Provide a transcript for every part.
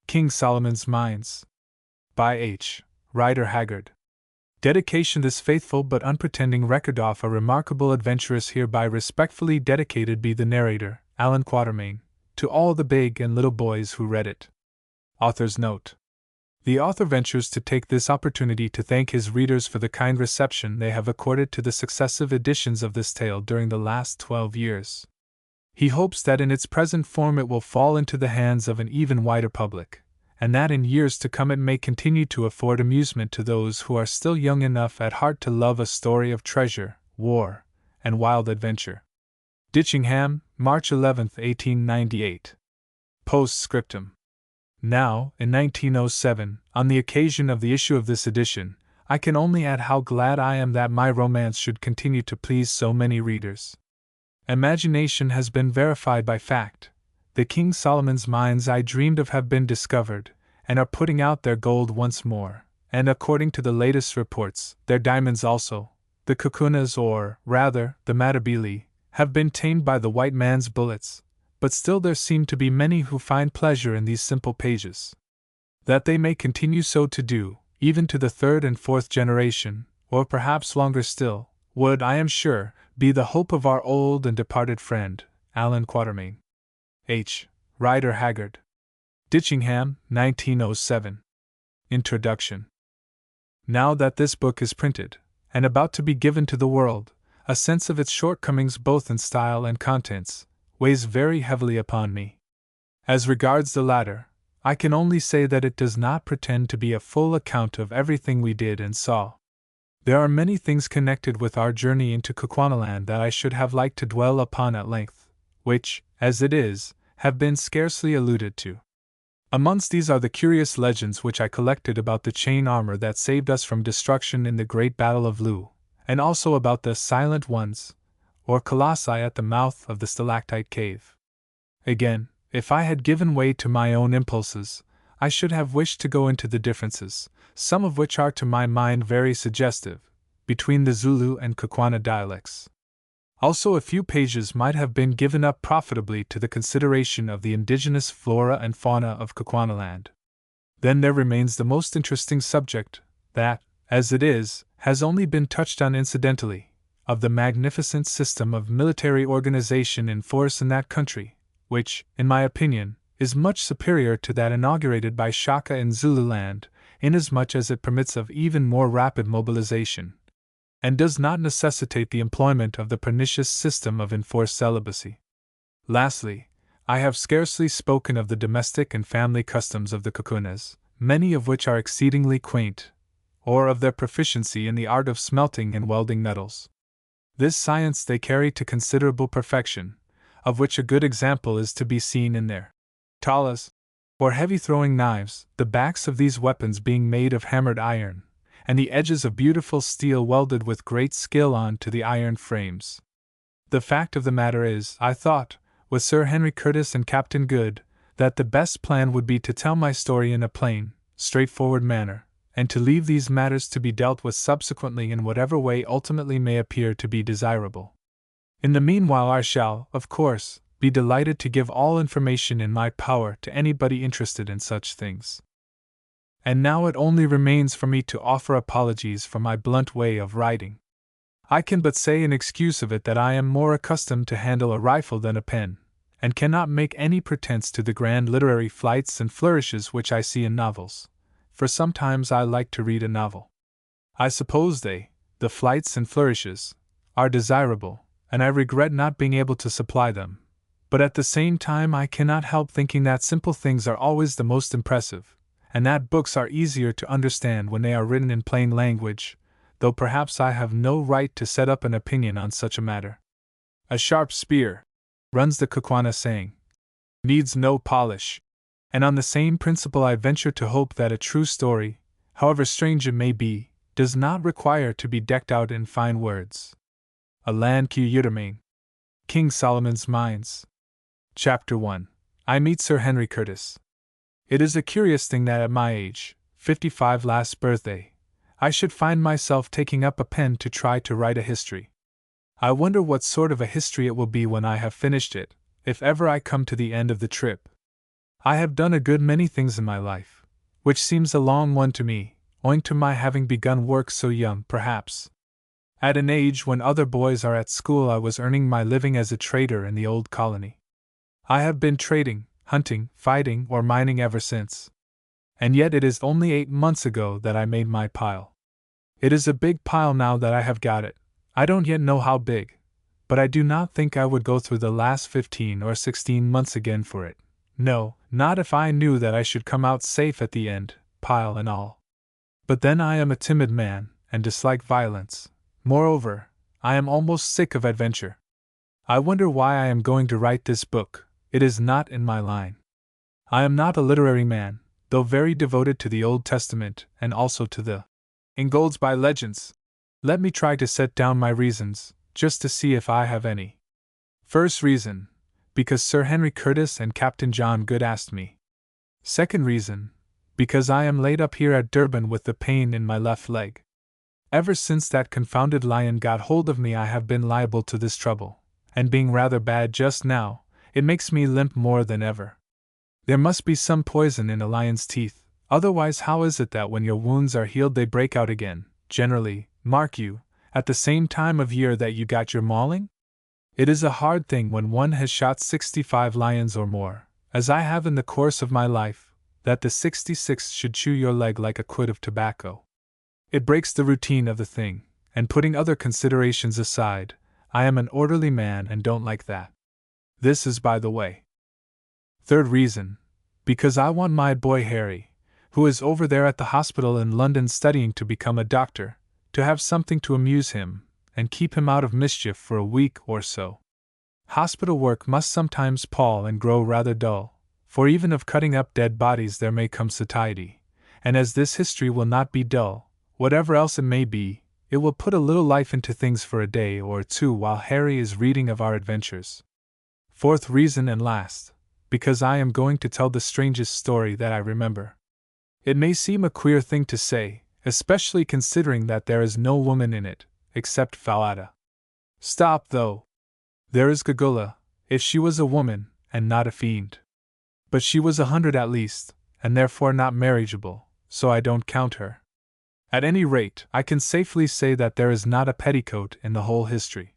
King Solomon's Mines. By H. Rider Haggard. Dedication. This faithful but unpretending record of a remarkable adventure is hereby respectfully dedicated by the narrator, Alan Quatermain, to all the big and little boys who read it. Author's Note. The author ventures to take this opportunity to thank his readers for the kind reception they have accorded to the successive editions of this tale during the last 12 years. He hopes that in its present form it will fall into the hands of an even wider public, and that in years to come it may continue to afford amusement to those who are still young enough at heart to love a story of treasure, war, and wild adventure. Ditchingham, March 11, 1898. Postscriptum. Now, in 1907, on the occasion of the issue of this edition, I can only add how glad I am that my romance should continue to please so many readers. Imagination has been verified by fact. The King Solomon's mines I dreamed of have been discovered, and are putting out their gold once more, and according to the latest reports, their diamonds also. The Kukunas, or, rather, the Matabele, have been tamed by the white man's bullets, but still there seem to be many who find pleasure in these simple pages. That they may continue so to do, even to the third and fourth generation, or perhaps longer still, would, I am sure, be the hope of our old and departed friend, Alan Quatermain. H. Rider Haggard. Ditchingham, 1907. Introduction. Now that this book is printed, and about to be given to the world, a sense of its shortcomings both in style and contents weighs very heavily upon me. As regards the latter, I can only say that it does not pretend to be a full account of everything we did and saw. There are many things connected with our journey into Kukuanaland that I should have liked to dwell upon at length, which, as it is, have been scarcely alluded to. Amongst these are the curious legends which I collected about the chain armor that saved us from destruction in the great Battle of Loo, and also about the Silent Ones, or colossi at the mouth of the stalactite cave. Again, if I had given way to my own impulses, I should have wished to go into the differences, some of which are to my mind very suggestive, between the Zulu and Kukwana dialects. Also, a few pages might have been given up profitably to the consideration of the indigenous flora and fauna of Kukuanaland. Then there remains the most interesting subject, that, as it is, has only been touched on incidentally, of the magnificent system of military organization in force in that country, which, in my opinion, is much superior to that inaugurated by Shaka in Zululand, inasmuch as it permits of even more rapid mobilization, and does not necessitate the employment of the pernicious system of enforced celibacy. Lastly, I have scarcely spoken of the domestic and family customs of the Kukunas, many of which are exceedingly quaint, or of their proficiency in the art of smelting and welding metals. This science they carry to considerable perfection, of which a good example is to be seen in their talas, or heavy throwing knives, the backs of these weapons being made of hammered iron, and the edges of beautiful steel welded with great skill on to the iron frames. The fact of the matter is, I thought, with Sir Henry Curtis and Captain Good, that the best plan would be to tell my story in a plain, straightforward manner, and to leave these matters to be dealt with subsequently in whatever way ultimately may appear to be desirable. In the meanwhile I shall, of course, be delighted to give all information in my power to anybody interested in such things. And now it only remains for me to offer apologies for my blunt way of writing. I can but say in excuse of it that I am more accustomed to handle a rifle than a pen, and cannot make any pretense to the grand literary flights and flourishes which I see in novels, for sometimes I like to read a novel. I suppose they, the flights and flourishes, are desirable, and I regret not being able to supply them, but at the same time I cannot help thinking that simple things are always the most impressive, and that books are easier to understand when they are written in plain language, though perhaps I have no right to set up an opinion on such a matter. A sharp spear, runs the Kukwana saying, needs no polish, and on the same principle I venture to hope that a true story, however strange it may be, does not require to be decked out in fine words. Alan Quatermain. King Solomon's Mines. Chapter 1. I meet Sir Henry Curtis. It is a curious thing that at my age, 55 last birthday, I should find myself taking up a pen to try to write a history. I wonder what sort of a history it will be when I have finished it, if ever I come to the end of the trip. I have done a good many things in my life, which seems a long one to me, owing to my having begun work so young, perhaps. At an age when other boys are at school, I was earning my living as a trader in the old colony. I have been trading, hunting, fighting, or mining ever since. And yet it is only 8 months ago that I made my pile. It is a big pile now that I have got it. I don't yet know how big, but I do not think I would go through the last 15 or 16 months again for it. No, not if I knew that I should come out safe at the end, pile and all. But then I am a timid man, and dislike violence. Moreover, I am almost sick of adventure. I wonder why I am going to write this book. It is not in my line. I am not a literary man, though very devoted to the Old Testament and also to the Ingoldsby legends. Let me try to set down my reasons, just to see if I have any. First reason, because Sir Henry Curtis and Captain John Good asked me. Second reason, because I am laid up here at Durban with the pain in my left leg. Ever since that confounded lion got hold of me, I have been liable to this trouble, and being rather bad just now, it makes me limp more than ever. There must be some poison in a lion's teeth, otherwise how is it that when your wounds are healed they break out again, generally, mark you, at the same time of year that you got your mauling? It is a hard thing when one has shot 65 lions or more, as I have in the course of my life, that the 66th should chew your leg like a quid of tobacco. It breaks the routine of the thing, and putting other considerations aside, I am an orderly man and don't like that. This is by the way. Third reason, because I want my boy Harry, who is over there at the hospital in London studying to become a doctor, to have something to amuse him, and keep him out of mischief for a week or so. Hospital work must sometimes pall and grow rather dull, for even of cutting up dead bodies there may come satiety, and as this history will not be dull, whatever else it may be, it will put a little life into things for a day or two while Harry is reading of our adventures. Fourth reason and last, because I am going to tell the strangest story that I remember. It may seem a queer thing to say, especially considering that there is no woman in it, except Falada. Stop, though. There is Gagula, if she was a woman, and not a fiend. But she was 100 at least, and therefore not marriageable, so I don't count her. At any rate, I can safely say that there is not a petticoat in the whole history.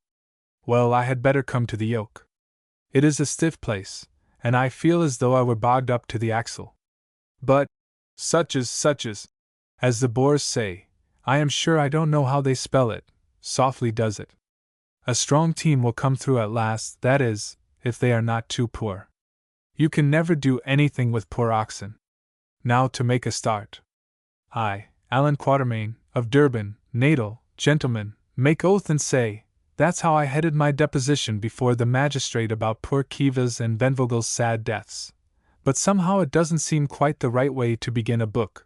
Well, I had better come to the yoke. It is a stiff place, and I feel as though I were bogged up to the axle. But, such as the Boers say, I am sure I don't know how they spell it, softly does it. A strong team will come through at last, that is, if they are not too poor. You can never do anything with poor oxen. Now to make a start. I, Allan Quatermain, of Durban, Natal, gentlemen, make oath and say, that's how I headed my deposition before the magistrate about poor Kiva's and Benvogel's sad deaths. But somehow it doesn't seem quite the right way to begin a book.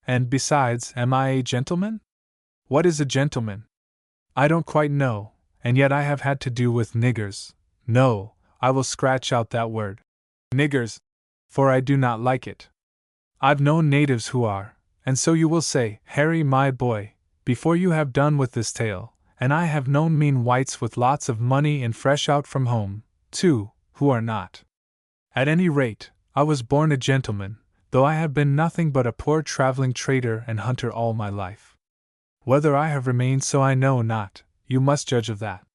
And besides, am I a gentleman? What is a gentleman? I don't quite know, and yet I have had to do with niggers. No, I will scratch out that word. Niggers, for I do not like it. I've known natives who are, and so you will say, Harry, my boy, before you have done with this tale, and I have known mean whites with lots of money and fresh out from home, too, who are not. At any rate, I was born a gentleman, though I have been nothing but a poor traveling trader and hunter all my life. Whether I have remained so I know not, you must judge of that.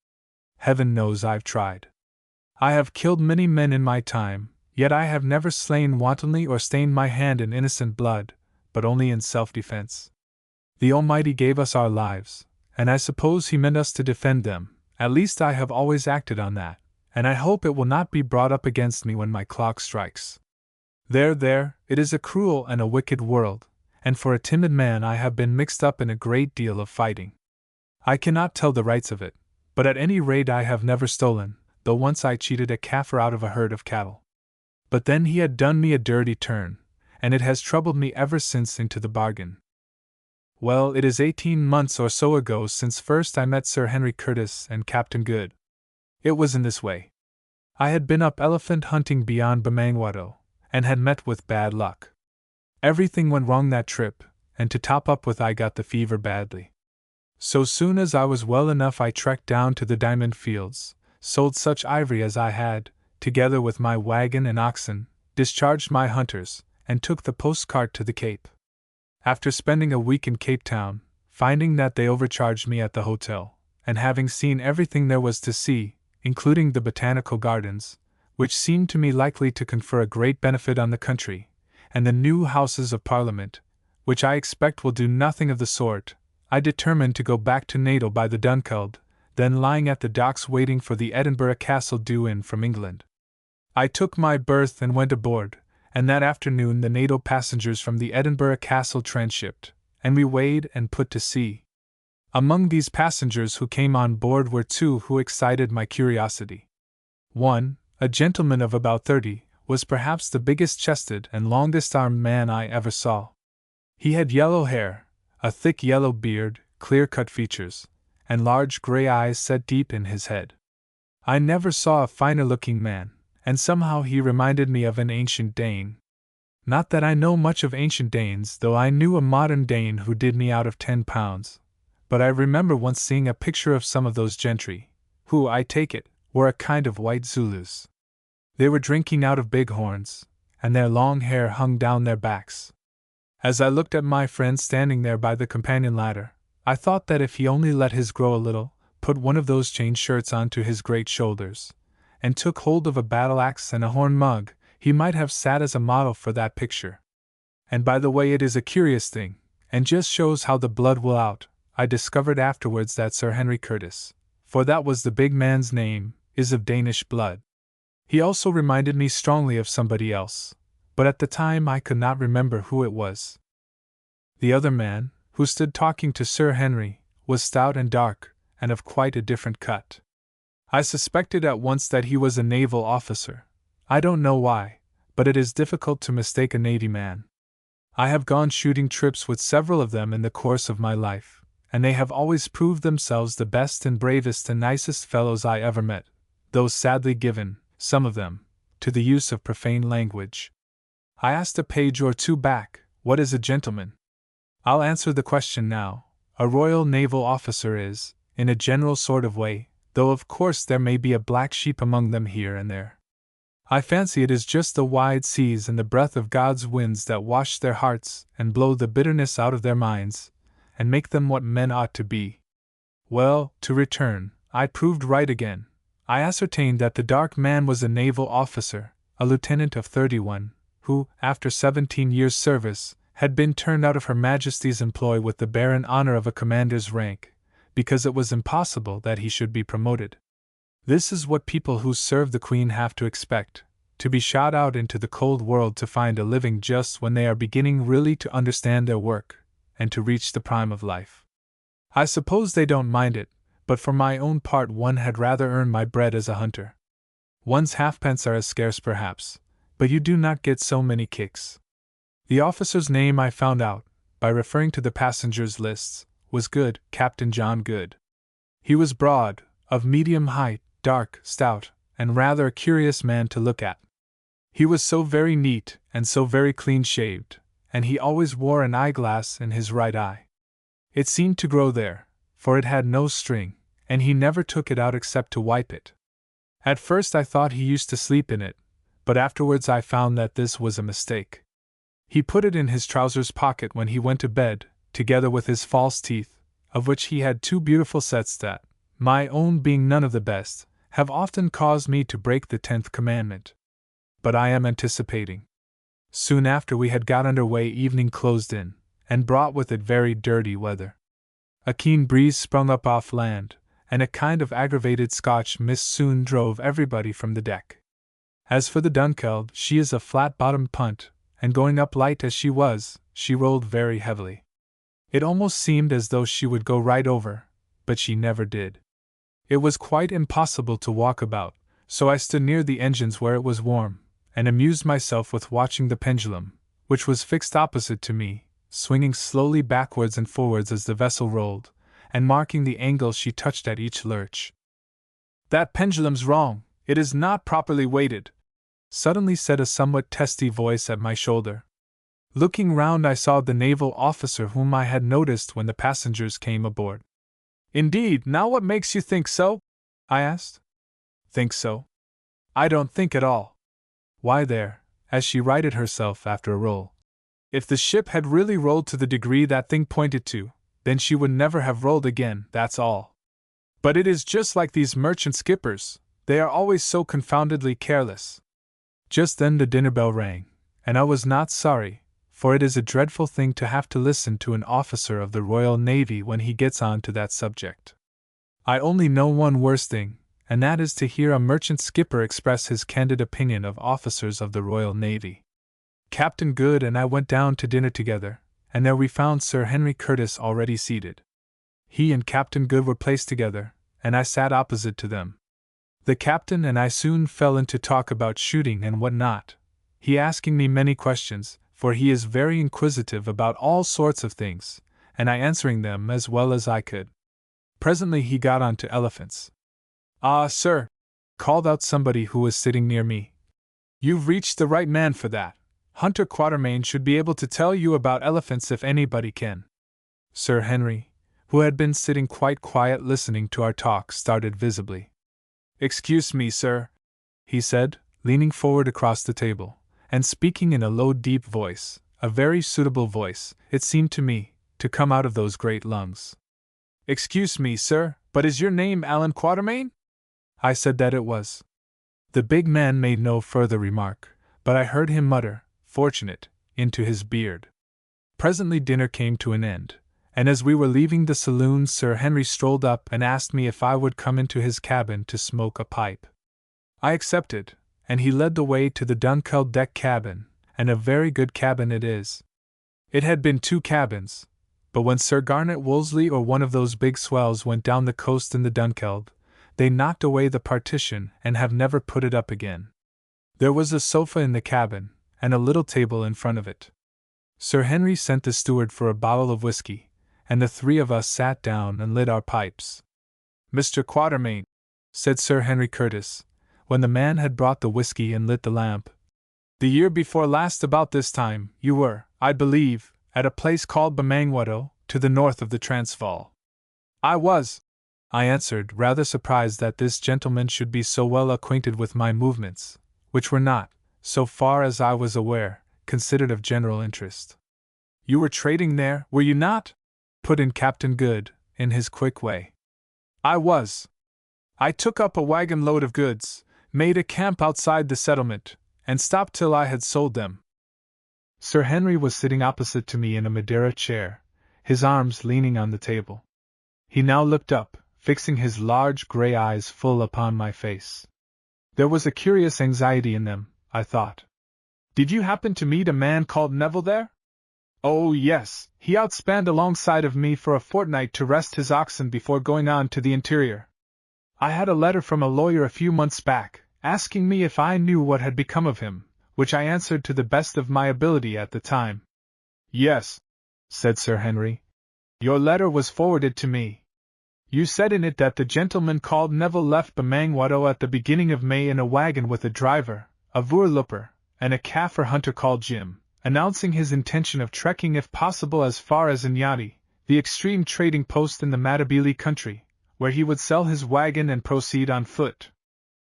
Heaven knows I've tried. I have killed many men in my time, yet I have never slain wantonly or stained my hand in innocent blood, but only in self-defense. The Almighty gave us our lives, and I suppose He meant us to defend them. At least I have always acted on that, and I hope it will not be brought up against me when my clock strikes. There, it is a cruel and a wicked world, and for a timid man I have been mixed up in a great deal of fighting. I cannot tell the rights of it, but at any rate I have never stolen, though once I cheated a Kaffir out of a herd of cattle. But then he had done me a dirty turn, and it has troubled me ever since into the bargain. Well, it is 18 months or so ago since first I met Sir Henry Curtis and Captain Good. It was in this way. I had been up elephant hunting beyond Bamangwato, and had met with bad luck. Everything went wrong that trip, and to top up with I got the fever badly. So soon as I was well enough I trekked down to the diamond fields, sold such ivory as I had, together with my wagon and oxen, discharged my hunters, and took the postcard to the Cape. After spending a week in Cape Town, finding that they overcharged me at the hotel, and having seen everything there was to see, including the botanical gardens, which seemed to me likely to confer a great benefit on the country, and the new Houses of Parliament, which I expect will do nothing of the sort, I determined to go back to Natal by the Dunkeld, then lying at the docks waiting for the Edinburgh Castle due in from England. I took my berth and went aboard, and that afternoon the Natal passengers from the Edinburgh Castle transshipped, and we weighed and put to sea. Among these passengers who came on board were two who excited my curiosity. One, a gentleman of about 30, was perhaps the biggest-chested and longest-armed man I ever saw. He had yellow hair, a thick yellow beard, clear-cut features, and large gray eyes set deep in his head. I never saw a finer-looking man, and somehow he reminded me of an ancient Dane. Not that I know much of ancient Danes, though I knew a modern Dane who did me out of £10, but I remember once seeing a picture of some of those gentry, who, I take it, were a kind of white Zulus. They were drinking out of big horns, and their long hair hung down their backs. As I looked at my friend standing there by the companion ladder, I thought that if he only let his grow a little, put one of those chain shirts onto his great shoulders, and took hold of a battle-axe and a horn mug, he might have sat as a model for that picture. And by the way, it is a curious thing, and just shows how the blood will out, I discovered afterwards that Sir Henry Curtis, for that was the big man's name, is of Danish blood. He also reminded me strongly of somebody else, but at the time I could not remember who it was. The other man, who stood talking to Sir Henry, was stout and dark, and of quite a different cut. I suspected at once that he was a naval officer. I don't know why, but it is difficult to mistake a navy man. I have gone shooting trips with several of them in the course of my life, and they have always proved themselves the best and bravest and nicest fellows I ever met, though sadly given, some of them, to the use of profane language. I asked a page or two back, what is a gentleman? I'll answer the question now. A Royal Naval officer is, in a general sort of way, though of course there may be a black sheep among them here and there. I fancy it is just the wide seas and the breath of God's winds that wash their hearts and blow the bitterness out of their minds, and make them what men ought to be. Well, to return, I proved right again. I ascertained that the dark man was a naval officer, a lieutenant of 31, who, after 17 years' service, had been turned out of Her Majesty's employ with the barren honor of a commander's rank, because it was impossible that he should be promoted. This is what people who serve the Queen have to expect, to be shot out into the cold world to find a living just when they are beginning really to understand their work, and to reach the prime of life. I suppose they don't mind it, but for my own part one had rather earn my bread as a hunter. One's halfpence are as scarce perhaps, but you do not get so many kicks. The officer's name I found out, by referring to the passengers' lists, was Good, Captain John Good. He was broad, of medium height, dark, stout, and rather a curious man to look at. He was so very neat, and so very clean-shaved, and he always wore an eyeglass in his right eye. It seemed to grow there, for it had no string, and he never took it out except to wipe it. At first I thought he used to sleep in it, but afterwards I found that this was a mistake. He put it in his trousers pocket when he went to bed, together with his false teeth, of which he had 2 beautiful sets that, my own being none of the best, have often caused me to break the 10th commandment. But I am anticipating. Soon after we had got under way, evening closed in, and brought with it very dirty weather. A keen breeze sprung up off land, and a kind of aggravated Scotch mist soon drove everybody from the deck. As for the Dunkeld, she is a flat-bottomed punt, and going up light as she was, she rolled very heavily. It almost seemed as though she would go right over, but she never did. It was quite impossible to walk about, so I stood near the engines where it was warm, and amused myself with watching the pendulum, which was fixed opposite to me, swinging slowly backwards and forwards as the vessel rolled, and marking the angle she touched at each lurch. "That pendulum's wrong, it is not properly weighted," suddenly said a somewhat testy voice at my shoulder. Looking round I saw the naval officer whom I had noticed when the passengers came aboard. "Indeed, now what makes you think so?" I asked. "Think so? I don't think at all. Why there, as she righted herself after a roll. If the ship had really rolled to the degree that thing pointed to, then she would never have rolled again, that's all. But it is just like these merchant skippers, they are always so confoundedly careless. Just then the dinner bell rang, and I was not sorry, for it is a dreadful thing to have to listen to an officer of the Royal Navy when he gets on to that subject. I only know one worse thing, and that is to hear a merchant skipper express his candid opinion of officers of the Royal Navy. Captain Good and I went down to dinner together, and there we found Sir Henry Curtis already seated. He and Captain Good were placed together, and I sat opposite to them. The captain and I soon fell into talk about shooting and what not, he asking me many questions, for he is very inquisitive about all sorts of things, and I answering them as well as I could. Presently he got on to elephants. "Ah, sir," called out somebody who was sitting near me. "You've reached the right man for that. Hunter Quatermain should be able to tell you about elephants if anybody can." Sir Henry, who had been sitting quite quiet listening to our talk, started visibly. "Excuse me, sir," he said, leaning forward across the table, and speaking in a low, deep voice, a very suitable voice, it seemed to me, to come out of those great lungs. "Excuse me, sir, but is your name Alan Quatermain?" I said that it was. The big man made no further remark, but I heard him mutter, "Fortunate," into his beard. Presently dinner came to an end, and as we were leaving the saloon, Sir Henry strolled up and asked me if I would come into his cabin to smoke a pipe. I accepted, and he led the way to the Dunkeld deck cabin, and a very good cabin it is. It had been 2 cabins, but when Sir Garnet Wolseley or one of those big swells went down the coast in the Dunkeld, they knocked away the partition and have never put it up again. There was a sofa in the cabin, and a little table in front of it. Sir Henry sent the steward for a bottle of whiskey, and the 3 of us sat down and lit our pipes. "Mr. Quatermain," said Sir Henry Curtis, when the man had brought the whiskey and lit the lamp, "the year before last about this time, you were, I believe, at a place called Bamangwato, to the north of the Transvaal." "I was," I answered, rather surprised that this gentleman should be so well acquainted with my movements, which were not, so far as I was aware, considered of general interest. "You were trading there, were you not?" put in Captain Good, in his quick way. "I was. I took up a wagon load of goods, made a camp outside the settlement, and stopped till I had sold them." Sir Henry was sitting opposite to me in a Madeira chair, his arms leaning on the table. He now looked up, fixing his large grey eyes full upon my face. There was a curious anxiety in them, I thought. "Did you happen to meet a man called Neville there?" "Oh, yes, he outspanned alongside of me for a fortnight to rest his oxen before going on to the interior. I had a letter from a lawyer a few months back, asking me if I knew what had become of him, which I answered to the best of my ability at the time." "Yes," said Sir Henry. "Your letter was forwarded to me. You said in it that the gentleman called Neville left Bamangwato at the beginning of May in a wagon with a driver, a voorlooper, and a Kaffir hunter called Jim, announcing his intention of trekking if possible as far as Inyati, the extreme trading post in the Matabele country, where he would sell his wagon and proceed on foot.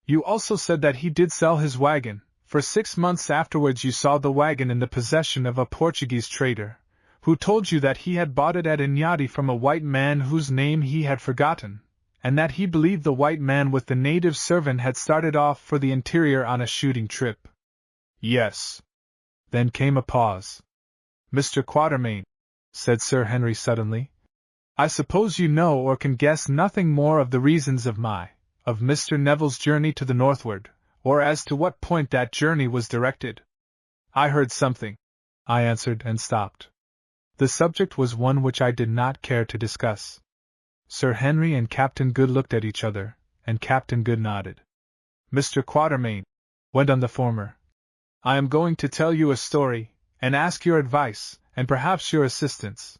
You also said that he did sell his wagon, for 6 months afterwards you saw the wagon in the possession of a Portuguese trader, who told you that he had bought it at Inyati from a white man whose name he had forgotten, and that he believed the white man with the native servant had started off for the interior on a shooting trip." "Yes." Then came a pause. "Mr. Quatermain," said Sir Henry suddenly, "I suppose you know or can guess nothing more of the reasons of Mr. Neville's journey to the northward, or as to what point that journey was directed?" "I heard something," I answered and stopped. The subject was one which I did not care to discuss. Sir Henry and Captain Good looked at each other, and Captain Good nodded. "Mr. Quatermain," went on the former, "I am going to tell you a story, and ask your advice, and perhaps your assistance.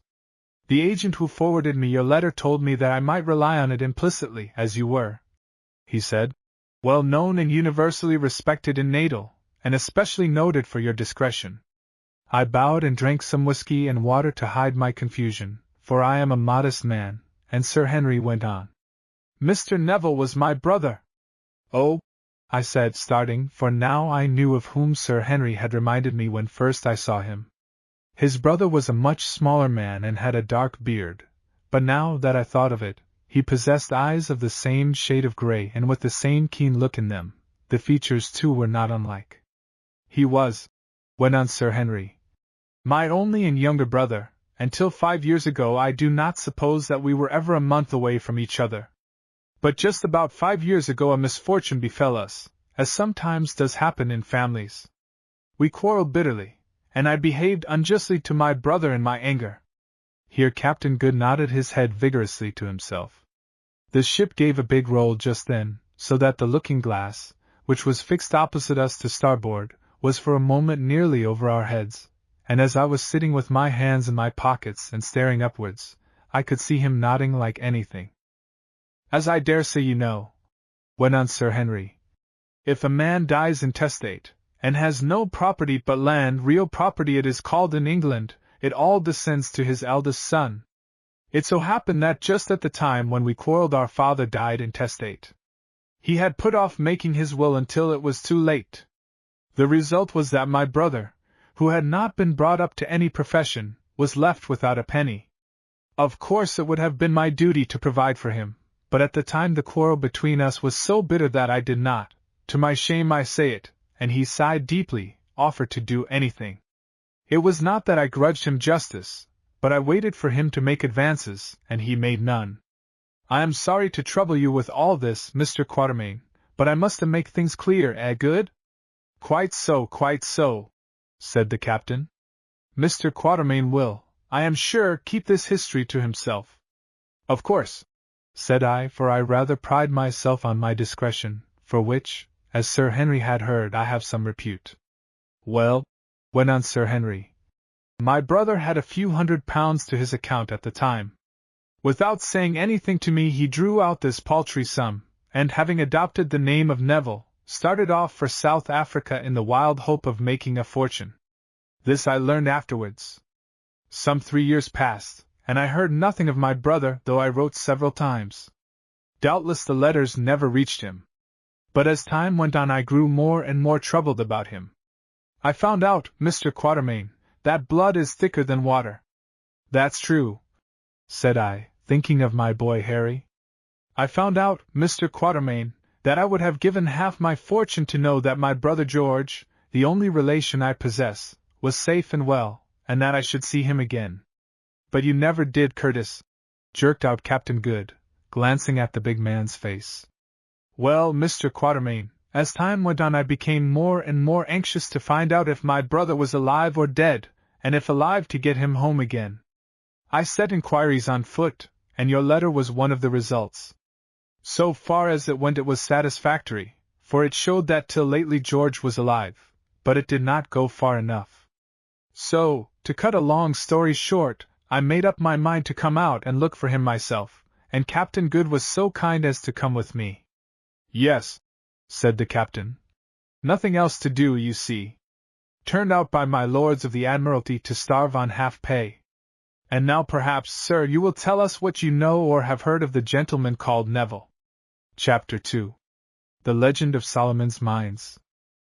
The agent who forwarded me your letter told me that I might rely on it implicitly, as you were," he said, "well known and universally respected in Natal, and especially noted for your discretion." I bowed and drank some whiskey and water to hide my confusion, for I am a modest man, and Sir Henry went on. "Mr. Neville was my brother." "Oh," I said, starting, for now I knew of whom Sir Henry had reminded me when first I saw him. His brother was a much smaller man and had a dark beard, but now that I thought of it, he possessed eyes of the same shade of grey and with the same keen look in them. The features too were not unlike. He was, went on Sir Henry, my only and younger brother, and till 5 years ago I do not suppose that we were ever a month away from each other. But just about 5 years ago a misfortune befell us, as sometimes does happen in families. We quarreled bitterly, and I behaved unjustly to my brother in my anger. Here Captain Good nodded his head vigorously to himself. The ship gave a big roll just then, so that the looking-glass, which was fixed opposite us to starboard, was for a moment nearly over our heads, and as I was sitting with my hands in my pockets and staring upwards, I could see him nodding like anything. As I dare say you know, went on Sir Henry, if a man dies intestate, and has no property but land, real property it is called in England, it all descends to his eldest son. It so happened that just at the time when we quarreled our father died intestate. He had put off making his will until it was too late. The result was that my brother, who had not been brought up to any profession, was left without a penny. Of course it would have been my duty to provide for him, but at the time the quarrel between us was so bitter that I did not, to my shame I say it, and he sighed deeply, offer to do anything. It was not that I grudged him justice, but I waited for him to make advances, and he made none. I am sorry to trouble you with all this, Mr. Quatermain, but I must make things clear, Good? Quite so, said the captain. Mr. Quatermain will, I am sure, keep this history to himself. Of course, said I, for I rather pride myself on my discretion, for which, as Sir Henry had heard, I have some repute. Well, went on Sir Henry, my brother had a few £100 to his account at the time. Without saying anything to me he drew out this paltry sum, and having adopted the name of Neville, started off for South Africa in the wild hope of making a fortune. This I learned afterwards. Some 3 years passed, and I heard nothing of my brother, though I wrote several times. Doubtless the letters never reached him. But as time went on I grew more and more troubled about him. I found out, Mr. Quatermain, that blood is thicker than water. That's true, said I, thinking of my boy Harry. I found out, Mr. Quatermain, that I would have given half my fortune to know that my brother George, the only relation I possess, was safe and well, and that I should see him again. But you never did, Curtis, jerked out Captain Good, glancing at the big man's face. Well, Mr. Quatermain, as time went on I became more and more anxious to find out if my brother was alive or dead, and if alive to get him home again. I set inquiries on foot, and your letter was one of the results. So far as it went it was satisfactory, for it showed that till lately George was alive, but it did not go far enough. So, to cut a long story short, I made up my mind to come out and look for him myself, and Captain Good was so kind as to come with me. Yes, said the captain. Nothing else to do, you see. Turned out by my lords of the Admiralty to starve on half pay. And now perhaps, sir, you will tell us what you know or have heard of the gentleman called Neville. Chapter 2. The Legend of Solomon's Mines.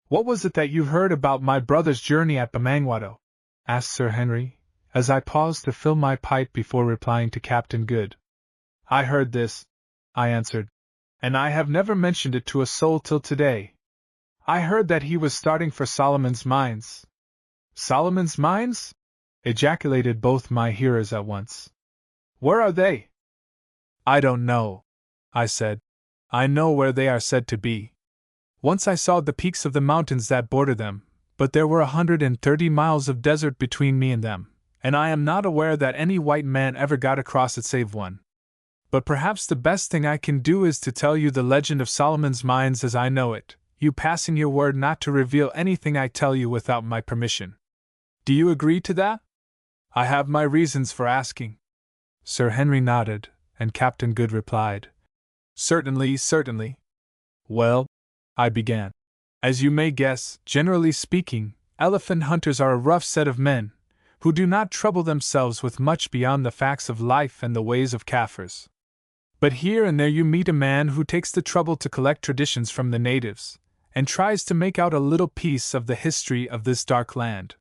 What was it that you heard about my brother's journey at Bamangwato? Asked Sir Henry, as I paused to fill my pipe before replying to Captain Good. I heard this, I answered, and I have never mentioned it to a soul till today. I heard that he was starting for Solomon's Mines. Solomon's Mines? Ejaculated both my hearers at once. Where are they? I don't know, I said. I know where they are said to be. Once I saw the peaks of the mountains that border them, but there were 130 miles of desert between me and them, and I am not aware that any white man ever got across it save one. But perhaps the best thing I can do is to tell you the legend of Solomon's Mines as I know it, you passing your word not to reveal anything I tell you without my permission. Do you agree to that? I have my reasons for asking. Sir Henry nodded, and Captain Good replied, Certainly, certainly. Well, I began. As you may guess, generally speaking, elephant hunters are a rough set of men, who do not trouble themselves with much beyond the facts of life and the ways of Kaffirs. But here and there you meet a man who takes the trouble to collect traditions from the natives, and tries to make out a little piece of the history of this dark land.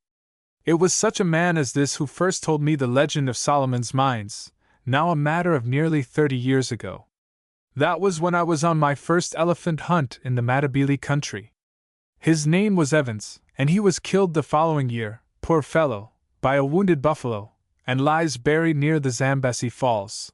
It was such a man as this who first told me the legend of Solomon's mines, now a matter of nearly 30 years ago. That was when I was on my first elephant hunt in the Matabele country. His name was Evans, and he was killed the following year, poor fellow, by a wounded buffalo, and lies buried near the Zambesi Falls.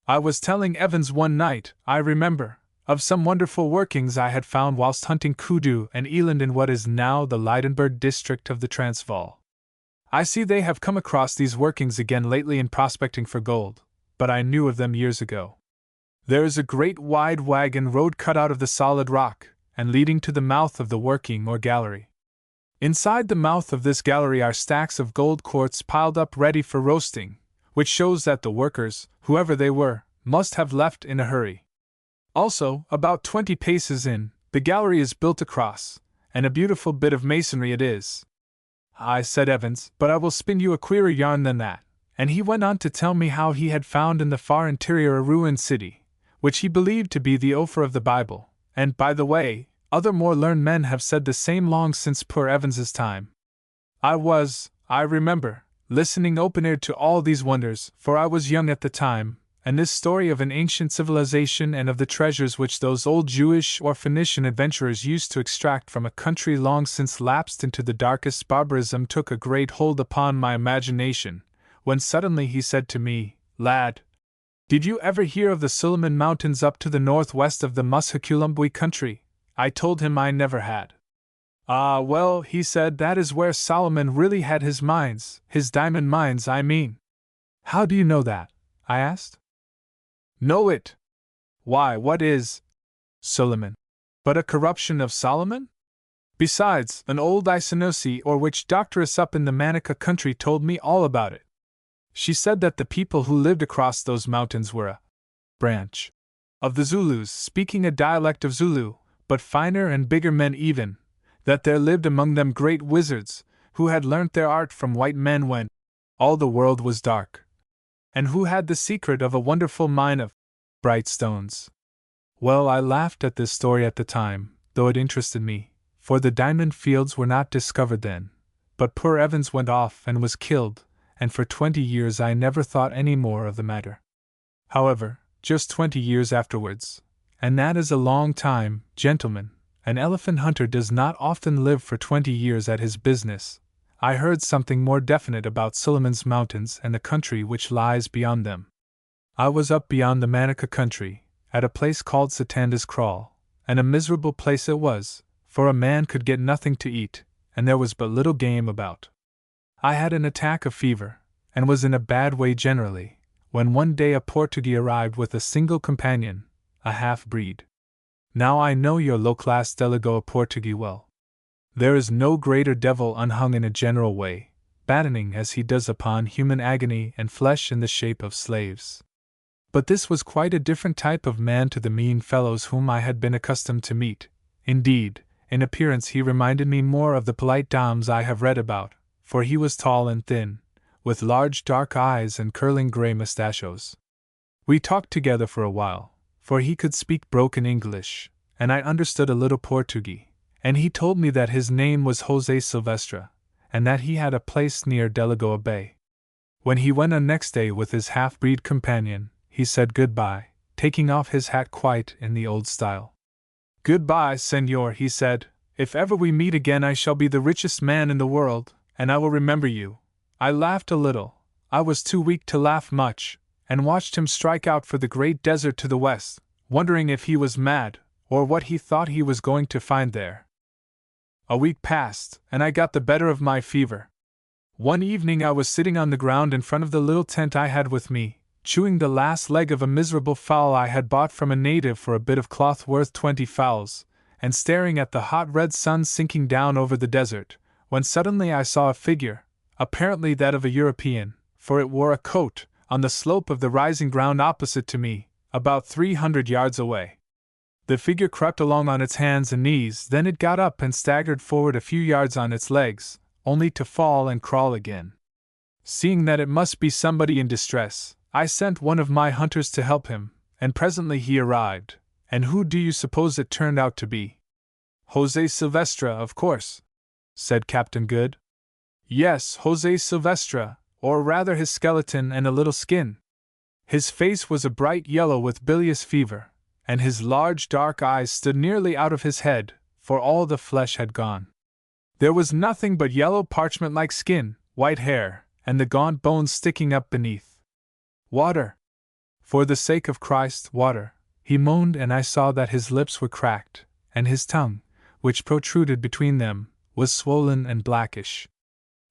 I was telling Evans one night, I remember, of some wonderful workings I had found whilst hunting kudu and eland in what is now the Leidenburg district of the Transvaal. I see they have come across these workings again lately in prospecting for gold, but I knew of them years ago. There is a great wide wagon road cut out of the solid rock, and leading to the mouth of the working or gallery. Inside the mouth of this gallery are stacks of gold quartz piled up ready for roasting, which shows that the workers, whoever they were, must have left in a hurry. Also, about 20 paces in, the gallery is built across, and a beautiful bit of masonry it is. I said Evans, but I will spin you a queerer yarn than that, and he went on to tell me how he had found in the far interior a ruined city, which he believed to be the Ophir of the Bible, and, by the way, other more learned men have said the same long since poor Evans's time. I was, I remember, listening open-eared to all these wonders, for I was young at the time, and this story of an ancient civilization and of the treasures which those old Jewish or Phoenician adventurers used to extract from a country long since lapsed into the darkest barbarism took a great hold upon my imagination, when suddenly he said to me, "Lad, did you ever hear of the Suliman Mountains up to the northwest of the Mushakulumbwe country?" I told him I never had. "Ah, well," he said, "that is where Solomon really had his mines, his diamond mines, I mean." "How do you know that?" I asked. "Know it? Why, what is Suliman but a corruption of Solomon? Besides, an old Isanosi or witch doctoress up in the Manica country told me all about it. She said that the people who lived across those mountains were a branch of the Zulus, speaking a dialect of Zulu, but finer and bigger men even, that there lived among them great wizards, who had learnt their art from white men when all the world was dark, and who had the secret of a wonderful mine of bright stones. Well, I laughed at this story at the time, though it interested me, for the diamond fields were not discovered then, but poor Evans went off and was killed, and for 20 years I never thought any more of the matter. However, just 20 years afterwards, and that is a long time, gentlemen, an elephant hunter does not often live for 20 years at his business, I heard something more definite about Suliman's mountains and the country which lies beyond them. I was up beyond the Manica country, at a place called Satanda's Kraal, and a miserable place it was, for a man could get nothing to eat, and there was but little game about. I had an attack of fever, and was in a bad way generally, when one day a Portuguese arrived with a single companion, a half-breed. Now I know your low-class Delagoa Portuguese well. There is no greater devil unhung in a general way, battening as he does upon human agony and flesh in the shape of slaves. But this was quite a different type of man to the mean fellows whom I had been accustomed to meet. Indeed, in appearance he reminded me more of the polite dames I have read about, for he was tall and thin, with large dark eyes and curling grey mustachios. We talked together for a while, for he could speak broken English, and I understood a little Portuguese. And he told me that his name was Jose Silvestre, and that he had a place near Delagoa Bay. When he went on next day with his half-breed companion, he said goodbye, taking off his hat quite in the old style. "Goodbye, senor," he said. "If ever we meet again I shall be the richest man in the world, and I will remember you." I laughed a little, I was too weak to laugh much, and watched him strike out for the great desert to the west, wondering if he was mad, or what he thought he was going to find there. A week passed, and I got the better of my fever. One evening I was sitting on the ground in front of the little tent I had with me, chewing the last leg of a miserable fowl I had bought from a native for a bit of cloth worth 20 fowls, and staring at the hot red sun sinking down over the desert, when suddenly I saw a figure, apparently that of a European, for it wore a coat, on the slope of the rising ground opposite to me, about 300 yards away. The figure crept along on its hands and knees, then it got up and staggered forward a few yards on its legs, only to fall and crawl again. Seeing that it must be somebody in distress, I sent one of my hunters to help him, and presently he arrived, and who do you suppose it turned out to be? Jose Silvestre, of course, said Captain Good. Yes, Jose Silvestre, or rather his skeleton and a little skin. His face was a bright yellow with bilious fever, and his large dark eyes stood nearly out of his head, for all the flesh had gone. There was nothing but yellow parchment-like skin, white hair, and the gaunt bones sticking up beneath. Water! For the sake of Christ, water! He moaned, and I saw that his lips were cracked, and his tongue, which protruded between them, was swollen and blackish.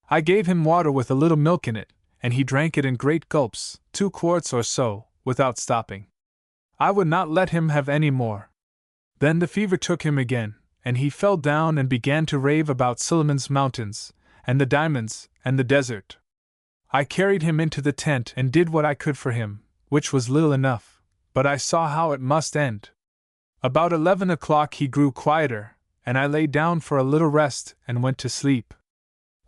I gave him water with a little milk in it, and he drank it in great gulps, 2 quarts or so, without stopping. I would not let him have any more. Then the fever took him again, and he fell down and began to rave about Suleiman's mountains, and the diamonds, and the desert. I carried him into the tent and did what I could for him, which was little enough, but I saw how it must end. About 11 o'clock he grew quieter, and I lay down for a little rest and went to sleep.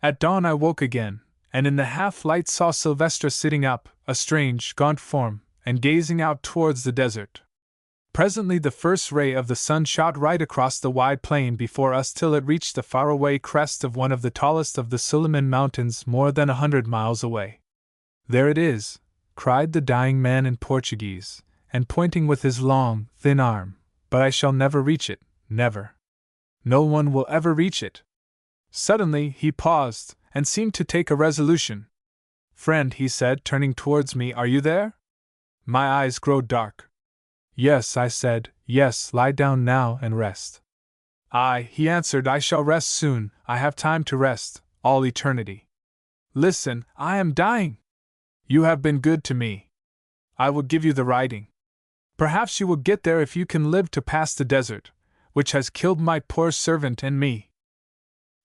At dawn I woke again, and in the half-light saw Silvestre sitting up, a strange, gaunt form, and gazing out towards the desert. Presently the first ray of the sun shot right across the wide plain before us till it reached the faraway crest of one of the tallest of the Suleiman Mountains more than 100 miles away. There it is, cried the dying man in Portuguese, and pointing with his long, thin arm, but I shall never reach it, never. No one will ever reach it. Suddenly he paused, and seemed to take a resolution. Friend, he said, turning towards me, are you there? My eyes grew dark. Yes, I said, yes, lie down now and rest. Aye, he answered, I shall rest soon, I have time to rest, all eternity. Listen, I am dying. You have been good to me. I will give you the writing. Perhaps you will get there if you can live to pass the desert, which has killed my poor servant and me.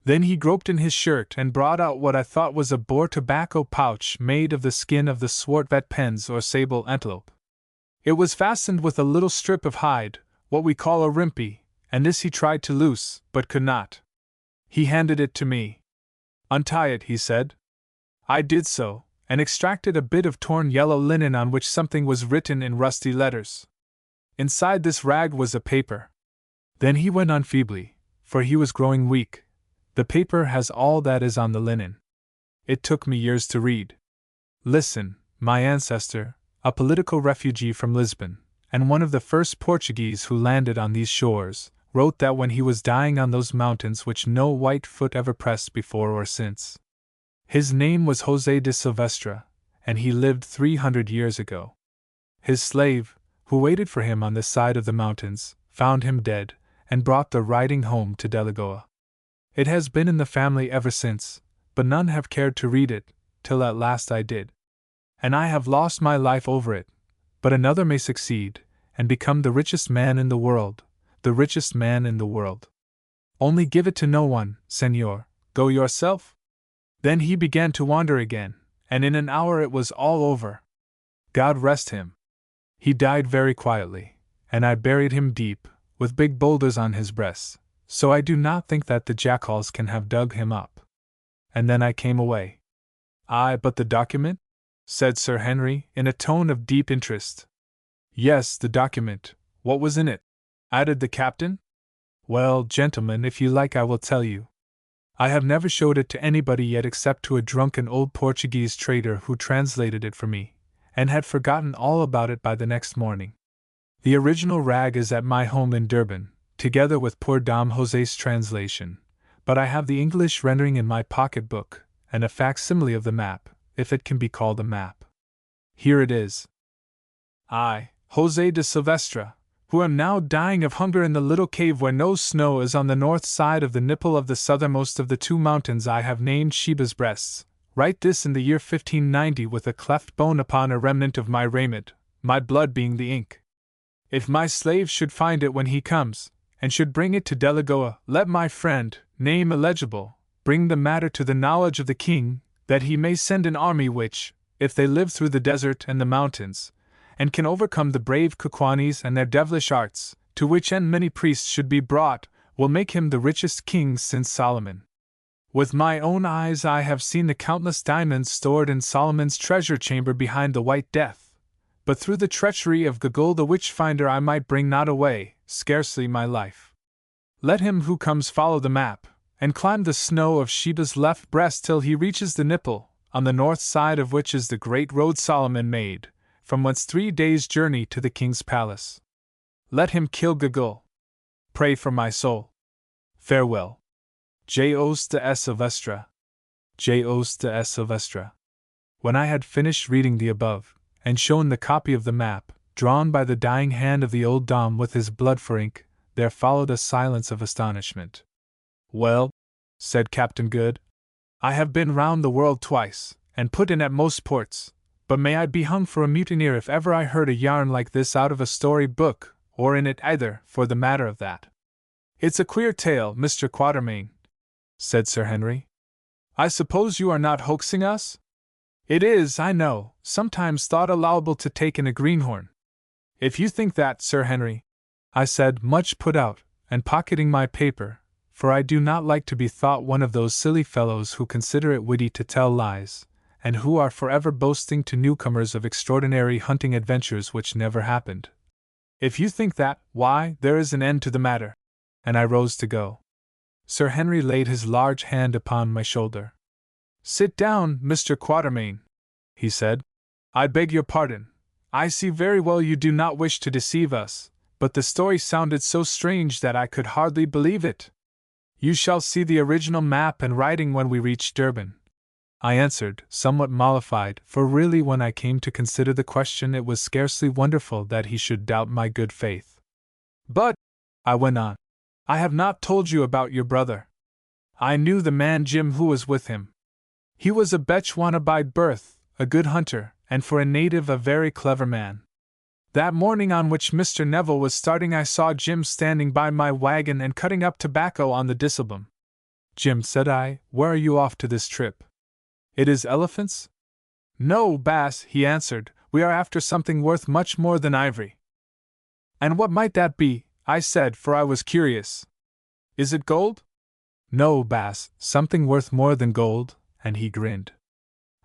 Then he groped in his shirt and brought out what I thought was a Boer tobacco pouch made of the skin of the swartvet pens or sable antelope. It was fastened with a little strip of hide, what we call a rimpi, and this he tried to loose, but could not. He handed it to me. Untie it, he said. I did so, and extracted a bit of torn yellow linen on which something was written in rusty letters. Inside this rag was a paper. Then he went on feebly, for he was growing weak. The paper has all that is on the linen. It took me years to read. Listen, my ancestor, a political refugee from Lisbon, and one of the first Portuguese who landed on these shores, wrote that when he was dying on those mountains which no white foot ever pressed before or since. His name was Jose de Silvestre, and he lived 300 years ago. His slave, who waited for him on this side of the mountains, found him dead, and brought the writing home to Delagoa. It has been in the family ever since, but none have cared to read it, till at last I did. And I have lost my life over it, but another may succeed, and become the richest man in the world, the richest man in the world. Only give it to no one, senor, go yourself. Then he began to wander again, and in an hour it was all over. God rest him. He died very quietly, and I buried him deep, with big boulders on his breast, so I do not think that the jackals can have dug him up. And then I came away. Aye, but the document? Said Sir Henry, in a tone of deep interest. Yes, the document. What was in it? Added the captain. Well, gentlemen, if you like I will tell you. I have never showed it to anybody yet except to a drunken old Portuguese trader who translated it for me, and had forgotten all about it by the next morning. The original rag is at my home in Durban, together with poor Dom Jose's translation, but I have the English rendering in my pocket-book, and a facsimile of the map, if it can be called a map. Here it is. I, Jose de Silvestre, who am now dying of hunger in the little cave where no snow is on the north side of the nipple of the southernmost of the 2 mountains I have named Sheba's Breasts, write this in the year 1590 with a cleft bone upon a remnant of my raiment, my blood being the ink. If my slave should find it when he comes, and should bring it to Delagoa, let my friend, name illegible, bring the matter to the knowledge of the king, that he may send an army which, if they live through the desert and the mountains, and can overcome the brave Kukwanis and their devilish arts, to which end many priests should be brought, will make him the richest king since Solomon. With my own eyes I have seen the countless diamonds stored in Solomon's treasure chamber behind the White Death, but through the treachery of Gogol the witch-finder I might bring not away, scarcely my life. Let him who comes follow the map, and climb the snow of Sheba's left breast till he reaches the nipple, on the north side of which is the great road Solomon made, from whence 3 days' journey to the king's palace. Let him kill Gagul. Pray for my soul. Farewell. J. Os de Silvestre. J. Os de Silvestre. When I had finished reading the above, and shown the copy of the map, drawn by the dying hand of the old Dom with his blood for ink, there followed a silence of astonishment. Well, said Captain Good, I have been round the world twice, and put in at most ports, but may I be hung for a mutineer if ever I heard a yarn like this out of a story book, or in it either, for the matter of that. It's a queer tale, Mr. Quatermain, said Sir Henry. I suppose you are not hoaxing us? It is, I know, sometimes thought allowable to take in a greenhorn. If you think that, Sir Henry, I said, much put out, and pocketing my paper, for I do not like to be thought one of those silly fellows who consider it witty to tell lies, and who are forever boasting to newcomers of extraordinary hunting adventures which never happened. If you think that, why, there is an end to the matter. And I rose to go. Sir Henry laid his large hand upon my shoulder. Sit down, Mr. Quatermain, he said. I beg your pardon. I see very well you do not wish to deceive us, but the story sounded so strange that I could hardly believe it. You shall see the original map and writing when we reach Durban, I answered, somewhat mollified, for really when I came to consider the question it was scarcely wonderful that he should doubt my good faith. But, I went on, I have not told you about your brother. I knew the man Jim who was with him. He was a Bechuana by birth, a good hunter, and for a native a very clever man. That morning on which Mr. Neville was starting I saw Jim standing by my wagon and cutting up tobacco on the disselboom. Jim, said I, where are you off to this trip? It is elephants? No, Bass, he answered, we are after something worth much more than ivory. And what might that be? I said, for I was curious. Is it gold? No, Bass, something worth more than gold, and he grinned.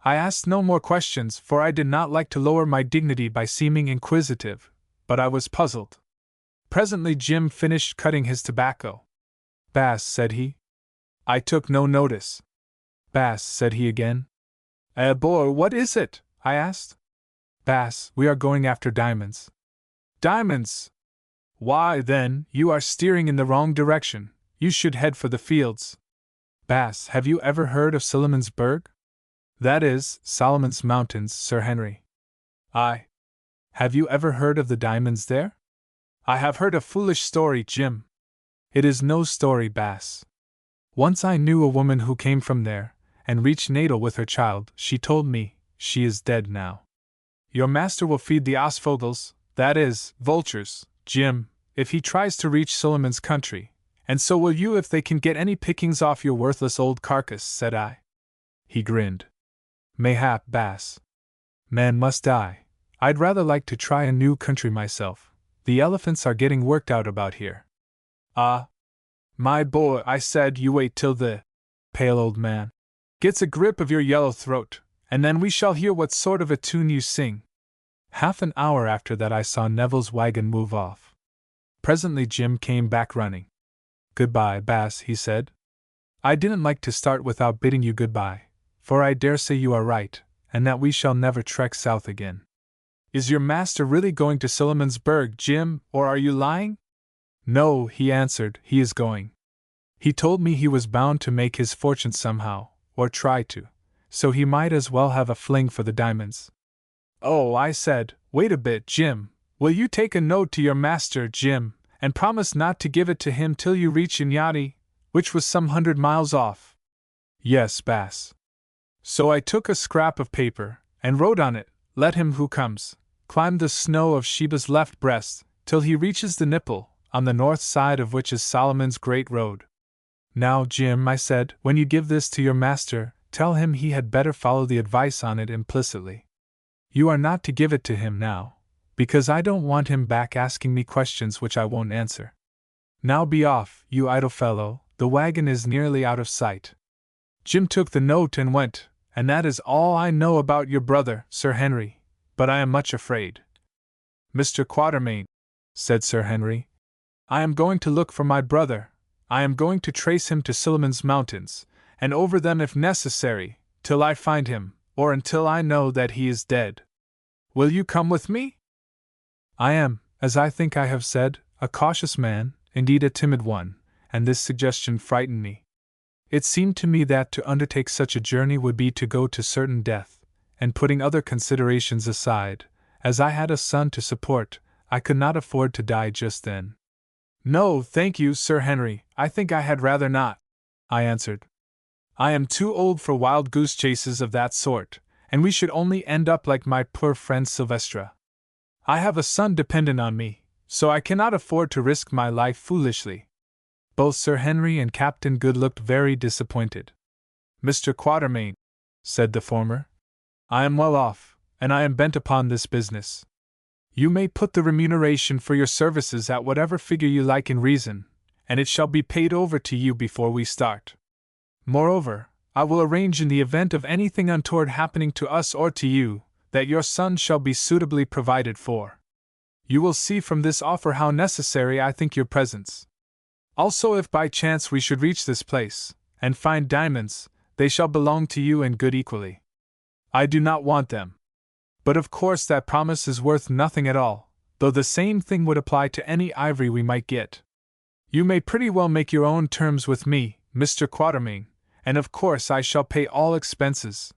I asked no more questions, for I did not like to lower my dignity by seeming inquisitive, but I was puzzled. Presently Jim finished cutting his tobacco. Bass, said he. I took no notice. Bass, said he again. Boy, what is it? I asked. Bass, we are going after diamonds. Diamonds! Why, then, you are steering in the wrong direction. You should head for the fields. Bass, have you ever heard of Solomon's Berg? That is, Solomon's Mountains, Sir Henry. Aye. Have you ever heard of the diamonds there? I have heard a foolish story, Jim. It is no story, Bass. Once I knew a woman who came from there, and reached Natal with her child. She told me, she is dead now. Your master will feed the Osvogels, that is, vultures, Jim, if he tries to reach Solomon's country, and so will you if they can get any pickings off your worthless old carcass, said I. He grinned. Mayhap, Bass. Man must die. I'd rather like to try a new country myself. The elephants are getting worked out about here. Ah, my boy, I said, you wait till the pale old man gets a grip of your yellow throat, and then we shall hear what sort of a tune you sing. Half an hour after that I saw Neville's wagon move off. Presently Jim came back running. Goodbye, Bass, he said. I didn't like to start without bidding you goodbye, for I dare say you are right, and that we shall never trek south again. Is your master really going to Solomon's Berg, Jim, or are you lying? No, he answered, he is going. He told me he was bound to make his fortune somehow, or try to, so he might as well have a fling for the diamonds. Oh, I said, wait a bit, Jim. Will you take a note to your master, Jim, and promise not to give it to him till you reach Inyati, which was some 100 miles off? Yes, Bass. So I took a scrap of paper, and wrote on it, let him who comes climb the snow of Sheba's left breast, till he reaches the nipple, on the north side of which is Solomon's great road. Now, Jim, I said, when you give this to your master, tell him he had better follow the advice on it implicitly. You are not to give it to him now, because I don't want him back asking me questions which I won't answer. Now be off, you idle fellow, the wagon is nearly out of sight. Jim took the note and went, and that is all I know about your brother, Sir Henry, but I am much afraid. Mr. Quatermain, said Sir Henry, I am going to look for my brother, I am going to trace him to Suleiman's mountains, and over them if necessary, till I find him, or until I know that he is dead. Will you come with me? I am, as I think I have said, a cautious man, indeed a timid one, and this suggestion frightened me. It seemed to me that to undertake such a journey would be to go to certain death, and putting other considerations aside, as I had a son to support, I could not afford to die just then. No, thank you, Sir Henry, I think I had rather not, I answered. I am too old for wild goose chases of that sort, and we should only end up like my poor friend Sylvestre. I have a son dependent on me, so I cannot afford to risk my life foolishly. Both Sir Henry and Captain Good looked very disappointed. Mr. Quatermain, said the former, I am well off, and I am bent upon this business. You may put the remuneration for your services at whatever figure you like in reason, and it shall be paid over to you before we start. Moreover, I will arrange in the event of anything untoward happening to us or to you, that your son shall be suitably provided for. You will see from this offer how necessary I think your presence. Also, if by chance we should reach this place, and find diamonds, they shall belong to you and Good equally. I do not want them. But of course that promise is worth nothing at all, though the same thing would apply to any ivory we might get. You may pretty well make your own terms with me, Mr. Quatermain, and of course I shall pay all expenses.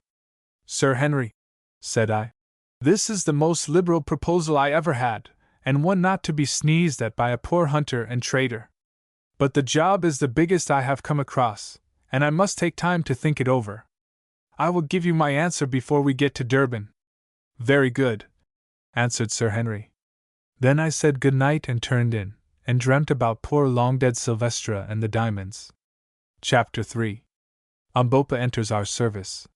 Sir Henry, said I, this is the most liberal proposal I ever had, and one not to be sneezed at by a poor hunter and trader. But the job is the biggest I have come across, and I must take time to think it over. I will give you my answer before we get to Durban. Very good, answered Sir Henry. Then I said good night and turned in, and dreamt about poor long-dead Sylvestre and the diamonds. Chapter 3. Umbopa enters our service.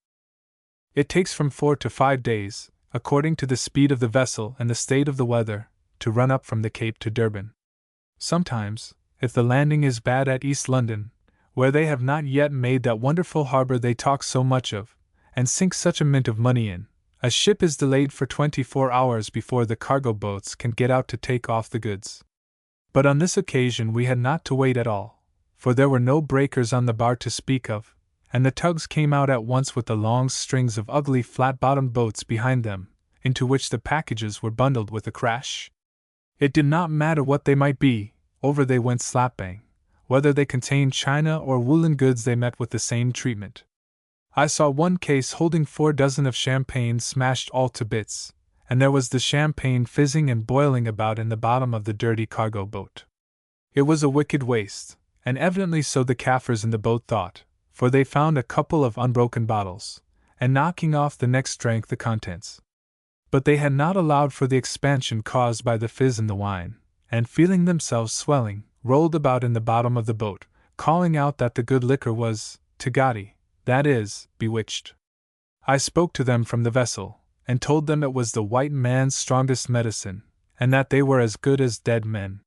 It takes from 4 to 5 days, according to the speed of the vessel and the state of the weather, to run up from the Cape to Durban. Sometimes, if the landing is bad at East London, where they have not yet made that wonderful harbour they talk so much of, and sink such a mint of money in, a ship is delayed for 24 hours before the cargo boats can get out to take off the goods. But on this occasion we had not to wait at all, for there were no breakers on the bar to speak of, and the tugs came out at once with the long strings of ugly flat-bottomed boats behind them, into which the packages were bundled with a crash. It did not matter what they might be, over they went slap-bang. Whether they contained china or woolen goods they met with the same treatment. I saw one case holding 4 dozen of champagne smashed all to bits, and there was the champagne fizzing and boiling about in the bottom of the dirty cargo boat. It was a wicked waste, and evidently so the Kaffirs in the boat thought, for they found a couple of unbroken bottles, and knocking off the next drank the contents. But they had not allowed for the expansion caused by the fizz in the wine, and feeling themselves swelling, rolled about in the bottom of the boat, calling out that the good liquor was Tagati, that is, bewitched. I spoke to them from the vessel, and told them it was the white man's strongest medicine, and that they were as good as dead men.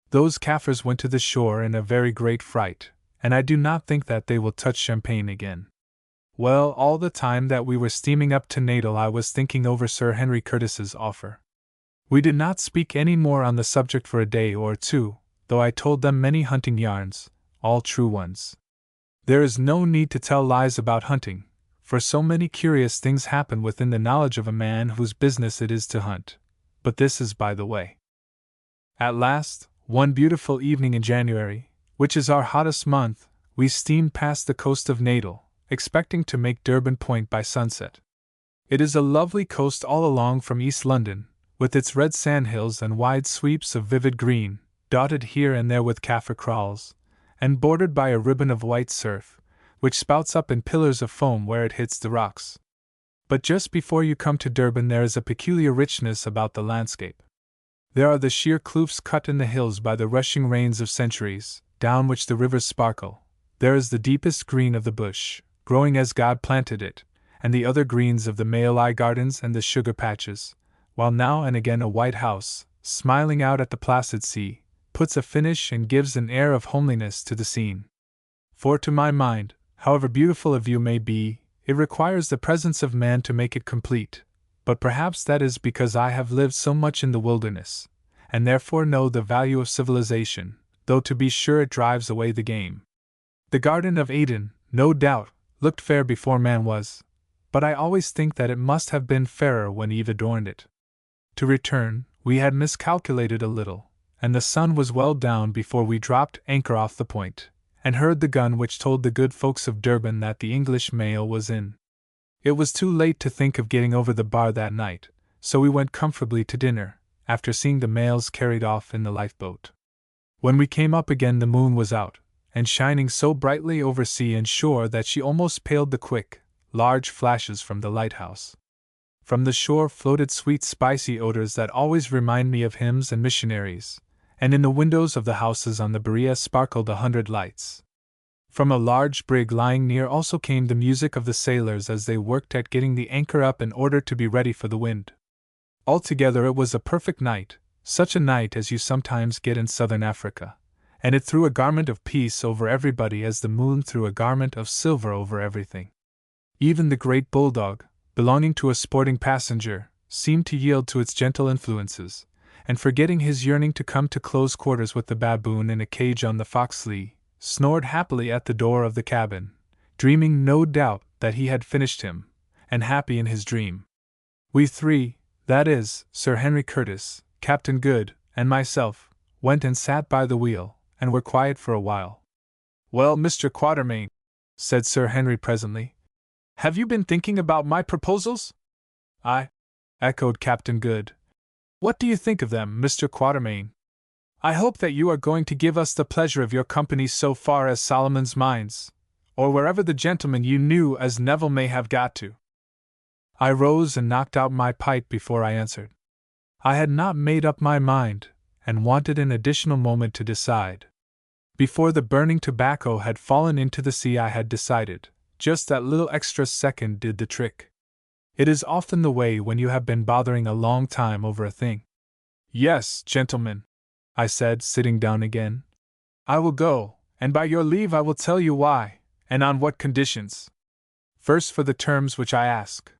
Those Kaffirs went to the shore in a very great fright, and I do not think that they will touch champagne again. Well, all the time that we were steaming up to Natal I was thinking over Sir Henry Curtis's offer. We did not speak any more on the subject for a day or two, though I told them many hunting yarns, all true ones. There is no need to tell lies about hunting, for so many curious things happen within the knowledge of a man whose business it is to hunt, but this is by the way. At last, one beautiful evening in January, which is our hottest month, we steamed past the coast of Natal, expecting to make Durban Point by sunset. It is a lovely coast all along from East London, with its red sandhills and wide sweeps of vivid green, dotted here and there with Kaffir kraals, and bordered by a ribbon of white surf, which spouts up in pillars of foam where it hits the rocks. But just before you come to Durban there is a peculiar richness about the landscape. There are the sheer kloofs cut in the hills by the rushing rains of centuries, down which the rivers sparkle. There is the deepest green of the bush, growing as God planted it, and the other greens of the Malai gardens and the sugar patches, while now and again a white house, smiling out at the placid sea, puts a finish and gives an air of homeliness to the scene. For to my mind, however beautiful a view may be, it requires the presence of man to make it complete, but perhaps that is because I have lived so much in the wilderness, and therefore know the value of civilization, though to be sure it drives away the game. The Garden of Eden, no doubt, looked fair before man was, but I always think that it must have been fairer when Eve adorned it. To return, we had miscalculated a little, and the sun was well down before we dropped anchor off the point, and heard the gun which told the good folks of Durban that the English mail was in. It was too late to think of getting over the bar that night, so we went comfortably to dinner, after seeing the mails carried off in the lifeboat. When we came up again the moon was out, and shining so brightly over sea and shore that she almost paled the quick, large flashes from the lighthouse. From the shore floated sweet spicy odors that always remind me of hymns and missionaries, and in the windows of the houses on the Berea sparkled 100 lights. From a large brig lying near also came the music of the sailors as they worked at getting the anchor up in order to be ready for the wind. Altogether it was a perfect night, such a night as you sometimes get in southern Africa, and it threw a garment of peace over everybody as the moon threw a garment of silver over everything. Even the great bulldog, belonging to a sporting passenger, seemed to yield to its gentle influences, and forgetting his yearning to come to close quarters with the baboon in a cage on the foxlee, snored happily at the door of the cabin, dreaming no doubt that he had finished him, and happy in his dream. We three, that is, Sir Henry Curtis, Captain Good, and myself, went and sat by the wheel, and were quiet for a while. "Well, Mr. Quatermain," said Sir Henry presently, "have you been thinking about my proposals?" "Aye," echoed Captain Good. "What do you think of them, Mr. Quatermain? I hope that you are going to give us the pleasure of your company so far as Solomon's Mines, or wherever the gentleman you knew as Neville may have got to." I rose and knocked out my pipe before I answered. I had not made up my mind, and wanted an additional moment to decide. Before the burning tobacco had fallen into the sea I had decided. Just that little extra second did the trick. It is often the way when you have been bothering a long time over a thing. "Yes, gentlemen," I said, sitting down again. "I will go, and by your leave I will tell you why, and on what conditions. First for the terms which I ask.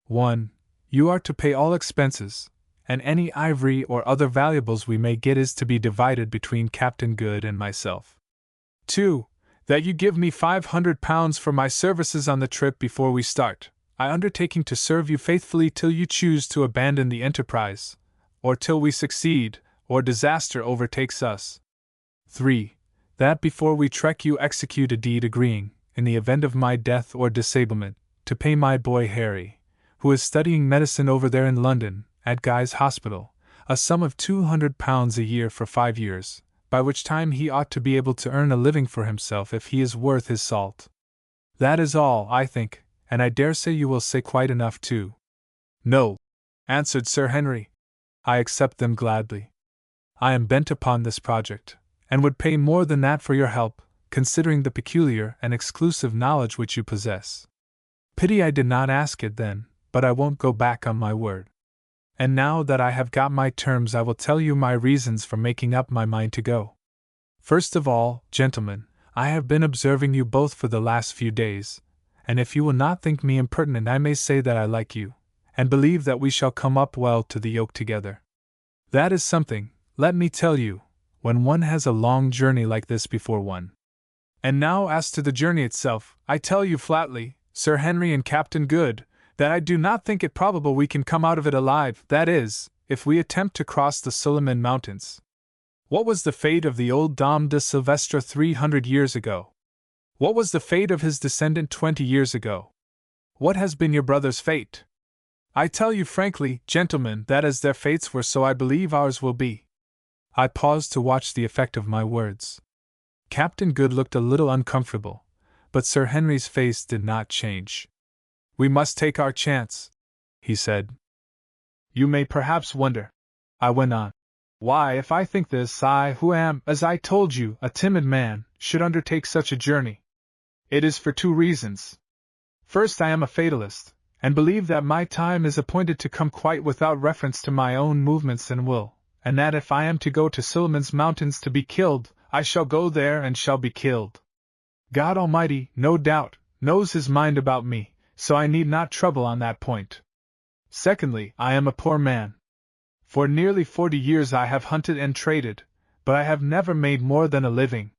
1. You are to pay all expenses, and any ivory or other valuables we may get is to be divided between Captain Good and myself. 2. That you give me £500 for my services on the trip before we start, I undertaking to serve you faithfully till you choose to abandon the enterprise, or till we succeed, or disaster overtakes us. 3. That before we trek you execute a deed agreeing, in the event of my death or disablement, to pay my boy Harry, who is studying medicine over there in London, at Guy's Hospital, a sum of £200 a year for 5 years, by which time he ought to be able to earn a living for himself if he is worth his salt. That is all, I think, and I dare say you will say quite enough too." "No," answered Sir Henry. "I accept them gladly. I am bent upon this project, and would pay more than that for your help, considering the peculiar and exclusive knowledge which you possess. Pity I did not ask it then, but I won't go back on my word. And now that I have got my terms I will tell you my reasons for making up my mind to go. First of all, gentlemen, I have been observing you both for the last few days, and if you will not think me impertinent I may say that I like you, and believe that we shall come up well to the yoke together. That is something, let me tell you, when one has a long journey like this before one. And now as to the journey itself, I tell you flatly, Sir Henry and Captain Good, that I do not think it probable we can come out of it alive, that is, if we attempt to cross the Suliman Mountains. What was the fate of the old Dom de Silvestre 300 years ago? What was the fate of his descendant 20 years ago? What has been your brother's fate? I tell you frankly, gentlemen, that as their fates were so I believe ours will be." I paused to watch the effect of my words. Captain Good looked a little uncomfortable, but Sir Henry's face did not change. "We must take our chance," he said. "You may perhaps wonder," I went on, "why, if I think this, I, who am, as I told you, a timid man, should undertake such a journey. It is for 2 reasons. First, I am a fatalist, and believe that my time is appointed to come quite without reference to my own movements and will, and that if I am to go to Suliman's Mountains to be killed, I shall go there and shall be killed. God Almighty, no doubt, knows his mind about me, so I need not trouble on that point. Secondly, I am a poor man. For nearly 40 years I have hunted and traded, but I have never made more than a living.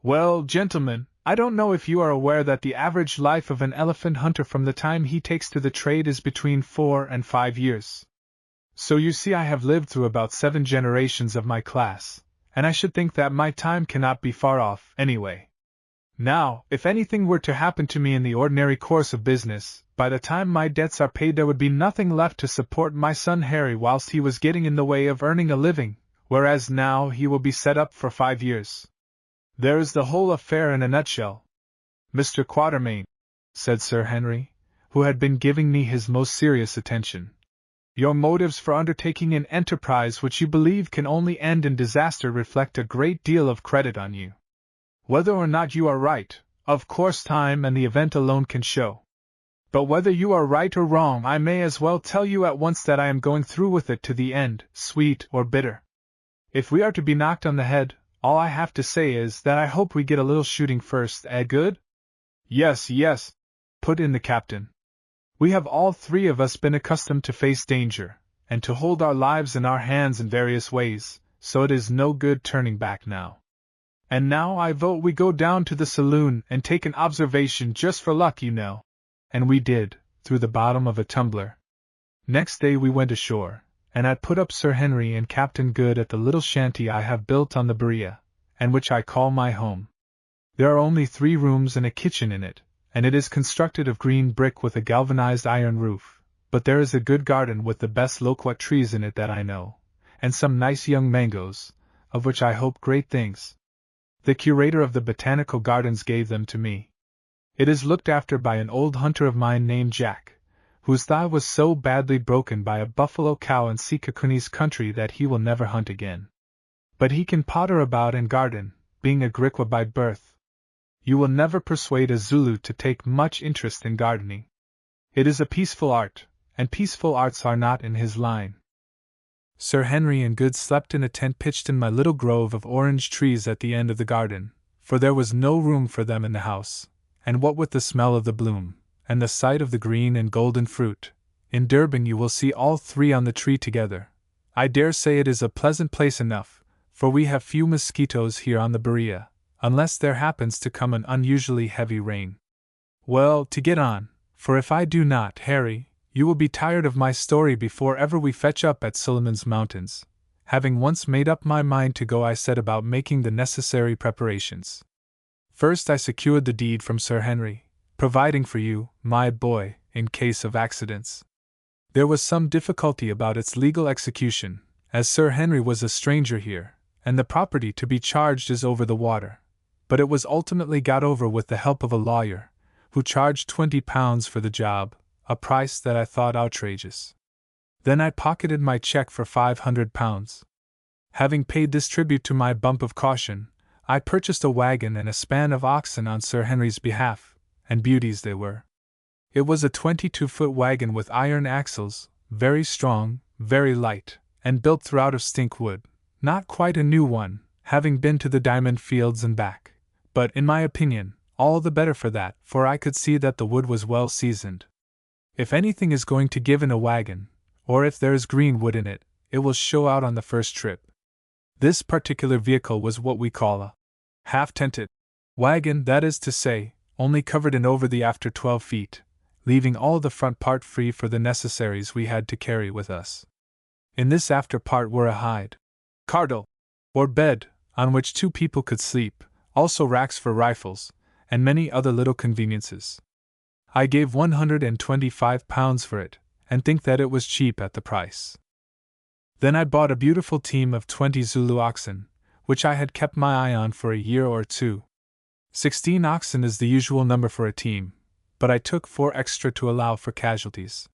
Well, gentlemen, I don't know if you are aware that the average life of an elephant hunter from the time he takes to the trade is between 4 and 5 years. So you see I have lived through about 7 generations of my class, and I should think that my time cannot be far off, anyway. Now, if anything were to happen to me in the ordinary course of business, by the time my debts are paid there would be nothing left to support my son Harry whilst he was getting in the way of earning a living, whereas now he will be set up for 5 years. There is the whole affair in a nutshell. Mr. Quatermain, said Sir Henry, who had been giving me his most serious attention. Your motives for undertaking an enterprise which you believe can only end in disaster reflect a great deal of credit on you. Whether or not you are right, of course time and the event alone can show. But whether you are right or wrong, I may as well tell you at once that I am going through with it to the end, sweet or bitter. If we are to be knocked on the head, all I have to say is that I hope we get a little shooting first, good? Yes, yes, put in the captain. We have all 3 of us been accustomed to face danger, and to hold our lives in our hands in various ways, so it is no good turning back now. And now I vote we go down to the saloon and take an observation just for luck, you know. And we did, through the bottom of a tumbler. Next day we went ashore, and I put up Sir Henry and Captain Good at the little shanty I have built on the Berea, and which I call my home. There are only 3 rooms and a kitchen in it, and it is constructed of green brick with a galvanized iron roof, but there is a good garden with the best loquat trees in it that I know, and some nice young mangoes, of which I hope great things. The curator of the botanical gardens gave them to me. It is looked after by an old hunter of mine named Jack, whose thigh was so badly broken by a buffalo cow in Sikakuni's country that he will never hunt again. But he can potter about and garden, being a Griqua by birth. You will never persuade a Zulu to take much interest in gardening. It is a peaceful art, and peaceful arts are not in his line. Sir Henry and Good slept in a tent pitched in my little grove of orange trees at the end of the garden, for there was no room for them in the house, and what with the smell of the bloom, and the sight of the green and golden fruit, in Durban you will see all 3 on the tree together. I dare say it is a pleasant place enough, for we have few mosquitoes here on the Berea, unless there happens to come an unusually heavy rain. Well, to get on, for if I do not, Harry, you will be tired of my story before ever we fetch up at Suliman's Mountains. Having once made up my mind to go, I set about making the necessary preparations. First I secured the deed from Sir Henry, providing for you, my boy, in case of accidents. There was some difficulty about its legal execution, as Sir Henry was a stranger here, and the property to be charged is over the water. But it was ultimately got over with the help of a lawyer, who charged £20 for the job, a price that I thought outrageous. Then I pocketed my cheque for £500. Having paid this tribute to my bump of caution, I purchased a wagon and a span of oxen on Sir Henry's behalf, and beauties they were. It was a 22-foot wagon with iron axles, very strong, very light, and built throughout of stink wood, not quite a new one, having been to the diamond fields and back, but, in my opinion, all the better for that, for I could see that the wood was well seasoned. If anything is going to give in a wagon, or if there is green wood in it, it will show out on the first trip. This particular vehicle was what we call a half-tented wagon, that is to say, only covered in over the after 12 feet, leaving all the front part free for the necessaries we had to carry with us. In this after part were a hide cardle, or bed, on which 2 people could sleep, also racks for rifles, and many other little conveniences. I gave £125 for it, and think that it was cheap at the price. Then I bought a beautiful team of 20 Zulu oxen, which I had kept my eye on for a year or 2. 16 oxen is the usual number for a team, but I took 4 extra to allow for casualties.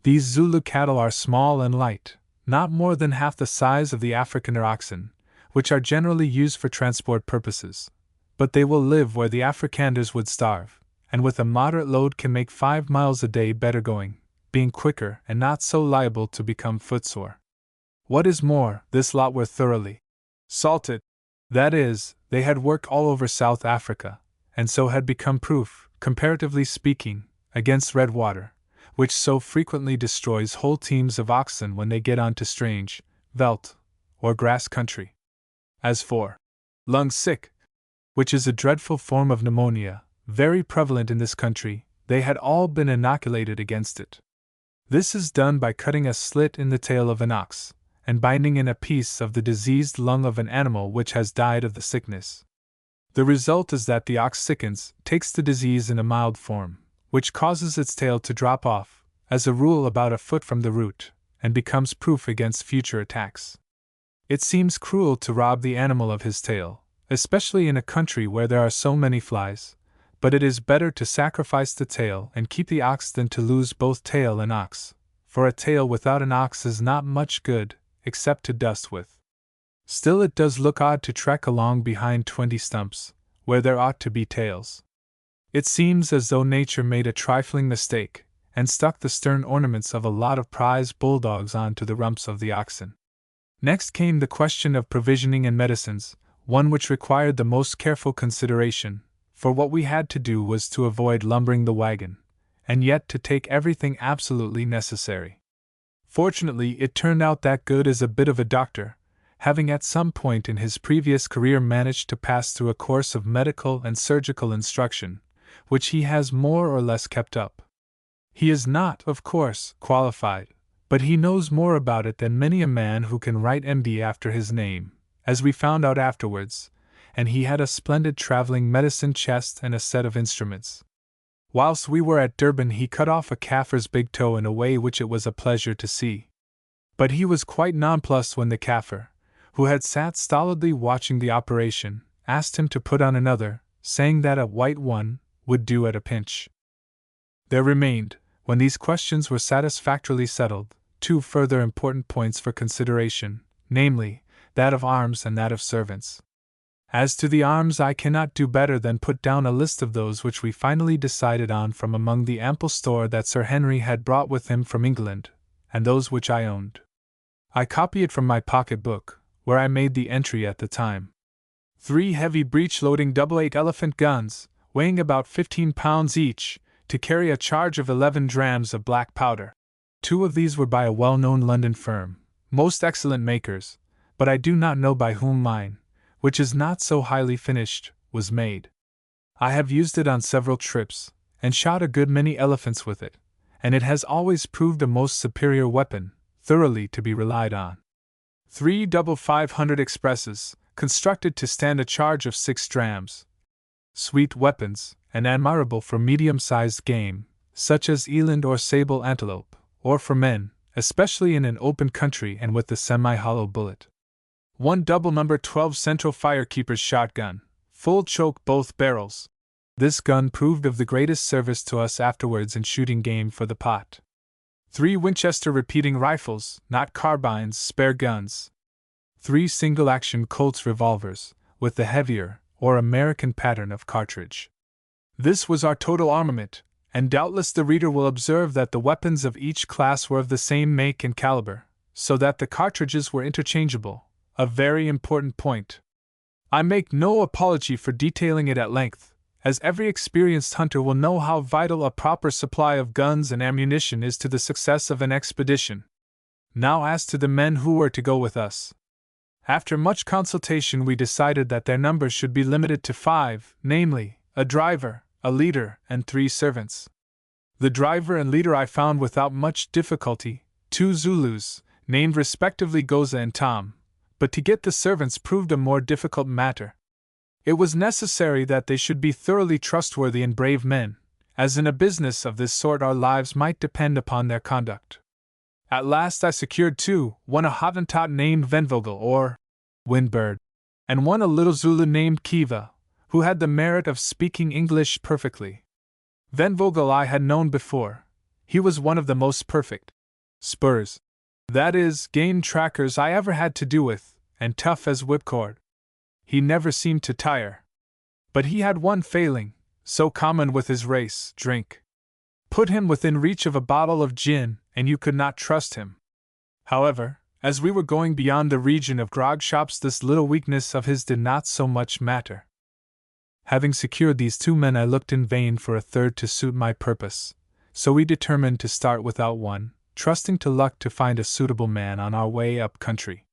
These Zulu cattle are small and light, not more than half the size of the Afrikaner oxen, which are generally used for transport purposes, but they will live where the Afrikanders would starve, and with a moderate load can make 5 miles a day better going, being quicker and not so liable to become footsore. What is more, this lot were thoroughly salted. That is, they had worked all over South Africa, and so had become proof, comparatively speaking, against red water, which so frequently destroys whole teams of oxen when they get on to strange, veldt, or grass country. As for lung sick, which is a dreadful form of pneumonia, very prevalent in this country, they had all been inoculated against it. This is done by cutting a slit in the tail of an ox, and binding in a piece of the diseased lung of an animal which has died of the sickness. The result is that the ox sickens, takes the disease in a mild form, which causes its tail to drop off, as a rule about a foot from the root, and becomes proof against future attacks. It seems cruel to rob the animal of his tail, especially in a country where there are so many flies, but it is better to sacrifice the tail and keep the ox than to lose both tail and ox, for a tail without an ox is not much good, except to dust with. Still, it does look odd to trek along behind 20 stumps, where there ought to be tails. It seems as though nature made a trifling mistake, and stuck the stern ornaments of a lot of prize bulldogs onto the rumps of the oxen. Next came the question of provisioning and medicines, one which required the most careful consideration, for what we had to do was to avoid lumbering the wagon, and yet to take everything absolutely necessary. Fortunately, it turned out that Good is a bit of a doctor, having at some point in his previous career managed to pass through a course of medical and surgical instruction, which he has more or less kept up. He is not, of course, qualified, but he knows more about it than many a man who can write MD after his name, as we found out afterwards, and he had a splendid traveling medicine chest and a set of instruments. Whilst we were at Durban, he cut off a Kaffir's big toe in a way which it was a pleasure to see. But he was quite nonplussed when the Kaffir, who had sat stolidly watching the operation, asked him to put on another, saying that a white one would do at a pinch. There remained, when these questions were satisfactorily settled, two further important points for consideration, namely, that of arms and that of servants. As to the arms, I cannot do better than put down a list of those which we finally decided on from among the ample store that Sir Henry had brought with him from England, and those which I owned. I copy it from my pocket-book, where I made the entry at the time. 3 heavy breech-loading double-8 elephant guns, weighing about 15 pounds each, to carry a charge of 11 drams of black powder. 2 of these were by a well-known London firm, most excellent makers, but I do not know by whom mine, which is not so highly finished, was made. I have used it on several trips, and shot a good many elephants with it, and it has always proved a most superior weapon, thoroughly to be relied on. 3 double 500 expresses, constructed to stand a charge of 6 drams. Sweet weapons, and admirable for medium-sized game, such as eland or sable antelope, or for men, especially in an open country and with the semi-hollow bullet. 1 double number 12 central firekeeper's shotgun, full choke both barrels. This gun proved of the greatest service to us afterwards in shooting game for the pot. 3 Winchester repeating rifles, not carbines, spare guns. 3 single-action Colt's revolvers, with the heavier, or American pattern of cartridge. This was our total armament, and doubtless the reader will observe that the weapons of each class were of the same make and caliber, so that the cartridges were interchangeable. A very important point. I make no apology for detailing it at length, as every experienced hunter will know how vital a proper supply of guns and ammunition is to the success of an expedition. Now as to the men who were to go with us. After much consultation we decided that their numbers should be limited to 5, namely, a driver, a leader, and 3 servants. The driver and leader I found without much difficulty, 2 Zulus, named respectively Goza and Tom, but to get the servants proved a more difficult matter. It was necessary that they should be thoroughly trustworthy and brave men, as in a business of this sort our lives might depend upon their conduct. At last I secured 2, one a Hottentot named Venvogel or Windbird, and one a little Zulu named Kiva, who had the merit of speaking English perfectly. Venvogel I had known before. He was one of the most perfect spurs, that is, game trackers I ever had to do with, and tough as whipcord. He never seemed to tire. But he had one failing, so common with his race, drink. Put him within reach of a bottle of gin, and you could not trust him. However, as we were going beyond the region of grog shops, this little weakness of his did not so much matter. Having secured these 2 men, I looked in vain for a third to suit my purpose, so we determined to start without one, trusting to luck to find a suitable man on our way up country.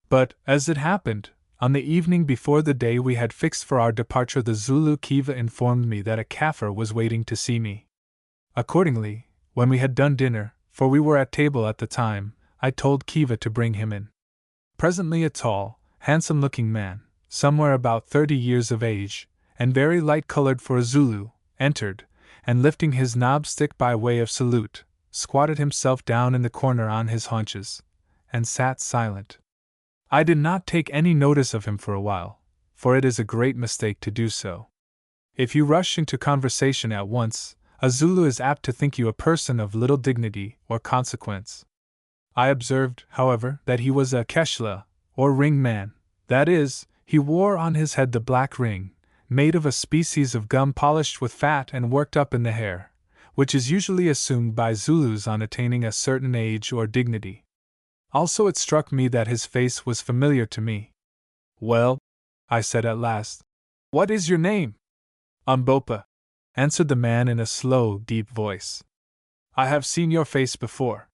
But, as it happened, On the evening before the day we had fixed for our departure, the Zulu Kiva informed me that a Kaffir was waiting to see me. Accordingly, when we had done dinner, for we were at table at the time, I told Kiva to bring him in. Presently a tall, handsome-looking man, somewhere about 30 years of age, and very light-colored for a Zulu, entered, and lifting his knob stick by way of salute, squatted himself down in the corner on his haunches, and sat silent. I did not take any notice of him for a while, for it is a great mistake to do so. If you rush into conversation at once, a Zulu is apt to think you a person of little dignity or consequence. I observed, however, that he was a keshla, or ring man, that is, he wore on his head the black ring, made of a species of gum polished with fat and worked up in the hair, which is usually assumed by Zulus on attaining a certain age or dignity. Also it struck me that his face was familiar to me. "Well," I said at last, "what is your name?" "Umbopa," answered the man in a slow, deep voice. "I have seen your face before."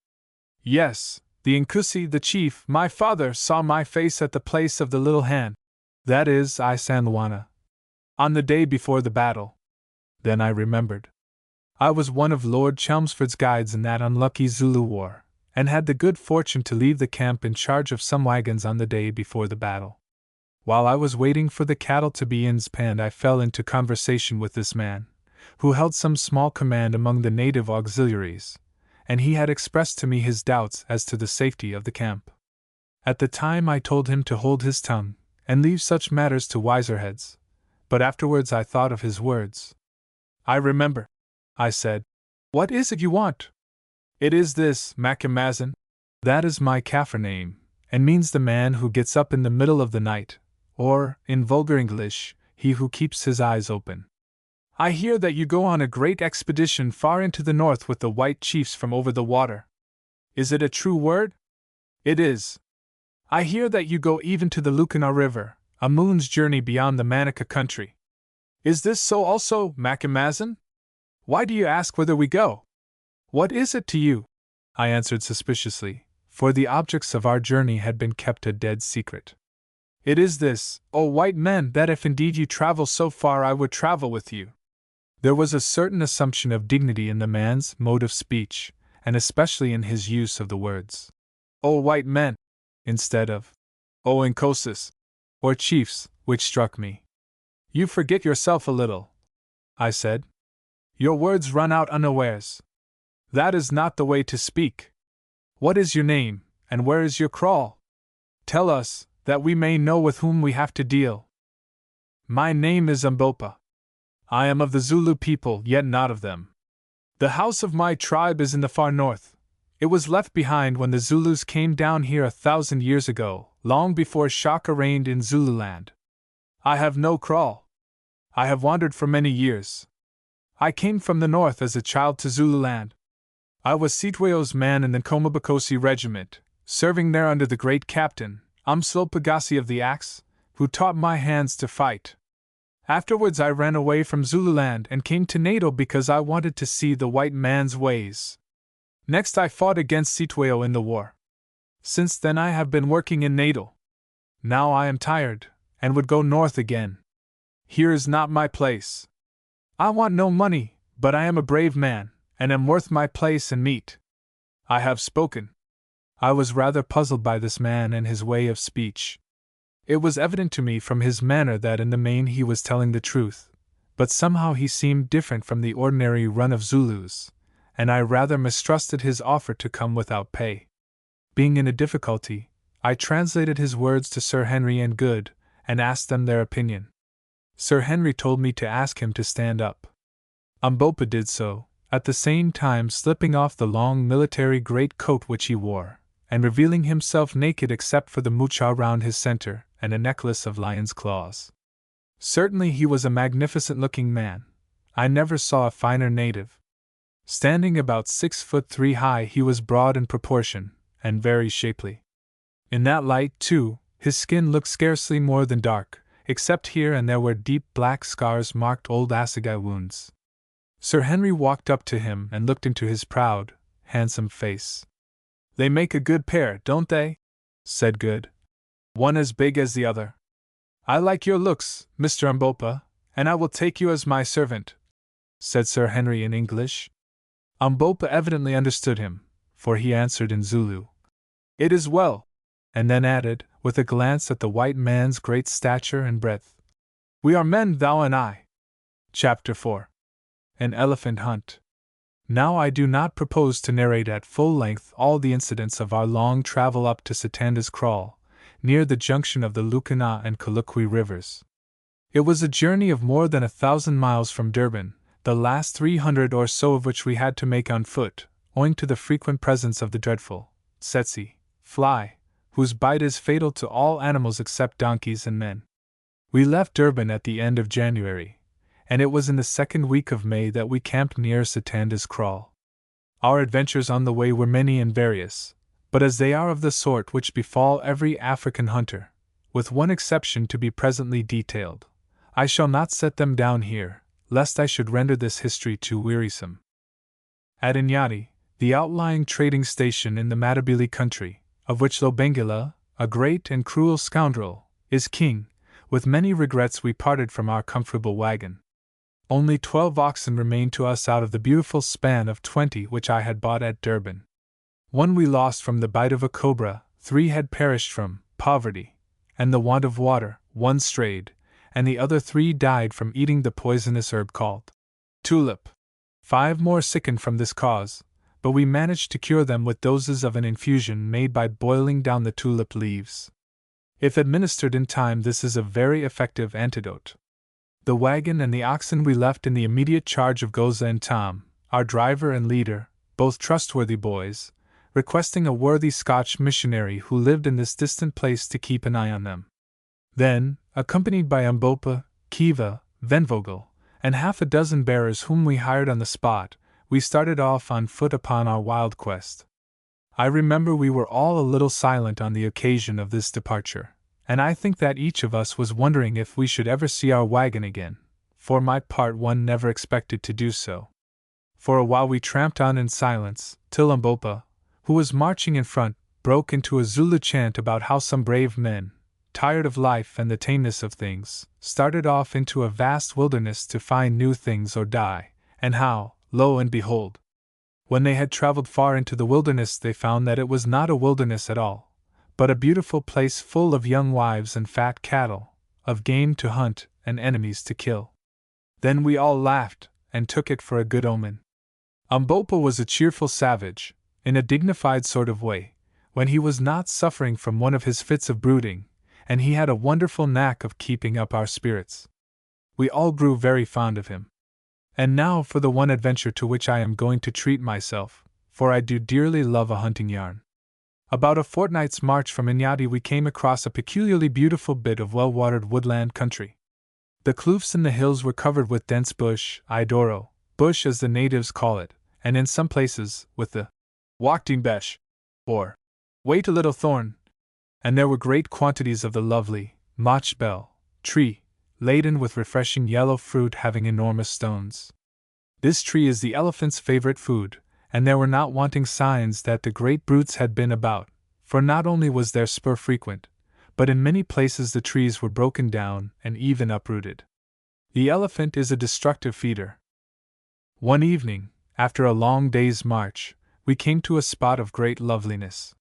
"Yes, the Nkusi, the chief, my father, saw my face at the place of the Little Hand, that is, Isandlwana, on the day before the battle." Then I remembered. I was one of Lord Chelmsford's guides in that unlucky Zulu war, and had the good fortune to leave the camp in charge of some wagons on the day before the battle. While I was waiting for the cattle to be inspanned, I fell into conversation with this man, who held some small command among the native auxiliaries, and he had expressed to me his doubts as to the safety of the camp. At the time I told him to hold his tongue, and leave such matters to wiser heads, but afterwards I thought of his words. "I remember," I said. "What is it you want?" "It is this, Macamazin. That is my Kaffir name, and means the man who gets up in the middle of the night, or, in vulgar English, he who keeps his eyes open. I hear that you go on a great expedition far into the north with the white chiefs from over the water. Is it a true word?" "It is. I hear that you go even to the Lucana River, a moon's journey beyond the Manica country. Is this so also, Macamazin? Why do you ask whither we go? What is it to you?" I answered suspiciously, for the objects of our journey had been kept a dead secret. "It is this, O white men, that if indeed you travel so far I would travel with you." There was a certain assumption of dignity in the man's mode of speech, and especially in his use of the words, "O white men," instead of "O Nkosis," or chiefs, which struck me. "You forget yourself a little," I said. "Your words run out unawares. That is not the way to speak. What is your name, and where is your kraal? Tell us, that we may know with whom we have to deal." "My name is Umbopa. I am of the Zulu people, yet not of them. The house of my tribe is in the far north. It was left behind when the Zulus came down here 1,000 years ago, long before Shaka reigned in Zululand. I have no kraal. I have wandered for many years. I came from the north as a child to Zululand. I was Sitweo's man in the Komabakosi regiment, serving there under the great captain, Umslo Pagasi of the Axe, who taught my hands to fight. Afterwards I ran away from Zululand and came to Natal because I wanted to see the white man's ways. Next I fought against Sitweo in the war. Since then I have been working in Natal. Now I am tired, and would go north again. Here is not my place. I want no money, but I am a brave man, and am worth my place and meat. I have spoken." I was rather puzzled by this man and his way of speech. It was evident to me from his manner that in the main he was telling the truth, but somehow he seemed different from the ordinary run of Zulus, and I rather mistrusted his offer to come without pay. Being in a difficulty, I translated his words to Sir Henry and Good, and asked them their opinion. Sir Henry told me to ask him to stand up. Umbopa did so, at the same time slipping off the long military great coat which he wore, and revealing himself naked except for the mucha round his center, and a necklace of lion's claws. Certainly he was a magnificent-looking man. I never saw a finer native. Standing about 6'3" high, he was broad in proportion, and very shapely. In that light, too, his skin looked scarcely more than dark, except here and there where deep black scars marked old assegai wounds. Sir Henry walked up to him and looked into his proud, handsome face. "They make a good pair, don't they?" said Good. "One as big as the other." I like your looks, Mr. Umbopa, and I will take you as my servant, said Sir Henry in English. Umbopa evidently understood him, for he answered in Zulu, It is well, and then added, with a glance at the white man's great stature and breadth, We are men, thou and I. Chapter 4. An Elephant Hunt. Now I do not propose to narrate at full length all the incidents of our long travel up to Satanda's Kraal, near the junction of the Lukana and Kalukwi rivers. It was a journey of more than 1,000 miles from Durban, the last 300 or so of which we had to make on foot, owing to the frequent presence of the dreadful tsetse fly, whose bite is fatal to all animals except donkeys and men. We left Durban at the end of January, and it was in the second week of May that we camped near Satanda's Kraal. Our adventures on the way were many and various, but as they are of the sort which befall every African hunter, with one exception to be presently detailed, I shall not set them down here, lest I should render this history too wearisome. At Inyati, the outlying trading station in the Matabele country, of which Lobengula, a great and cruel scoundrel, is king, with many regrets we parted from our comfortable wagon. Only 12 oxen remained to us out of the beautiful span of 20 which I had bought at Durban. One we lost from the bite of a cobra, 3 had perished from poverty and the want of water, 1 strayed, and the other 3 died from eating the poisonous herb called tulip. 5 more sickened from this cause, but we managed to cure them with doses of an infusion made by boiling down the tulip leaves. If administered in time, this is a very effective antidote. The wagon and the oxen we left in the immediate charge of Goza and Tom, our driver and leader, both trustworthy boys, requesting a worthy Scotch missionary who lived in this distant place to keep an eye on them. Then, accompanied by Umbopa, Kiva, Venvogel, and half a dozen bearers whom we hired on the spot, we started off on foot upon our wild quest. I remember we were all a little silent on the occasion of this departure, and I think that each of us was wondering if we should ever see our wagon again. For my part, one never expected to do so. For a while we tramped on in silence, till Umbopa, who was marching in front, broke into a Zulu chant about how some brave men, tired of life and the tameness of things, started off into a vast wilderness to find new things or die, and how, lo and behold, when they had traveled far into the wilderness they found that it was not a wilderness at all, but a beautiful place full of young wives and fat cattle, of game to hunt and enemies to kill. Then we all laughed, and took it for a good omen. Umbopa was a cheerful savage, in a dignified sort of way, when he was not suffering from one of his fits of brooding, and he had a wonderful knack of keeping up our spirits. We all grew very fond of him. And now for the one adventure to which I am going to treat myself, for I do dearly love a hunting yarn. About a fortnight's march from Inyati we came across a peculiarly beautiful bit of well-watered woodland country. The kloofs in the hills were covered with dense bush, idoro, bush as the natives call it, and in some places, with the wachteenbesh, or wait a little thorn, and there were great quantities of the lovely matchbell tree, laden with refreshing yellow fruit having enormous stones. This tree is the elephant's favorite food, and there were not wanting signs that the great brutes had been about, for not only was their spur frequent, but in many places the trees were broken down and even uprooted. The elephant is a destructive feeder. One evening, after a long day's march, we came to a spot of great loveliness.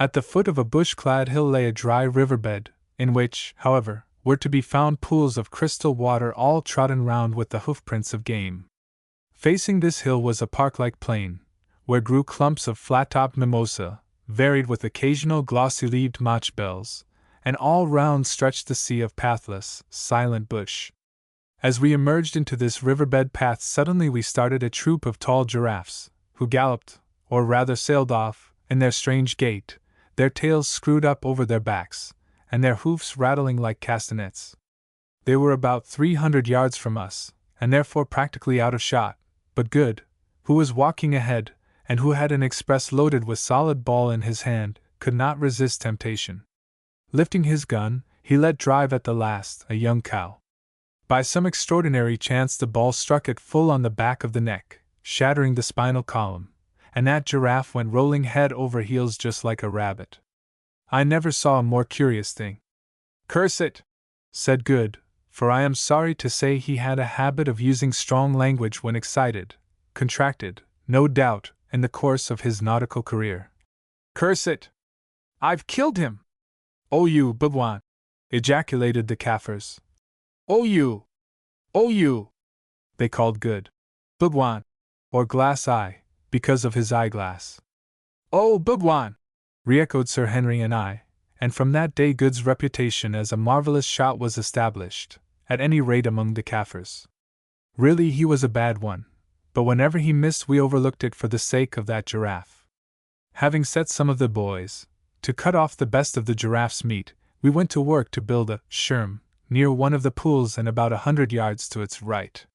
At the foot of a bush-clad hill lay a dry riverbed, in which, however, were to be found pools of crystal water all trodden round with the hoofprints of game. Facing this hill was a park-like plain, where grew clumps of flat-topped mimosa, varied with occasional glossy-leaved matchbells, and all round stretched the sea of pathless, silent bush. As we emerged into this riverbed path suddenly we started a troop of tall giraffes, who galloped, or rather sailed off, in their strange gait, their tails screwed up over their backs, and their hoofs rattling like castanets. They were about 300 yards from us, and therefore practically out of shot, but Good, who was walking ahead, and who had an express loaded with solid ball in his hand, could not resist temptation. Lifting his gun, he let drive at the last, a young cow. By some extraordinary chance the ball struck it full on the back of the neck, shattering the spinal column, and that giraffe went rolling head over heels just like a rabbit. I never saw a more curious thing. "Curse it!" said Good, for I am sorry to say he had a habit of using strong language when excited, contracted, no doubt, in the course of his nautical career. Curse it! I've killed him! Oh you, Bubwan! Ejaculated the Kaffirs. Oh you! Oh you! They called Good Bubwan, or Glass Eye, because of his eyeglass. Oh Bubwan! Re-echoed Sir Henry and I, and from that day Good's reputation as a marvelous shot was established, at any rate among the Kaffirs. Really he was a bad one, but whenever he missed we overlooked it for the sake of that giraffe. Having set some of the boys to cut off the best of the giraffe's meat, we went to work to build a scherm near one of the pools and about 100 yards to its right.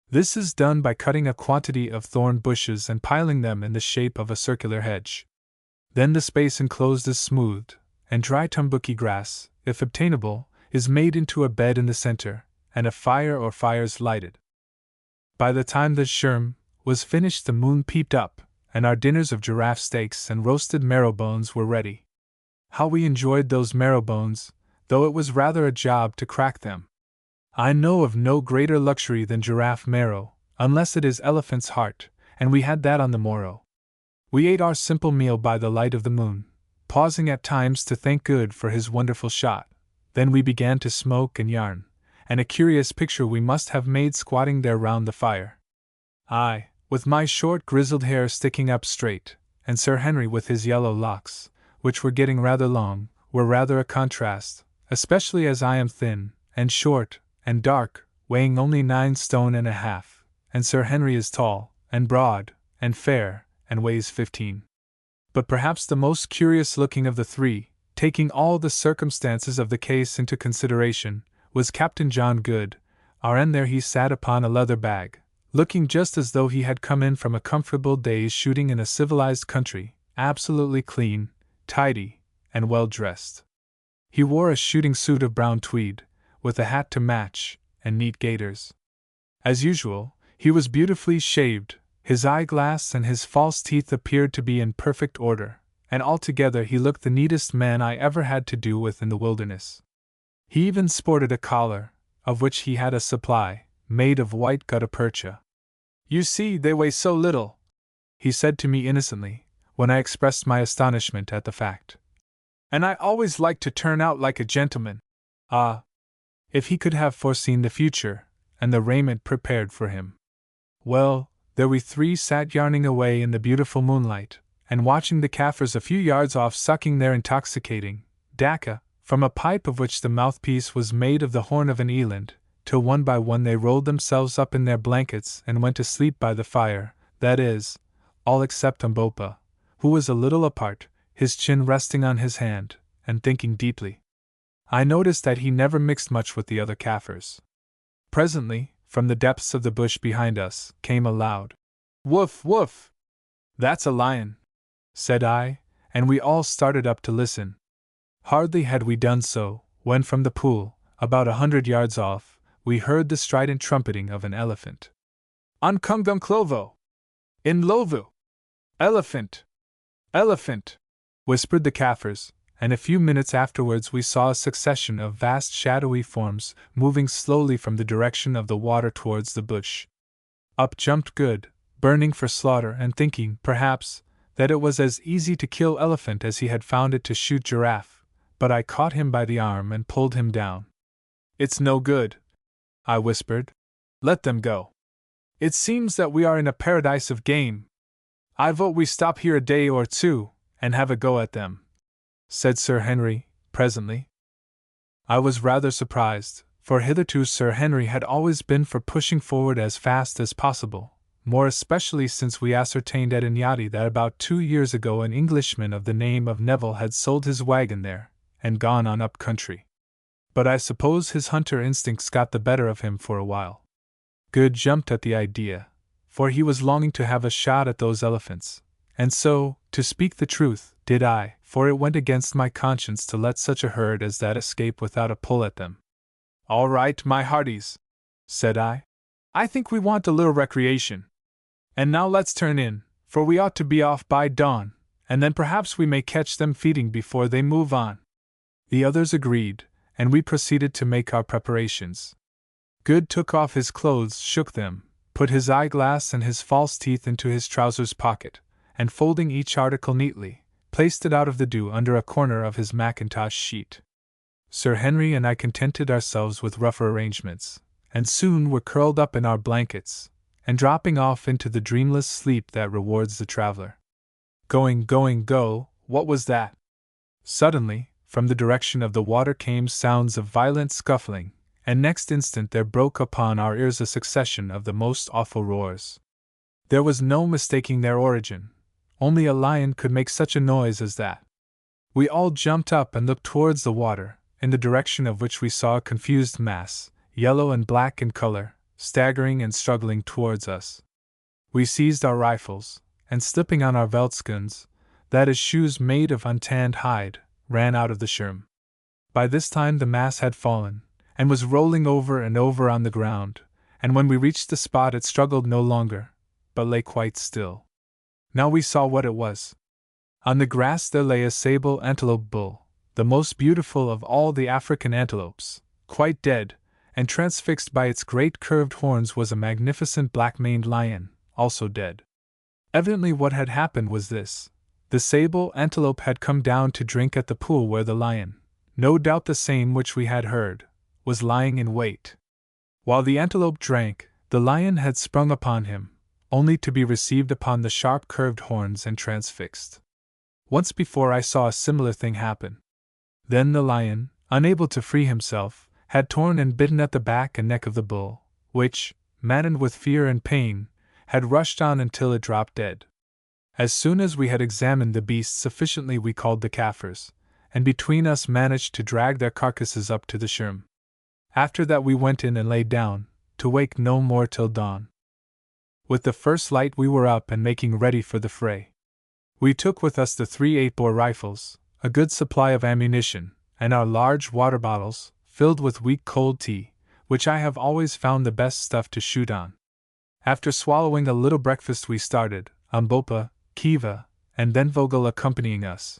This is done by cutting a quantity of thorn bushes and piling them in the shape of a circular hedge. Then the space enclosed is smoothed, and dry tumbuki grass, if obtainable, is made into a bed in the center, and a fire or fires lighted. By the time the scherm was finished the moon peeped up, and our dinners of giraffe steaks and roasted marrow bones were ready. How we enjoyed those marrow bones, though it was rather a job to crack them. I know of no greater luxury than giraffe marrow, unless it is elephant's heart, and we had that on the morrow. We ate our simple meal by the light of the moon, pausing at times to thank Good for his wonderful shot. Then we began to smoke and yarn, and a curious picture we must have made squatting there round the fire. I, with my short grizzled hair sticking up straight, and Sir Henry with his yellow locks, which were getting rather long, were rather a contrast, especially as I am thin, and short, and dark, weighing only 9 stone and a half, and Sir Henry is tall, and broad, and fair, and weighs 15. But perhaps the most curious looking of the three, taking all the circumstances of the case into consideration, was Captain John Good. And there he sat upon a leather bag, looking just as though he had come in from a comfortable day's shooting in a civilized country, absolutely clean, tidy, and well dressed. He wore a shooting suit of brown tweed, with a hat to match, and neat gaiters. As usual, he was beautifully shaved, his eyeglass and his false teeth appeared to be in perfect order, and altogether he looked the neatest man I ever had to do with in the wilderness. He even sported a collar, of which he had a supply, made of white gutta percha. You see, they weigh so little, he said to me innocently, when I expressed my astonishment at the fact. And I always like to turn out like a gentleman. Ah! If he could have foreseen the future, and the raiment prepared for him. Well, there we three sat yarning away in the beautiful moonlight, and watching the Kaffirs a few yards off sucking their intoxicating dacca, from a pipe of which the mouthpiece was made of the horn of an eland, till one by one they rolled themselves up in their blankets and went to sleep by the fire, that is, all except Umbopa, who was a little apart, his chin resting on his hand, and thinking deeply. I noticed that he never mixed much with the other Kaffirs. Presently, from the depths of the bush behind us, came a loud woof woof. That's a lion, said I, and we all started up to listen. Hardly had we done so, when from the pool, about 100 yards off, we heard the strident trumpeting of an elephant. On Kungdum Clovo! In Lovu! Elephant! Elephant! Whispered the Kaffirs, and a few minutes afterwards we saw a succession of vast shadowy forms moving slowly from the direction of the water towards the bush. Up jumped Good, burning for slaughter and thinking, perhaps, that it was as easy to kill elephant as he had found it to shoot giraffe, but I caught him by the arm and pulled him down. It's no good, I whispered. Let them go. It seems that we are in a paradise of game. I vote we stop here a day or two, and have a go at them, said Sir Henry, presently. I was rather surprised, for hitherto Sir Henry had always been for pushing forward as fast as possible, more especially since we ascertained at Inyati that about 2 years ago an Englishman of the name of Neville had sold his wagon there, and gone on up country. But I suppose his hunter instincts got the better of him for a while. Good jumped at the idea, for he was longing to have a shot at those elephants, and so, to speak the truth, did I, for it went against my conscience to let such a herd as that escape without a pull at them. All right, my hearties, said I. I think we want a little recreation. And now let's turn in, for we ought to be off by dawn, and then perhaps we may catch them feeding before they move on. The others agreed, and we proceeded to make our preparations. Good took off his clothes, shook them, put his eyeglass and his false teeth into his trousers pocket, and folding each article neatly, placed it out of the dew under a corner of his mackintosh sheet. Sir Henry and I contented ourselves with rougher arrangements, and soon were curled up in our blankets, and dropping off into the dreamless sleep that rewards the traveler. Go, what was that? Suddenly, from the direction of the water came sounds of violent scuffling, and next instant there broke upon our ears a succession of the most awful roars. There was no mistaking their origin. Only a lion could make such a noise as that. We all jumped up and looked towards the water, in the direction of which we saw a confused mass, yellow and black in color, staggering and struggling towards us. We seized our rifles, and slipping on our veldskins, that is shoes made of untanned hide, ran out of the scherm. By this time the mass had fallen, and was rolling over and over on the ground, and when we reached the spot it struggled no longer, but lay quite still. Now we saw what it was. On the grass there lay a sable antelope bull, the most beautiful of all the African antelopes, quite dead, and transfixed by its great curved horns was a magnificent black-maned lion, also dead. Evidently what had happened was this. The sable antelope had come down to drink at the pool where the lion, no doubt the same which we had heard, was lying in wait. While the antelope drank, the lion had sprung upon him, only to be received upon the sharp curved horns and transfixed. Once before I saw a similar thing happen. Then the lion, unable to free himself, had torn and bitten at the back and neck of the bull, which, maddened with fear and pain, had rushed on until it dropped dead. As soon as we had examined the beast sufficiently we called the Kaffirs, and between us managed to drag their carcasses up to the scherm. After that we went in and lay down, to wake no more till dawn. With the first light we were up and making ready for the fray. We took with us the 3 8-bore rifles, a good supply of ammunition, and our large water bottles, filled with weak cold tea, which I have always found the best stuff to shoot on. After swallowing a little breakfast we started, Umbopa, Kiva, and Venvogel accompanying us.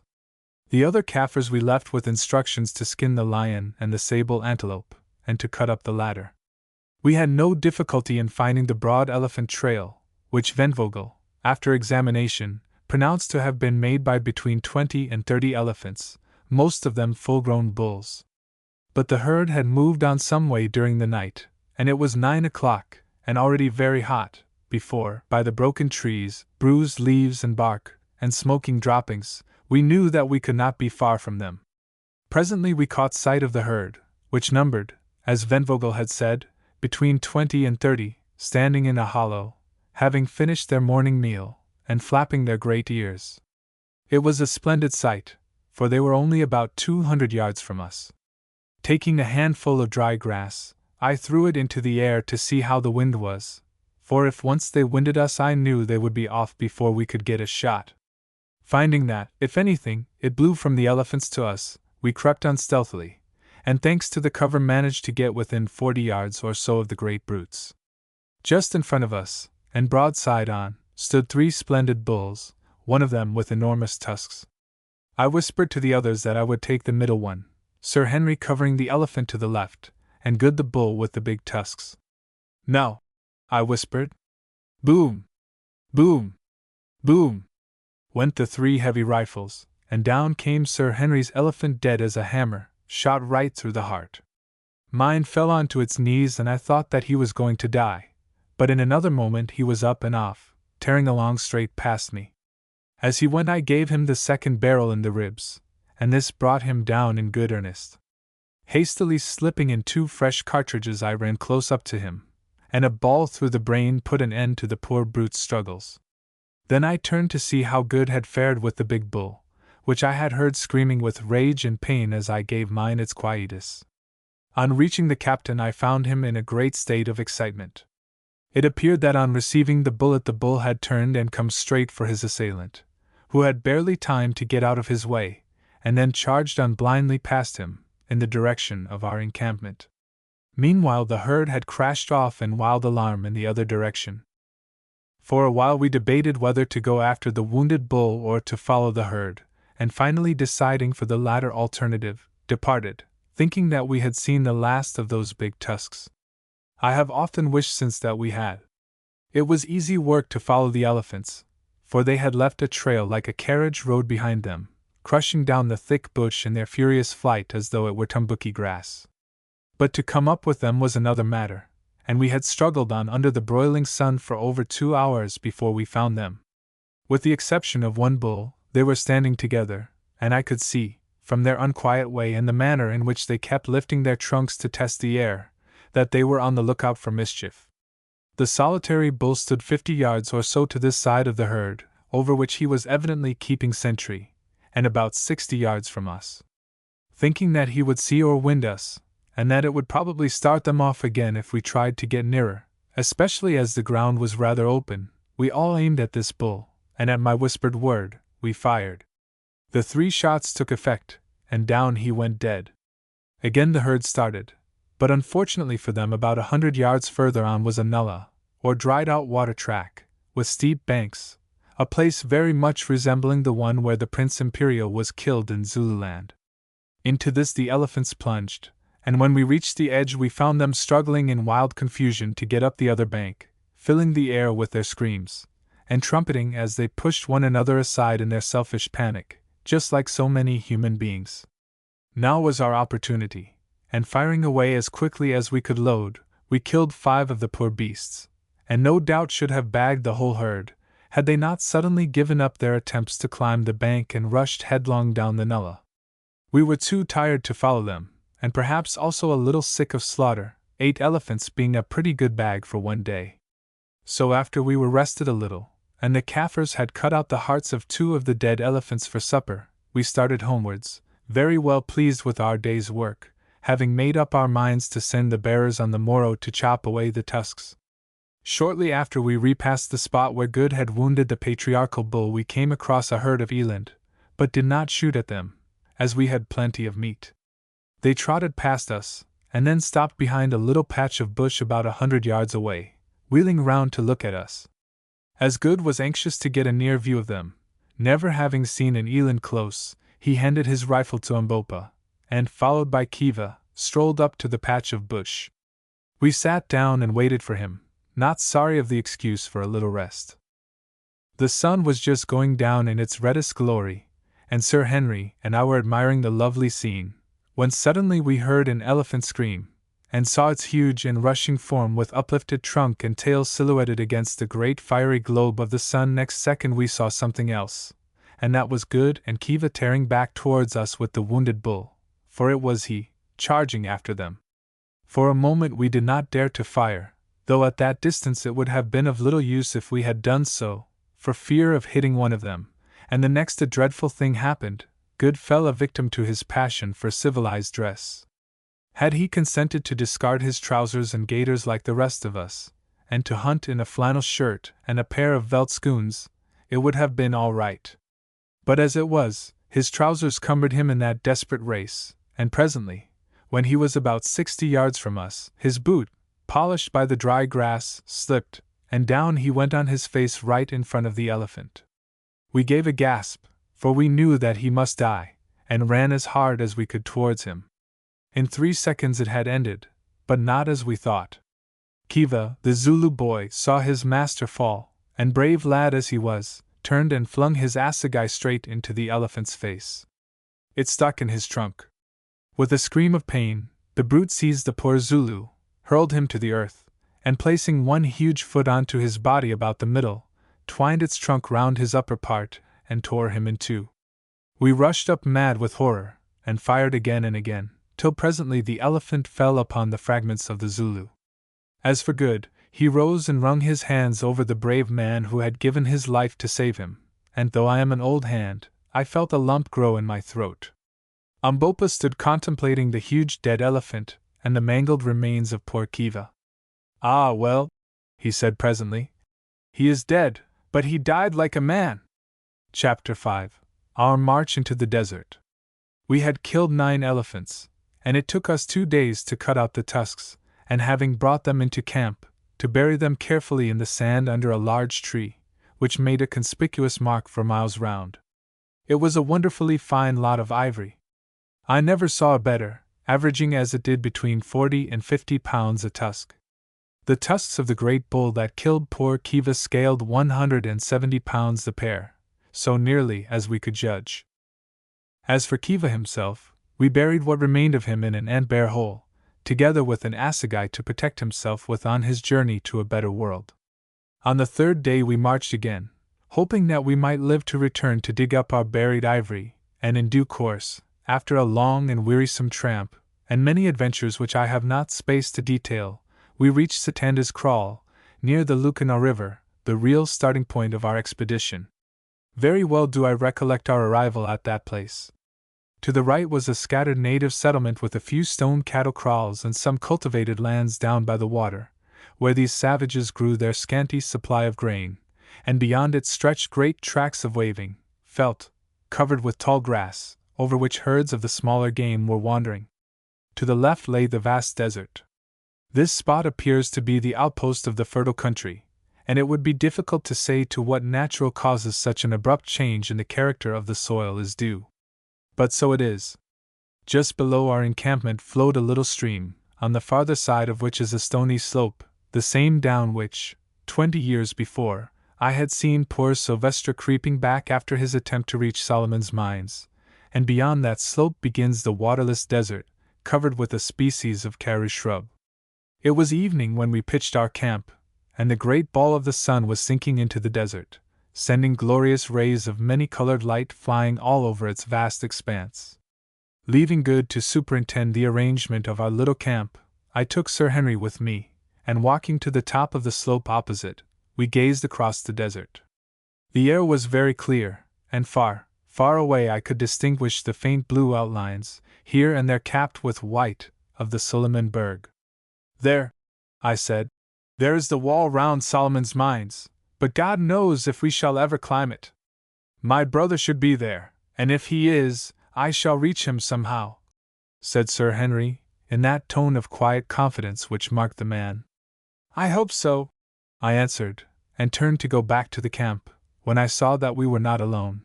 The other Kaffirs we left with instructions to skin the lion and the sable antelope, and to cut up the latter. We had no difficulty in finding the broad elephant trail, which Venvogel, after examination, pronounced to have been made by between 20 and 30 elephants, most of them full-grown bulls. But the herd had moved on some way during the night, and it was 9 o'clock, and already very hot, before, by the broken trees, bruised leaves and bark, and smoking droppings, we knew that we could not be far from them. Presently we caught sight of the herd, which numbered, as Venvogel had said, between 20 and 30, standing in a hollow, having finished their morning meal, and flapping their great ears. It was a splendid sight, for they were only about 200 yards from us. Taking a handful of dry grass, I threw it into the air to see how the wind was, for if once they winded us I knew they would be off before we could get a shot. Finding that, if anything, it blew from the elephants to us, we crept on stealthily, and thanks to the cover managed to get within 40 yards or so of the great brutes. Just in front of us, and broadside on, stood 3 splendid bulls, one of them with enormous tusks. I whispered to the others that I would take the middle one, Sir Henry covering the elephant to the left, and Good the bull with the big tusks. "Now," I whispered. Boom! Boom! Boom! Went the 3 heavy rifles, and down came Sir Henry's elephant dead as a hammer, shot right through the heart. Mine fell onto its knees and I thought that he was going to die, but in another moment he was up and off, tearing along straight past me. As he went I gave him the second barrel in the ribs, and this brought him down in good earnest. Hastily slipping in 2 fresh cartridges I ran close up to him, and a ball through the brain put an end to the poor brute's struggles. Then I turned to see how Good had fared with the big bull, which I had heard screaming with rage and pain as I gave mine its quietus. On reaching the captain I found him in a great state of excitement. It appeared that on receiving the bullet the bull had turned and come straight for his assailant, who had barely time to get out of his way, and then charged on blindly past him, in the direction of our encampment. Meanwhile the herd had crashed off in wild alarm in the other direction. For a while we debated whether to go after the wounded bull or to follow the herd, and finally deciding for the latter alternative, departed, thinking that we had seen the last of those big tusks. I have often wished since that we had. It was easy work to follow the elephants, for they had left a trail like a carriage road behind them, crushing down the thick bush in their furious flight as though it were tumbuki grass. But to come up with them was another matter, and we had struggled on under the broiling sun for over 2 hours before we found them. With the exception of one bull, they were standing together, and I could see, from their unquiet way and the manner in which they kept lifting their trunks to test the air, that they were on the lookout for mischief. The solitary bull stood 50 yards or so to this side of the herd, over which he was evidently keeping sentry, and about 60 yards from us. Thinking that he would see or wind us, and that it would probably start them off again if we tried to get nearer, especially as the ground was rather open, we all aimed at this bull, and at my whispered word, we fired. The 3 shots took effect, and down he went dead. Again the herd started, but unfortunately for them about 100 yards further on was a nullah, or dried-out water track, with steep banks, a place very much resembling the one where the Prince Imperial was killed in Zululand. Into this the elephants plunged, and when we reached the edge we found them struggling in wild confusion to get up the other bank, filling the air with their screams, and trumpeting as they pushed one another aside in their selfish panic, just like so many human beings. Now was our opportunity, and firing away as quickly as we could load, we killed 5 of the poor beasts, and no doubt should have bagged the whole herd, had they not suddenly given up their attempts to climb the bank and rushed headlong down the nullah. We were too tired to follow them, and perhaps also a little sick of slaughter, 8 elephants being a pretty good bag for one day. So after we were rested a little, and the Kaffirs had cut out the hearts of 2 of the dead elephants for supper, we started homewards, very well pleased with our day's work, having made up our minds to send the bearers on the morrow to chop away the tusks. Shortly after we repassed the spot where Good had wounded the patriarchal bull we came across a herd of eland, but did not shoot at them, as we had plenty of meat. They trotted past us, and then stopped behind a little patch of bush about 100 yards away, wheeling round to look at us. As Good was anxious to get a near view of them, never having seen an eland close, he handed his rifle to Umbopa, and, followed by Kiva, strolled up to the patch of bush. We sat down and waited for him, not sorry of the excuse for a little rest. The sun was just going down in its reddest glory, and Sir Henry and I were admiring the lovely scene, when suddenly we heard an elephant scream, and saw its huge and rushing form with uplifted trunk and tail silhouetted against the great fiery globe of the sun. Next second we saw something else, and that was Good and Kiva tearing back towards us with the wounded bull, for it was he, charging after them. For a moment we did not dare to fire, though at that distance it would have been of little use if we had done so, for fear of hitting one of them, and the next a dreadful thing happened. Good fell a victim to his passion for civilized dress. Had he consented to discard his trousers and gaiters like the rest of us, and to hunt in a flannel shirt and a pair of veldschoons, it would have been all right. But as it was, his trousers cumbered him in that desperate race, and presently, when he was about 60 yards from us, his boot, polished by the dry grass, slipped, and down he went on his face right in front of the elephant. We gave a gasp, for we knew that he must die, and ran as hard as we could towards him. In 3 seconds it had ended, but not as we thought. Kiva, the Zulu boy, saw his master fall, and brave lad as he was, turned and flung his assegai straight into the elephant's face. It stuck in his trunk. With a scream of pain, the brute seized the poor Zulu, hurled him to the earth, and placing one huge foot onto his body about the middle, twined its trunk round his upper part, and tore him in 2. We rushed up mad with horror, and fired again and again, till presently the elephant fell upon the fragments of the Zulu. As for Good, he rose and wrung his hands over the brave man who had given his life to save him, and though I am an old hand, I felt a lump grow in my throat. Umbopa stood contemplating the huge dead elephant, and the mangled remains of poor Kiva. "Ah, well," he said presently, "he is dead, but he died like a man." Chapter 5. Our March into the Desert. We had killed 9 elephants, and it took us 2 days to cut out the tusks, and having brought them into camp, to bury them carefully in the sand under a large tree, which made a conspicuous mark for miles round. It was a wonderfully fine lot of ivory. I never saw a better, averaging as it did between 40 and 50 pounds a tusk. The tusks of the great bull that killed poor Kiva scaled 170 pounds the pair, so nearly as we could judge. As for Kiva himself, we buried what remained of him in an ant-bear hole, together with an assegai to protect himself with on his journey to a better world. On the third day we marched again, hoping that we might live to return to dig up our buried ivory, and in due course, after a long and wearisome tramp, and many adventures which I have not space to detail, we reached Satanda's Kraal, near the Lucana River, the real starting point of our expedition. Very well do I recollect our arrival at that place. To the right was a scattered native settlement with a few stone cattle kraals and some cultivated lands down by the water, where these savages grew their scanty supply of grain, and beyond it stretched great tracts of waving veldt, covered with tall grass, over which herds of the smaller game were wandering. To the left lay the vast desert. This spot appears to be the outpost of the fertile country, and it would be difficult to say to what natural causes such an abrupt change in the character of the soil is due. But so it is. Just below our encampment flowed a little stream, on the farther side of which is a stony slope, the same down which, 20 years before, I had seen poor Sylvester creeping back after his attempt to reach Solomon's Mines, and beyond that slope begins the waterless desert, covered with a species of karoo shrub. It was evening when we pitched our camp, and the great ball of the sun was sinking into the desert, sending glorious rays of many-colored light flying all over its vast expanse. Leaving Good to superintend the arrangement of our little camp, I took Sir Henry with me, and walking to the top of the slope opposite, we gazed across the desert. The air was very clear, and far, far away I could distinguish the faint blue outlines, here and there capped with white, of the Suleiman Berg. There, I said, there is the wall round Solomon's Mines, but God knows if we shall ever climb it. My brother should be there, and if he is, I shall reach him somehow, said Sir Henry, in that tone of quiet confidence which marked the man. I hope so, I answered, and turned to go back to the camp, when I saw that we were not alone.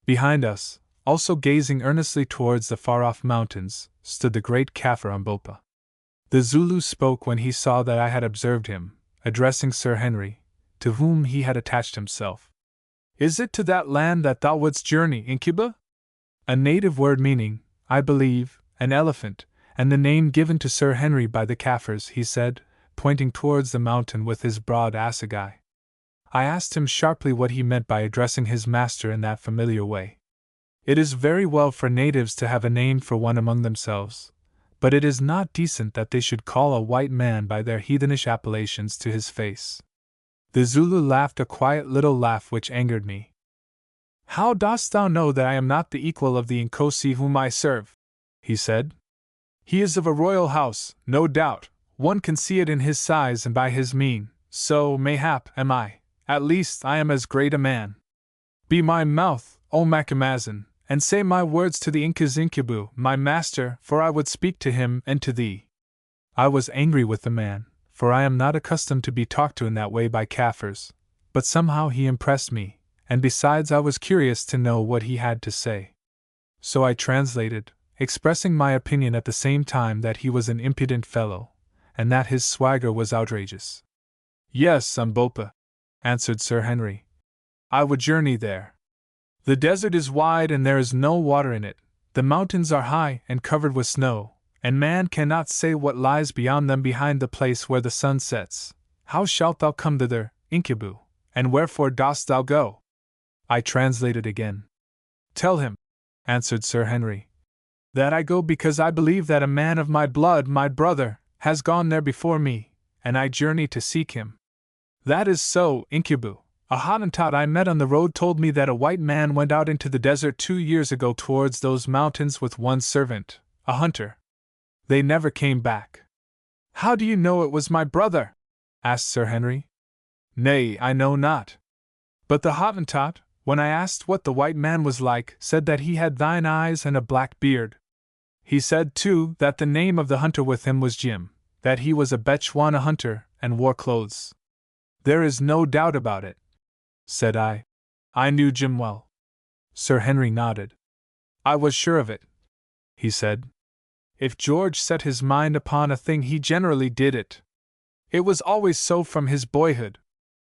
Behind us, also gazing earnestly towards the far-off mountains, stood the great Kaffir Umbopa. The Zulu spoke when he saw that I had observed him, addressing Sir Henry, to whom he had attached himself. Is it to that land that thou wouldst journey, Incuba? A native word meaning, I believe, an elephant, and the name given to Sir Henry by the Kaffirs, he said, pointing towards the mountain with his broad assegai. I asked him sharply what he meant by addressing his master in that familiar way. It is very well for natives to have a name for one among themselves, but it is not decent that they should call a white man by their heathenish appellations to his face. The Zulu laughed a quiet little laugh which angered me. How dost thou know that I am not the equal of the Nkosi whom I serve? He said. He is of a royal house, no doubt, one can see it in his size and by his mien, so, mayhap, am I, at least I am as great a man. Be my mouth, O Macumazahn, and say my words to the Incas Incubu, my master, for I would speak to him and to thee. I was angry with the man, for I am not accustomed to be talked to in that way by Kaffirs, but somehow he impressed me, and besides I was curious to know what he had to say. So I translated, expressing my opinion at the same time that he was an impudent fellow, and that his swagger was outrageous. Yes, Umbopa, answered Sir Henry. I would journey there. The desert is wide and there is no water in it, the mountains are high and covered with snow, and man cannot say what lies beyond them behind the place where the sun sets. How shalt thou come thither, Incubu, and wherefore dost thou go? I translated again. Tell him, answered Sir Henry, that I go because I believe that a man of my blood, my brother, has gone there before me, and I journey to seek him. That is so, Incubu. A Hottentot I met on the road told me that a white man went out into the desert 2 years ago towards those mountains with one servant, a hunter. They never came back. How do you know it was my brother? Asked Sir Henry. Nay, I know not. But the Hottentot, when I asked what the white man was like, said that he had thine eyes and a black beard. He said, too, that the name of the hunter with him was Jim, that he was a Bechuana hunter and wore clothes. There is no doubt about it, said I. I knew Jim well. Sir Henry nodded. I was sure of it, he said. If George set his mind upon a thing, he generally did it. It was always so from his boyhood.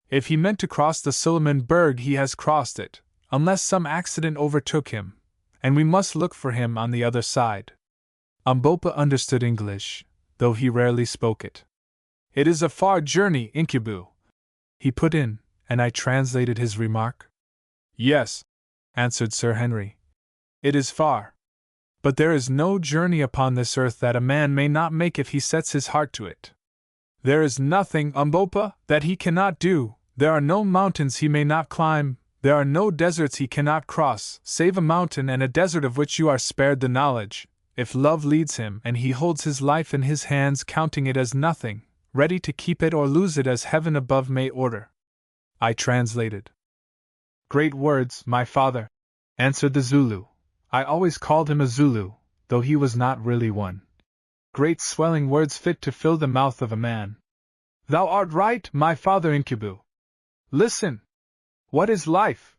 If he meant to cross the Suleiman Berg, he has crossed it, unless some accident overtook him, and we must look for him on the other side. Umbopa understood English, though he rarely spoke it. It is a far journey, Incubu, he put in, and I translated his remark. Yes, answered Sir Henry. It is far. But there is no journey upon this earth that a man may not make if he sets his heart to it. There is nothing, Umbopa, that he cannot do, there are no mountains he may not climb, there are no deserts he cannot cross, save a mountain and a desert of which you are spared the knowledge, if love leads him and he holds his life in his hands, counting it as nothing, ready to keep it or lose it as heaven above may order. I translated. Great words, my father, answered the Zulu. I always called him a Zulu, though he was not really one. Great swelling words fit to fill the mouth of a man. Thou art right, my father Incubu. Listen! What is life?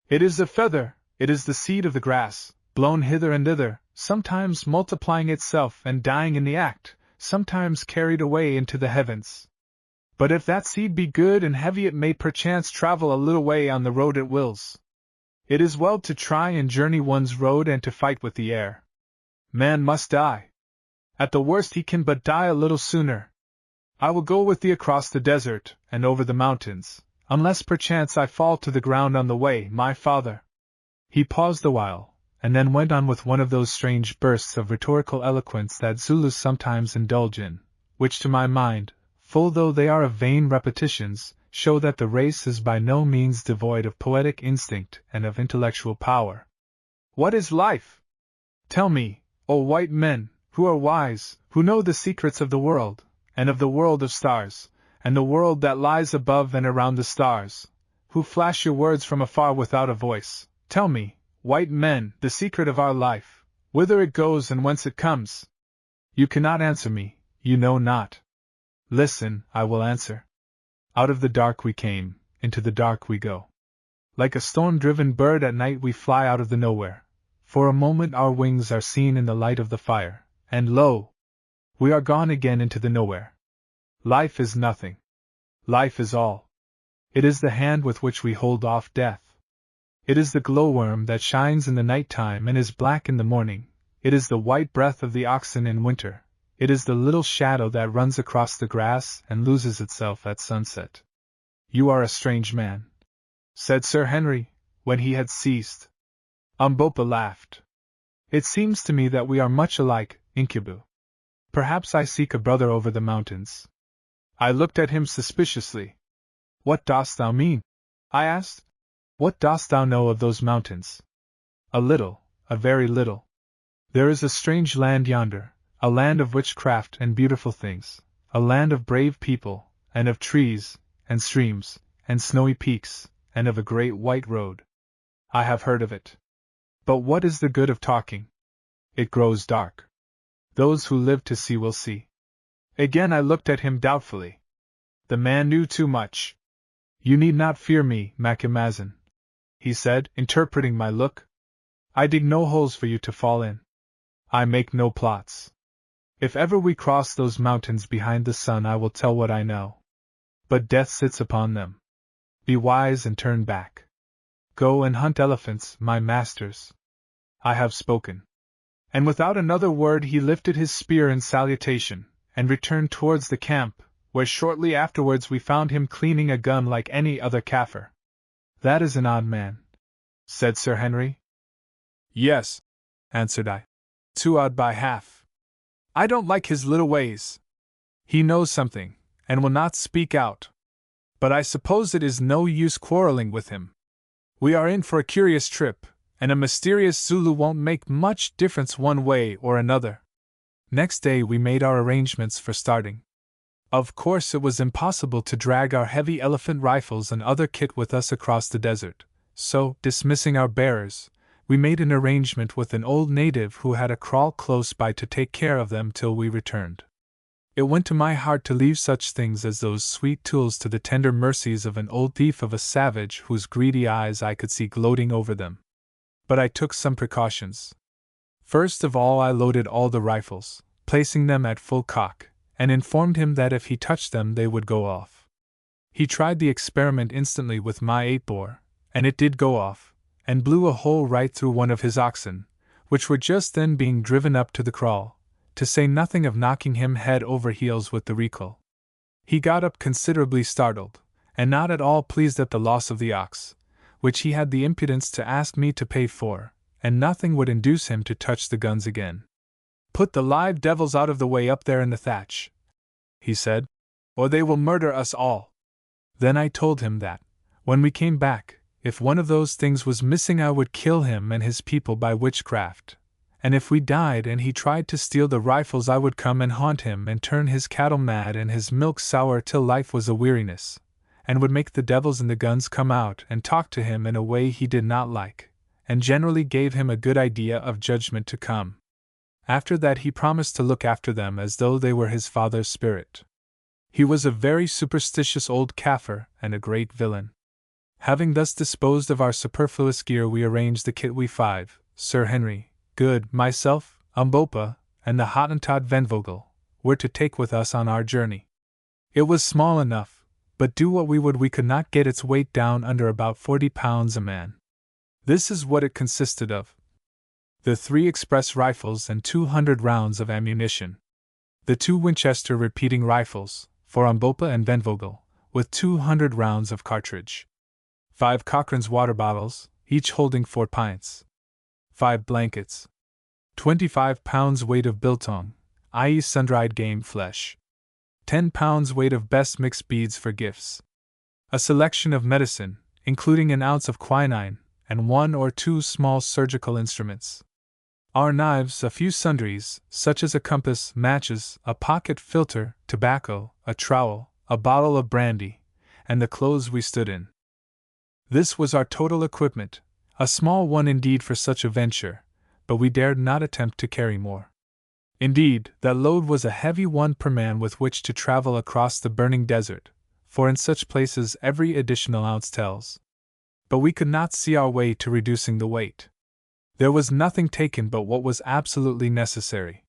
It is a feather, it is the seed of the grass, blown hither and thither, sometimes multiplying itself and dying in the act, sometimes carried away into the heavens. But if that seed be good and heavy, it may perchance travel a little way on the road it wills. It is well to try and journey one's road and to fight with the air. Man must die. At the worst he can but die a little sooner. I will go with thee across the desert, and over the mountains, unless perchance I fall to the ground on the way, my father. He paused a while, and then went on with one of those strange bursts of rhetorical eloquence that Zulus sometimes indulge in, which to my mind, full though they are of vain repetitions, show that the race is by no means devoid of poetic instinct and of intellectual power. What is life? Tell me, O white men, who are wise, who know the secrets of the world, and of the world of stars, and the world that lies above and around the stars, who flash your words from afar without a voice. Tell me, white men, the secret of our life, whither it goes and whence it comes. You cannot answer me, you know not. Listen, I will answer. Out of the dark we came, into the dark we go. Like a storm-driven bird at night we fly out of the nowhere. For a moment our wings are seen in the light of the fire, and lo! We are gone again into the nowhere. Life is nothing. Life is all. It is the hand with which we hold off death. It is the glowworm that shines in the night time and is black in the morning. It is the white breath of the oxen in winter. It is the little shadow that runs across the grass and loses itself at sunset. You are a strange man, said Sir Henry, when he had ceased. Umbopa laughed. It seems to me that we are much alike, Incubu. Perhaps I seek a brother over the mountains. I looked at him suspiciously. What dost thou mean? I asked. What dost thou know of those mountains? A little, a very little. There is a strange land yonder, a land of witchcraft and beautiful things, a land of brave people, and of trees, and streams, and snowy peaks, and of a great white road. I have heard of it. But what is the good of talking? It grows dark. Those who live to see will see. Again I looked at him doubtfully. The man knew too much. You need not fear me, Macumazahn, he said, interpreting my look. I dig no holes for you to fall in. I make no plots. If ever we cross those mountains behind the sun, I will tell what I know. But death sits upon them. Be wise and turn back. Go and hunt elephants, my masters. I have spoken. And without another word he lifted his spear in salutation, and returned towards the camp, where shortly afterwards we found him cleaning a gun like any other Kaffir. That is an odd man, said Sir Henry. Yes, answered I. Too odd by half. I don't like his little ways. He knows something, and will not speak out. But I suppose it is no use quarreling with him. We are in for a curious trip, and a mysterious Zulu won't make much difference one way or another. Next day we made our arrangements for starting. Of course it was impossible to drag our heavy elephant rifles and other kit with us across the desert, so, dismissing our bearers, we made an arrangement with an old native who had a kraal close by to take care of them till we returned. It went to my heart to leave such things as those sweet tools to the tender mercies of an old thief of a savage whose greedy eyes I could see gloating over them. But I took some precautions. First of all, I loaded all the rifles, placing them at full cock, and informed him that if he touched them they would go off. He tried the experiment instantly with my 8-bore, and it did go off, and blew a hole right through one of his oxen, which were just then being driven up to the kraal, to say nothing of knocking him head over heels with the recoil. He got up considerably startled, and not at all pleased at the loss of the ox, which he had the impudence to ask me to pay for, and nothing would induce him to touch the guns again. "Put the live devils out of the way up there in the thatch," he said, "or they will murder us all." Then I told him that, when we came back, if one of those things was missing I would kill him and his people by witchcraft, and if we died and he tried to steal the rifles I would come and haunt him and turn his cattle mad and his milk sour till life was a weariness, and would make the devils in the guns come out and talk to him in a way he did not like, and generally gave him a good idea of judgment to come. After that he promised to look after them as though they were his father's spirit. He was a very superstitious old Kaffir and a great villain. Having thus disposed of our superfluous gear, we arranged the kit we 5, Sir Henry, Good, myself, Umbopa, and the Hottentot Venvogel, were to take with us on our journey. It was small enough, but do what we would we could not get its weight down under about 40 pounds a man. This is what it consisted of: the 3 express rifles and 200 rounds of ammunition, the 2 Winchester repeating rifles, for Umbopa and Venvogel, with 200 rounds of cartridge, 5 Cochrane's water bottles, each holding 4 pints, 5 blankets, 25 pounds weight of biltong, i.e. sun-dried game flesh, 10 pounds weight of best mixed beads for gifts, a selection of medicine, including an ounce of quinine, and 1 or 2 small surgical instruments. Our knives, a few sundries, such as a compass, matches, a pocket filter, tobacco, a trowel, a bottle of brandy, and the clothes we stood in. This was our total equipment, a small one indeed for such a venture, but we dared not attempt to carry more. Indeed, that load was a heavy one per man with which to travel across the burning desert, for in such places every additional ounce tells. But we could not see our way to reducing the weight. There was nothing taken but what was absolutely necessary.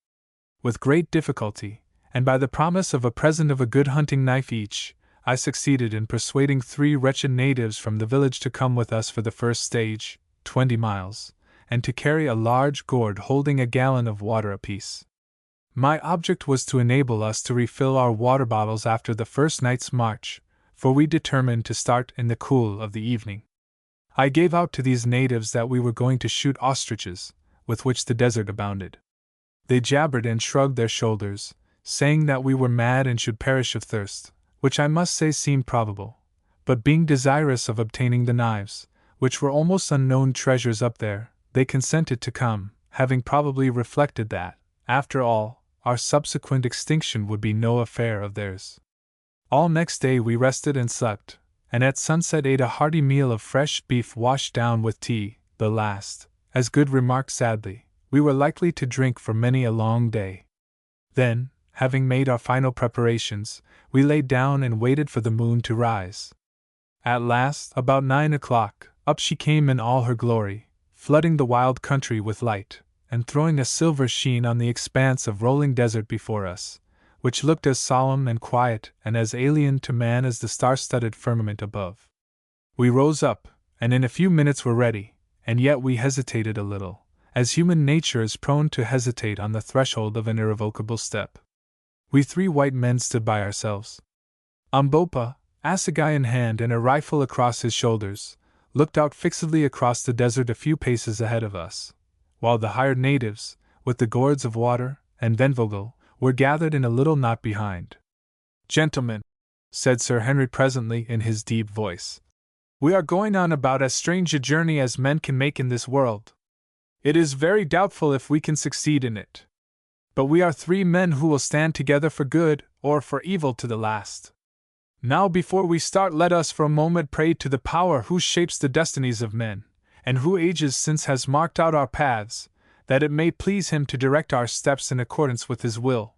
With great difficulty, and by the promise of a present of a good hunting knife each, I succeeded in persuading 3 wretched natives from the village to come with us for the first stage, 20 miles, and to carry a large gourd holding a gallon of water apiece. My object was to enable us to refill our water bottles after the first night's march, for we determined to start in the cool of the evening. I gave out to these natives that we were going to shoot ostriches, with which the desert abounded. They jabbered and shrugged their shoulders, saying that we were mad and should perish of thirst, which I must say seemed probable, but being desirous of obtaining the knives, which were almost unknown treasures up there, they consented to come, having probably reflected that, after all, our subsequent extinction would be no affair of theirs. All next day we rested and slept, and at sunset ate a hearty meal of fresh beef washed down with tea, the last, as Good remarked sadly, we were likely to drink for many a long day. Then, having made our final preparations, we lay down and waited for the moon to rise. At last, about 9 o'clock, up she came in all her glory, flooding the wild country with light, and throwing a silver sheen on the expanse of rolling desert before us, which looked as solemn and quiet and as alien to man as the star-studded firmament above. We rose up, and in a few minutes were ready, and yet we hesitated a little, as human nature is prone to hesitate on the threshold of an irrevocable step. We 3 white men stood by ourselves. Umbopa, assegai in hand and a rifle across his shoulders, looked out fixedly across the desert a few paces ahead of us, while the hired natives, with the gourds of water, and Venvogel, were gathered in a little knot behind. "Gentlemen," said Sir Henry presently in his deep voice, "we are going on about as strange a journey as men can make in this world. It is very doubtful if we can succeed in it. But we are 3 men who will stand together for good or for evil to the last. Now before we start let us for a moment pray to the power who shapes the destinies of men, and who ages since has marked out our paths, that it may please him to direct our steps in accordance with his will."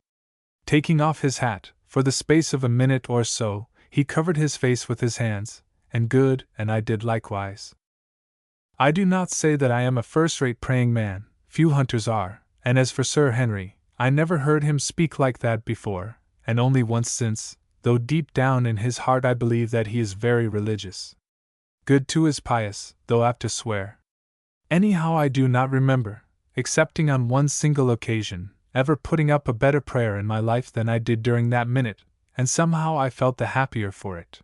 Taking off his hat, for the space of a minute or so, he covered his face with his hands, and Good and I did likewise. I do not say that I am a first-rate praying man, few hunters are, and as for Sir Henry, I never heard him speak like that before, and only once since, though deep down in his heart I believe that he is very religious. Good too is pious, though apt to swear. Anyhow I do not remember, excepting on one single occasion, ever putting up a better prayer in my life than I did during that minute, and somehow I felt the happier for it.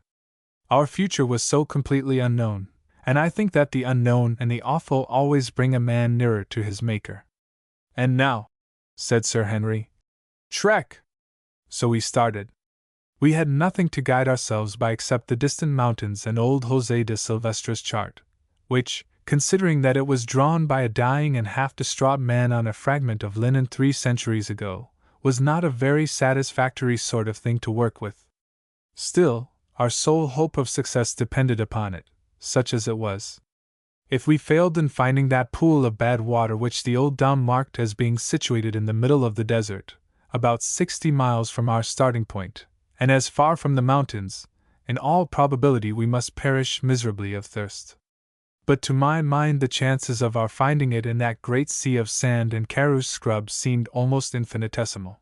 Our future was so completely unknown, and I think that the unknown and the awful always bring a man nearer to his Maker. And now, said Sir Henry, trek! So we started. We had nothing to guide ourselves by except the distant mountains and old José de Silvestra's chart, which, considering that it was drawn by a dying and half-distraught man on a fragment of linen 3 centuries ago, was not a very satisfactory sort of thing to work with. Still, our sole hope of success depended upon it, such as it was. If we failed in finding that pool of bad water which the old dame marked as being situated in the middle of the desert, about 60 miles from our starting point, and as far from the mountains, in all probability we must perish miserably of thirst. But to my mind the chances of our finding it in that great sea of sand and carouse scrub seemed almost infinitesimal.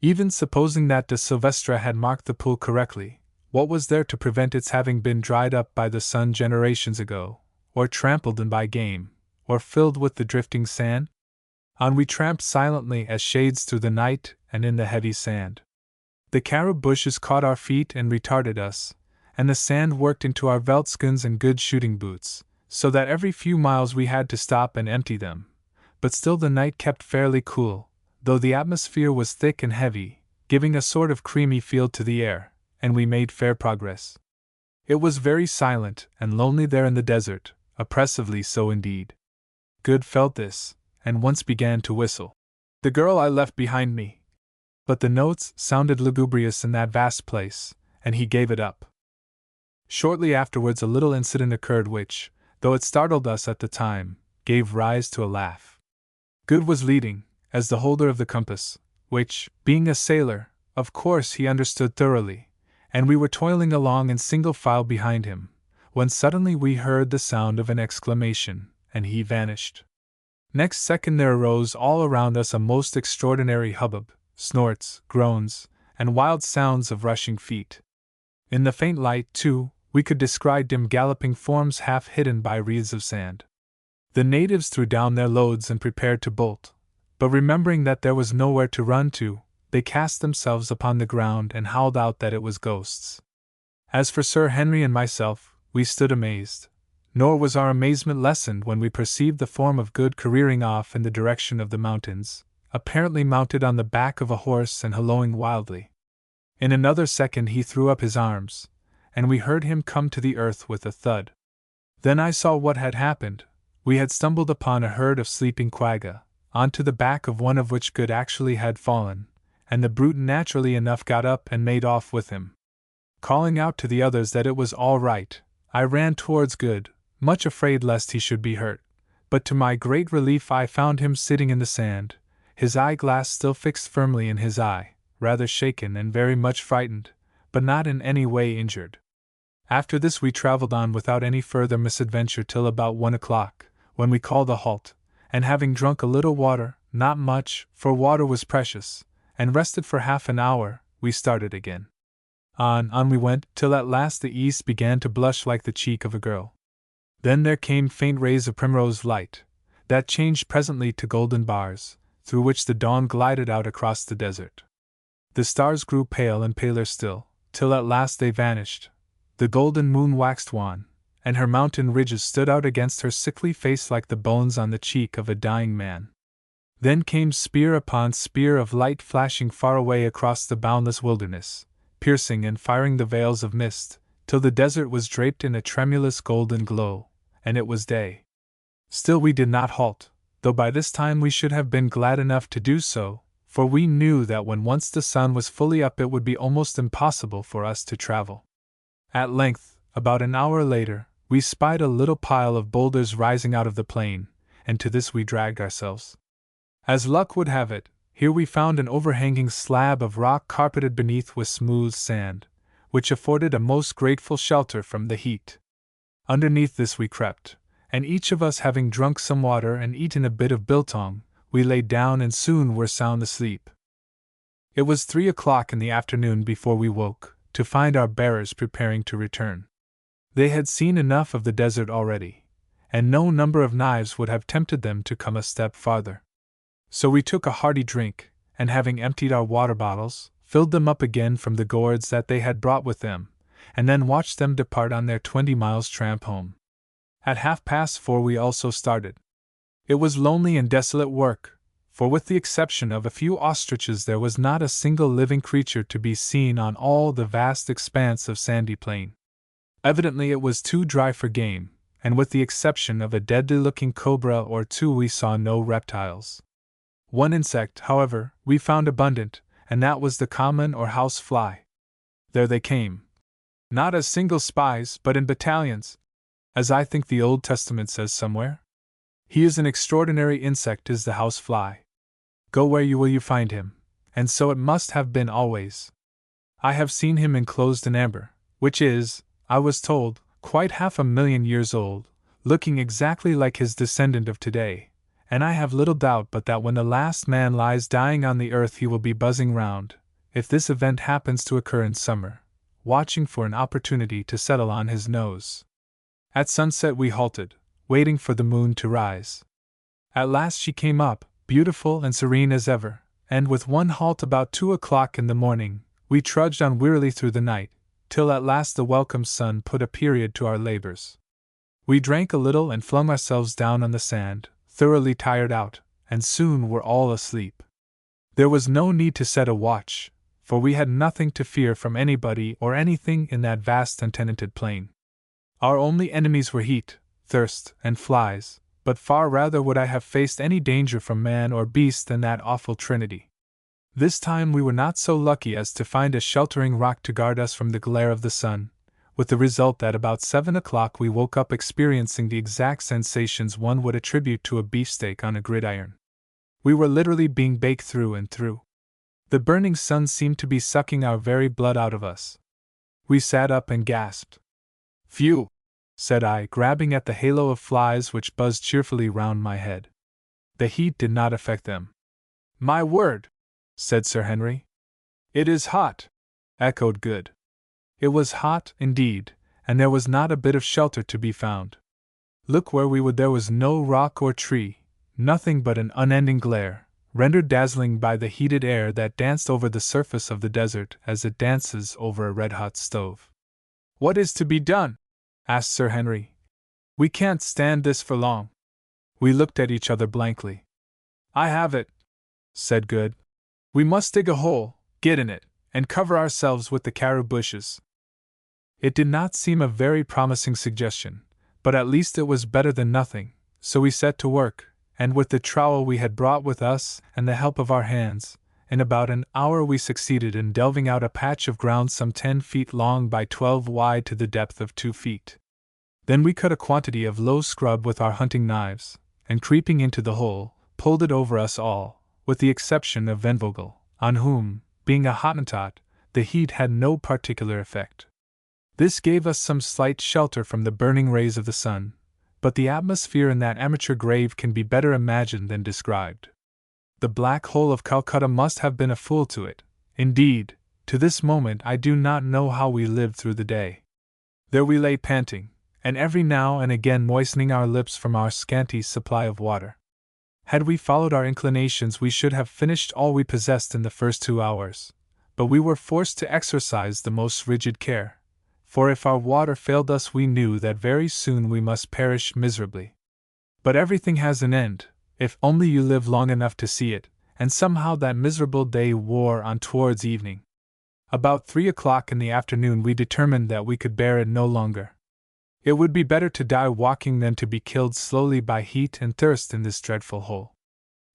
Even supposing that de Silvestra had marked the pool correctly, what was there to prevent its having been dried up by the sun generations ago, or trampled in by game, or filled with the drifting sand? On we tramped silently as shades through the night and in the heavy sand. The carob bushes caught our feet and retarded us, and the sand worked into our veltskins and good shooting boots, so that every few miles we had to stop and empty them. But still the night kept fairly cool, though the atmosphere was thick and heavy, giving a sort of creamy feel to the air, and we made fair progress. It was very silent and lonely there in the desert, oppressively so indeed. Good felt this, and once began to whistle. The girl I left behind me. But the notes sounded lugubrious in that vast place, and he gave it up. Shortly afterwards a little incident occurred which, though it startled us at the time, gave rise to a laugh. Good was leading, as the holder of the compass, which, being a sailor, of course he understood thoroughly, and we were toiling along in single file behind him, when suddenly we heard the sound of an exclamation, and he vanished. Next second there arose all around us a most extraordinary hubbub, snorts, groans, and wild sounds of rushing feet. In the faint light, too, we could descry dim galloping forms half hidden by wreaths of sand. The natives threw down their loads and prepared to bolt, but remembering that there was nowhere to run to, they cast themselves upon the ground and howled out that it was ghosts. As for Sir Henry and myself, we stood amazed, nor was our amazement lessened when we perceived the form of Good careering off in the direction of the mountains, apparently mounted on the back of a horse and hallooing wildly. In another second he threw up his arms, and we heard him come to the earth with a thud. Then I saw what had happened. We had stumbled upon a herd of sleeping quagga, onto the back of one of which Good actually had fallen, and the brute naturally enough got up and made off with him. Calling out to the others that it was all right, I ran towards Good, much afraid lest he should be hurt, but to my great relief I found him sitting in the sand, his eyeglass still fixed firmly in his eye, rather shaken and very much frightened, but not in any way injured. After this we traveled on without any further misadventure till about 1 o'clock, when we called a halt, and having drunk a little water, not much, for water was precious, and rested for half an hour, we started again. On we went, till at last the east began to blush like the cheek of a girl. Then there came faint rays of primrose light, that changed presently to golden bars, through which the dawn glided out across the desert. The stars grew pale and paler still, till at last they vanished. The golden moon waxed wan, and her mountain ridges stood out against her sickly face like the bones on the cheek of a dying man. Then came spear upon spear of light flashing far away across the boundless wilderness, piercing and firing the veils of mist, till the desert was draped in a tremulous golden glow, and it was day. Still we did not halt, though by this time we should have been glad enough to do so, for we knew that when once the sun was fully up it would be almost impossible for us to travel. At length, about an hour later, we spied a little pile of boulders rising out of the plain, and to this we dragged ourselves. As luck would have it, here we found an overhanging slab of rock carpeted beneath with smooth sand, which afforded a most grateful shelter from the heat. Underneath this we crept, and each of us having drunk some water and eaten a bit of biltong, we lay down and soon were sound asleep. It was 3 o'clock in the afternoon before we woke, to find our bearers preparing to return. They had seen enough of the desert already, and no number of knives would have tempted them to come a step farther. So we took a hearty drink, and having emptied our water bottles, filled them up again from the gourds that they had brought with them, and then watched them depart on their 20 miles tramp home. At 4:30 we also started. It was lonely and desolate work, for with the exception of a few ostriches there was not a single living creature to be seen on all the vast expanse of sandy plain. Evidently it was too dry for game, and with the exception of a deadly-looking cobra or two we saw no reptiles. One insect, however, we found abundant, and that was the common or house fly. There they came. Not as single spies, but in battalions, as I think the Old Testament says somewhere. He is an extraordinary insect, is the house fly. Go where you will you find him, and so it must have been always. I have seen him enclosed in amber, which is, I was told, quite 500,000 years old, looking exactly like his descendant of today, and I have little doubt but that when the last man lies dying on the earth he will be buzzing round, if this event happens to occur in summer, watching for an opportunity to settle on his nose. At sunset we halted, waiting for the moon to rise. At last she came up, beautiful and serene as ever, and with one halt about 2 o'clock in the morning, we trudged on wearily through the night, till at last the welcome sun put a period to our labors. We drank a little and flung ourselves down on the sand, thoroughly tired out, and soon were all asleep. There was no need to set a watch, for we had nothing to fear from anybody or anything in that vast untenanted plain. Our only enemies were heat, thirst, and flies, but far rather would I have faced any danger from man or beast than that awful trinity. This time we were not so lucky as to find a sheltering rock to guard us from the glare of the sun, with the result that about 7 o'clock we woke up experiencing the exact sensations one would attribute to a beefsteak on a gridiron. We were literally being baked through and through. The burning sun seemed to be sucking our very blood out of us. We sat up and gasped. "Phew!" said I, grabbing at the halo of flies which buzzed cheerfully round my head. The heat did not affect them. "My word!" said Sir Henry. "It is hot!" echoed Good. It was hot, indeed, and there was not a bit of shelter to be found. Look where we would, there was no rock or tree, nothing but an unending glare, rendered dazzling by the heated air that danced over the surface of the desert as it dances over a red-hot stove. "What is to be done?" asked Sir Henry. "We can't stand this for long." We looked at each other blankly. "I have it," said Good. "We must dig a hole, get in it, and cover ourselves with the carew bushes." It did not seem a very promising suggestion, but at least it was better than nothing, so we set to work, and with the trowel we had brought with us and the help of our hands, in about an hour we succeeded in delving out a patch of ground some 10 feet long by 12 wide to the depth of 2 feet. Then we cut a quantity of low scrub with our hunting knives, and creeping into the hole, pulled it over us all, with the exception of Venvogel, on whom, being a Hottentot, the heat had no particular effect. This gave us some slight shelter from the burning rays of the sun, but the atmosphere in that amateur grave can be better imagined than described. The Black Hole of Calcutta must have been a fool to it. Indeed, to this moment I do not know how we lived through the day. There we lay panting, and every now and again moistening our lips from our scanty supply of water. Had we followed our inclinations we should have finished all we possessed in the first 2 hours, but we were forced to exercise the most rigid care, for if our water failed us we knew that very soon we must perish miserably. But everything has an end, if only you live long enough to see it, and somehow that miserable day wore on towards evening. About 3 o'clock in the afternoon we determined that we could bear it no longer. It would be better to die walking than to be killed slowly by heat and thirst in this dreadful hole.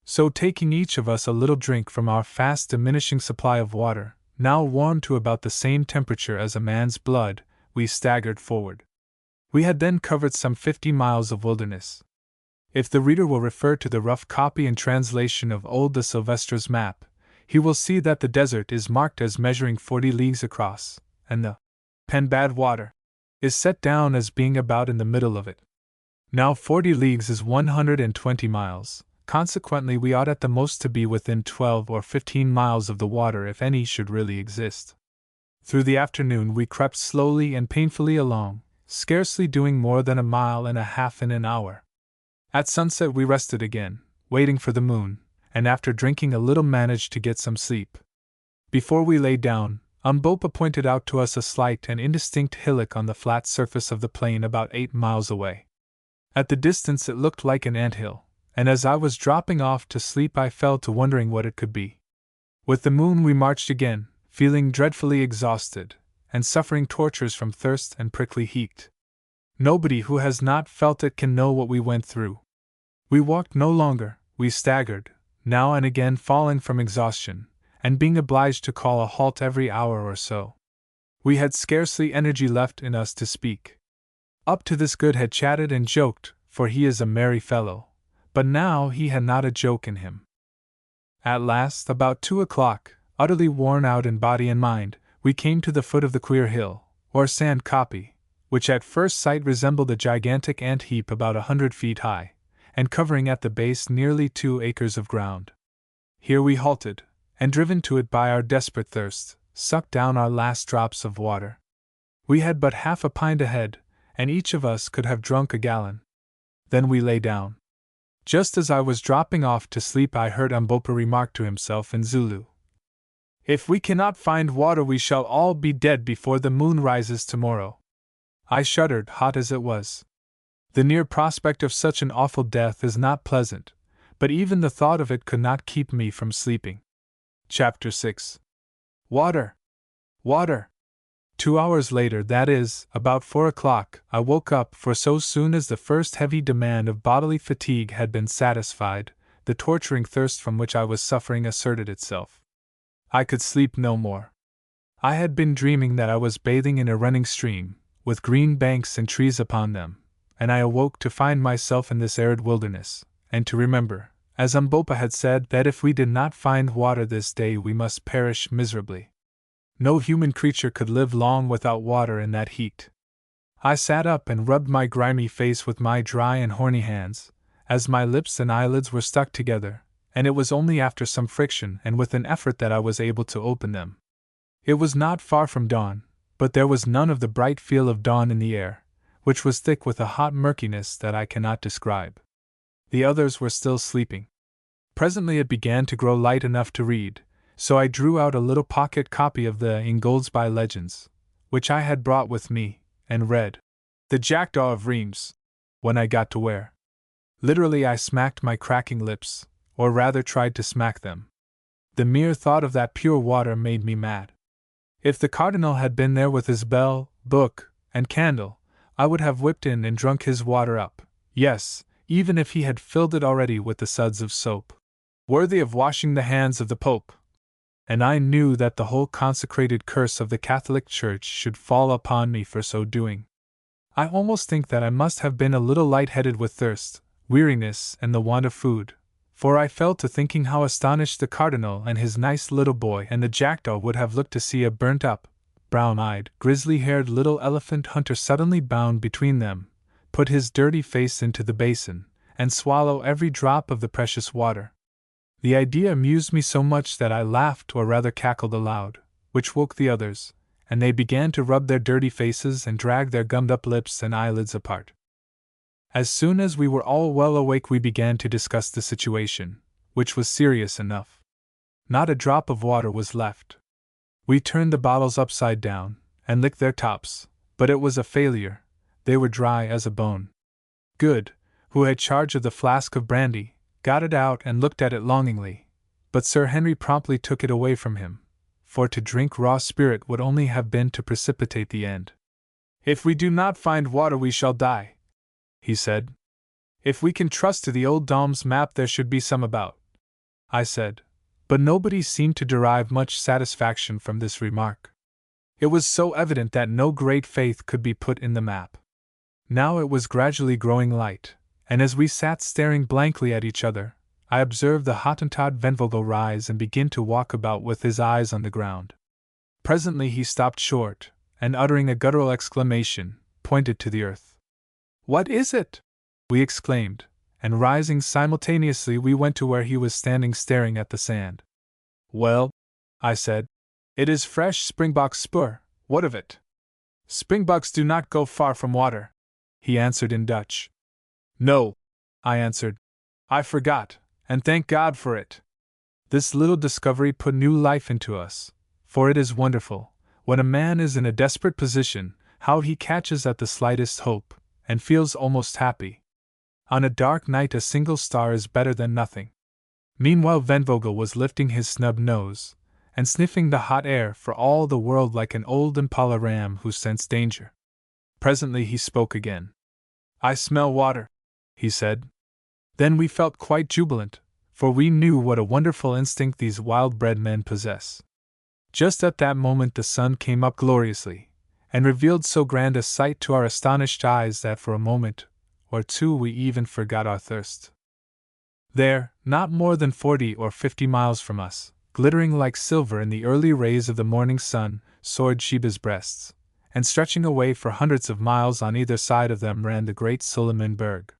So taking each of us a little drink from our fast diminishing supply of water, now warmed to about the same temperature as a man's blood, we staggered forward. We had then covered some 50 miles of wilderness. If the reader will refer to the rough copy and translation of old de Sylvester's map, he will see that the desert is marked as measuring 40 leagues across, and the Pen Bad Water is set down as being about in the middle of it. Now 40 leagues is 120 miles, consequently we ought at the most to be within 12 or 15 miles of the water if any should really exist. Through the afternoon we crept slowly and painfully along, scarcely doing more than 1.5 miles in an hour. At sunset we rested again, waiting for the moon, and after drinking a little managed to get some sleep. Before we lay down, Umbopa pointed out to us a slight and indistinct hillock on the flat surface of the plain about 8 miles away. At the distance it looked like an anthill, and as I was dropping off to sleep I fell to wondering what it could be. With the moon we marched again, feeling dreadfully exhausted, and suffering tortures from thirst and prickly heat. Nobody who has not felt it can know what we went through. We walked no longer, we staggered, now and again falling from exhaustion, and being obliged to call a halt every hour or so. We had scarcely energy left in us to speak. Up to this Good had chatted and joked, for he is a merry fellow, but now he had not a joke in him. At last, about 2 o'clock, utterly worn out in body and mind, we came to the foot of the queer hill, or sand kopje, which at first sight resembled a gigantic ant heap about 100 feet high, and covering at the base nearly 2 acres of ground. Here we halted, and driven to it by our desperate thirst, sucked down our last drops of water. We had but half a pint ahead, and each of us could have drunk a gallon. Then we lay down. Just as I was dropping off to sleep I heard Umbopa remark to himself in Zulu, "If we cannot find water we shall all be dead before the moon rises tomorrow." I shuddered, hot as it was. The near prospect of such an awful death is not pleasant, but even the thought of it could not keep me from sleeping. Chapter 6. Water! Water! 2 hours later, that is, about 4 o'clock, I woke up, for so soon as the first heavy demand of bodily fatigue had been satisfied, the torturing thirst from which I was suffering asserted itself. I could sleep no more. I had been dreaming that I was bathing in a running stream, with green banks and trees upon them, and I awoke to find myself in this arid wilderness, and to remember, as Umbopa had said, that if we did not find water this day we must perish miserably. No human creature could live long without water in that heat. I sat up and rubbed my grimy face with my dry and horny hands, as my lips and eyelids were stuck together, and it was only after some friction and with an effort that I was able to open them. It was not far from dawn, but there was none of the bright feel of dawn in the air, which was thick with a hot murkiness that I cannot describe. The others were still sleeping. Presently it began to grow light enough to read, so I drew out a little pocket copy of the Ingoldsby Legends, which I had brought with me, and read The Jackdaw of Reims, when I got to where. Literally I smacked my cracking lips, or rather tried to smack them. The mere thought of that pure water made me mad. If the Cardinal had been there with his bell, book, and candle, I would have whipped in and drunk his water up, yes, even if he had filled it already with the suds of soap, worthy of washing the hands of the Pope. And I knew that the whole consecrated curse of the Catholic Church should fall upon me for so doing. I almost think that I must have been a little light-headed with thirst, weariness, and the want of food, for I fell to thinking how astonished the Cardinal and his nice little boy and the jackdaw would have looked to see a burnt-up, brown-eyed, grizzly-haired little elephant hunter suddenly bound between them, put his dirty face into the basin, and swallow every drop of the precious water. The idea amused me so much that I laughed or rather cackled aloud, which woke the others, and they began to rub their dirty faces and drag their gummed-up lips and eyelids apart. As soon as we were all well awake we began to discuss the situation, which was serious enough. Not a drop of water was left. We turned the bottles upside down, and licked their tops, but it was a failure, they were dry as a bone. Good, who had charge of the flask of brandy, got it out and looked at it longingly, but Sir Henry promptly took it away from him, for to drink raw spirit would only have been to precipitate the end. "If we do not find water we shall die," he said. "If we can trust to the old Dom's map there should be some about," I said, but nobody seemed to derive much satisfaction from this remark. It was so evident that no great faith could be put in the map. Now it was gradually growing light, and as we sat staring blankly at each other, I observed the Hottentot Venvogel rise and begin to walk about with his eyes on the ground. Presently he stopped short, and uttering a guttural exclamation, pointed to the earth. "What is it?" we exclaimed, and rising simultaneously we went to where he was standing staring at the sand. Well, I said, it is fresh springbok spur, what of it? Springboks do not go far from water, he answered in Dutch. No, I answered. I forgot, and thank God for it. This little discovery put new life into us, for it is wonderful, when a man is in a desperate position, how he catches at the slightest hope, and feels almost happy. On a dark night a single star is better than nothing. Meanwhile Venvogel was lifting his snub nose, and sniffing the hot air for all the world like an old impala ram who scents danger. Presently he spoke again. I smell water, he said. Then we felt quite jubilant, for we knew what a wonderful instinct these wild-bred men possess. Just at that moment the sun came up gloriously, and revealed so grand a sight to our astonished eyes that for a moment or two we even forgot our thirst. There, not more than 40 or 50 miles from us, glittering like silver in the early rays of the morning sun, soared Sheba's breasts, and stretching away for hundreds of miles on either side of them ran the great Suleiman Berg.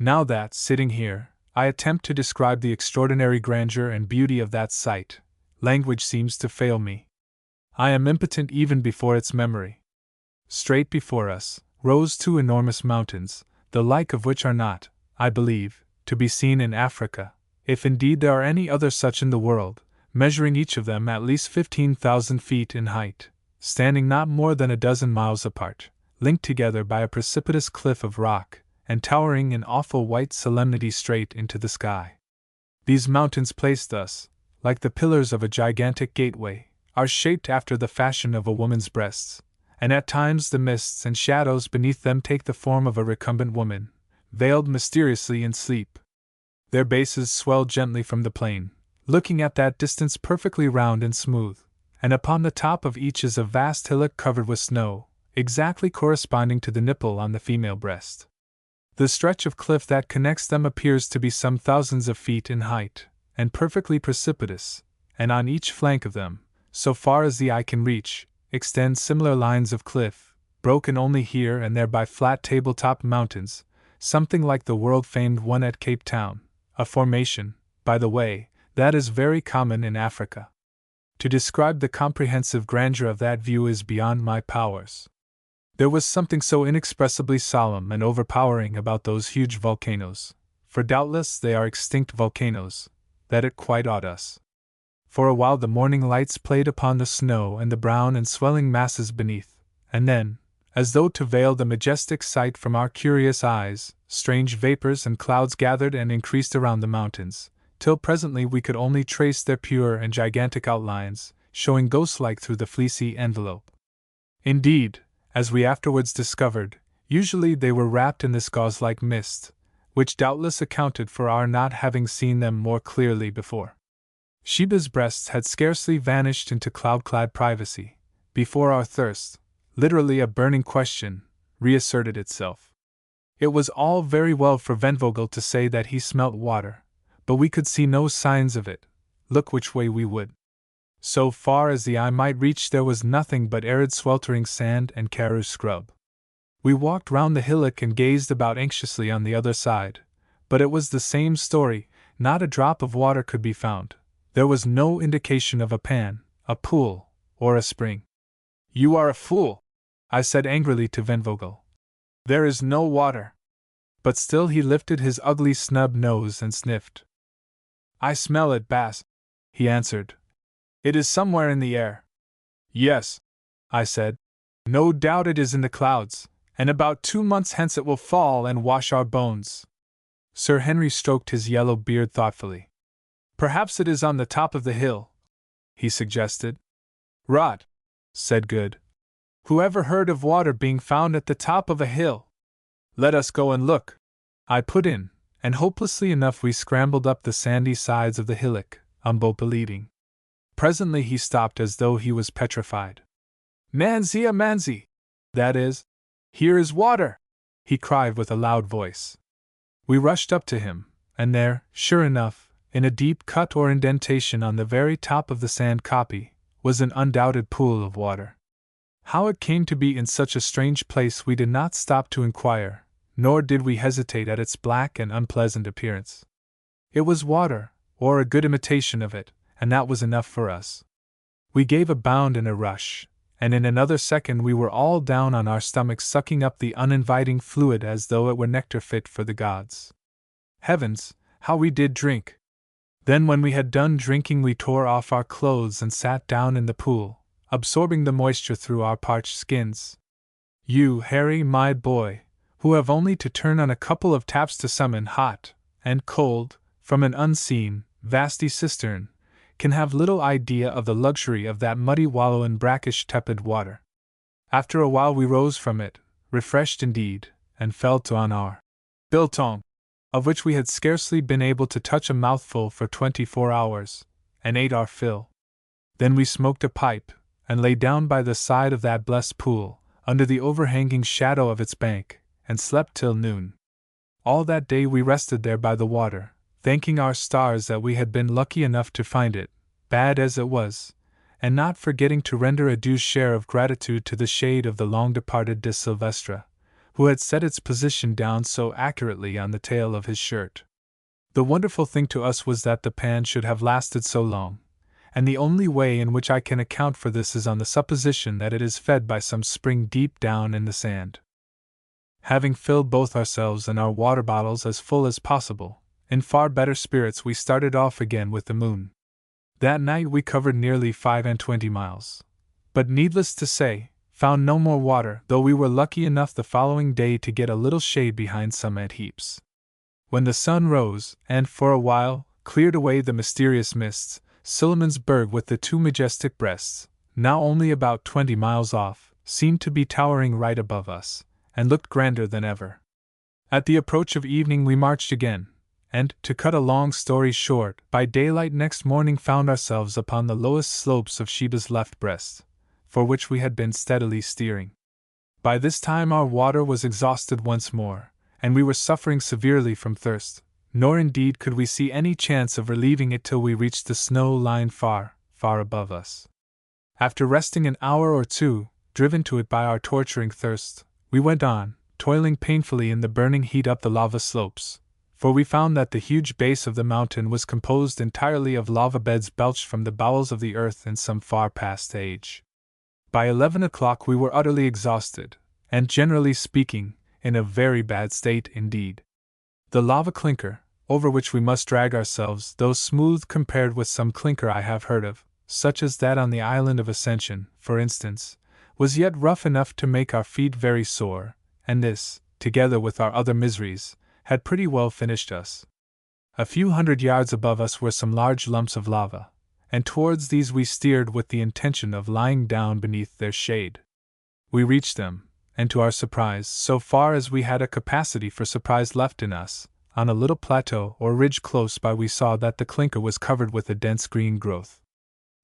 Now that, sitting here, I attempt to describe the extraordinary grandeur and beauty of that sight, language seems to fail me. I am impotent even before its memory. Straight before us rose two enormous mountains, the like of which are not, I believe, to be seen in Africa, if indeed there are any other such in the world, measuring each of them at least 15,000 feet in height, standing not more than a dozen miles apart, linked together by a precipitous cliff of rock, and towering in awful white solemnity straight into the sky. These mountains placed thus, like the pillars of a gigantic gateway, are shaped after the fashion of a woman's breasts, and at times the mists and shadows beneath them take the form of a recumbent woman, veiled mysteriously in sleep. Their bases swell gently from the plain, looking at that distance perfectly round and smooth, and upon the top of each is a vast hillock covered with snow, exactly corresponding to the nipple on the female breast. The stretch of cliff that connects them appears to be some thousands of feet in height, and perfectly precipitous, and on each flank of them, so far as the eye can reach, extend similar lines of cliff, broken only here and there by flat table-top mountains, something like the world-famed one at Cape Town, a formation, by the way, that is very common in Africa. To describe the comprehensive grandeur of that view is beyond my powers. There was something so inexpressibly solemn and overpowering about those huge volcanoes, for doubtless they are extinct volcanoes, that it quite awed us. For a while the morning lights played upon the snow and the brown and swelling masses beneath, and then, as though to veil the majestic sight from our curious eyes, strange vapors and clouds gathered and increased around the mountains, till presently we could only trace their pure and gigantic outlines, showing ghost-like through the fleecy envelope. Indeed, as we afterwards discovered, usually they were wrapped in this gauze-like mist, which doubtless accounted for our not having seen them more clearly before. Sheba's breasts had scarcely vanished into cloud-clad privacy, before our thirst, literally a burning question, reasserted itself. It was all very well for Venvogel to say that he smelt water, but we could see no signs of it, look which way we would. So far as the eye might reach there was nothing but arid sweltering sand and karoo scrub. We walked round the hillock and gazed about anxiously on the other side, but it was the same story, not a drop of water could be found. There was no indication of a pan, a pool, or a spring. "You are a fool," I said angrily to Venvogel. "There is no water." But still he lifted his ugly snub nose and sniffed. "I smell it, Bass," he answered. "It is somewhere in the air." "Yes," I said. "No doubt it is in the clouds, and about 2 months hence it will fall and wash our bones." Sir Henry stroked his yellow beard thoughtfully. "Perhaps it is on the top of the hill," he suggested. "Rot," said Good. "Who ever heard of water being found at the top of a hill?" "Let us go and look," I put in, and hopelessly enough we scrambled up the sandy sides of the hillock, Umbopa leading. Presently he stopped as though he was petrified. "Manzia manzi! That is, here is water!" he cried with a loud voice. We rushed up to him, and there, sure enough, in a deep cut or indentation on the very top of the sand kopje, was an undoubted pool of water. How it came to be in such a strange place we did not stop to inquire, nor did we hesitate at its black and unpleasant appearance. It was water, or a good imitation of it, and that was enough for us. We gave a bound and a rush, and in another second we were all down on our stomachs sucking up the uninviting fluid as though it were nectar fit for the gods. Heavens, how we did drink! Then when we had done drinking we tore off our clothes and sat down in the pool, absorbing the moisture through our parched skins. You, Harry, my boy, who have only to turn on a couple of taps to summon hot and cold from an unseen, vasty cistern, can have little idea of the luxury of that muddy wallow in brackish tepid water. After a while we rose from it, refreshed indeed, and fell to on our biltong, of which we had scarcely been able to touch a mouthful for 24 hours, and ate our fill. Then we smoked a pipe, and lay down by the side of that blessed pool, under the overhanging shadow of its bank, and slept till noon. All that day we rested there by the water, thanking our stars that we had been lucky enough to find it, bad as it was, and not forgetting to render a due share of gratitude to the shade of the long-departed de Silvestre, who had set its position down so accurately on the tail of his shirt. The wonderful thing to us was that the pan should have lasted so long, and the only way in which I can account for this is on the supposition that it is fed by some spring deep down in the sand. Having filled both ourselves and our water bottles as full as possible, in far better spirits we started off again with the moon. That night we covered nearly 25 miles, but needless to say, found no more water, though we were lucky enough the following day to get a little shade behind some ant heaps. When the sun rose, and for a while cleared away the mysterious mists, Suleiman's berg with the two majestic breasts, now only about 20 miles off, seemed to be towering right above us, and looked grander than ever. At the approach of evening we marched again, and, to cut a long story short, by daylight next morning found ourselves upon the lowest slopes of Sheba's left breast, for which we had been steadily steering. By this time our water was exhausted once more, and we were suffering severely from thirst, nor indeed could we see any chance of relieving it till we reached the snow line far, far above us. After resting an hour or two, driven to it by our torturing thirst, we went on, toiling painfully in the burning heat up the lava slopes, for we found that the huge base of the mountain was composed entirely of lava beds belched from the bowels of the earth in some far past age. By 11 o'clock we were utterly exhausted, and generally speaking, in a very bad state indeed. The lava clinker, over which we must drag ourselves, though smooth compared with some clinker I have heard of, such as that on the island of Ascension, for instance, was yet rough enough to make our feet very sore, and this, together with our other miseries, had pretty well finished us. A few 100 yards above us were some large lumps of lava, and towards these we steered with the intention of lying down beneath their shade. We reached them, and to our surprise, so far as we had a capacity for surprise left in us, on a little plateau or ridge close by we saw that the clinker was covered with a dense green growth.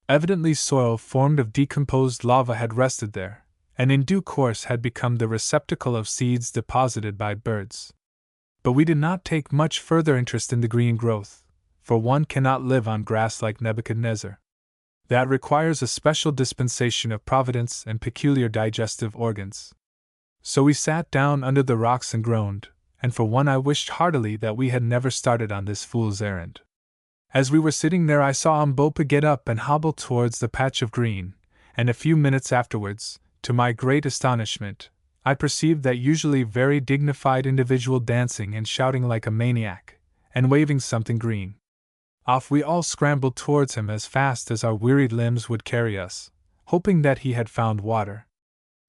Evidently soil formed of decomposed lava had rested there, and in due course had become the receptacle of seeds deposited by birds. But we did not take much further interest in the green growth, for one cannot live on grass like Nebuchadnezzar. That requires a special dispensation of Providence and peculiar digestive organs. So we sat down under the rocks and groaned, and for one I wished heartily that we had never started on this fool's errand. As we were sitting there I saw Umbopa get up and hobble towards the patch of green, and a few minutes afterwards, to my great astonishment, I perceived that usually very dignified individual dancing and shouting like a maniac, and waving something green. Off we all scrambled towards him as fast as our wearied limbs would carry us, hoping that he had found water.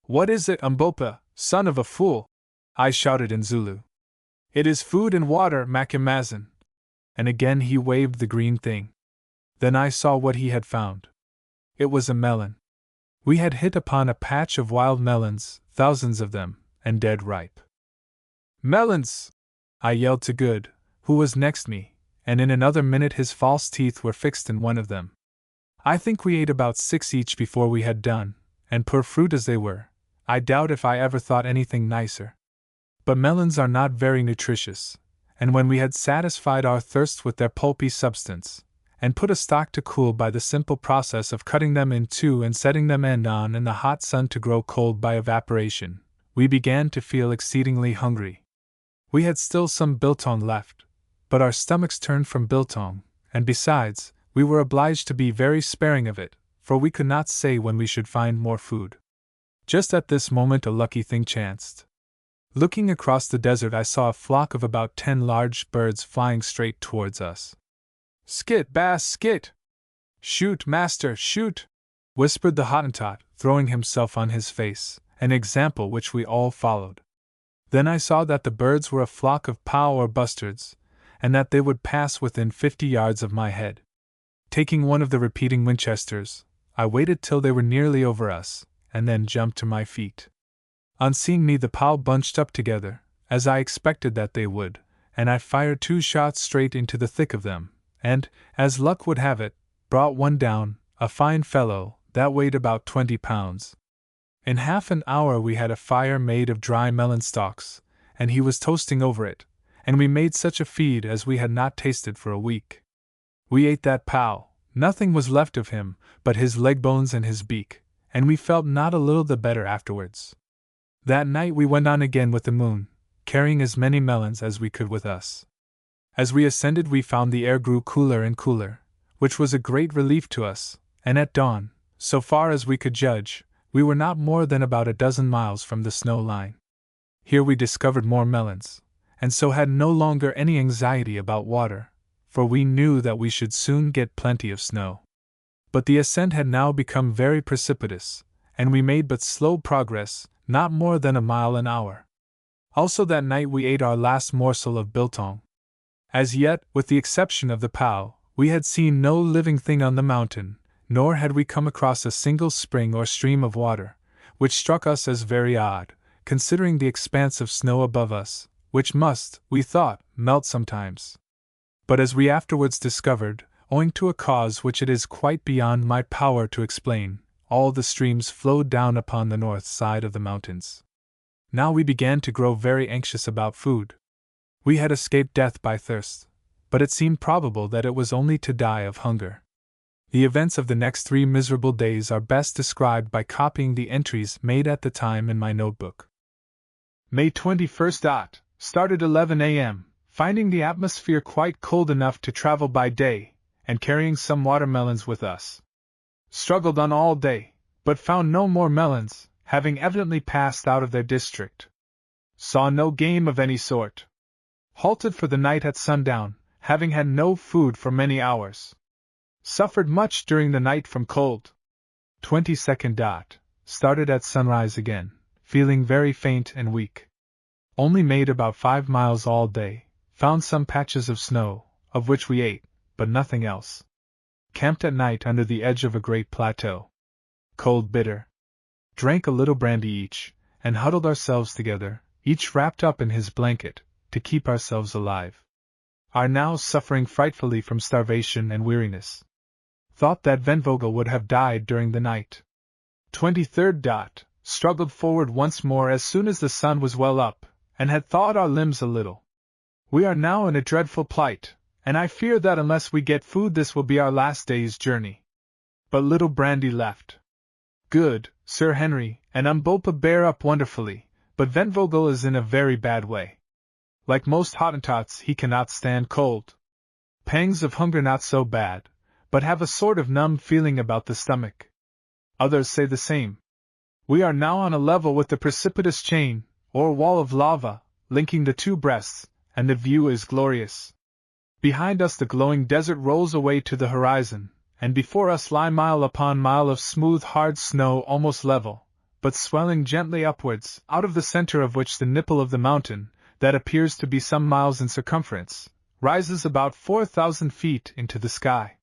"What is it, Umbopa, son of a fool?" I shouted in Zulu. "It is food and water, Macumazahn." And again he waved the green thing. Then I saw what he had found. It was a melon. We had hit upon a patch of wild melons, thousands of them, and dead ripe. "Melons!" I yelled to Good, who was next me, and in another minute his false teeth were fixed in one of them. I think we ate about 6 each before we had done, and poor fruit as they were, I doubt if I ever thought anything nicer. But melons are not very nutritious, and when we had satisfied our thirst with their pulpy substance, and put a stock to cool by the simple process of cutting them in two and setting them end on in the hot sun to grow cold by evaporation, we began to feel exceedingly hungry. We had still some biltong left, but our stomachs turned from biltong, and besides, we were obliged to be very sparing of it, for we could not say when we should find more food. Just at this moment a lucky thing chanced. Looking across the desert, I saw a flock of about 10 large birds flying straight towards us. "Skit, bass, skit! Shoot, master, shoot!" whispered the Hottentot, throwing himself on his face, an example which we all followed. Then I saw that the birds were a flock of pow or bustards, and that they would pass within 50 yards of my head. Taking one of the repeating Winchesters, I waited till they were nearly over us, and then jumped to my feet. On seeing me, the pow bunched up together, as I expected that they would, and I fired 2 shots straight into the thick of them, and, as luck would have it, brought one down, a fine fellow, that weighed about 20 pounds. In half an hour we had a fire made of dry melon stalks, and he was toasting over it, and we made such a feed as we had not tasted for a week. We ate that pow, nothing was left of him but his leg bones and his beak, and we felt not a little the better afterwards. That night we went on again with the moon, carrying as many melons as we could with us. As we ascended we found the air grew cooler and cooler, which was a great relief to us, and at dawn, so far as we could judge, we were not more than about a dozen miles from the snow line. Here we discovered more melons, and so had no longer any anxiety about water, for we knew that we should soon get plenty of snow. But the ascent had now become very precipitous, and we made but slow progress, not more than a mile an hour. Also that night we ate our last morsel of biltong. As yet, with the exception of the pow, we had seen no living thing on the mountain, nor had we come across a single spring or stream of water, which struck us as very odd, considering the expanse of snow above us, which must, we thought, melt sometimes. But as we afterwards discovered, owing to a cause which it is quite beyond my power to explain, all the streams flowed down upon the north side of the mountains. Now we began to grow very anxious about food. We had escaped death by thirst, but it seemed probable that it was only to die of hunger. The events of the next 3 miserable days are best described by copying the entries made at the time in my notebook. May 21st. Started 11 a.m., finding the atmosphere quite cold enough to travel by day, and carrying some watermelons with us. Struggled on all day, but found no more melons, having evidently passed out of their district. Saw no game of any sort. Halted for the night at sundown, having had no food for many hours. Suffered much during the night from cold. 22nd. Started at sunrise again, feeling very faint and weak. Only made about 5 miles all day, found some patches of snow, of which we ate, but nothing else. Camped at night under the edge of a great plateau. Cold bitter. Drank a little brandy each, and huddled ourselves together, each wrapped up in his blanket, to keep ourselves alive. Are now suffering frightfully from starvation and weariness. Thought that Venvogel would have died during the night. 23rd. Struggled forward once more as soon as the sun was well up, and had thawed our limbs a little. We are now in a dreadful plight, and I fear that unless we get food this will be our last day's journey. But little brandy left. Good, Sir Henry, and Umbopa bear up wonderfully, but Venvogel is in a very bad way. Like most Hottentots he cannot stand cold. Pangs of hunger not so bad, but have a sort of numb feeling about the stomach. Others say the same. We are now on a level with the precipitous chain, or wall of lava, linking the 2 breasts, and the view is glorious. Behind us the glowing desert rolls away to the horizon, and before us lie mile upon mile of smooth hard snow almost level, but swelling gently upwards, out of the center of which the nipple of the mountain, that appears to be some miles in circumference, rises about 4,000 feet into the sky.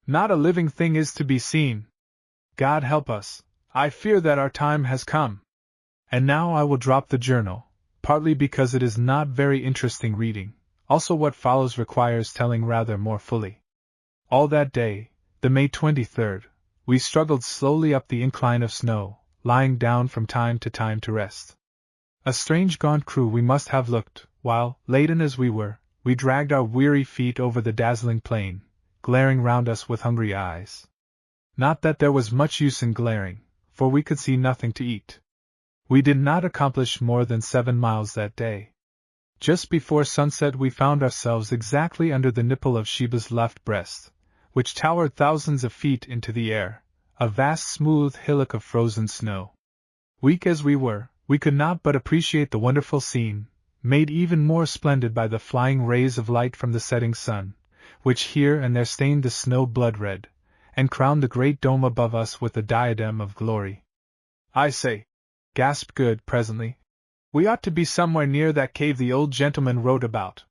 Not a living thing is to be seen. God help us, I fear that our time has come. And now I will drop the journal, partly because it is not very interesting reading, also what follows requires telling rather more fully. All that day, the May 23rd, we struggled slowly up the incline of snow, lying down from time to time to rest. A strange gaunt crew we must have looked, while, laden as we were, we dragged our weary feet over the dazzling plain, glaring round us with hungry eyes. Not that there was much use in glaring, for we could see nothing to eat. We did not accomplish more than 7 miles that day. Just before sunset we found ourselves exactly under the nipple of Sheba's left breast, which towered thousands of feet into the air, a vast smooth hillock of frozen snow. Weak as we were, we could not but appreciate the wonderful scene, made even more splendid by the flying rays of light from the setting sun, which here and there stained the snow blood-red, and crowned the great dome above us with a diadem of glory. "I say," gasped Good presently, "we ought to be somewhere near that cave the old gentleman wrote about."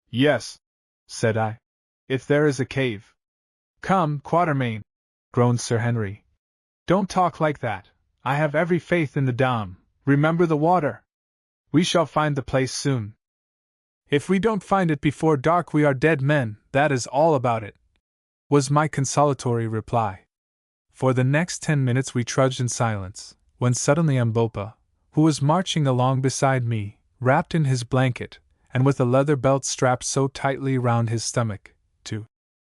"Yes," said I, "if there is a cave." "Come, Quatermain," groaned Sir Henry. "Don't talk like that. I have every faith in the Dom. Remember the water. We shall find the place soon." "If we don't find it before dark we are dead men, that is all about it," was my consolatory reply. For the next 10 minutes we trudged in silence, when suddenly Mbopa, who was marching along beside me, wrapped in his blanket, and with a leather belt strapped so tightly round his stomach, to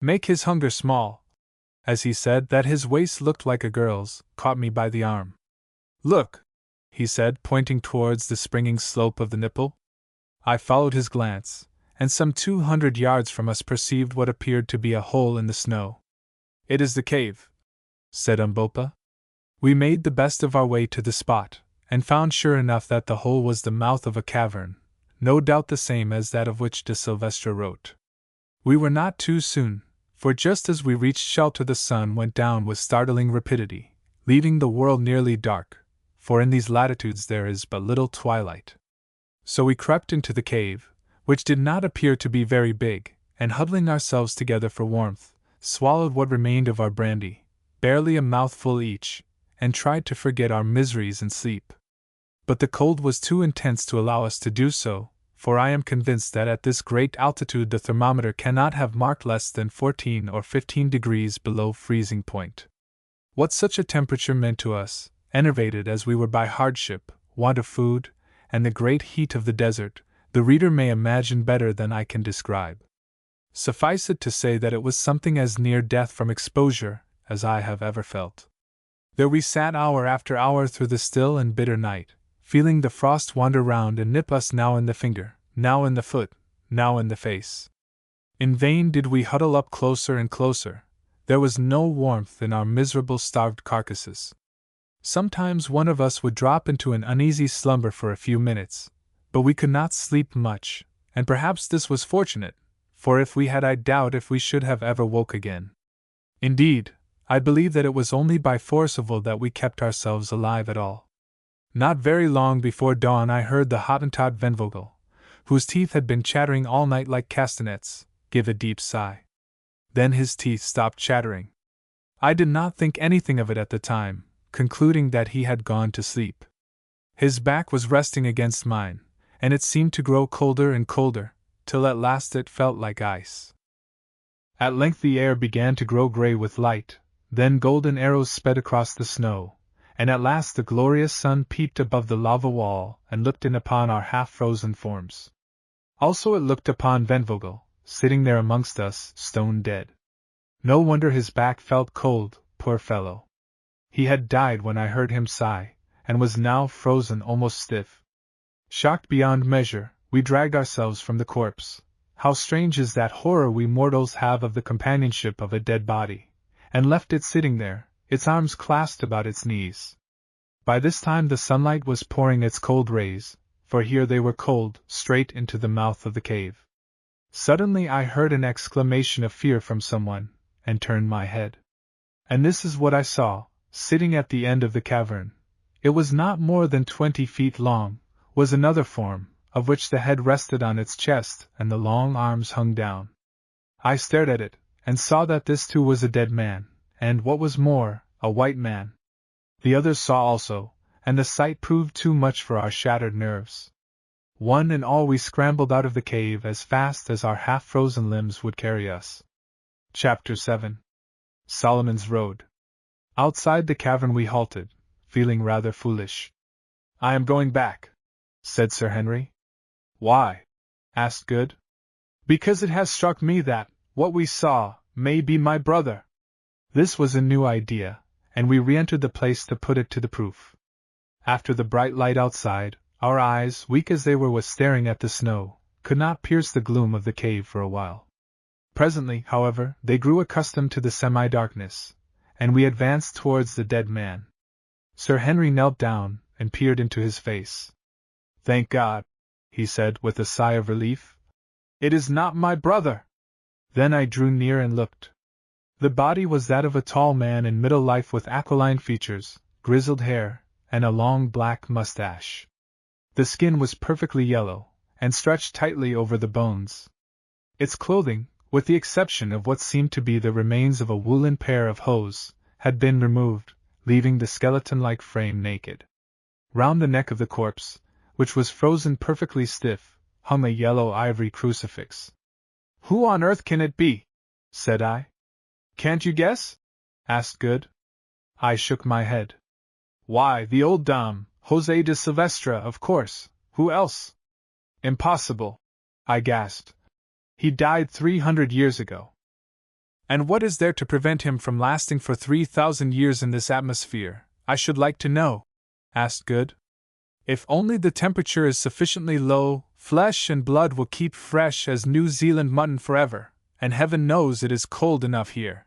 make his hunger small, as he said that his waist looked like a girl's, caught me by the arm. "Look," he said, pointing towards the springing slope of the nipple. I followed his glance, and some 200 yards from us perceived what appeared to be a hole in the snow. "It is the cave," said Mbopa. We made the best of our way to the spot, and found sure enough that the hole was the mouth of a cavern, no doubt the same as that of which de Silvestre wrote. We were not too soon, for just as we reached shelter the sun went down with startling rapidity, leaving the world nearly dark, for in these latitudes there is but little twilight. So we crept into the cave, which did not appear to be very big, and huddling ourselves together for warmth, swallowed what remained of our brandy, barely a mouthful each, and tried to forget our miseries in sleep. But the cold was too intense to allow us to do so, for I am convinced that at this great altitude the thermometer cannot have marked less than 14 or 15 degrees below freezing point. What such a temperature meant to us, enervated as we were by hardship, want of food, and the great heat of the desert, the reader may imagine better than I can describe. Suffice it to say that it was something as near death from exposure as I have ever felt. There we sat hour after hour through the still and bitter night, feeling the frost wander round and nip us now in the finger, now in the foot, now in the face. In vain did we huddle up closer and closer. There was no warmth in our miserable starved carcasses. Sometimes one of us would drop into an uneasy slumber for a few minutes, but we could not sleep much, and perhaps this was fortunate, for if we had I doubt if we should have ever woke again. Indeed, I believe that it was only by force of will that we kept ourselves alive at all. Not very long before dawn I heard the Hottentot Venvogel, whose teeth had been chattering all night like castanets, give a deep sigh. Then his teeth stopped chattering. I did not think anything of it at the time, concluding that he had gone to sleep. His back was resting against mine, and it seemed to grow colder and colder, till at last it felt like ice. At length the air began to grow grey with light, then golden arrows sped across the snow, and at last the glorious sun peeped above the lava wall and looked in upon our half-frozen forms. Also it looked upon Venvogel, sitting there amongst us, stone dead. No wonder his back felt cold, poor fellow. He had died when I heard him sigh, and was now frozen almost stiff. Shocked beyond measure, we dragged ourselves from the corpse. How strange is that horror we mortals have of the companionship of a dead body, and left it sitting there, its arms clasped about its knees. By this time the sunlight was pouring its cold rays, for here they were cold, straight into the mouth of the cave. Suddenly I heard an exclamation of fear from someone, and turned my head. And this is what I saw, sitting at the end of the cavern. It was not more than 20 feet long, was another form, of which the head rested on its chest and the long arms hung down. I stared at it, and saw that this too was a dead man, and, what was more, a white man. The others saw also, and the sight proved too much for our shattered nerves. One and all we scrambled out of the cave as fast as our half-frozen limbs would carry us. Chapter 7. Solomon's Road. Outside the cavern we halted, feeling rather foolish. "I am going back," said Sir Henry. "Why?" asked Good. "Because it has struck me that, what we saw, may be my brother." This was a new idea, and we re-entered the place to put it to the proof. After the bright light outside, Our eyes, weak as they were with staring at the snow, could not pierce the gloom of the cave for a while. Presently, however, they grew accustomed to the semi-darkness, and we advanced towards the dead man. Sir Henry knelt down and peered into his face. "Thank God," he said with a sigh of relief. "It is not my brother!" Then I drew near and looked. The body was that of a tall man in middle life with aquiline features, grizzled hair, and a long black mustache. The skin was perfectly yellow, and stretched tightly over the bones. Its clothing, with the exception of what seemed to be the remains of a woolen pair of hose, had been removed, leaving the skeleton-like frame naked. Round the neck of the corpse, which was frozen perfectly stiff, hung a yellow ivory crucifix. "Who on earth can it be?" said I. "Can't you guess?" asked Good. I shook my head. "Why, the old Dom, José de Silvestre, of course. Who else?" "Impossible," I gasped. "He died 300 years ago." "And what is there to prevent him from lasting for 3,000 years in this atmosphere, I should like to know?" asked Good. "If only the temperature is sufficiently low, flesh and blood will keep fresh as New Zealand mutton forever, and heaven knows it is cold enough here.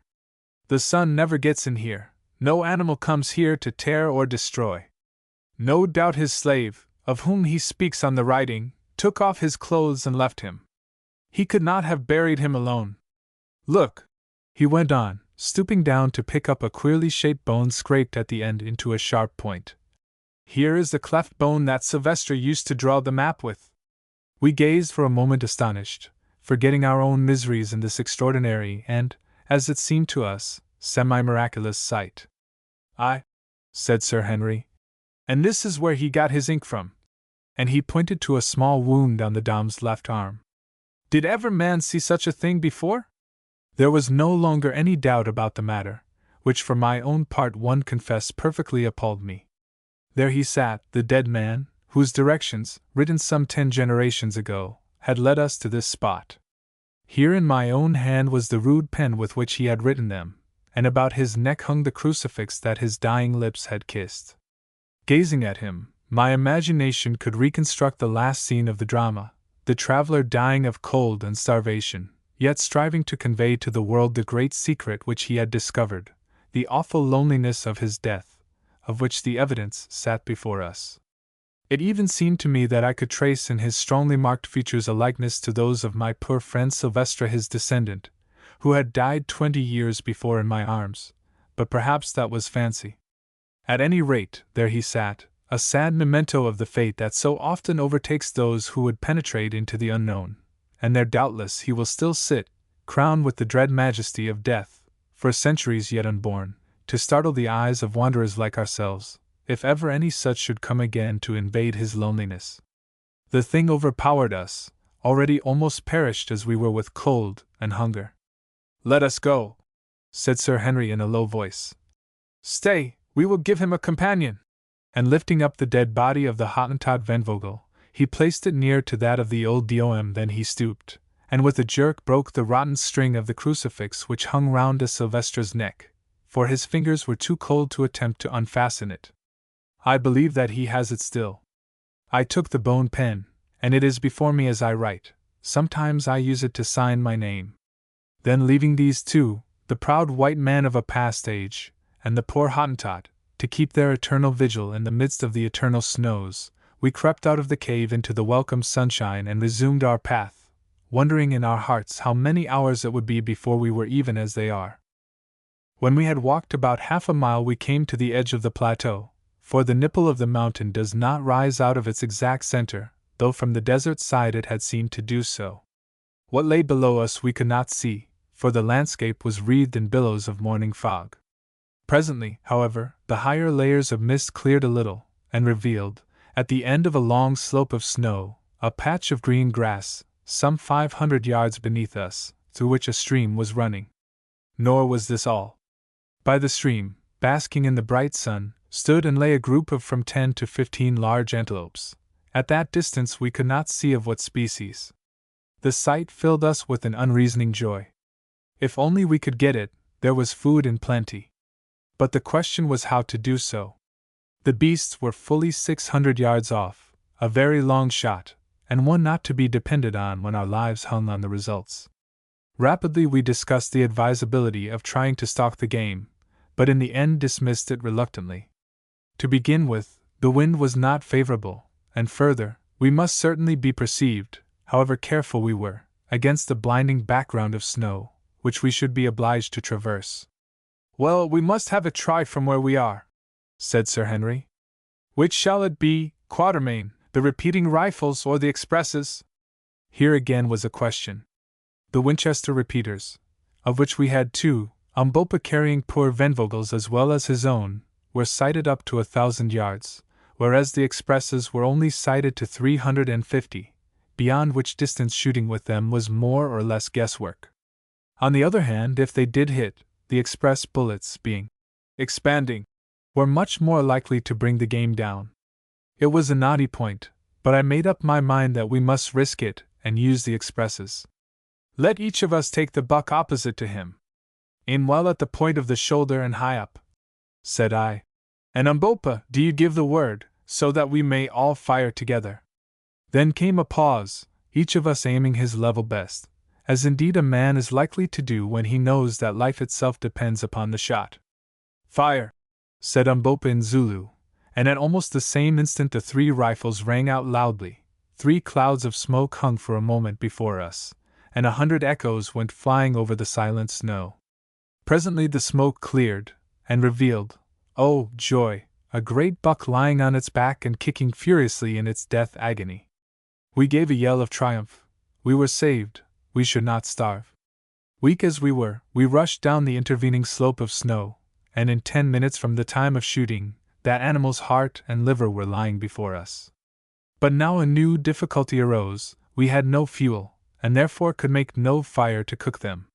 The sun never gets in here, no animal comes here to tear or destroy. No doubt his slave, of whom he speaks on the writing, took off his clothes and left him. He could not have buried him alone. Look," he went on, stooping down to pick up a queerly shaped bone scraped at the end into a sharp point. "Here is the cleft bone that Silvestre used to draw the map with." We gazed for a moment astonished, forgetting our own miseries in this extraordinary and, as it seemed to us, semi-miraculous sight. "Aye," said Sir Henry, "and this is where he got his ink from." And he pointed to a small wound on the Dom's left arm. "Did ever man see such a thing before?" There was no longer any doubt about the matter, which for my own part one confess perfectly appalled me. There he sat, the dead man, whose directions, written some 10 generations ago, had led us to this spot. Here in my own hand was the rude pen with which he had written them, and about his neck hung the crucifix that his dying lips had kissed. Gazing at him, my imagination could reconstruct the last scene of the drama, the traveler dying of cold and starvation, yet striving to convey to the world the great secret which he had discovered, the awful loneliness of his death, of which the evidence sat before us. It even seemed to me that I could trace in his strongly marked features a likeness to those of my poor friend Silvestre, his descendant, who had died 20 years before in my arms, but perhaps that was fancy. At any rate, there he sat, a sad memento of the fate that so often overtakes those who would penetrate into the unknown, and there doubtless he will still sit, crowned with the dread majesty of death, for centuries yet unborn, to startle the eyes of wanderers like ourselves, if ever any such should come again to invade his loneliness. The thing overpowered us, already almost perished as we were with cold and hunger. "Let us go," said Sir Henry in a low voice. "Stay, we will give him a companion." And lifting up the dead body of the Hottentot Venvogel, he placed it near to that of the old Dom. Then he stooped, and with a jerk broke the rotten string of the crucifix which hung round de Silvestre's neck, for his fingers were too cold to attempt to unfasten it. I believe that he has it still. I took the bone pen, and it is before me as I write. Sometimes I use it to sign my name. Then leaving these two, the proud white man of a past age, and the poor Hottentot, to keep their eternal vigil in the midst of the eternal snows, we crept out of the cave into the welcome sunshine and resumed our path, wondering in our hearts how many hours it would be before we were even as they are. When we had walked about half a mile we came to the edge of the plateau, for the nipple of the mountain does not rise out of its exact center, though from the desert side it had seemed to do so. What lay below us we could not see, for the landscape was wreathed in billows of morning fog. Presently, however, the higher layers of mist cleared a little, and revealed, at the end of a long slope of snow, a patch of green grass, some 500 yards beneath us, through which a stream was running. Nor was this all. By the stream, basking in the bright sun, stood and lay a group of from 10 to 15 large antelopes. At that distance we could not see of what species. The sight filled us with an unreasoning joy. If only we could get it, there was food in plenty. But the question was how to do so. The beasts were fully 600 yards off, a very long shot, and one not to be depended on when our lives hung on the results. Rapidly we discussed the advisability of trying to stalk the game, but in the end dismissed it reluctantly. To begin with, the wind was not favorable, and further, we must certainly be perceived, however careful we were, against the blinding background of snow, which we should be obliged to traverse. "Well, we must have a try from where we are," said Sir Henry. "Which shall it be, Quatermain, the repeating rifles or the expresses?" Here again was a question. The Winchester repeaters, of which we had two, Umbopa carrying poor Venvogel's as well as his own, were sighted up to 1,000 yards, whereas the expresses were only sighted to 350, beyond which distance shooting with them was more or less guesswork. On the other hand, if they did hit, the express bullets, being expanding, were much more likely to bring the game down. It was a knotty point, but I made up my mind that we must risk it and use the expresses. "Let each of us take the buck opposite to him. Aim well at the point of the shoulder and high up," said I. "And Umbopa, do you give the word, so that we may all fire together." Then came a pause, each of us aiming his level best, as indeed a man is likely to do when he knows that life itself depends upon the shot. "Fire!" said Umbopa in Zulu, and at almost the same instant the 3 rifles rang out loudly. 3 clouds of smoke hung for a moment before us, and 100 echoes went flying over the silent snow. Presently the smoke cleared, and revealed, oh, joy, a great buck lying on its back and kicking furiously in its death agony. We gave a yell of triumph. We were saved, we should not starve. Weak as we were, we rushed down the intervening slope of snow, and in 10 minutes from the time of shooting, that animal's heart and liver were lying before us. But now a new difficulty arose. We had no fuel, and therefore could make no fire to cook them.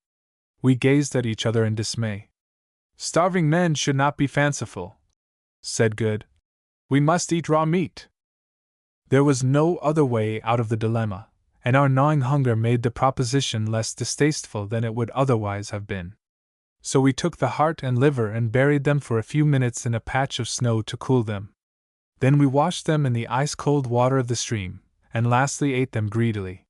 We gazed at each other in dismay. "Starving men should not be fanciful," said Good. "We must eat raw meat." There was no other way out of the dilemma, and our gnawing hunger made the proposition less distasteful than it would otherwise have been. So we took the heart and liver and buried them for a few minutes in a patch of snow to cool them. Then we washed them in the ice-cold water of the stream, and lastly ate them greedily.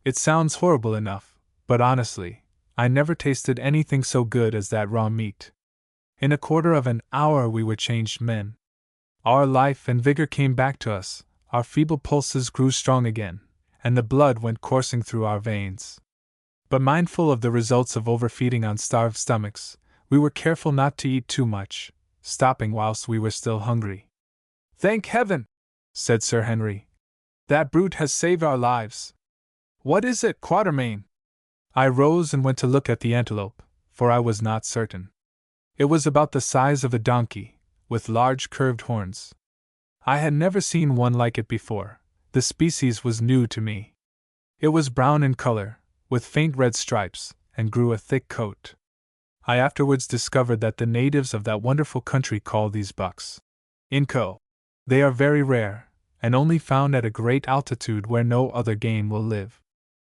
It sounds horrible enough, but honestly, I never tasted anything so good as that raw meat. In a quarter of an hour we were changed men. Our life and vigor came back to us, our feeble pulses grew strong again, and the blood went coursing through our veins. But mindful of the results of overfeeding on starved stomachs, we were careful not to eat too much, stopping whilst we were still hungry. "Thank heaven," said Sir Henry. "That brute has saved our lives. What is it, Quatermain?" I rose and went to look at the antelope, for I was not certain. It was about the size of a donkey, with large curved horns. I had never seen one like it before. The species was new to me. It was brown in color, with faint red stripes, and grew a thick coat. I afterwards discovered that the natives of that wonderful country call these bucks Inco. They are very rare, and only found at a great altitude where no other game will live.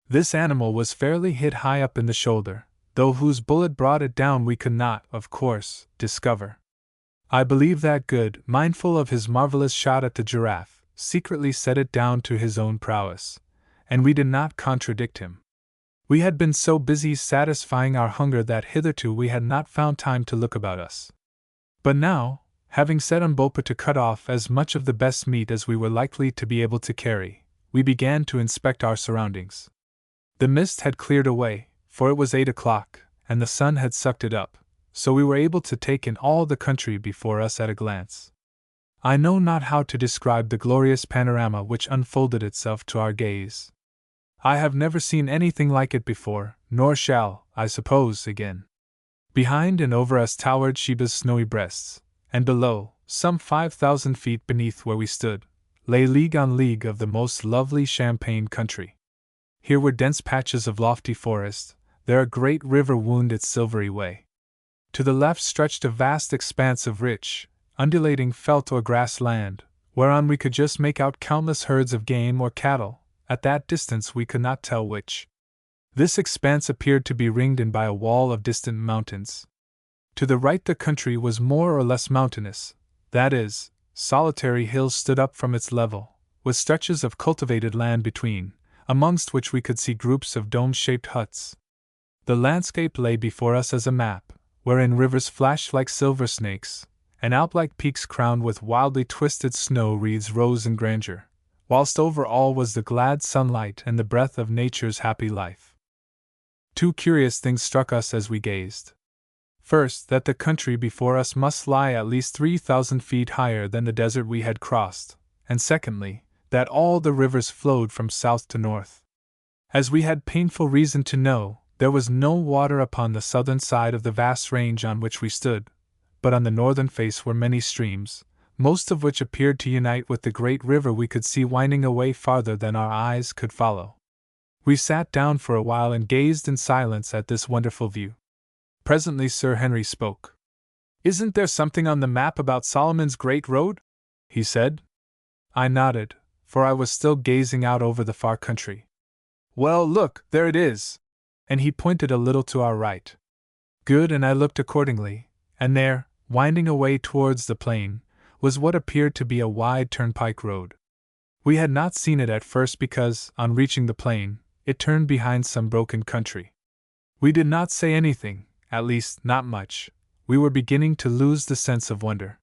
This animal was fairly hit high up in the shoulder, though whose bullet brought it down we could not, of course, discover. I believe that Good, mindful of his marvelous shot at the giraffe, secretly set it down to his own prowess, and we did not contradict him. We had been so busy satisfying our hunger that hitherto we had not found time to look about us. But now, having set Umbopa to cut off as much of the best meat as we were likely to be able to carry, we began to inspect our surroundings. The mist had cleared away, for it was 8 o'clock, and the sun had sucked it up, so we were able to take in all the country before us at a glance. I know not how to describe the glorious panorama which unfolded itself to our gaze. I have never seen anything like it before, nor shall, I suppose, again. Behind and over us towered Sheba's snowy breasts, and below, some 5,000 feet beneath where we stood, lay league on league of the most lovely champaign country. Here were dense patches of lofty forest, there a great river wound its silvery way. To the left stretched a vast expanse of rich, undulating felt or grass land, whereon we could just make out countless herds of game or cattle, at that distance we could not tell which. This expanse appeared to be ringed in by a wall of distant mountains. To the right the country was more or less mountainous, that is, solitary hills stood up from its level, with stretches of cultivated land between, amongst which we could see groups of dome-shaped huts. The landscape lay before us as a map, wherein rivers flashed like silver snakes, and Alp-like peaks crowned with wildly twisted snow wreaths rose in grandeur, whilst over all was the glad sunlight and the breath of nature's happy life. Two curious things struck us as we gazed. First, that the country before us must lie at least 3,000 feet higher than the desert we had crossed, and secondly, that all the rivers flowed from south to north. As we had painful reason to know, there was no water upon the southern side of the vast range on which we stood, but on the northern face were many streams, most of which appeared to unite with the great river we could see winding away farther than our eyes could follow. We sat down for a while and gazed in silence at this wonderful view. Presently Sir Henry spoke. "Isn't there something on the map about Solomon's Great Road?" he said. I nodded, for I was still gazing out over the far country. "Well, look, there it is!" And he pointed a little to our right. Good, and I looked accordingly, and there, winding away towards the plain, was what appeared to be a wide turnpike road. We had not seen it at first because, on reaching the plain, it turned behind some broken country. We did not say anything, at least, not much. We were beginning to lose the sense of wonder.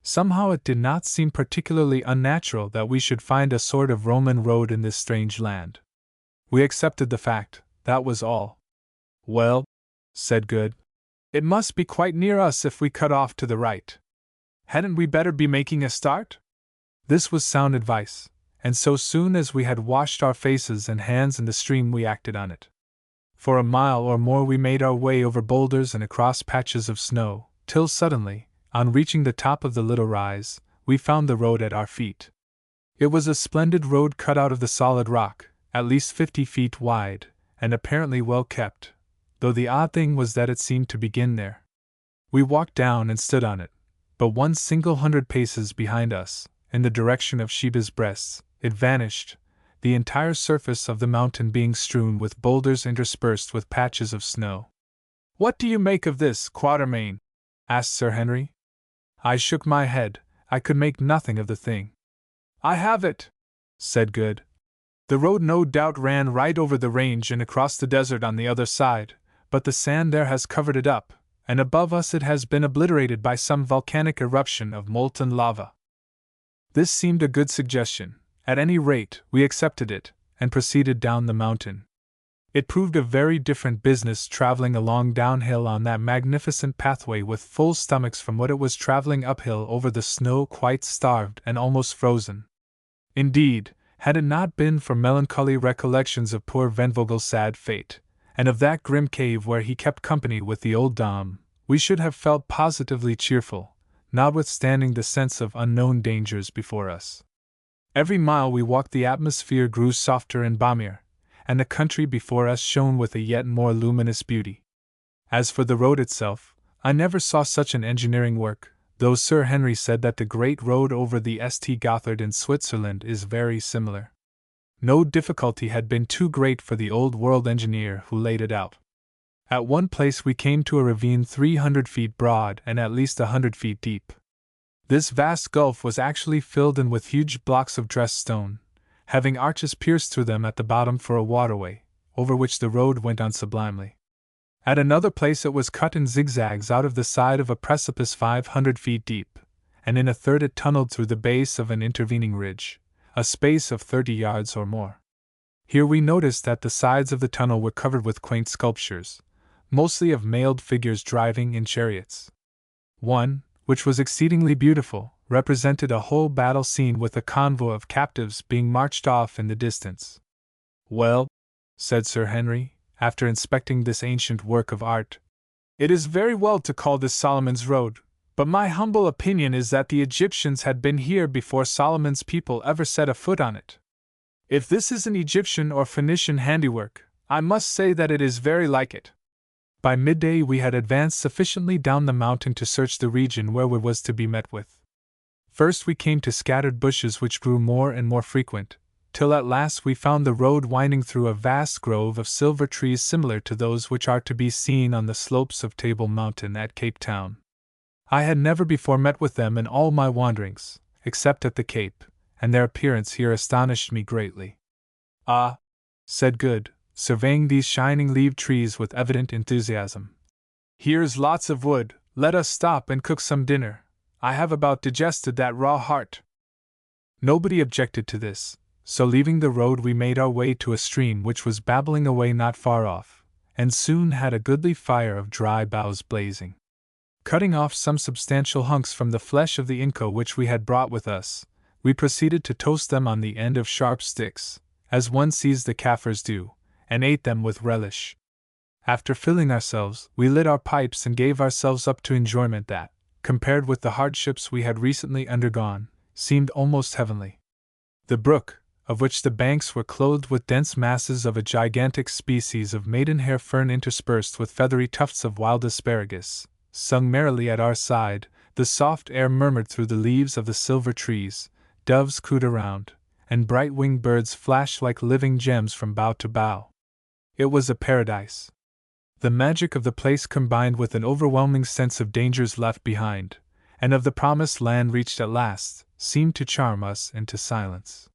Somehow it did not seem particularly unnatural that we should find a sort of Roman road in this strange land. We accepted the fact, that was all. "Well," said Good, "it must be quite near us if we cut off to the right. Hadn't we better be making a start?" This was sound advice, and so soon as we had washed our faces and hands in the stream we acted on it. For a mile or more we made our way over boulders and across patches of snow, till suddenly, on reaching the top of the little rise, we found the road at our feet. It was a splendid road cut out of the solid rock, at least 50 feet wide, and apparently well kept, though the odd thing was that it seemed to begin there. We walked down and stood on it, but one single 100 paces behind us, in the direction of Sheba's breasts, it vanished, the entire surface of the mountain being strewn with boulders interspersed with patches of snow. "What do you make of this, Quatermain?" asked Sir Henry. I shook my head. I could make nothing of the thing. "I have it," said Good. "The road no doubt ran right over the range and across the desert on the other side, but the sand there has covered it up, and above us it has been obliterated by some volcanic eruption of molten lava." This seemed a good suggestion. At any rate, we accepted it, and proceeded down the mountain. It proved a very different business traveling along downhill on that magnificent pathway with full stomachs from what it was traveling uphill over the snow quite starved and almost frozen. Indeed, had it not been for melancholy recollections of poor Venvogel's sad fate, and of that grim cave where he kept company with the old dame, we should have felt positively cheerful, notwithstanding the sense of unknown dangers before us. Every mile we walked the atmosphere grew softer and balmier, and the country before us shone with a yet more luminous beauty. As for the road itself, I never saw such an engineering work, though Sir Henry said that the great road over the St. Gothard in Switzerland is very similar. No difficulty had been too great for the old-world engineer who laid it out. At one place we came to a ravine 300 feet broad and at least 100 feet deep. This vast gulf was actually filled in with huge blocks of dressed stone, having arches pierced through them at the bottom for a waterway, over which the road went on sublimely. At another place it was cut in zigzags out of the side of a precipice 500 feet deep, and in a third it tunneled through the base of an intervening ridge, a space of 30 yards or more. Here we noticed that the sides of the tunnel were covered with quaint sculptures, mostly of mailed figures driving in chariots. One, which was exceedingly beautiful, represented a whole battle scene with a convoy of captives being marched off in the distance. "Well," said Sir Henry, after inspecting this ancient work of art, "it is very well to call this Solomon's Road, but my humble opinion is that the Egyptians had been here before Solomon's people ever set a foot on it. If this is an Egyptian or Phoenician handiwork, I must say that it is very like it." By midday we had advanced sufficiently down the mountain to search the region where we was to be met with. First we came to scattered bushes which grew more and more frequent, till at last we found the road winding through a vast grove of silver trees similar to those which are to be seen on the slopes of Table Mountain at Cape Town. I had never before met with them in all my wanderings, except at the Cape, and their appearance here astonished me greatly. "Ah," said Good, surveying these shining-leaved trees with evident enthusiasm. "Here's lots of wood, let us stop and cook some dinner. I have about digested that raw heart." Nobody objected to this, so leaving the road we made our way to a stream which was babbling away not far off, and soon had a goodly fire of dry boughs blazing. Cutting off some substantial hunks from the flesh of the Inco which we had brought with us, we proceeded to toast them on the end of sharp sticks, as one sees the Kaffirs do, and ate them with relish. After filling ourselves, we lit our pipes and gave ourselves up to enjoyment that, compared with the hardships we had recently undergone, seemed almost heavenly. The brook, of which the banks were clothed with dense masses of a gigantic species of maidenhair fern interspersed with feathery tufts of wild asparagus, sung merrily at our side, the soft air murmured through the leaves of the silver trees, doves cooed around, and bright-winged birds flashed like living gems from bough to bough. It was a paradise. The magic of the place combined with an overwhelming sense of dangers left behind, and of the promised land reached at last, seemed to charm us into silence.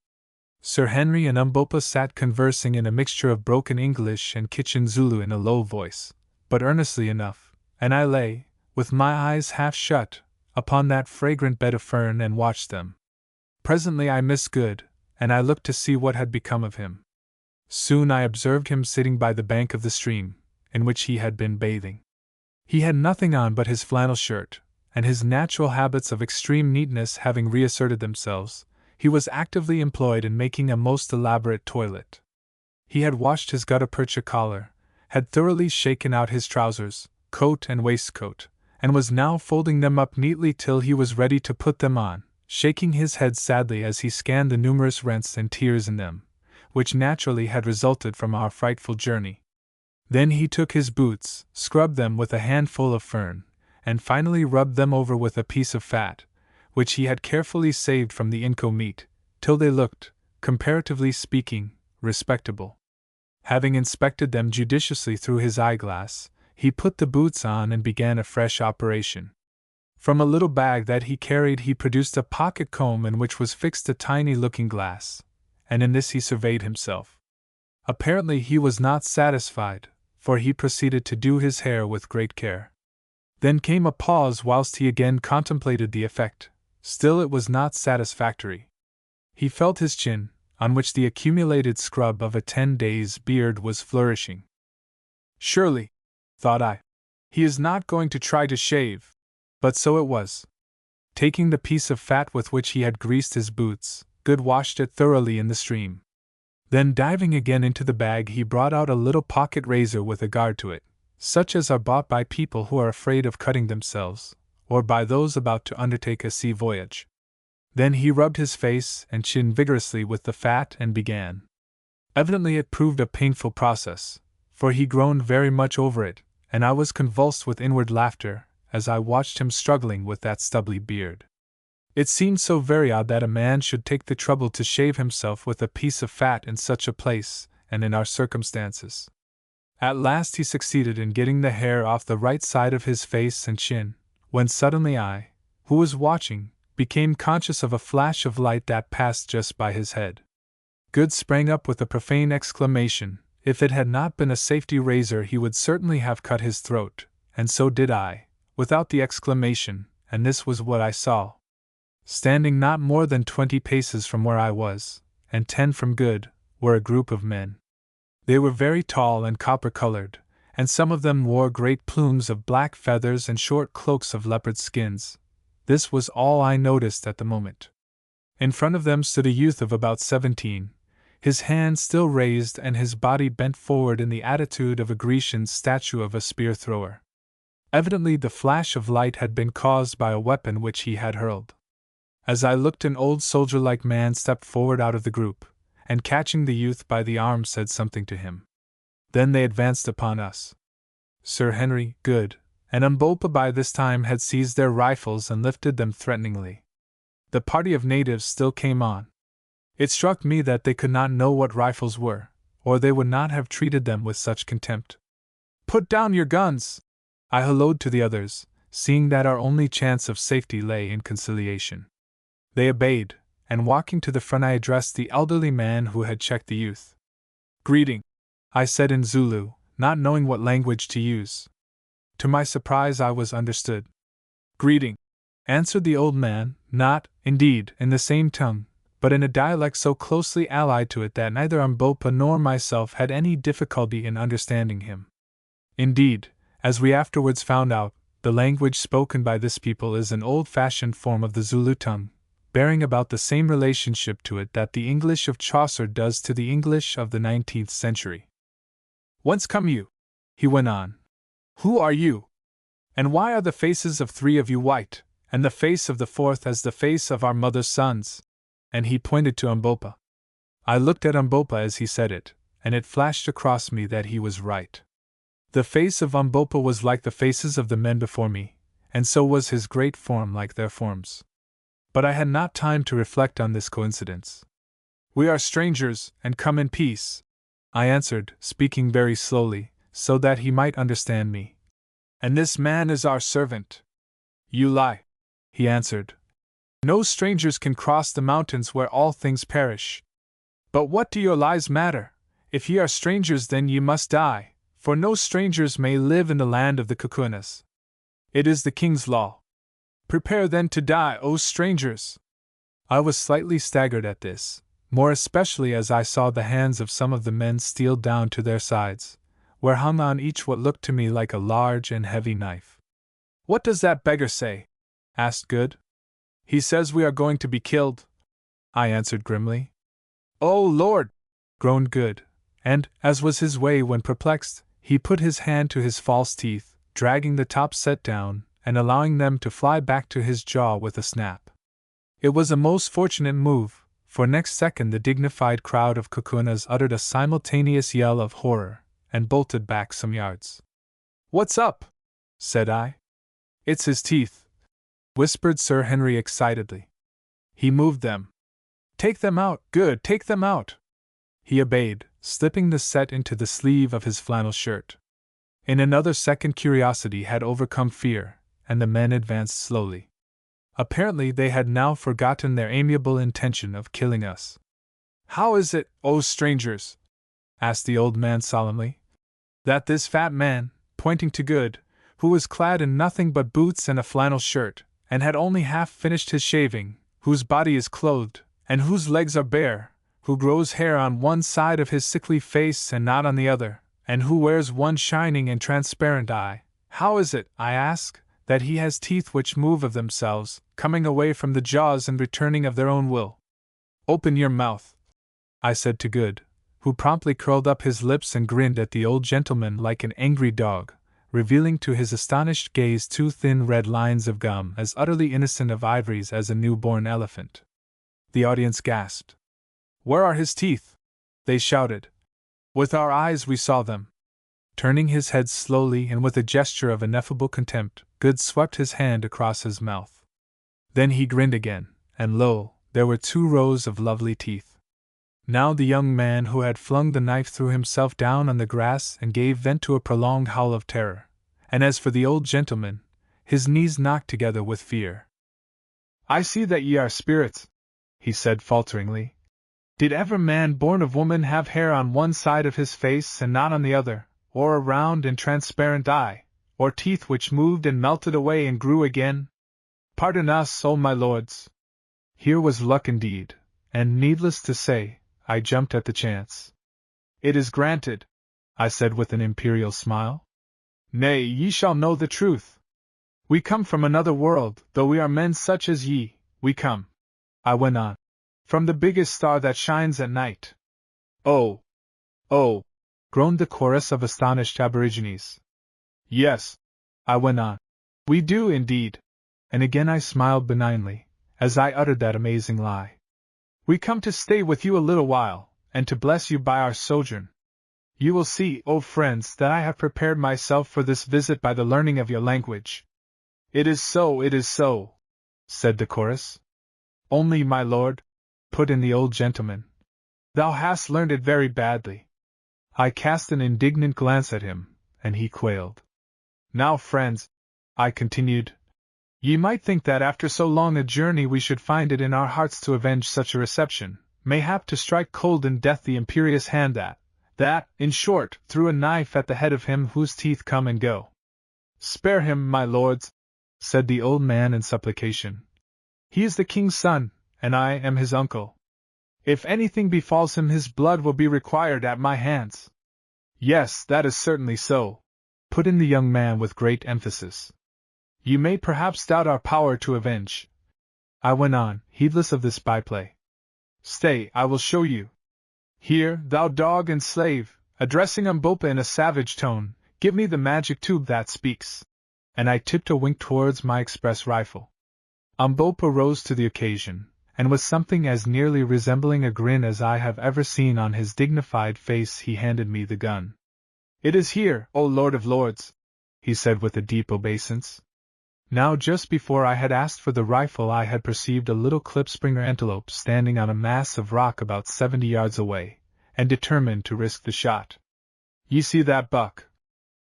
Sir Henry and Umbopa sat conversing in a mixture of broken English and kitchen Zulu in a low voice, but earnestly enough, and I lay, with my eyes half shut, upon that fragrant bed of fern and watched them. Presently I missed Good, and I looked to see what had become of him. Soon I observed him sitting by the bank of the stream, in which he had been bathing. He had nothing on but his flannel shirt, and his natural habits of extreme neatness having reasserted themselves, he was actively employed in making a most elaborate toilet. He had washed his gutta percha collar, had thoroughly shaken out his trousers, coat and waistcoat, and was now folding them up neatly till he was ready to put them on, shaking his head sadly as he scanned the numerous rents and tears in them, which naturally had resulted from our frightful journey. Then he took his boots, scrubbed them with a handful of fern, and finally rubbed them over with a piece of fat, which he had carefully saved from the Inco meat, till they looked, comparatively speaking, respectable. Having inspected them judiciously through his eyeglass, he put the boots on and began a fresh operation. From a little bag that he carried he produced a pocket comb in which was fixed a tiny looking-glass, and in this he surveyed himself. Apparently he was not satisfied, for he proceeded to do his hair with great care. Then came a pause whilst he again contemplated the effect. Still it was not satisfactory. He felt his chin, on which the accumulated scrub of a 10 days' beard was flourishing. Surely, thought I, he is not going to try to shave. But so it was. Taking the piece of fat with which he had greased his boots, Good washed it thoroughly in the stream. Then diving again into the bag he brought out a little pocket razor with a guard to it, such as are bought by people who are afraid of cutting themselves, or by those about to undertake a sea voyage. Then he rubbed his face and chin vigorously with the fat and began. Evidently it proved a painful process, for he groaned very much over it, and I was convulsed with inward laughter as I watched him struggling with that stubbly beard. It seemed so very odd that a man should take the trouble to shave himself with a piece of fat in such a place and in our circumstances. At last he succeeded in getting the hair off the right side of his face and chin, when suddenly I, who was watching, became conscious of a flash of light that passed just by his head. Good sprang up with a profane exclamation. If it had not been a safety razor he would certainly have cut his throat, and so did I, without the exclamation, and this was what I saw. Standing not more than 20 paces from where I was, and 10 from Good, were a group of men. They were very tall and copper-colored, and some of them wore great plumes of black feathers and short cloaks of leopard skins. This was all I noticed at the moment. In front of them stood a youth of about 17, his hand still raised and his body bent forward in the attitude of a Grecian statue of a spear-thrower. Evidently the flash of light had been caused by a weapon which he had hurled. As I looked, an old soldier-like man stepped forward out of the group, and catching the youth by the arm said something to him. Then they advanced upon us. Sir Henry, Good, and Umbopa by this time had seized their rifles and lifted them threateningly. The party of natives still came on. It struck me that they could not know what rifles were, or they would not have treated them with such contempt. "Put down your guns!" I hallooed to the others, seeing that our only chance of safety lay in conciliation. They obeyed, and walking to the front I addressed the elderly man who had checked the youth. "Greeting," I said in Zulu, not knowing what language to use. To my surprise I was understood. "Greeting," answered the old man, not, indeed, in the same tongue, but in a dialect so closely allied to it that neither Umbopa nor myself had any difficulty in understanding him. Indeed, as we afterwards found out, the language spoken by this people is an old-fashioned form of the Zulu tongue, bearing about the same relationship to it that the English of Chaucer does to the English of the 19th century. "Whence come you?" he went on. "Who are you? And why are the faces of 3 of you white, and the face of the 4th as the face of our mother's sons?" And he pointed to Umbopa. I looked at Umbopa as he said it, and it flashed across me that he was right. The face of Umbopa was like the faces of the men before me, and so was his great form like their forms. But I had not time to reflect on this coincidence. "We are strangers, and come in peace," I answered, speaking very slowly, so that he might understand me. "And this man is our servant." "You lie," he answered. "No strangers can cross the mountains where all things perish." "But what do your lies matter? If ye are strangers, then ye must die, for no strangers may live in the land of the Kukunas. It is the king's law. Prepare then to die, O strangers!" I was slightly staggered at this, more especially as I saw the hands of some of the men steal down to their sides, where hung on each what looked to me like a large and heavy knife. "What does that beggar say?" asked Good. "He says we are going to be killed," I answered grimly. "Oh Lord!" groaned Good, and, as was his way when perplexed, he put his hand to his false teeth, dragging the top set down, and allowing them to fly back to his jaw with a snap. It was a most fortunate move, for next second the dignified crowd of Kukunas uttered a simultaneous yell of horror, and bolted back some yards. "What's up?" said I. "It's his teeth," whispered Sir Henry excitedly. "He moved them. Take them out, Good, take them out!" He obeyed, slipping the set into the sleeve of his flannel shirt. In another second curiosity had overcome fear, and the men advanced slowly. Apparently they had now forgotten their amiable intention of killing us. "How is it, O strangers," asked the old man solemnly, "that this fat man," pointing to Good, who was clad in nothing but boots and a flannel shirt, and had only half finished his shaving, whose body is clothed, and whose legs are bare, who grows hair on one side of his sickly face and not on the other, and who wears one shining and transparent eye, how is it, I ask, that he has teeth which move of themselves, coming away from the jaws and returning of their own will?" "Open your mouth," I said to Good, who promptly curled up his lips and grinned at the old gentleman like an angry dog, revealing to his astonished gaze 2 thin red lines of gum as utterly innocent of ivories as a newborn elephant. The audience gasped. "Where are his teeth?" they shouted. "With our eyes we saw them." Turning his head slowly and with a gesture of ineffable contempt, Good swept his hand across his mouth. Then he grinned again, and lo, there were 2 rows of lovely teeth. Now the young man who had flung the knife threw himself down on the grass and gave vent to a prolonged howl of terror, and as for the old gentleman, his knees knocked together with fear. "I see that ye are spirits," he said falteringly. "Did ever man born of woman have hair on one side of his face and not on the other, or a round and transparent eye, or teeth which moved and melted away and grew again? Pardon us, O my lords." Here was luck indeed, and needless to say, I jumped at the chance. "It is granted," I said with an imperial smile. "Nay, ye shall know the truth. We come from another world, though we are men such as ye, we come," I went on, "from the biggest star that shines at night." "Oh! Oh!" groaned the chorus of astonished aborigines. "Yes," I went on, "we do indeed," and again I smiled benignly, as I uttered that amazing lie. "We come to stay with you a little while, and to bless you by our sojourn. You will see, O friends, that I have prepared myself for this visit by the learning of your language." It is so," said the chorus. "Only, my lord," put in the old gentleman, "thou hast learned it very badly." I cast an indignant glance at him, and he quailed. "Now, friends," I continued, Ye might think that after so long a journey we should find it in our hearts to avenge such a reception, mayhap to strike cold in death the imperious hand that, in short, threw a knife at the head of him whose teeth come and go. Spare him, my lords, said the old man in supplication. He is the king's son, and I am his uncle. If anything befalls him, his blood will be required at my hands. Yes, that is certainly so, put in the young man with great emphasis. You may perhaps doubt our power to avenge, I went on, heedless of this byplay. Stay, I will show you. Here, thou dog and slave, addressing Umbopa in a savage tone, give me the magic tube that speaks. And I tipped a wink towards my express rifle. Umbopa rose to the occasion, and with something as nearly resembling a grin as I have ever seen on his dignified face he handed me the gun. It is here, O Lord of Lords, he said with a deep obeisance. Now just before I had asked for the rifle I had perceived a little klipspringer antelope standing on a mass of rock about 70 yards away, and determined to risk the shot. Ye see that buck?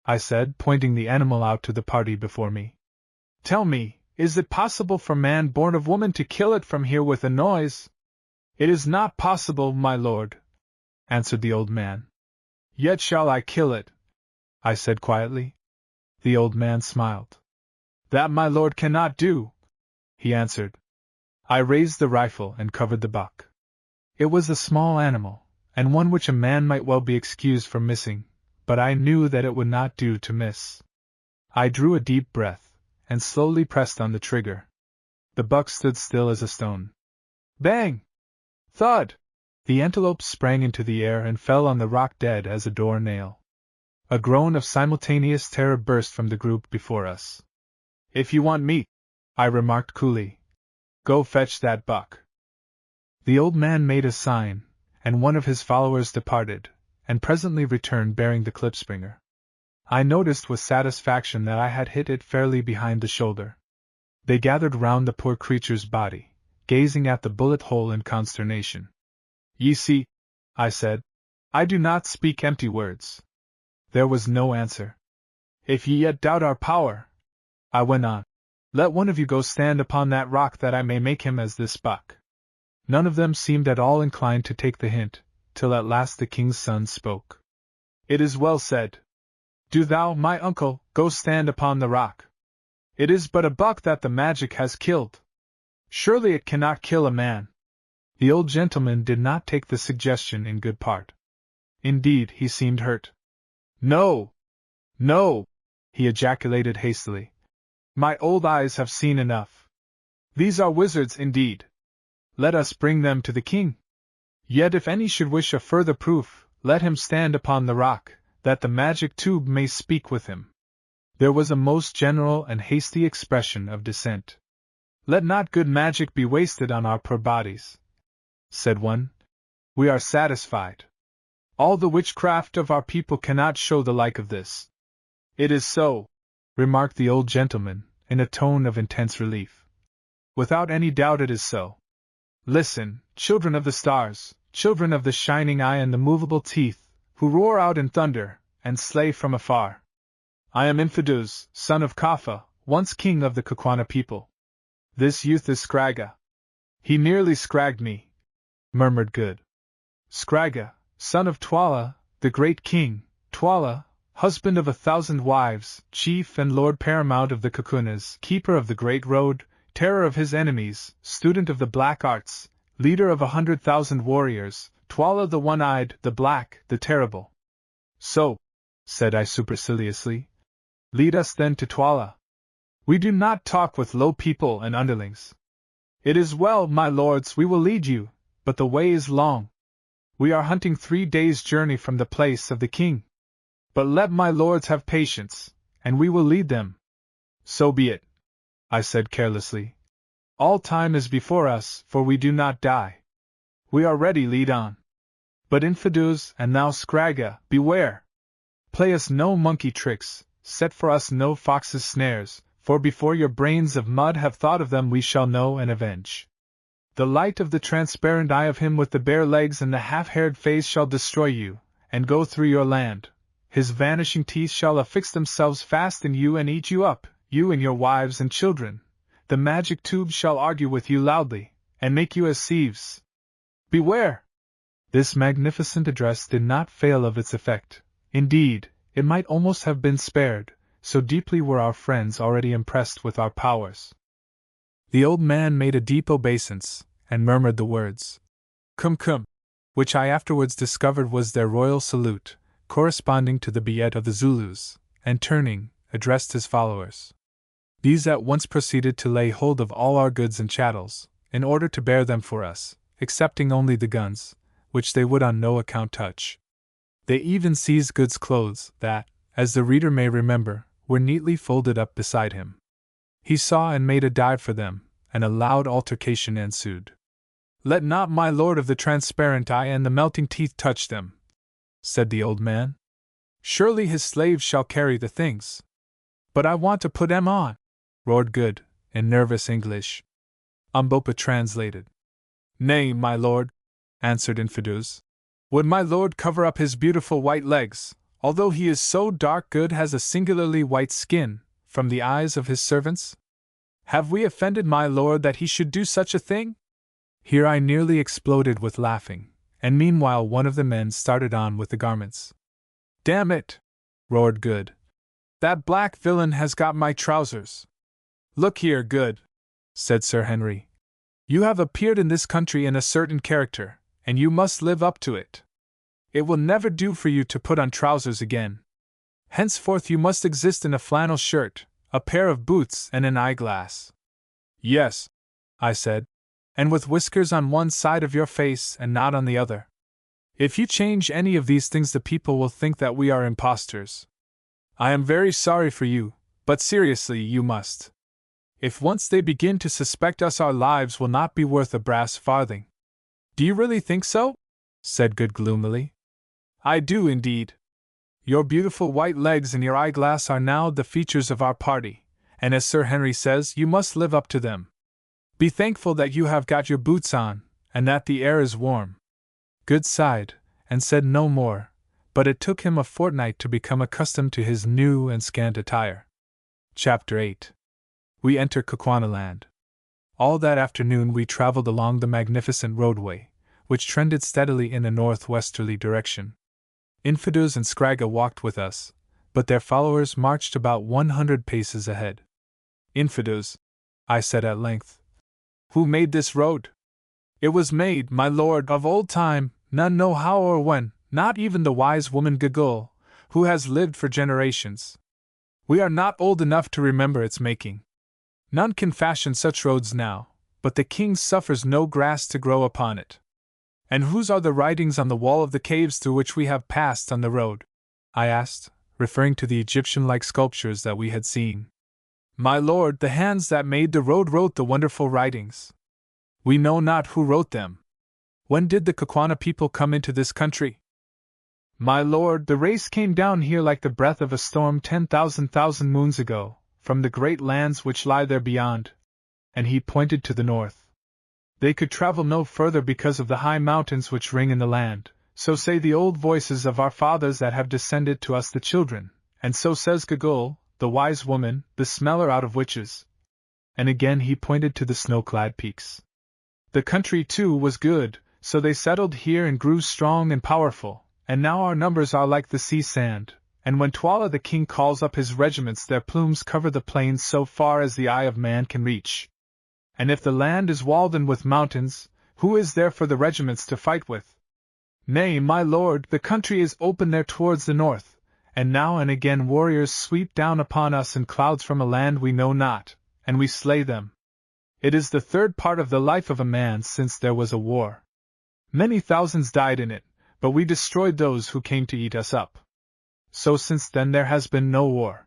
I said, pointing the animal out to the party before me. Tell me, is it possible for man born of woman to kill it from here with a noise? It is not possible, my lord, answered the old man. Yet shall I kill it, I said quietly. The old man smiled. That my lord cannot do, he answered. I raised the rifle and covered the buck. It was a small animal, and one which a man might well be excused for missing, but I knew that it would not do to miss. I drew a deep breath, and slowly pressed on the trigger. The buck stood still as a stone. Bang! Thud! The antelope sprang into the air and fell on the rock dead as a door nail. A groan of simultaneous terror burst from the group before us. If you want meat, I remarked coolly, go fetch that buck. The old man made a sign, and one of his followers departed, and presently returned bearing the klipspringer. I noticed with satisfaction that I had hit it fairly behind the shoulder. They gathered round the poor creature's body, gazing at the bullet hole in consternation. Ye see, I said, I do not speak empty words. There was no answer. If ye yet doubt our power, I went on, let one of you go stand upon that rock that I may make him as this buck. None of them seemed at all inclined to take the hint, till at last the king's son spoke. It is well said. Do thou, my uncle, go stand upon the rock. It is but a buck that the magic has killed. Surely it cannot kill a man. The old gentleman did not take the suggestion in good part. Indeed, he seemed hurt. No! No! He ejaculated hastily. My old eyes have seen enough. These are wizards indeed. Let us bring them to the king. Yet if any should wish a further proof, let him stand upon the rock, that the magic tube may speak with him. There was a most general and hasty expression of dissent. Let not good magic be wasted on our poor bodies, said one. We are satisfied. All the witchcraft of our people cannot show the like of this. It is so, remarked the old gentleman, in a tone of intense relief. Without any doubt it is so. Listen, children of the stars, children of the shining eye and the movable teeth, who roar out in thunder, and slay from afar. I am Infidus, son of Kapha, once king of the Kukwana people. This youth is Scragga. He nearly scragged me, murmured Good. Scragga, son of Twala, the great king, Twala, husband of 1,000 wives, chief and lord paramount of the Kukunas, keeper of the great road, terror of his enemies, student of the black arts, leader of 100,000 warriors, Twala the one-eyed, the black, the terrible. So, said I superciliously, lead us then to Twala. We do not talk with low people and underlings. It is well, my lords, we will lead you, but the way is long. We are hunting 3 days' journey from the place of the king. But let my lords have patience, and we will lead them. So be it, I said carelessly. All time is before us, for we do not die. We are ready, lead on. But Infidus, and thou Scragga, beware! Play us no monkey tricks, set for us no fox's snares, for before your brains of mud have thought of them we shall know and avenge. The light of the transparent eye of him with the bare legs and the half-haired face shall destroy you, and go through your land. His vanishing teeth shall affix themselves fast in you and eat you up, you and your wives and children, the magic tube shall argue with you loudly, and make you as sieves. Beware! This magnificent address did not fail of its effect. Indeed, it might almost have been spared, so deeply were our friends already impressed with our powers. The old man made a deep obeisance, and murmured the words, "Cum cum," which I afterwards discovered was their royal salute, corresponding to the Biet of the Zulus, and turning, addressed his followers. These at once proceeded to lay hold of all our goods and chattels, in order to bear them for us, excepting only the guns, which they would on no account touch. They even seized Good's clothes, that, as the reader may remember, were neatly folded up beside him. He saw and made a dive for them, and a loud altercation ensued. "Let not my lord of the transparent eye and the melting teeth touch them," said the old man. "Surely his slaves shall carry the things." "But I want to put 'em on," roared Good, in nervous English. Umbopa translated. "Nay, my lord," answered Infidus. "Would my lord cover up his beautiful white legs, although he is so dark? Good has a singularly white skin, from the eyes of his servants? Have we offended my lord that he should do such a thing?" Here I nearly exploded with laughing, and meanwhile one of the men started on with the garments. "Damn it!" roared Good. "That black villain has got my trousers." "Look here, Good," said Sir Henry. "You have appeared in this country in a certain character, and you must live up to it. It will never do for you to put on trousers again. Henceforth you must exist in a flannel shirt, a pair of boots, and an eyeglass." "Yes," I said, "and with whiskers on one side of your face and not on the other. If you change any of these things, the people will think that we are impostors. I am very sorry for you, but seriously, you must. If once they begin to suspect us, our lives will not be worth a brass farthing." "Do you really think so?" said Good gloomily. "I do indeed. Your beautiful white legs and your eyeglass are now the features of our party, and as Sir Henry says, you must live up to them. Be thankful that you have got your boots on, and that the air is warm." Good sighed, and said no more, but it took him a fortnight to become accustomed to his new and scant attire. Chapter 8. We enter Kukwana-land. All that afternoon we traveled along the magnificent roadway, which trended steadily in a northwesterly direction. Infidus and Scragga walked with us, but their followers marched about 100 paces ahead. "Infidus," I said at length, "who made this road?" "It was made, my lord, of old time, none know how or when, not even the wise woman Gagul, who has lived for generations. We are not old enough to remember its making. None can fashion such roads now, but the king suffers no grass to grow upon it." "And whose are the writings on the wall of the caves through which we have passed on the road?" I asked, referring to the Egyptian-like sculptures that we had seen. "My lord, the hands that made the road wrote the wonderful writings. We know not who wrote them. When did the Kukwana people come into this country?" "My lord, the race came down here like the breath of a storm 10,000 moons ago, from the great lands which lie there beyond," and he pointed to the north. "They could travel no further because of the high mountains which ring in the land, so say the old voices of our fathers that have descended to us the children, and so says Gagul, the wise woman, the smeller out of witches." And again he pointed to the snow-clad peaks. "The country, too, was good, so they settled here and grew strong and powerful, and now our numbers are like the sea sand, and when Twala the king calls up his regiments their plumes cover the plains so far as the eye of man can reach. And if the land is walled in with mountains, who is there for the regiments to fight with? Nay, my lord, the country is open there towards the north, and now and again warriors sweep down upon us in clouds from a land we know not, and we slay them. It is the third part of the life of a man since there was a war. Many thousands died in it, but we destroyed those who came to eat us up. So since then there has been no war.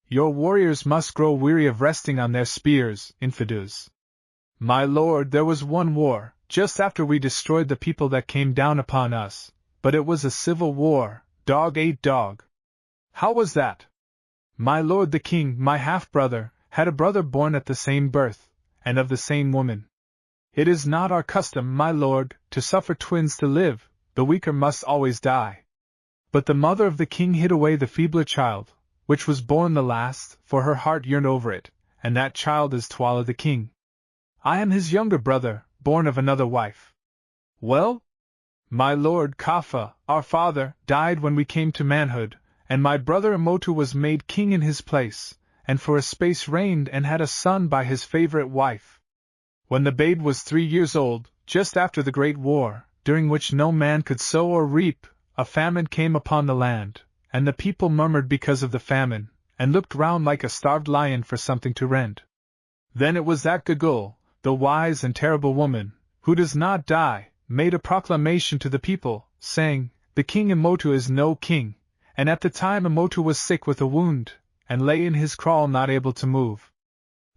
Your warriors must grow weary of resting on their spears, Infidus. My lord, there was one war, just after we destroyed the people that came down upon us, but it was a civil war, dog ate dog." "How was that?" "My lord the king, my half-brother, had a brother born at the same birth, and of the same woman. It is not our custom, my lord, to suffer twins to live, the weaker must always die. But the mother of the king hid away the feebler child, which was born the last, for her heart yearned over it, and that child is Twala the king. I am his younger brother, born of another wife. Well? My lord Kafa, our father, died when we came to manhood, and my brother Emotu was made king in his place, and for a space reigned and had a son by his favorite wife. When the babe was 3 years old, just after the Great War, during which no man could sow or reap, a famine came upon the land, and the people murmured because of the famine, and looked round like a starved lion for something to rend. Then it was that Gagul, the wise and terrible woman, who does not die, made a proclamation to the people, saying, "The king Emotu is no king," and at the time Emotu was sick with a wound, and lay in his kraal not able to move.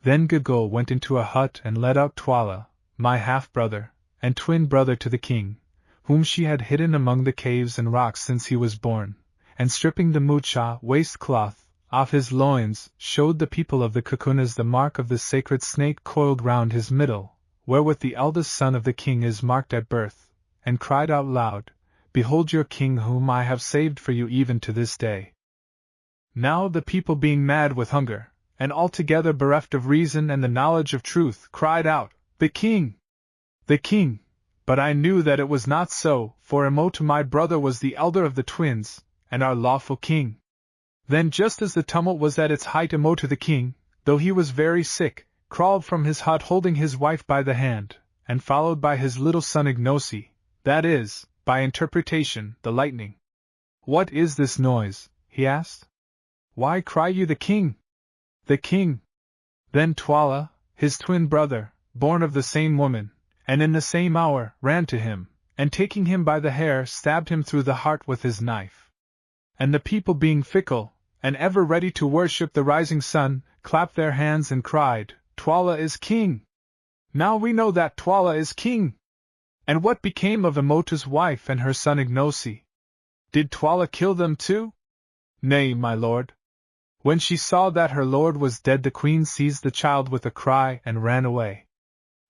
Then Gagul went into a hut and led out Twala, my half-brother, and twin brother to the king, whom she had hidden among the caves and rocks since he was born, and stripping the mucha waistcloth off his loins, showed the people of the Kakunas the mark of the sacred snake coiled round his middle, wherewith the eldest son of the king is marked at birth, and cried out loud, "Behold your king whom I have saved for you even to this day." Now the people being mad with hunger, and altogether bereft of reason and the knowledge of truth, cried out, "The king! The king!" But I knew that it was not so, for Emotu my brother was the elder of the twins, and our lawful king. Then just as the tumult was at its height, Emotu the king, though he was very sick, crawled from his hut holding his wife by the hand, and followed by his little son Ignosi, that is, by interpretation, the lightning. "What is this noise?" he asked. "Why cry you the king? The king?" Then Twala, his twin brother, born of the same woman, and in the same hour, ran to him, and taking him by the hair stabbed him through the heart with his knife. And the people being fickle, and ever ready to worship the rising sun, clapped their hands and cried, "Twala is king! Now we know that Twala is king!" And what became of Emotu's wife and her son Ignosi? Did Twala kill them too? Nay, my lord. When she saw that her lord was dead, the queen seized the child with a cry and ran away.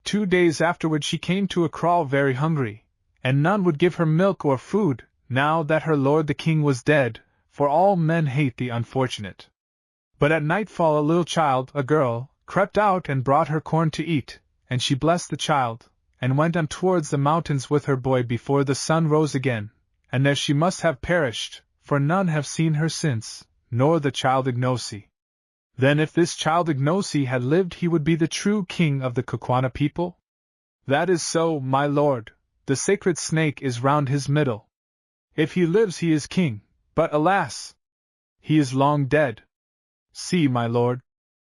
2 days afterward she came to a kraal very hungry, and none would give her milk or food, now that her lord the king was dead, for all men hate the unfortunate. But at nightfall a little child, a girl, crept out and brought her corn to eat, and she blessed the child, and went on towards the mountains with her boy before the sun rose again, and there she must have perished, for none have seen her since, nor the child Ignosi. Then if this child Ignosi had lived, he would be the true king of the Kukwana people? That is so, my lord. The sacred snake is round his middle. If he lives he is king, but alas! He is long dead. See, my lord.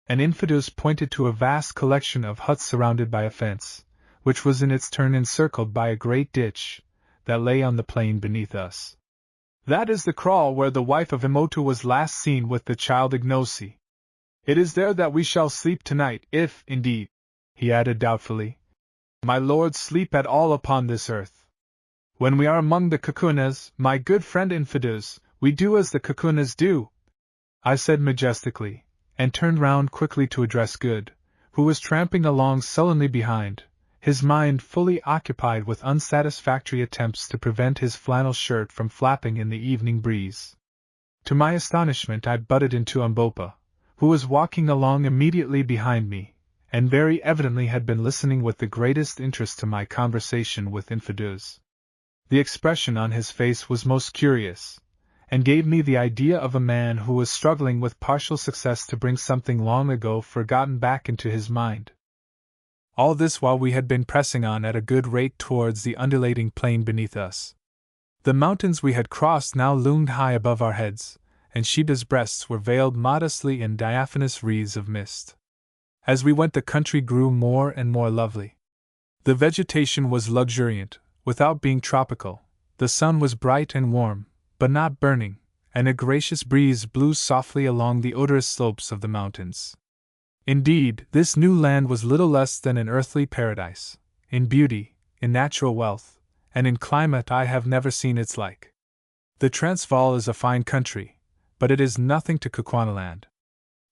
And Infidus pointed to a vast collection of huts surrounded by a fence, which was in its turn encircled by a great ditch, that lay on the plain beneath us. That is the kraal where the wife of Emotu was last seen with the child Ignosi. It is there that we shall sleep tonight, if, indeed, he added doubtfully, my lords sleep at all upon this earth. When we are among the Kakunas, my good friend Infidus, we do as the Kakunas do, I said majestically, and turned round quickly to address Good, who was tramping along sullenly behind, his mind fully occupied with unsatisfactory attempts to prevent his flannel shirt from flapping in the evening breeze. To my astonishment I butted into Umbopa, who was walking along immediately behind me, and very evidently had been listening with the greatest interest to my conversation with Infidus. The expression on his face was most curious, and gave me the idea of a man who was struggling with partial success to bring something long ago forgotten back into his mind. All this while we had been pressing on at a good rate towards the undulating plain beneath us. The mountains we had crossed now loomed high above our heads, and Sheba's breasts were veiled modestly in diaphanous wreaths of mist. As we went, the country grew more and more lovely. The vegetation was luxuriant, without being tropical. The sun was bright and warm, but not burning, and a gracious breeze blew softly along the odorous slopes of the mountains. Indeed, this new land was little less than an earthly paradise. In beauty, in natural wealth, and in climate I have never seen its like. The Transvaal is a fine country, but it is nothing to Kukwanaland.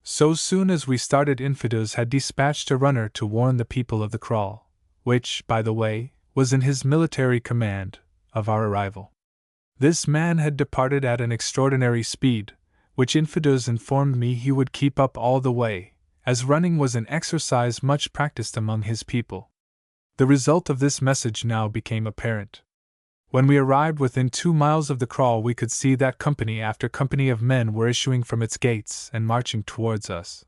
So soon as we started, Infidus had dispatched a runner to warn the people of the kraal, which, by the way, was in his military command, of our arrival. This man had departed at an extraordinary speed, which Infidus informed me he would keep up all the way, as running was an exercise much practiced among his people. The result of this message now became apparent. When we arrived within 2 miles of the kraal, we could see that company after company of men were issuing from its gates and marching towards us.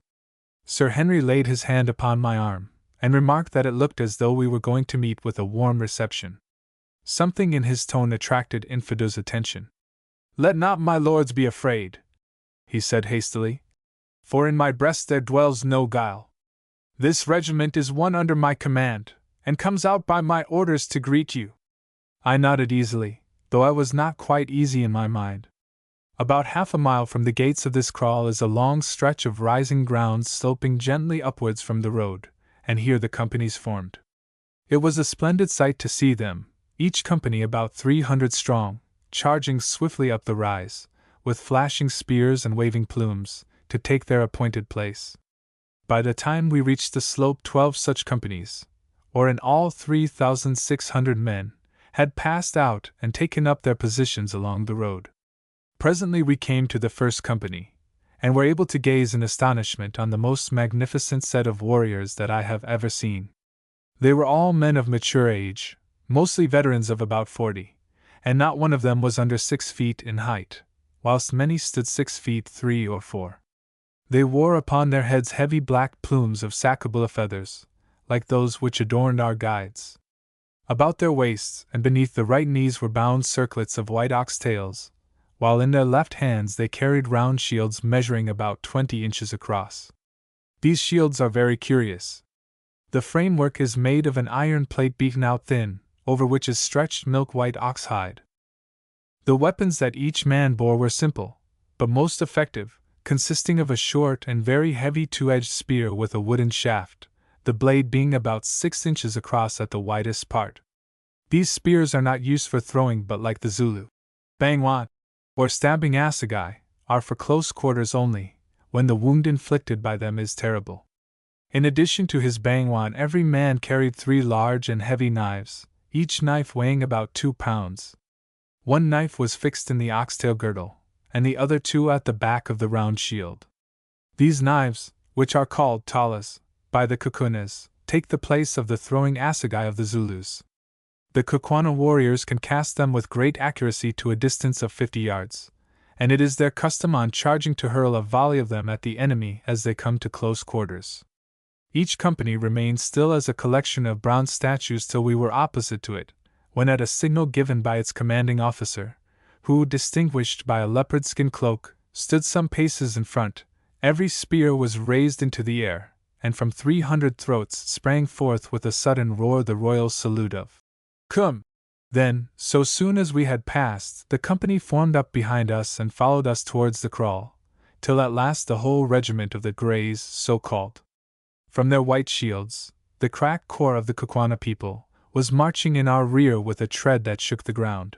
Sir Henry laid his hand upon my arm, and remarked that it looked as though we were going to meet with a warm reception. Something in his tone attracted Infado's attention. "Let not my lords be afraid," he said hastily, "for in my breast there dwells no guile. This regiment is one under my command, and comes out by my orders to greet you." I nodded easily, though I was not quite easy in my mind. About half a mile from the gates of this kraal is a long stretch of rising ground sloping gently upwards from the road, and here the companies formed. It was a splendid sight to see them, each company about 300 strong, charging swiftly up the rise, with flashing spears and waving plumes, to take their appointed place. By the time we reached the slope, 12 such companies, or in all 3,600 men, had passed out and taken up their positions along the road. Presently we came to the first company, and were able to gaze in astonishment on the most magnificent set of warriors that I have ever seen. They were all men of mature age, mostly veterans of about 40, and not one of them was under 6 feet in height, whilst many stood 6 feet 3 or 4. They wore upon their heads heavy black plumes of sakabula feathers, like those which adorned our guides. About their waists and beneath the right knees were bound circlets of white ox-tails, while in their left hands they carried round shields measuring about 20 inches across. These shields are very curious. The framework is made of an iron plate beaten out thin, over which is stretched milk-white ox hide. The weapons that each man bore were simple, but most effective, consisting of a short and very heavy 2-edged spear with a wooden shaft, the blade being about 6 inches across at the widest part. These spears are not used for throwing, but like the Zulu bangwan, or stabbing assegai, are for close quarters only, when the wound inflicted by them is terrible. In addition to his bangwan, every man carried 3 large and heavy knives, each knife weighing about 2 pounds. One knife was fixed in the oxtail girdle, and the other 2 at the back of the round shield. These knives, which are called talas by the Kukunas, take the place of the throwing assegai of the Zulus. The Kukwana warriors can cast them with great accuracy to a distance of 50 yards, and it is their custom on charging to hurl a volley of them at the enemy as they come to close quarters. Each company remained still as a collection of bronze statues till we were opposite to it, when at a signal given by its commanding officer, who, distinguished by a leopard skin cloak, stood some paces in front, every spear was raised into the air, and from 300 throats sprang forth with a sudden roar the royal salute of "Come!" Then, so soon as we had passed, the company formed up behind us and followed us towards the kraal, till at last the whole regiment of the Greys, so called, from their white shields, the crack corps of the Kukwana people, was marching in our rear with a tread that shook the ground.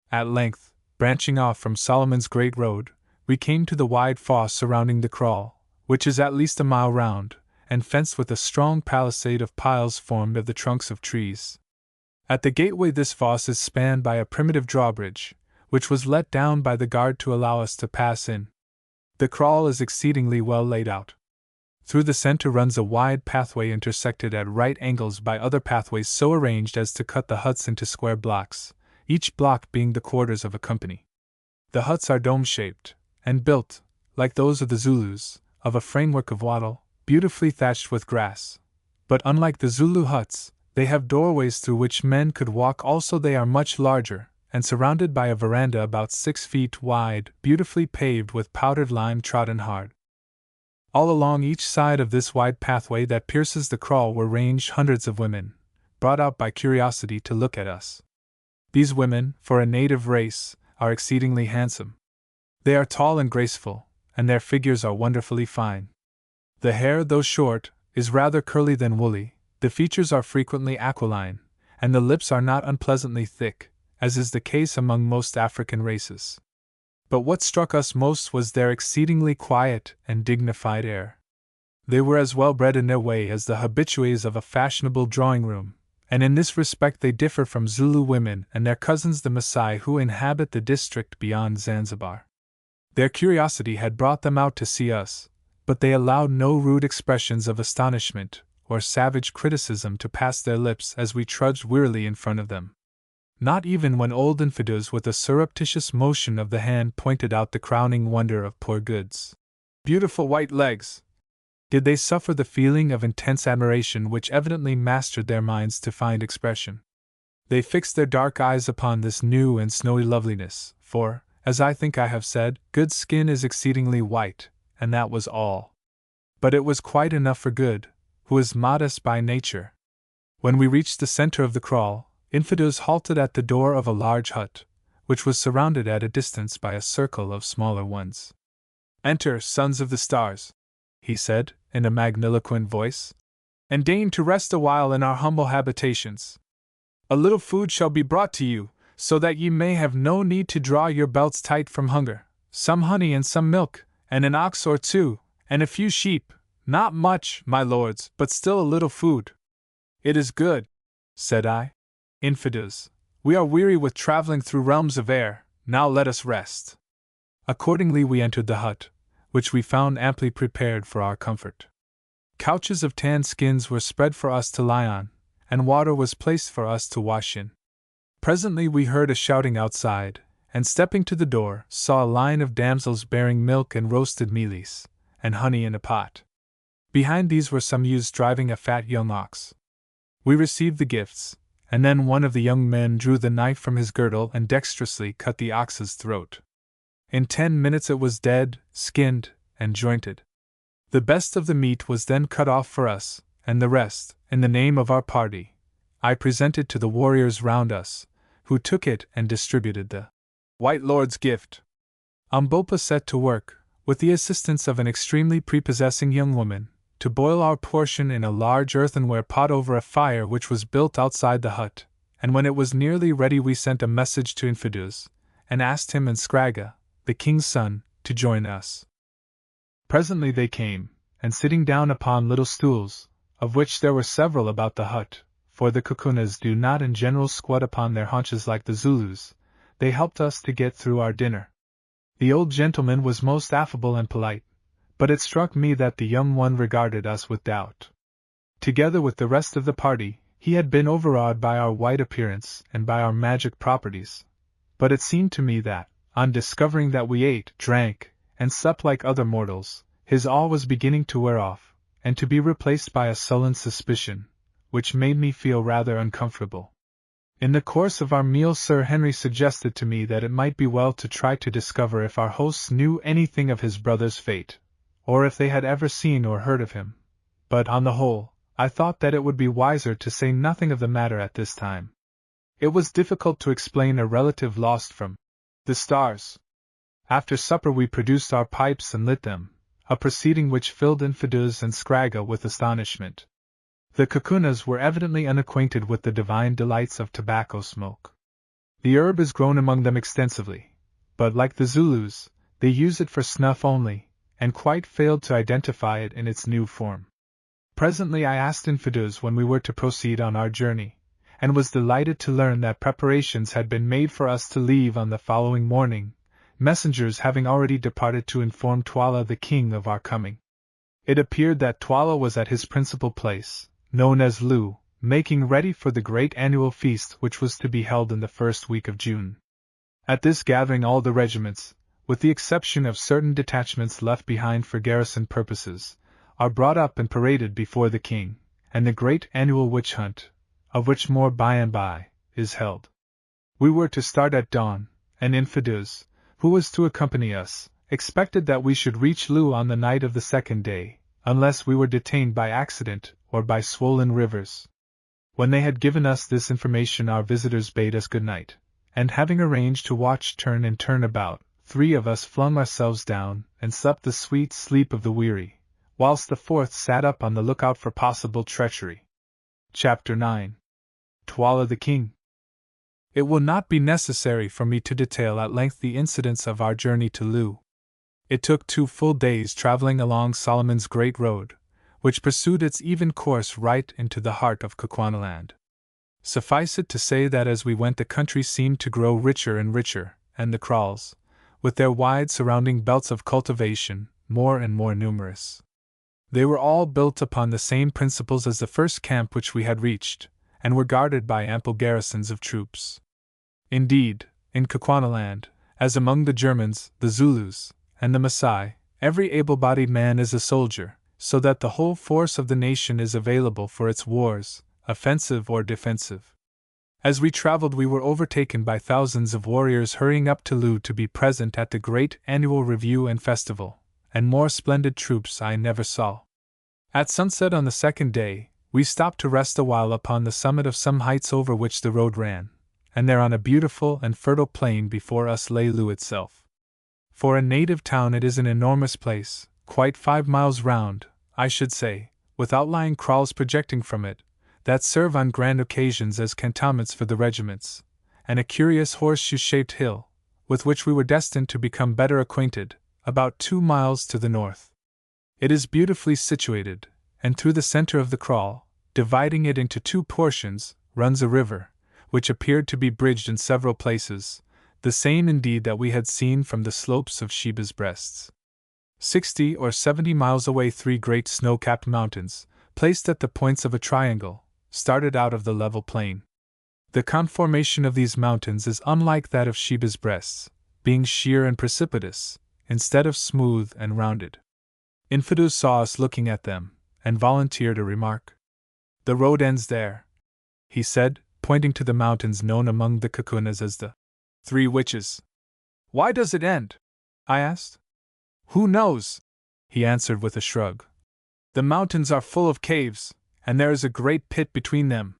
At length, branching off from Solomon's Great Road, we came to the wide fosse surrounding the kraal, which is at least a mile round, and fenced with a strong palisade of piles formed of the trunks of trees. At the gateway this fosse is spanned by a primitive drawbridge, which was let down by the guard to allow us to pass in. The kraal is exceedingly well laid out. Through the center runs a wide pathway intersected at right angles by other pathways so arranged as to cut the huts into square blocks, each block being the quarters of a company. The huts are dome-shaped, and built, like those of the Zulus, of a framework of wattle, beautifully thatched with grass. But unlike the Zulu huts, they have doorways through which men could walk. Also they are much larger, and surrounded by a veranda about 6 feet wide, beautifully paved with powdered lime trodden hard. All along each side of this wide pathway that pierces the kraal were ranged hundreds of women, brought out by curiosity to look at us. These women, for a native race, are exceedingly handsome. They are tall and graceful, and their figures are wonderfully fine. The hair, though short, is rather curly than woolly, the features are frequently aquiline, and the lips are not unpleasantly thick, as is the case among most African races. But what struck us most was their exceedingly quiet and dignified air. They were as well bred in their way as the habitués of a fashionable drawing-room, and in this respect they differ from Zulu women and their cousins the Maasai who inhabit the district beyond Zanzibar. Their curiosity had brought them out to see us, but they allowed no rude expressions of astonishment or savage criticism to pass their lips as we trudged wearily in front of them. Not even when old Infidus with a surreptitious motion of the hand pointed out the crowning wonder of poor goods' beautiful white legs, did they suffer the feeling of intense admiration which evidently mastered their minds to find expression. They fixed their dark eyes upon this new and snowy loveliness, for, as I think I have said, Good's skin is exceedingly white, and that was all. But it was quite enough for Good, who is modest by nature. When we reached the center of the kraal, Infidus halted at the door of a large hut, which was surrounded at a distance by a circle of smaller ones. "Enter, sons of the stars," he said, in a magniloquent voice, "and deign to rest a while in our humble habitations. A little food shall be brought to you, so that ye may have no need to draw your belts tight from hunger, some honey and some milk, and an ox or two, and a few sheep, not much, my lords, but still a little food." "It is good," said I. "Infidus, we are weary with traveling through realms of air, now let us rest." Accordingly we entered the hut, which we found amply prepared for our comfort. Couches of tanned skins were spread for us to lie on, and water was placed for us to wash in. Presently we heard a shouting outside, and stepping to the door, saw a line of damsels bearing milk and roasted mealies, and honey in a pot. Behind these were some youths driving a fat young ox. We received the gifts, and then one of the young men drew the knife from his girdle and dexterously cut the ox's throat. In 10 minutes it was dead, skinned, and jointed. The best of the meat was then cut off for us, and the rest, in the name of our party, I presented to the warriors round us, who took it and distributed the White Lord's gift. Umbopa set to work, with the assistance of an extremely prepossessing young woman, to boil our portion in a large earthenware pot over a fire which was built outside the hut, and when it was nearly ready we sent a message to Infidus, and asked him and Scragga, the king's son, to join us. Presently they came, and sitting down upon little stools, of which there were several about the hut, for the Kukunas do not in general squat upon their haunches like the Zulus, they helped us to get through our dinner. The old gentleman was most affable and polite, but it struck me that the young one regarded us with doubt. Together with the rest of the party, he had been overawed by our white appearance and by our magic properties, but it seemed to me that, on discovering that we ate, drank, and slept like other mortals, his awe was beginning to wear off, and to be replaced by a sullen suspicion, which made me feel rather uncomfortable. In the course of our meal Sir Henry suggested to me that it might be well to try to discover if our hosts knew anything of his brother's fate, or if they had ever seen or heard of him, but on the whole, I thought that it would be wiser to say nothing of the matter at this time. It was difficult to explain a relative lost from the stars. After supper we produced our pipes and lit them, a proceeding which filled Infidus and Scragga with astonishment. The Kukunas were evidently unacquainted with the divine delights of tobacco smoke. The herb is grown among them extensively, but like the Zulus, they use it for snuff only, and quite failed to identify it in its new form. Presently I asked Infidus when we were to proceed on our journey, and was delighted to learn that preparations had been made for us to leave on the following morning, messengers having already departed to inform Twala the king of our coming. It appeared that Twala was at his principal place, known as Lu, making ready for the great annual feast which was to be held in the first week of June. At this gathering all the regiments, with the exception of certain detachments left behind for garrison purposes, are brought up and paraded before the king, and the great annual witch hunt, of which more by and by, is held. We were to start at dawn, and Infidus, who was to accompany us, expected that we should reach Lu on the night of the second day, unless we were detained by accident or by swollen rivers. When they had given us this information our visitors bade us good night, and having arranged to watch turn and turn about, 3 of us flung ourselves down and slept the sweet sleep of the weary, whilst the 4th sat up on the lookout for possible treachery. Chapter 9. Twala the King. It will not be necessary for me to detail at length the incidents of our journey to Lu. It took 2 full days traveling along Solomon's Great Road, which pursued its even course right into the heart of Kukuanaland. Suffice it to say that as we went the country seemed to grow richer and richer, and the kraals, with their wide surrounding belts of cultivation, more and more numerous. They were all built upon the same principles as the first camp which we had reached, and were guarded by ample garrisons of troops. Indeed, in Kukwanaland, as among the Germans, the Zulus, and the Maasai, every able-bodied man is a soldier, so that the whole force of the nation is available for its wars, offensive or defensive. As we traveled, we were overtaken by thousands of warriors hurrying up to Lu to be present at the great annual review and festival, and more splendid troops I never saw. At sunset on the second day, we stopped to rest a while upon the summit of some heights over which the road ran, and there on a beautiful and fertile plain before us lay Lu itself. For a native town it is an enormous place, quite 5 miles round, I should say, with outlying kraals projecting from it, that serve on grand occasions as cantonments for the regiments, and a curious horseshoe-shaped hill, with which we were destined to become better acquainted, about 2 miles to the north. It is beautifully situated, and through the center of the kraal, dividing it into 2 portions, runs a river, which appeared to be bridged in several places, the same indeed that we had seen from the slopes of Sheba's breasts. 60 or 70 miles away 3 great snow-capped mountains, placed at the points of a triangle, started out of the level plain. The conformation of these mountains is unlike that of Sheba's breasts, being sheer and precipitous, instead of smooth and rounded. Infidus saw us looking at them, and volunteered a remark. "The road ends there," he said, pointing to the mountains known among the Kukunas as the 3 Witches. "Why does it end?" I asked. "Who knows?" he answered with a shrug. "The mountains are full of caves, and there is a great pit between them.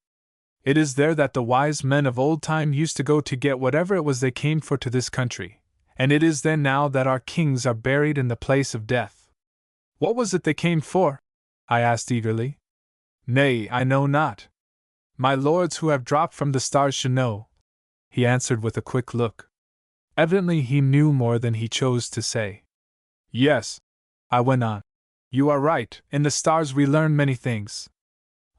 It is there that the wise men of old time used to go to get whatever it was they came for to this country, and it is there now that our kings are buried in the place of death." "What was it they came for?" I asked eagerly. "Nay, I know not. My lords who have dropped from the stars should know," he answered with a quick look. Evidently he knew more than he chose to say. "Yes," I went on, "you are right, in the stars we learn many things.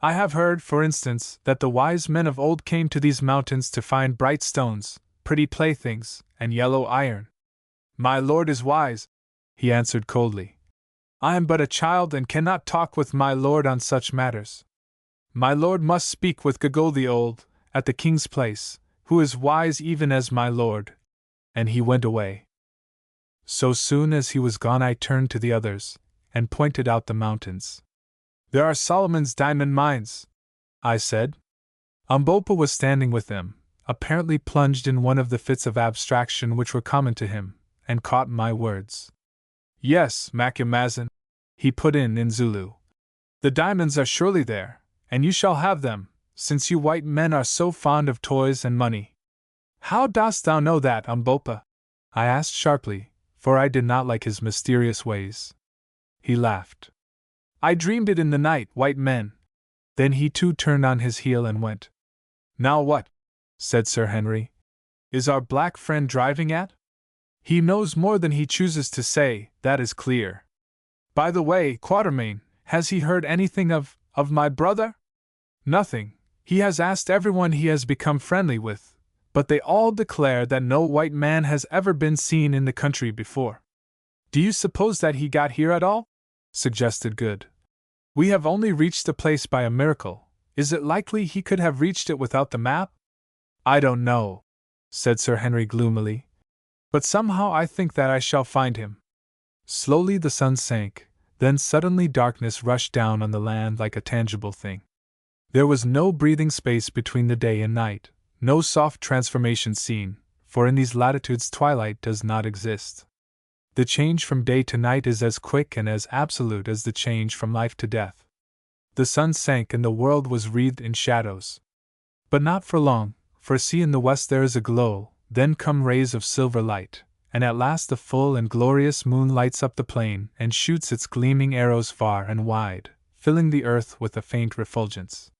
I have heard, for instance, that the wise men of old came to these mountains to find bright stones, pretty playthings, and yellow iron." "My lord is wise," he answered coldly. "I am but a child and cannot talk with my lord on such matters. My lord must speak with Gogol the Old, at the king's place, who is wise even as my lord." And he went away. So soon as he was gone I turned to the others, and pointed out the mountains. "There are Solomon's diamond mines," I said. Umbopa was standing with them, apparently plunged in one of the fits of abstraction which were common to him, and caught my words. "Yes, Macumazahn," he put in Zulu. "The diamonds are surely there, and you shall have them, since you white men are so fond of toys and money." "How dost thou know that, Umbopa?" I asked sharply, for I did not like his mysterious ways. He laughed. "I dreamed it in the night, white men." Then he too turned on his heel and went. "Now what?" said Sir Henry. "Is our black friend driving at?" "He knows more than he chooses to say, that is clear. By the way, Quatermain, has he heard anything of my brother?" "Nothing. He has asked everyone he has become friendly with, but they all declare that no white man has ever been seen in the country before." "Do you suppose that he got here at all?" suggested Good. "We have only reached the place by a miracle. Is it likely he could have reached it without the map?" "I don't know," said Sir Henry gloomily. "But somehow I think that I shall find him." Slowly the sun sank, then suddenly darkness rushed down on the land like a tangible thing. There was no breathing space between the day and night, no soft transformation seen, for in these latitudes twilight does not exist. The change from day to night is as quick and as absolute as the change from life to death. The sun sank and the world was wreathed in shadows. But not for long, for see in the west there is a glow, then come rays of silver light, and at last the full and glorious moon lights up the plain and shoots its gleaming arrows far and wide, filling the earth with a faint refulgence.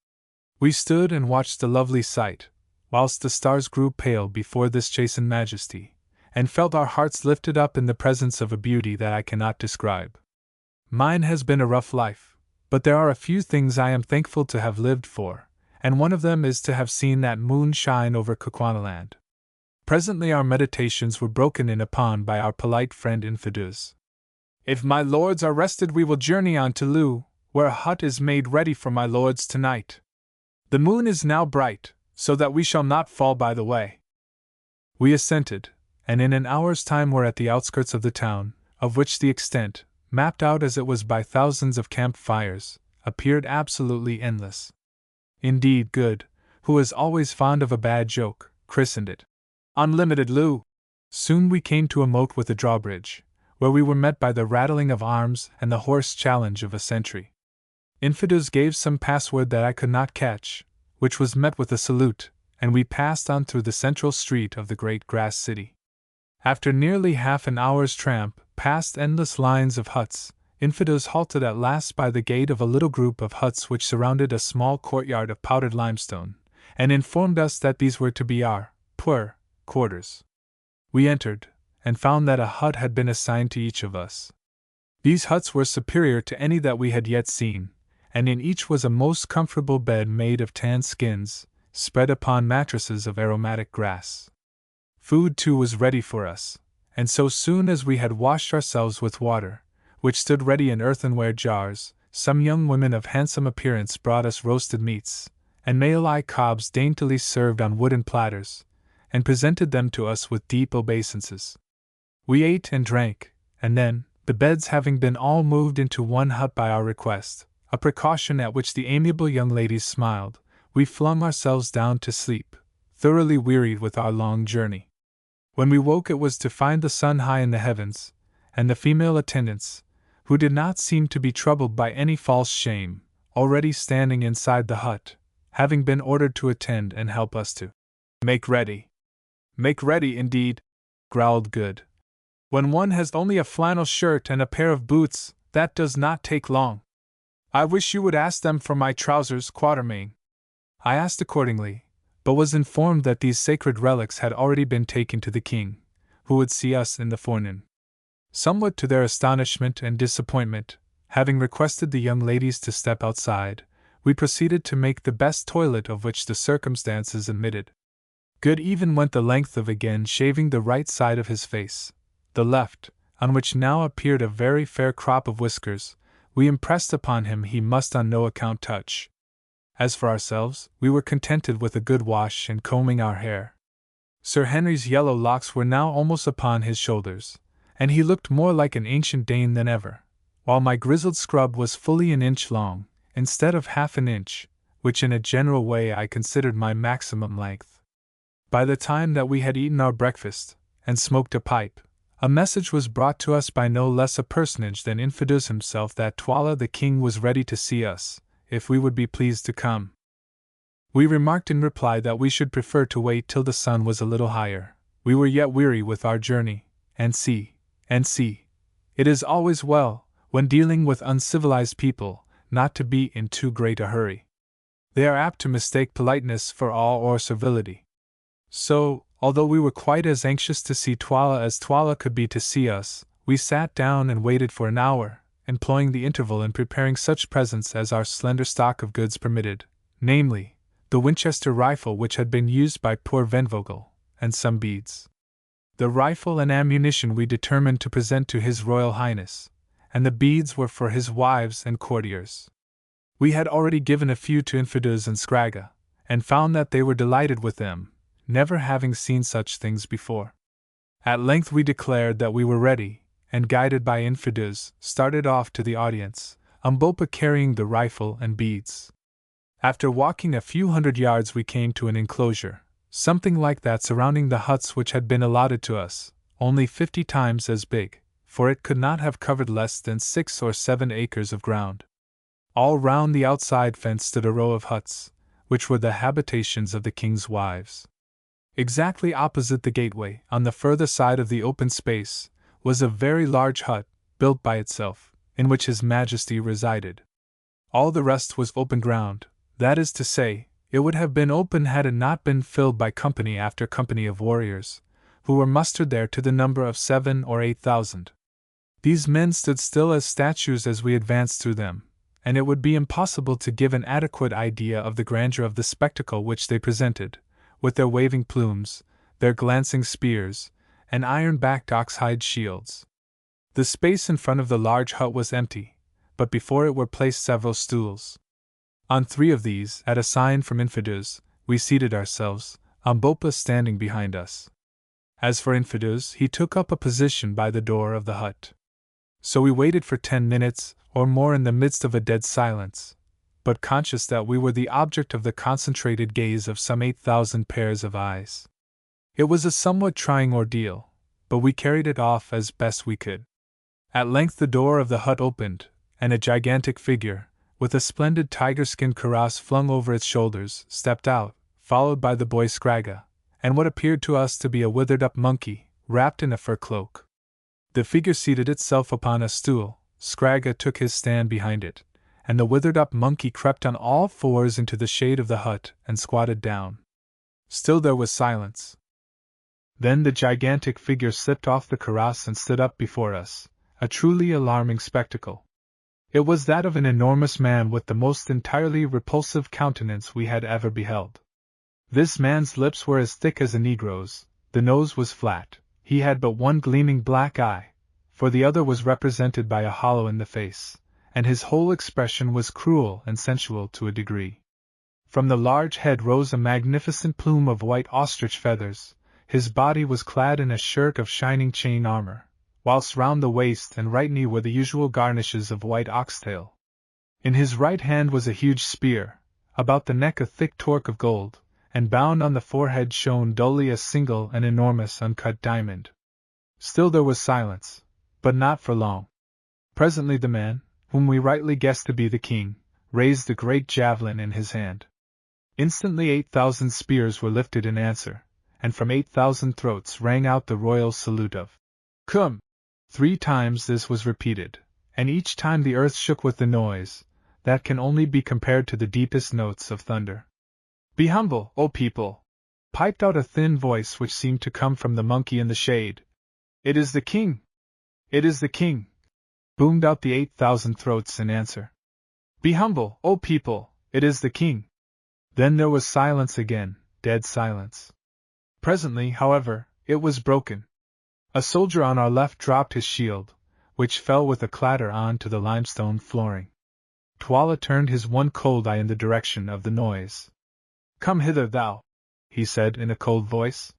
We stood and watched the lovely sight, whilst the stars grew pale before this chastened majesty, and felt our hearts lifted up in the presence of a beauty that I cannot describe. Mine has been a rough life, but there are a few things I am thankful to have lived for, and one of them is to have seen that moon shine over Kukwanaland. Presently our meditations were broken in upon by our polite friend Infidus. If my lords are rested, we will journey on to Lu, where a hut is made ready for my lords tonight. The moon is now bright, so that we shall not fall by the way." We assented, and in an hour's time were at the outskirts of the town, of which the extent, mapped out as it was by thousands of camp fires, appeared absolutely endless. Indeed, Good, who is always fond of a bad joke, christened it Unlimited Lu. Soon we came to a moat with a drawbridge, where we were met by the rattling of arms and the hoarse challenge of a sentry. Infidus gave some password that I could not catch, which was met with a salute, and we passed on through the central street of the great grass city. After nearly half an hour's tramp, past endless lines of huts, Infidus halted at last by the gate of a little group of huts which surrounded a small courtyard of powdered limestone, and informed us that these were to be our poor quarters. We entered, and found that a hut had been assigned to each of us. These huts were superior to any that we had yet seen, and in each was a most comfortable bed made of tanned skins, spread upon mattresses of aromatic grass. Food, too, was ready for us, and so soon as we had washed ourselves with water, which stood ready in earthenware jars, some young women of handsome appearance brought us roasted meats, and malai cobs daintily served on wooden platters, and presented them to us with deep obeisances. We ate and drank, and then, the beds having been all moved into one hut by our request, a precaution at which the amiable young ladies smiled, we flung ourselves down to sleep, thoroughly wearied with our long journey. When we woke, it was to find the sun high in the heavens, and the female attendants, who did not seem to be troubled by any false shame, already standing inside the hut, having been ordered to attend and help us to make ready. "Make ready, indeed," growled Good. "When one has only a flannel shirt and a pair of boots, that does not take long. I wish you would ask them for my trousers, Quatermain." I asked accordingly, but was informed that these sacred relics had already been taken to the king, who would see us in the forenoon. Somewhat to their astonishment and disappointment, having requested the young ladies to step outside, we proceeded to make the best toilet of which the circumstances admitted. Good even went the length of again shaving the right side of his face. The left, on which now appeared a very fair crop of whiskers, we impressed upon him he must on no account touch. As for ourselves, we were contented with a good wash and combing our hair. Sir Henry's yellow locks were now almost upon his shoulders, and he looked more like an ancient Dane than ever, while my grizzled scrub was fully an inch long, instead of half an inch, which in a general way I considered my maximum length. By the time that we had eaten our breakfast, and smoked a pipe, a message was brought to us by no less a personage than Infidus himself that Twala the king was ready to see us, if we would be pleased to come. We remarked in reply that we should prefer to wait till the sun was a little higher. We were yet weary with our journey, and see, it is always well, when dealing with uncivilized people, not to be in too great a hurry. They are apt to mistake politeness for awe or servility. So, although we were quite as anxious to see Twala as Twala could be to see us, we sat down and waited for an hour, employing the interval in preparing such presents as our slender stock of goods permitted, namely, the Winchester rifle which had been used by poor Venvogel, and some beads. The rifle and ammunition we determined to present to His Royal Highness, and the beads were for his wives and courtiers. We had already given a few to Infidus and Scragga, and found that they were delighted with them, never having seen such things before. At length we declared that we were ready, and guided by Infidus, started off to the audience, Umbopa carrying the rifle and beads. After walking a few hundred yards we came to an enclosure, something like that surrounding the huts which had been allotted to us, only 50 times as big, for it could not have covered less than 6 or 7 acres of ground. All round the outside fence stood a row of huts, which were the habitations of the king's wives. Exactly opposite the gateway, on the further side of the open space, was a very large hut, built by itself, in which His Majesty resided. All the rest was open ground, that is to say, it would have been open had it not been filled by company after company of warriors, who were mustered there to the number of 7,000 or 8,000. These men stood still as statues as we advanced through them, and it would be impossible to give an adequate idea of the grandeur of the spectacle which they presented, with their waving plumes, their glancing spears, and iron-backed ox-hide shields. The space in front of the large hut was empty, but before it were placed several stools. On 3 of these, at a sign from Infidus, we seated ourselves, Umbopa standing behind us. As for Infidus, he took up a position by the door of the hut. So we waited for 10 minutes or more in the midst of a dead silence, but conscious that we were the object of the concentrated gaze of some 8,000 pairs of eyes. It was a somewhat trying ordeal, but we carried it off as best we could. At length the door of the hut opened, and a gigantic figure, with a splendid tiger-skin cuirass flung over its shoulders, stepped out, followed by the boy Scragga, and what appeared to us to be a withered-up monkey, wrapped in a fur cloak. The figure seated itself upon a stool, Scragga took his stand behind it, and the withered-up monkey crept on all 4s into the shade of the hut and squatted down. Still there was silence. Then the gigantic figure slipped off the cuirass and stood up before us, a truly alarming spectacle. It was that of an enormous man with the most entirely repulsive countenance we had ever beheld. This man's lips were as thick as a Negro's, the nose was flat, he had but one gleaming black eye, for the other was represented by a hollow in the face, and his whole expression was cruel and sensual to a degree. From the large head rose a magnificent plume of white ostrich feathers, his body was clad in a shirt of shining chain armor, whilst round the waist and right knee were the usual garnishes of white oxtail. In his right hand was a huge spear, about the neck a thick torque of gold, and bound on the forehead shone dully a single and enormous uncut diamond. Still there was silence, but not for long. Presently the man, whom we rightly guessed to be the king, raised the great javelin in his hand. Instantly 8,000 spears were lifted in answer, and from 8,000 throats rang out the royal salute of "Come!" 3 times this was repeated, and each time the earth shook with the noise, that can only be compared to the deepest notes of thunder. "Be humble, O people!" piped out a thin voice which seemed to come from the monkey in the shade. "It is the king! It is the king!" boomed out the 8,000 throats in answer. "Be humble, O people! It is the king!" Then there was silence again, dead silence. Presently, however, it was broken. A soldier on our left dropped his shield, which fell with a clatter on to the limestone flooring. Twala turned his one cold eye in the direction of the noise. "Come hither, thou," he said in a cold voice.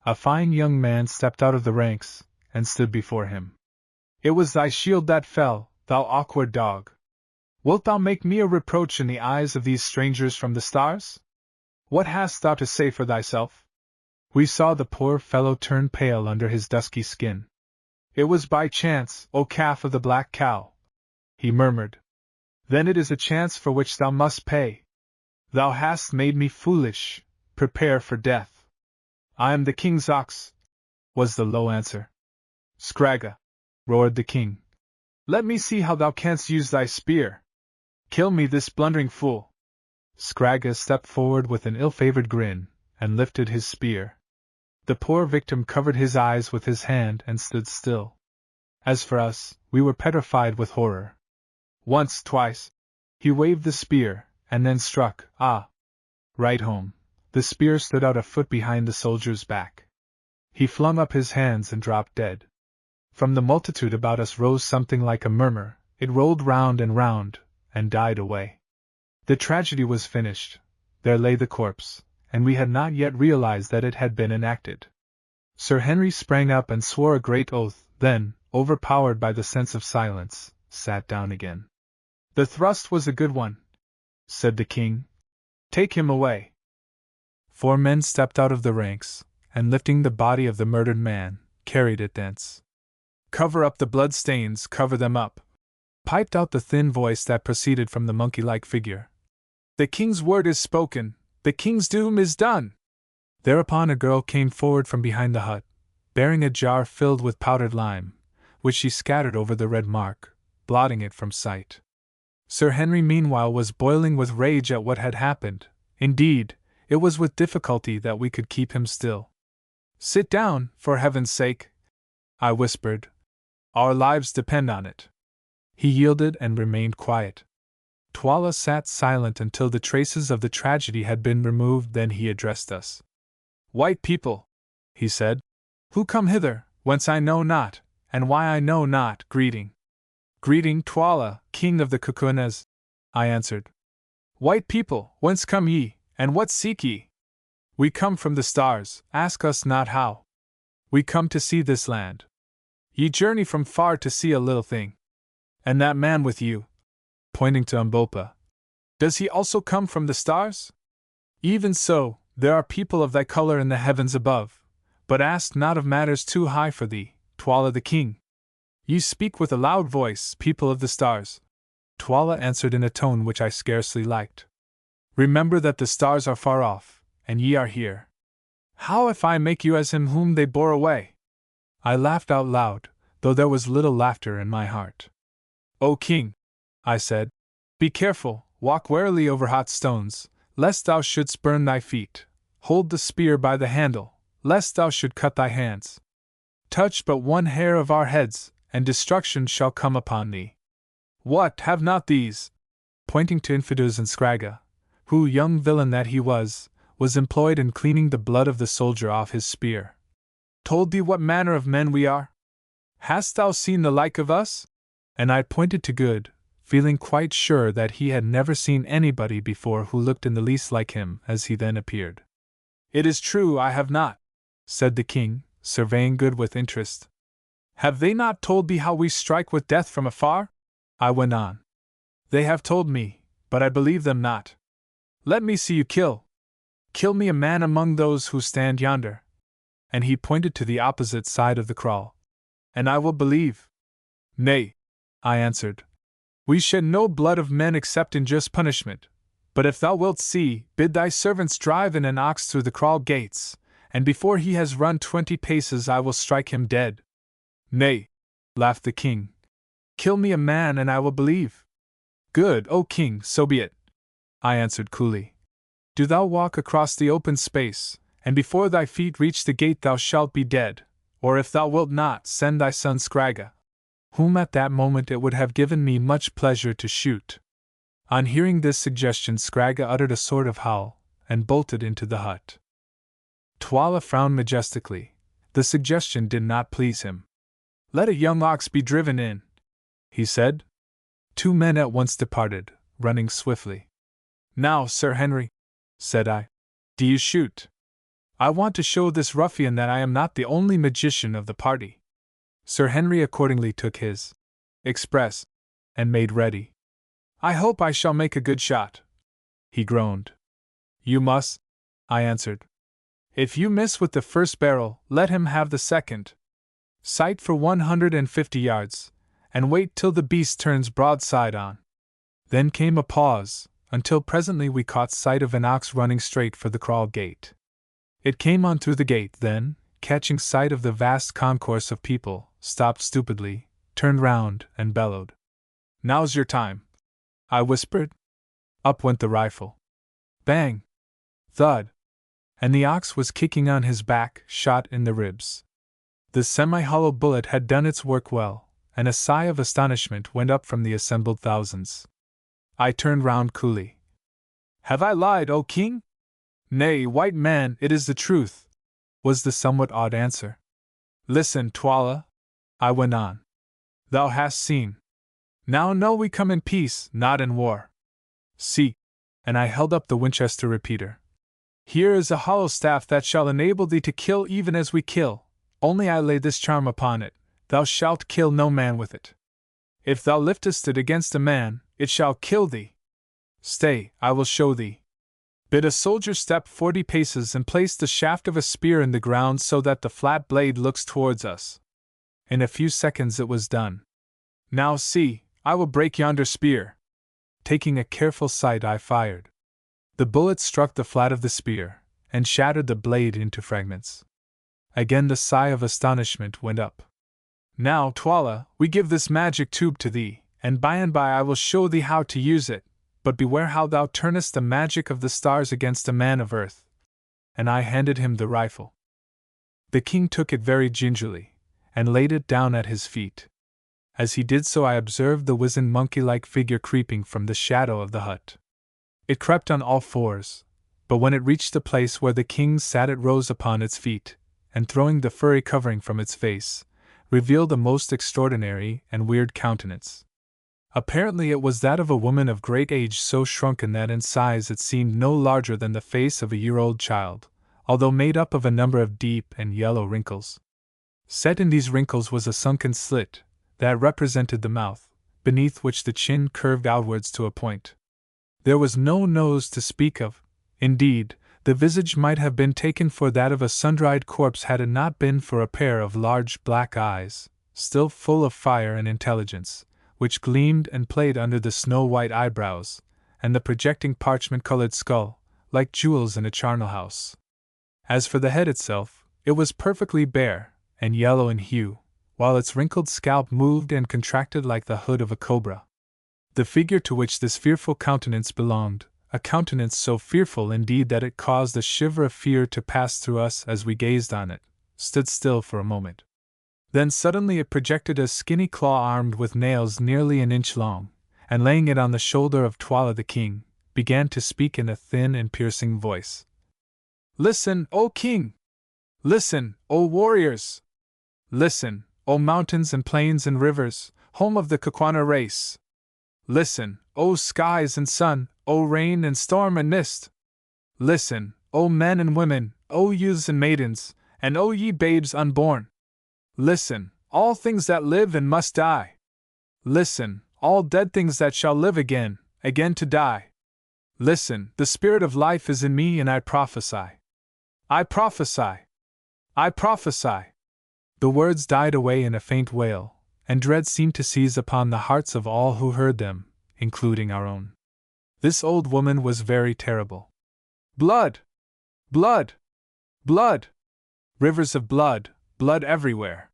A fine young man stepped out of the ranks, and stood before him. "It was thy shield that fell, thou awkward dog. Wilt thou make me a reproach in the eyes of these strangers from the stars? What hast thou to say for thyself?" We saw the poor fellow turn pale under his dusky skin. "It was by chance, O calf of the black cow," he murmured. "Then it is a chance for which thou must pay. Thou hast made me foolish, prepare for death." "I am the king's ox," was the low answer. "Scragga," roared the king, "let me see how thou canst use thy spear. Kill me this blundering fool." Scragga stepped forward with an ill-favored grin, and lifted his spear. The poor victim covered his eyes with his hand and stood still. As for us, we were petrified with horror. Once, twice, he waved the spear, and then struck, right home. The spear stood out a foot behind the soldier's back. He flung up his hands and dropped dead. From the multitude about us rose something like a murmur, it rolled round, and died away. The tragedy was finished. There lay the corpse, and we had not yet realized that it had been enacted. Sir Henry sprang up and swore a great oath, then, overpowered by the sense of silence, sat down again. "The thrust was a good one," said the king. "Take him away." 4 men stepped out of the ranks, and lifting the body of the murdered man, carried it thence. "Cover up the blood stains, cover them up," piped out the thin voice that proceeded from the monkey-like figure. "The king's word is spoken, the king's doom is done." Thereupon a girl came forward from behind the hut, bearing a jar filled with powdered lime, which she scattered over the red mark, blotting it from sight. Sir Henry meanwhile was boiling with rage at what had happened. Indeed, it was with difficulty that we could keep him still. "Sit down, for heaven's sake," I whispered. "Our lives depend on it." He yielded and remained quiet. Twala sat silent until the traces of the tragedy had been removed, then he addressed us. "White people," he said, "who come hither, whence I know not, and why I know not, greeting. Greeting, Twala, king of the Kukunas, I answered. White people, whence come ye, and what seek ye? We come from the stars, ask us not how. We come to see this land. Ye journey from far to see a little thing. And that man with you, pointing to Umbopa, does he also come from the stars? Even so, there are people of thy color in the heavens above, but ask not of matters too high for thee, Twala the king. Ye speak with a loud voice, people of the stars. Twala answered in a tone which I scarcely liked. Remember that the stars are far off, and ye are here. How if I make you as him whom they bore away? I laughed out loud, though there was little laughter in my heart. O king, I said, be careful, walk warily over hot stones, lest thou shouldst burn thy feet. Hold the spear by the handle, lest thou should cut thy hands. Touch but one hair of our heads, and destruction shall come upon thee. What, have not these, pointing to Infidus and Scragga, who, young villain that he was employed in cleaning the blood of the soldier off his spear, told thee what manner of men we are? Hast thou seen the like of us? And I pointed to Good, feeling quite sure that he had never seen anybody before who looked in the least like him as he then appeared. It is true I have not, said the king, surveying Good with interest. Have they not told thee how we strike with death from afar? I went on. They have told me, but I believe them not. Let me see you kill. Kill me a man among those who stand yonder. And he pointed to the opposite side of the kraal. And I will believe. Nay, I answered. We shed no blood of men except in just punishment. But if thou wilt see, bid thy servants drive in an ox through the kraal gates, and before he has run 20 paces I will strike him dead. Nay, laughed the king. Kill me a man and I will believe. Good, O king, so be it, I answered coolly. Do thou walk across the open space, and before thy feet reach the gate thou shalt be dead, or if thou wilt not, send thy son Scragga, whom at that moment it would have given me much pleasure to shoot. On hearing this suggestion Scragga uttered a sort of howl, and bolted into the hut. Twala frowned majestically. The suggestion did not please him. Let a young ox be driven in, he said. 2 men at once departed, running swiftly. Now, Sir Henry, said I, do you shoot? I want to show this ruffian that I am not the only magician of the party. Sir Henry accordingly took his express, and made ready. I hope I shall make a good shot, he groaned. You must, I answered. If you miss with the first barrel, let him have the second. Sight for 150 yards, and wait till the beast turns broadside on. Then came a pause, until presently we caught sight of an ox running straight for the kraal gate. It came on through the gate, then, catching sight of the vast concourse of people, stopped stupidly, turned round, and bellowed. Now's your time, I whispered. Up went the rifle. Bang! Thud! And the ox was kicking on his back, shot in the ribs. The semi-hollow bullet had done its work well, and a sigh of astonishment went up from the assembled thousands. I turned round coolly. Have I lied, O king? Nay, white man, it is the truth, was the somewhat odd answer. Listen, Twala, I went on. Thou hast seen. Now know we come in peace, not in war. See, and I held up the Winchester repeater. Here is a hollow staff that shall enable thee to kill even as we kill, only I lay this charm upon it, thou shalt kill no man with it. If thou liftest it against a man, it shall kill thee. Stay, I will show thee. Bid a soldier step 40 paces and place the shaft of a spear in the ground so that the flat blade looks towards us. In a few seconds it was done. Now see, I will break yonder spear. Taking a careful sight, I fired. The bullet struck the flat of the spear, and shattered the blade into fragments. Again the sigh of astonishment went up. Now, Twala, we give this magic tube to thee, and by I will show thee how to use it, but beware how thou turnest the magic of the stars against a man of earth. And I handed him the rifle. The king took it very gingerly, and laid it down at his feet. As he did so I observed the wizened monkey-like figure creeping from the shadow of the hut. It crept on all fours, but when it reached the place where the king sat it rose upon its feet, and throwing the furry covering from its face, revealed a most extraordinary and weird countenance. Apparently it was that of a woman of great age, so shrunken that in size it seemed no larger than the face of a year-old child, although made up of a number of deep and yellow wrinkles. Set in these wrinkles was a sunken slit, that represented the mouth, beneath which the chin curved outwards to a point. There was no nose to speak of. Indeed, the visage might have been taken for that of a sun-dried corpse had it not been for a pair of large black eyes, still full of fire and intelligence, which gleamed and played under the snow-white eyebrows, and the projecting parchment-colored skull, like jewels in a charnel house. As for the head itself, it was perfectly bare, and yellow in hue, while its wrinkled scalp moved and contracted like the hood of a cobra. The figure to which this fearful countenance belonged, a countenance so fearful indeed that it caused a shiver of fear to pass through us as we gazed on it, stood still for a moment. Then suddenly it projected a skinny claw armed with nails nearly an inch long, and laying it on the shoulder of Twala the king, began to speak in a thin and piercing voice. "Listen, O king! Listen, O warriors! Listen, O mountains and plains and rivers, home of the Kukwana race! Listen, O skies and sun, O rain and storm and mist! Listen, O men and women, O youths and maidens, and O ye babes unborn! Listen, all things that live and must die! Listen, all dead things that shall live again, again to die! Listen, the spirit of life is in me and I prophesy! I prophesy! I prophesy!" The words died away in a faint wail, and dread seemed to seize upon the hearts of all who heard them, including our own. This old woman was very terrible. "Blood! Blood! Blood! Rivers of blood, blood everywhere!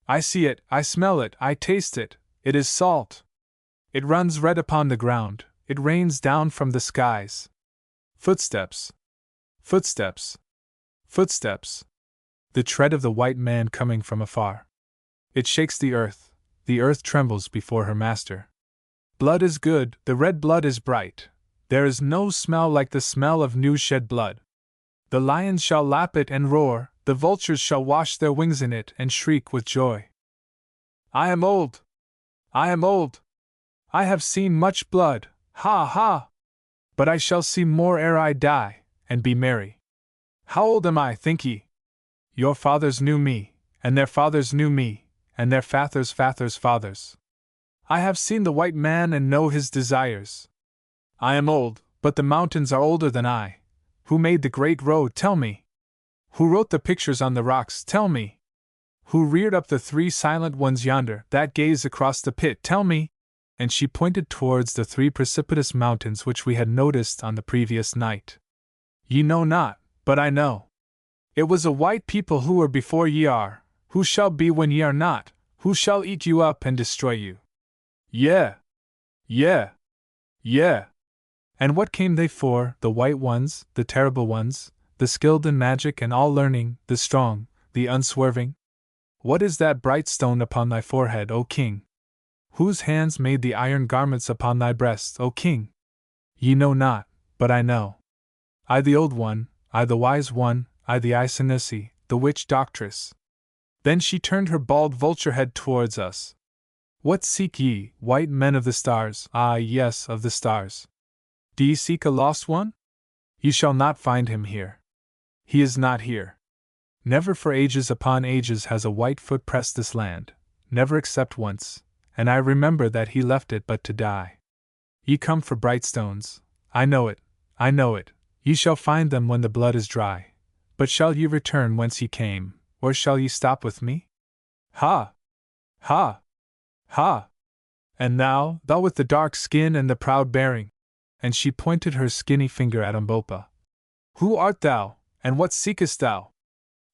I see it, I smell it, I taste it, it is salt! It runs red upon the ground, it rains down from the skies! Footsteps! Footsteps! Footsteps! The tread of the white man coming from afar. It shakes the earth trembles before her master. Blood is good, the red blood is bright. There is no smell like the smell of new shed blood. The lions shall lap it and roar, the vultures shall wash their wings in it and shriek with joy. I am old! I am old! I have seen much blood, ha ha! But I shall see more ere I die, and be merry. How old am I, think ye? Your fathers knew me, and their fathers knew me, and their fathers' fathers. I have seen the white man and know his desires. I am old, but the mountains are older than I. Who made the great road, tell me? Who wrote the pictures on the rocks, tell me? Who reared up the three silent ones yonder, that gaze across the pit, tell me? And she pointed towards the three precipitous mountains which we had noticed on the previous night. Ye know not, but I know. It was a white people who were before ye are, who shall be when ye are not, who shall eat you up and destroy you. Yeah! Yeah! Yeah! And what came they for, the white ones, the terrible ones, the skilled in magic and all learning, the strong, the unswerving? What is that bright stone upon thy forehead, O king? Whose hands made the iron garments upon thy breast, O king? Ye know not, but I know. I the old one, I the wise one, I the Isanusi, the witch doctress. Then she turned her bald vulture head towards us. What seek ye, white men of the stars? Ah, yes, of the stars. Do ye seek a lost one? Ye shall not find him here. He is not here. Never for ages upon ages has a white foot pressed this land, never except once, and I remember that he left it but to die. Ye come for bright stones, I know it, I know it, ye shall find them when the blood is dry. But shall ye return whence ye came, or shall ye stop with me? Ha! Ha! Ha! And thou with the dark skin and the proud bearing, and she pointed her skinny finger at Umbopa. Who art thou, and what seekest thou?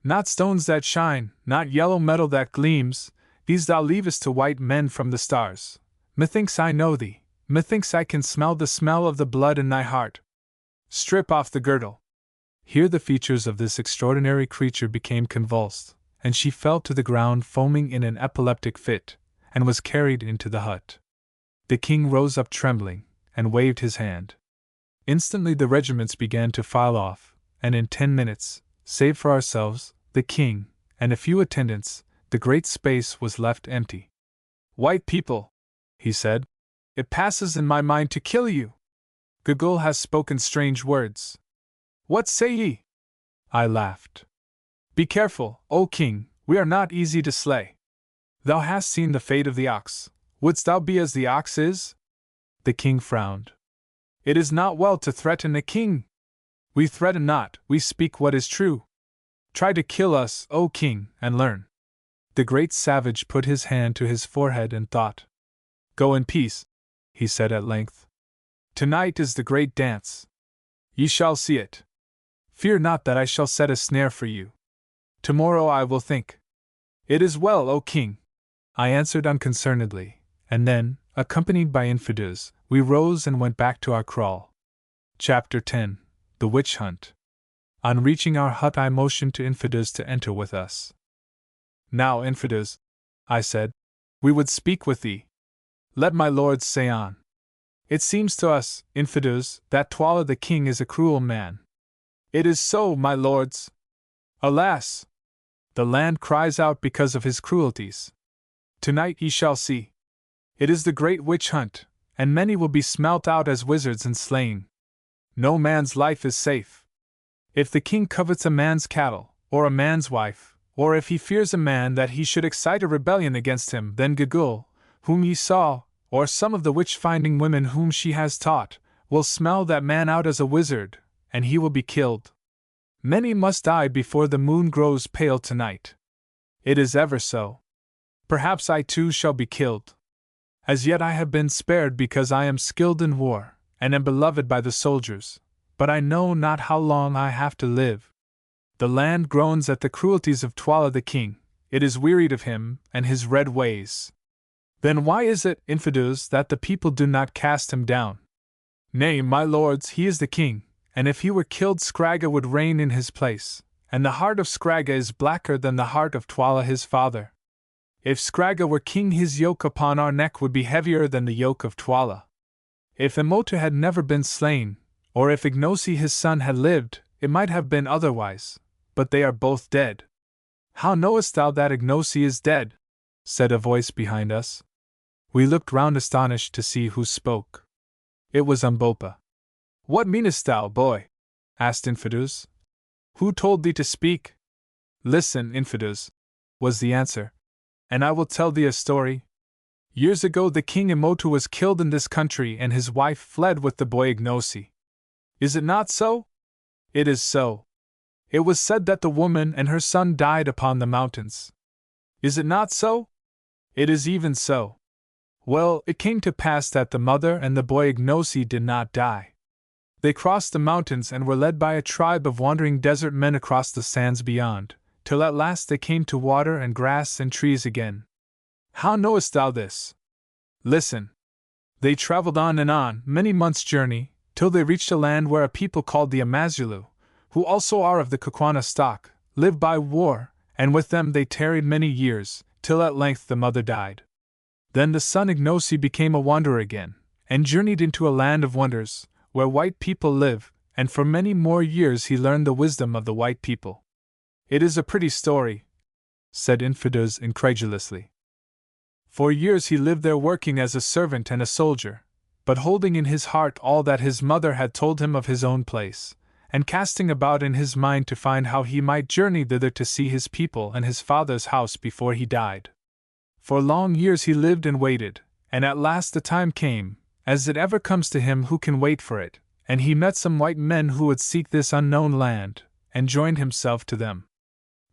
Not stones that shine, not yellow metal that gleams, these thou leavest to white men from the stars. Methinks I know thee, methinks I can smell the smell of the blood in thy heart. Strip off the girdle. Here the features of this extraordinary creature became convulsed, and she fell to the ground foaming in an epileptic fit, and was carried into the hut. The king rose up trembling, and waved his hand. Instantly the regiments began to file off, and in 10 minutes, save for ourselves, the king, and a few attendants, The great space was left empty. "White people," he said, "it passes in my mind to kill you. Gugul has spoken strange words. What say ye?" I laughed. "Be careful, O king, we are not easy to slay. Thou hast seen the fate of the ox. Wouldst thou be as the ox is?" The king frowned. "It is not well to threaten a king. We threaten not, we speak what is true. Try to kill us, O king, and learn." The great savage put his hand to his forehead and thought. "Go in peace," he said at length. "Tonight is the great dance. Ye shall see it. Fear not that I shall set a snare for you. Tomorrow I will think." "It is well, O king," I answered unconcernedly, and then, accompanied by infidels, we rose and went back to our kraal. Chapter 10: The Witch Hunt. On reaching our hut, I motioned to infidels to enter with us. "Now, infidels," I said, "we would speak with thee. Let my lords say on. It seems to us, infidels, that Twala the king is a cruel man." "It is so, my lords." "Alas! The land cries out because of his cruelties. Tonight ye shall see. It is the great witch hunt, and many will be smelt out as wizards and slain. No man's life is safe. If the king covets a man's cattle, or a man's wife, or if he fears a man that he should excite a rebellion against him, then Gugul, whom ye saw, or some of the witch-finding women whom she has taught, will smell that man out as a wizard, and he will be killed. Many must die before the moon grows pale tonight. It is ever so. Perhaps I too shall be killed. As yet I have been spared because I am skilled in war, and am beloved by the soldiers, but I know not how long I have to live. The land groans at the cruelties of Twala the king, it is wearied of him and his red ways. Then why is it, infidels, that the people do not cast him down? Nay, my lords, he is the king, and if he were killed Scragga would reign in his place, and the heart of Scragga is blacker than the heart of Twala his father. If Scragga were king, his yoke upon our neck would be heavier than the yoke of Twala. If Emotu had never been slain, or if Ignosi his son had lived, it might have been otherwise, but they are both dead." "How knowest thou that Ignosi is dead?" said a voice behind us. We looked round astonished to see who spoke. It was Umbopa. "What meanest thou, boy?" asked Infidus. "Who told thee to speak?" "Listen, Infidus," was the answer, "and I will tell thee a story. Years ago the king Emotu was killed in this country and his wife fled with the boy Ignosi. Is it not so?" "It is so. It was said that the woman and her son died upon the mountains. Is it not so?" "It is even so. Well, it came to pass that the mother and the boy Ignosi did not die. They crossed the mountains and were led by a tribe of wandering desert men across the sands beyond, till at last they came to water and grass and trees again. How knowest thou this? Listen. They traveled on, many months' journey, till they reached a land where a people called the Amazulu, who also are of the Kukwana stock, live by war, and with them they tarried many years, till at length the mother died. Then the son Ignosi became a wanderer again, and journeyed into a land of wonders, where white people live, and for many more years he learned the wisdom of the white people." "It is a pretty story," said Infidus incredulously. "For years he lived there working as a servant and a soldier, but holding in his heart all that his mother had told him of his own place, and casting about in his mind to find how he might journey thither to see his people and his father's house before he died. For long years he lived and waited, and at last the time came, as it ever comes to him who can wait for it, and he met some white men who would seek this unknown land, and joined himself to them.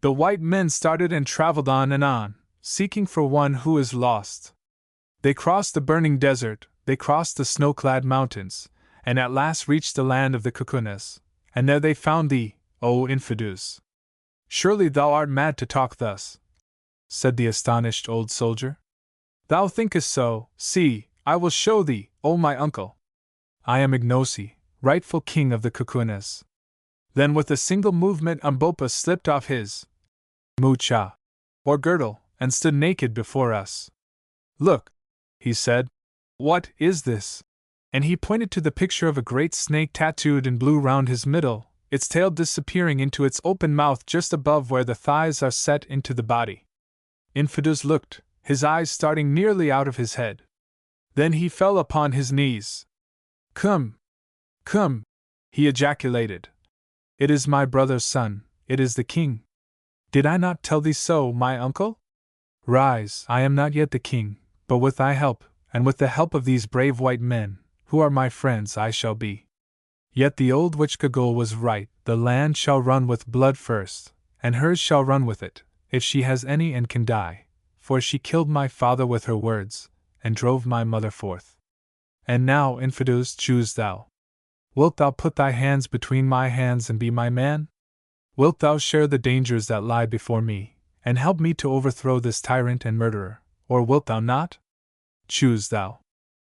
The white men started and traveled on, seeking for one who is lost. They crossed the burning desert, they crossed the snow-clad mountains, and at last reached the land of the Kukunas, and there they found thee, O Infidus." "Surely thou art mad to talk thus," said the astonished old soldier. "Thou thinkest so. See, I will show thee, O my uncle. I am Ignosi, rightful king of the Kukunas." Then with a single movement Umbopa slipped off his mucha, or girdle, and stood naked before us. "Look," he said. "What is this?" And he pointed to the picture of a great snake tattooed in blue round his middle, its tail disappearing into its open mouth just above where the thighs are set into the body. Infidus looked, his eyes starting nearly out of his head. Then he fell upon his knees. Come! Come! He ejaculated. It is my brother's son, it is the king. Did I not tell thee so, my uncle? Rise, I am not yet the king, but with thy help, and with the help of these brave white men, who are my friends, I shall be. Yet the old witch Gagul was right, the land shall run with blood first, and hers shall run with it, if she has any and can die, for she killed my father with her words, and drove my mother forth. And now, Infidus, choose thou. Wilt thou put thy hands between my hands and be my man? Wilt thou share the dangers that lie before me, and help me to overthrow this tyrant and murderer, or wilt thou not? Choose thou.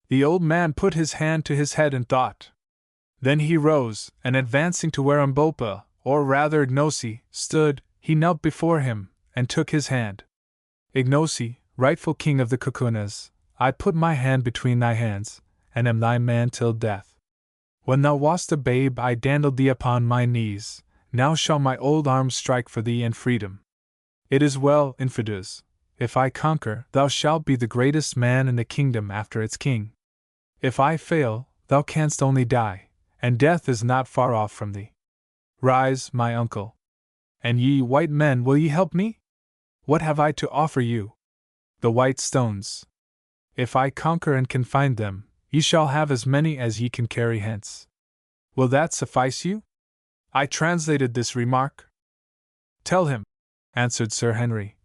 The old man put his hand to his head and thought. Then he rose, and advancing to where Umbopa, or rather Ignosi, stood, he knelt before him, and took his hand. Ignosi, rightful king of the Kukunas, I put my hand between thy hands, and am thy man till death. When thou wast a babe I dandled thee upon my knees, now shall my old arms strike for thee and freedom. It is well, Infidus, if I conquer, thou shalt be the greatest man in the kingdom after its king. If I fail, thou canst only die, and death is not far off from thee. Rise, my uncle. And ye white men, will ye help me? What have I to offer you? The white stones. If I conquer and can find them, ye shall have as many as ye can carry hence. Will that suffice you? I translated this remark. Tell him, answered Sir Henry,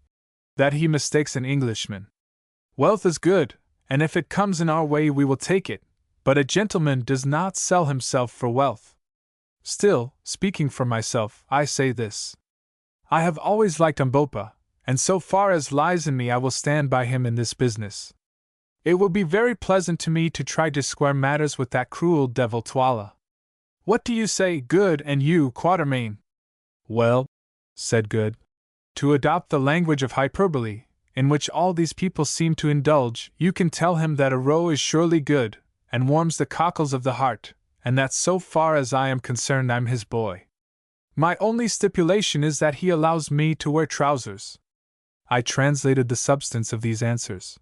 that he mistakes an Englishman. Wealth is good, and if it comes in our way we will take it, but a gentleman does not sell himself for wealth. Still, speaking for myself, I say this. I have always liked Umbopa, and so far as lies in me I will stand by him in this business. It will be very pleasant to me to try to square matters with that cruel devil Twala. What do you say, Good, and you, Quatermain? Well, said Good, to adopt the language of hyperbole, in which all these people seem to indulge, you can tell him that a roe is surely good, and warms the cockles of the heart, and that so far as I am concerned I'm his boy. My only stipulation is that he allows me to wear trousers. I translated the substance of these answers.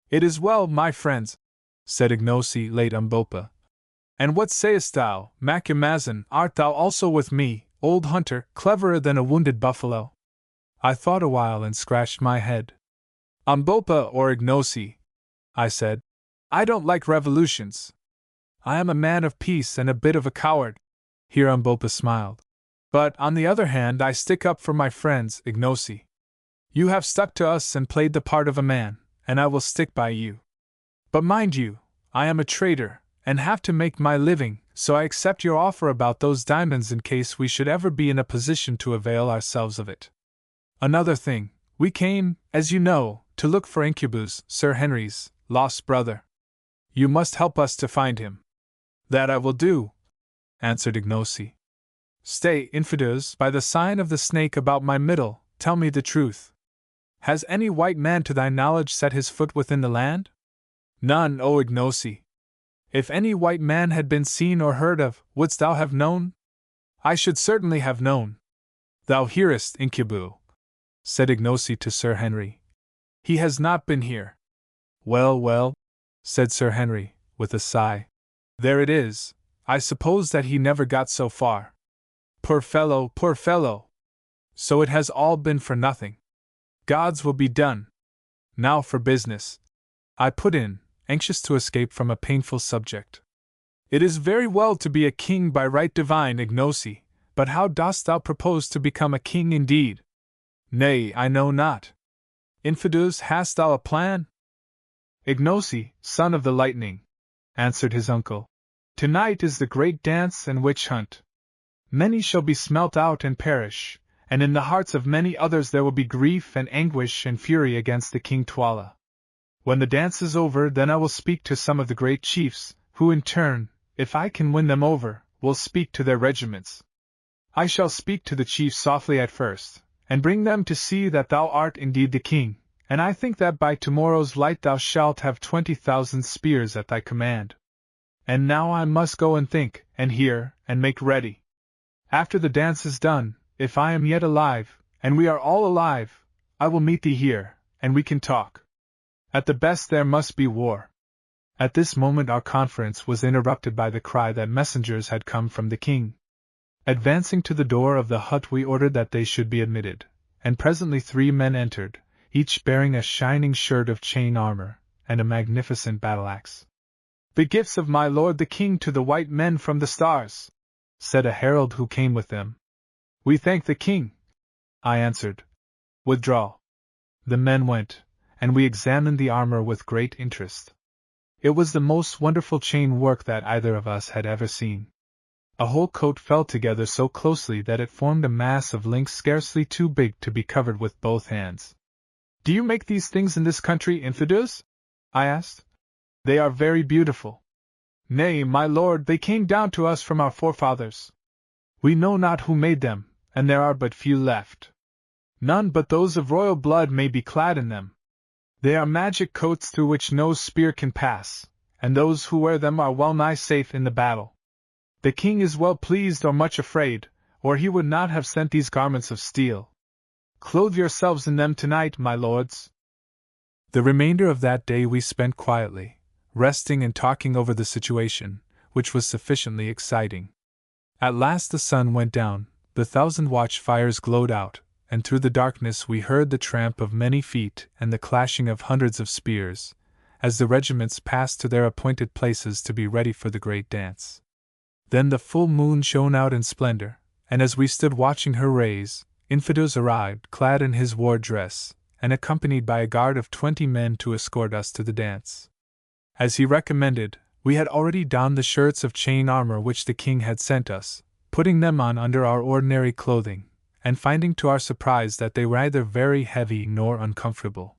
It is well, my friends, said Ignosi late Umbopa. And what sayest thou, Macumazahn, art thou also with me, old hunter, cleverer than a wounded buffalo? I thought a while and scratched my head. Umbopa or Ignosi, I said, I don't like revolutions. I am a man of peace and a bit of a coward. Here Umbopa smiled. But, on the other hand, I stick up for my friends, Ignosi. You have stuck to us and played the part of a man, and I will stick by you. But mind you, I am a trader, and have to make my living, so I accept your offer about those diamonds in case we should ever be in a position to avail ourselves of it. Another thing, we came, as you know, to look for Incubus, Sir Henry's lost brother. You must help us to find him. That I will do, answered Ignosi. Stay, Infidus, by the sign of the snake about my middle, tell me the truth. Has any white man to thy knowledge set his foot within the land? None, O Ignosi. If any white man had been seen or heard of, wouldst thou have known? I should certainly have known. Thou hearest, Incubu, said Ignosi to Sir Henry. He has not been here. Well, well, said Sir Henry, with a sigh. There it is. I suppose that he never got so far. Poor fellow, poor fellow! So it has all been for nothing. God's will be done. Now for business, I put in, anxious to escape from a painful subject. It is very well to be a king by right divine, Ignosi, but how dost thou propose to become a king indeed? Nay, I know not. Infidus, hast thou a plan? Ignosi, son of the lightning, answered his uncle. Tonight is the great dance and witch hunt. Many shall be smelt out and perish, and in the hearts of many others there will be grief and anguish and fury against the King Twala. When the dance is over, then I will speak to some of the great chiefs, who in turn, if I can win them over, will speak to their regiments. I shall speak to the chiefs softly at first, and bring them to see that thou art indeed the king, and I think that by tomorrow's light thou shalt have 20,000 spears at thy command. And now I must go and think, and hear, and make ready. After the dance is done, if I am yet alive, and we are all alive, I will meet thee here, and we can talk. At the best there must be war." At this moment our conference was interrupted by the cry that messengers had come from the king. Advancing to the door of the hut we ordered that they should be admitted, and presently 3 men entered, each bearing a shining shirt of chain armor, and a magnificent battle-axe. "The gifts of my lord the king to the white men from the stars," said a herald who came with them. "We thank the king," I answered. "Withdraw." The men went, and we examined the armor with great interest. It was the most wonderful chain work that either of us had ever seen. A whole coat fell together so closely that it formed a mass of links scarcely too big to be covered with both hands. "Do you make these things in this country, infidels?" I asked. "They are very beautiful." "Nay, my lord, they came down to us from our forefathers. We know not who made them, and there are but few left. None but those of royal blood may be clad in them. They are magic coats through which no spear can pass, and those who wear them are well nigh safe in the battle. The king is well pleased or much afraid, or he would not have sent these garments of steel. Clothe yourselves in them tonight, my lords." The remainder of that day we spent quietly, resting and talking over the situation, which was sufficiently exciting. At last the sun went down, the 1,000 watch-fires glowed out, and through the darkness we heard the tramp of many feet and the clashing of hundreds of spears, as the regiments passed to their appointed places to be ready for the great dance. Then the full moon shone out in splendor, and as we stood watching her rays, Infidus arrived, clad in his war dress, and accompanied by a guard of 20 men to escort us to the dance. As he recommended, we had already donned the shirts of chain armor which the king had sent us, putting them on under our ordinary clothing, and finding to our surprise that they were neither very heavy nor uncomfortable.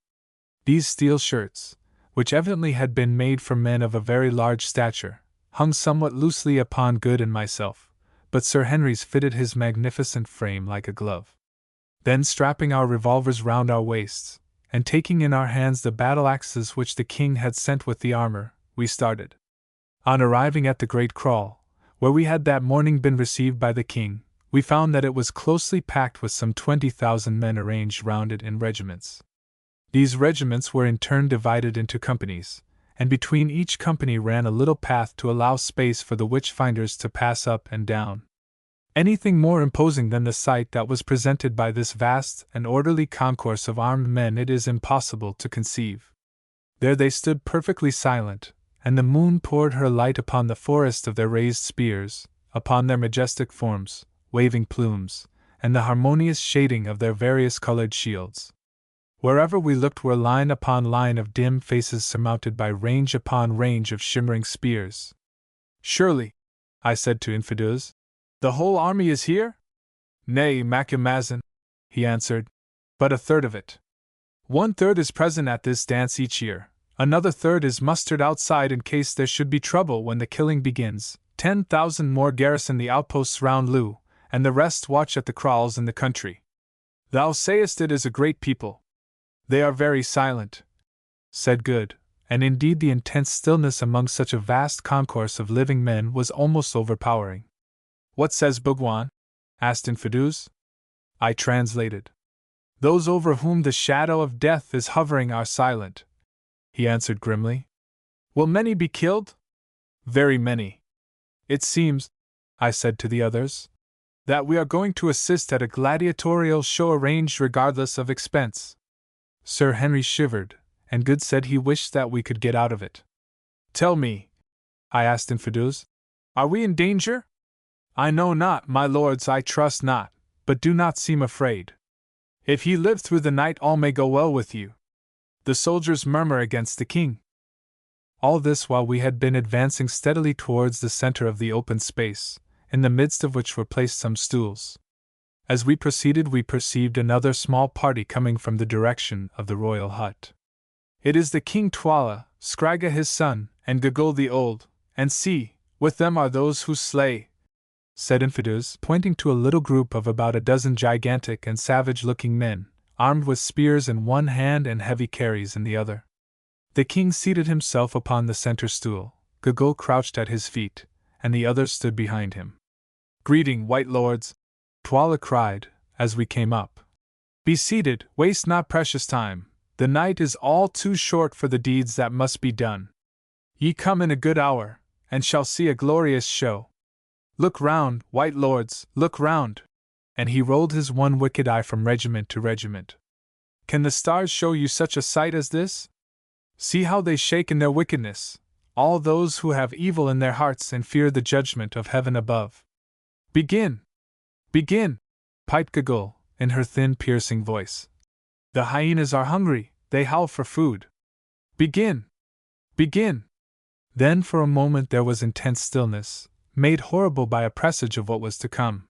These steel shirts, which evidently had been made for men of a very large stature, hung somewhat loosely upon Good and myself, but Sir Henry's fitted his magnificent frame like a glove. Then strapping our revolvers round our waists, and taking in our hands the battle-axes which the king had sent with the armor, we started. On arriving at the great kraal, where we had that morning been received by the king, we found that it was closely packed with some 20,000 men arranged round it in regiments. These regiments were in turn divided into companies, and between each company ran a little path to allow space for the witch-finders to pass up and down. Anything more imposing than the sight that was presented by this vast and orderly concourse of armed men it is impossible to conceive. There they stood perfectly silent, and the moon poured her light upon the forest of their raised spears, upon their majestic forms, waving plumes, and the harmonious shading of their various colored shields. Wherever we looked were line upon line of dim faces surmounted by range upon range of shimmering spears. "Surely," I said to Infidus, "the whole army is here?" "Nay, Macumazahn," he answered, "but 1/3 of it. 1/3 is present at this dance each year, another 1/3 is mustered outside in case there should be trouble when the killing begins, 10,000 more garrison the outposts round Loo, and the rest watch at the kraals in the country. Thou sayest it is a great people. They are very silent," said Good, and indeed the intense stillness among such a vast concourse of living men was almost overpowering. "What says Bhagwan?" asked Infidus. I translated. "Those over whom the shadow of death is hovering are silent," he answered grimly. "Will many be killed?" "Very many. It seems," I said to the others, "that we are going to assist at a gladiatorial show arranged regardless of expense." Sir Henry shivered, and Good said he wished that we could get out of it. "Tell me," I asked Infidus, "are we in danger?" "I know not, my lords, I trust not, but do not seem afraid. If ye live through the night all may go well with you. The soldiers murmur against the king." All this while we had been advancing steadily towards the center of the open space, in the midst of which were placed some stools. As we proceeded we perceived another small party coming from the direction of the royal hut. "It is the King Twala, Scragga his son, and Gagul the Old, and see, with them are those who slay," said Infidus, pointing to a little group of about a dozen gigantic and savage-looking men, armed with spears in one hand and heavy carries in the other. The king seated himself upon the center stool, Gagul crouched at his feet, and the others stood behind him. "Greeting, white lords!" Twala cried, as we came up. "Be seated, waste not precious time. The night is all too short for the deeds that must be done. Ye come in a good hour, and shall see a glorious show. Look round, white lords, look round! And he rolled his one wicked eye from regiment to regiment. Can the stars show you such a sight as this? See how they shake in their wickedness, all those who have evil in their hearts and fear the judgment of heaven above. Begin! Begin! Piped Gagul, in her thin, piercing voice. The hyenas are hungry, they howl for food. Begin! Begin! Then for a moment there was intense stillness, made horrible by a presage of what was to come.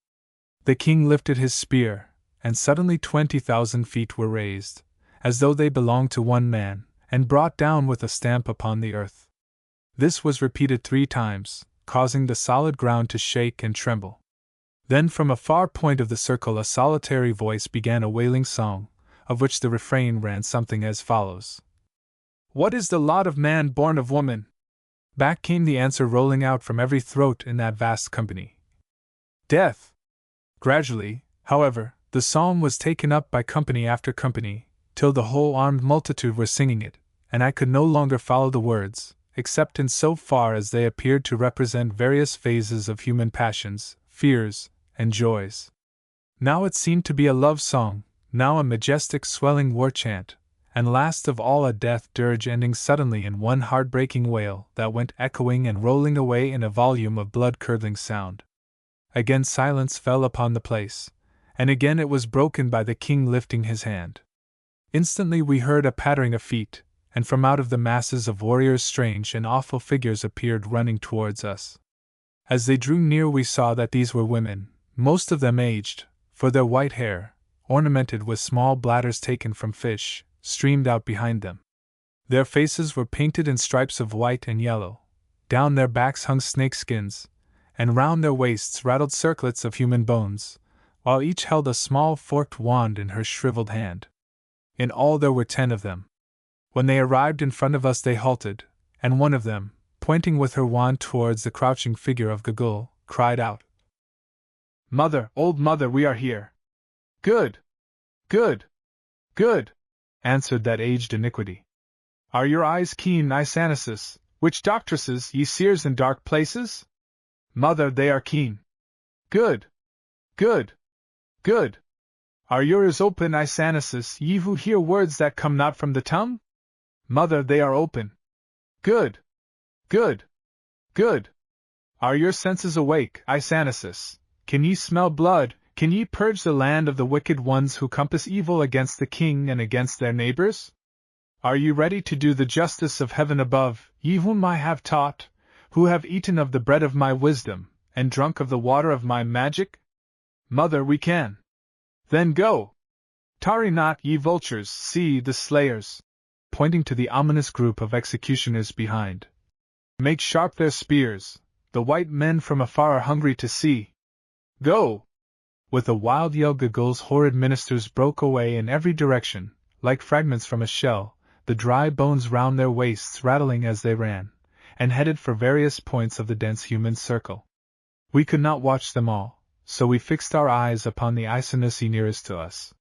The king lifted his spear, and suddenly 20,000 feet were raised, as though they belonged to one man, and brought down with a stamp upon the earth. This was repeated 3 times, causing the solid ground to shake and tremble. Then from a far point of the circle a solitary voice began a wailing song, of which the refrain ran something as follows. What is the lot of man born of woman? Back came the answer rolling out from every throat in that vast company. Death! Gradually, however, the song was taken up by company after company, till the whole armed multitude were singing it, and I could no longer follow the words, except in so far as they appeared to represent various phases of human passions, fears, and joys. Now it seemed to be a love song, now a majestic swelling war chant, and last of all a death dirge ending suddenly in one heartbreaking wail that went echoing and rolling away in a volume of blood-curdling sound. Again silence fell upon the place, and again it was broken by the king lifting his hand. Instantly we heard a pattering of feet, and from out of the masses of warriors strange and awful figures appeared running towards us. As they drew near we saw that these were women, most of them aged, for their white hair, ornamented with small bladders taken from fish, streamed out behind them. Their faces were painted in stripes of white and yellow, down their backs hung snakeskins, and round their waists rattled circlets of human bones, while each held a small forked wand in her shriveled hand. In all there were 10 of them. When they arrived in front of us they halted, and one of them, pointing with her wand towards the crouching figure of Gagul, cried out, Mother, old mother, we are here. Good! Good! Good! Answered that aged iniquity. Are your eyes keen, Isanasis, witch doctresses, ye seers in dark places? Mother, they are keen. Good! Good! Good! Are your ears open, Isanasis, ye who hear words that come not from the tongue? Mother, they are open. Good! Good! Good! Are your senses awake, Isanasis? Can ye smell blood? Can ye purge the land of the wicked ones who compass evil against the king and against their neighbors? Are ye ready to do the justice of heaven above, ye whom I have taught, who have eaten of the bread of my wisdom, and drunk of the water of my magic? Mother, we can. Then go! Tarry not, ye vultures, see the slayers, pointing to the ominous group of executioners behind. Make sharp their spears, the white men from afar are hungry to see. Go! With a wild yell Gagul's horrid ministers broke away in every direction, like fragments from a shell, the dry bones round their waists rattling as they ran, and headed for various points of the dense human circle. We could not watch them all, so we fixed our eyes upon the Isanusi nearest to us.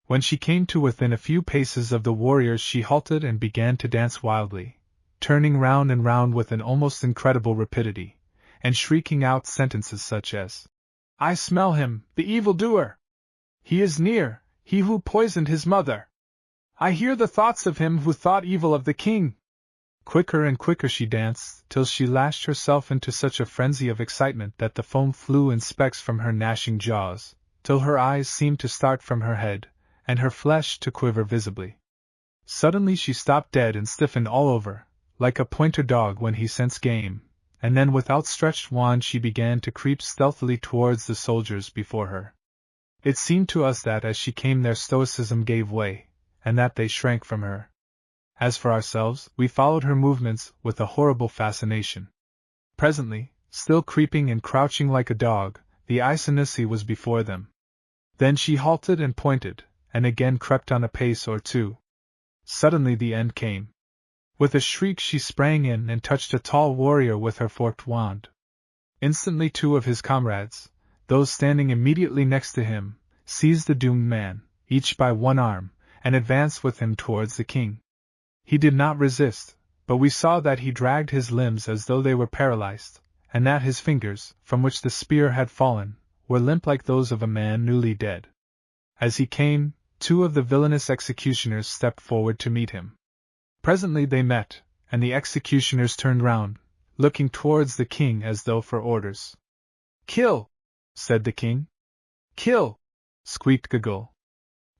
When she came to within a few paces of the warriors she halted and began to dance wildly, turning round and round with an almost incredible rapidity, and shrieking out sentences such as, I smell him, the evildoer! He is near, he who poisoned his mother! I hear the thoughts of him who thought evil of the king! Quicker and quicker she danced, till she lashed herself into such a frenzy of excitement that the foam flew in specks from her gnashing jaws, till her eyes seemed to start from her head, and her flesh to quiver visibly. Suddenly she stopped dead and stiffened all over, like a pointer dog when he scents game, and then with outstretched wand she began to creep stealthily towards the soldiers before her. It seemed to us that as she came their stoicism gave way, and that they shrank from her. As for ourselves, we followed her movements with a horrible fascination. Presently, still creeping and crouching like a dog, the Isanusi was before them. Then she halted and pointed, and again crept on a pace or two. Suddenly the end came. With a shriek she sprang in and touched a tall warrior with her forked wand. Instantly 2 of his comrades, those standing immediately next to him, seized the doomed man, each by one arm, and advanced with him towards the king. He did not resist, but we saw that he dragged his limbs as though they were paralyzed, and that his fingers, from which the spear had fallen, were limp like those of a man newly dead. As he came, 2 of the villainous executioners stepped forward to meet him. Presently they met, and the executioners turned round, looking towards the king as though for orders. "Kill!" said the king. "Kill!" squeaked Giggle.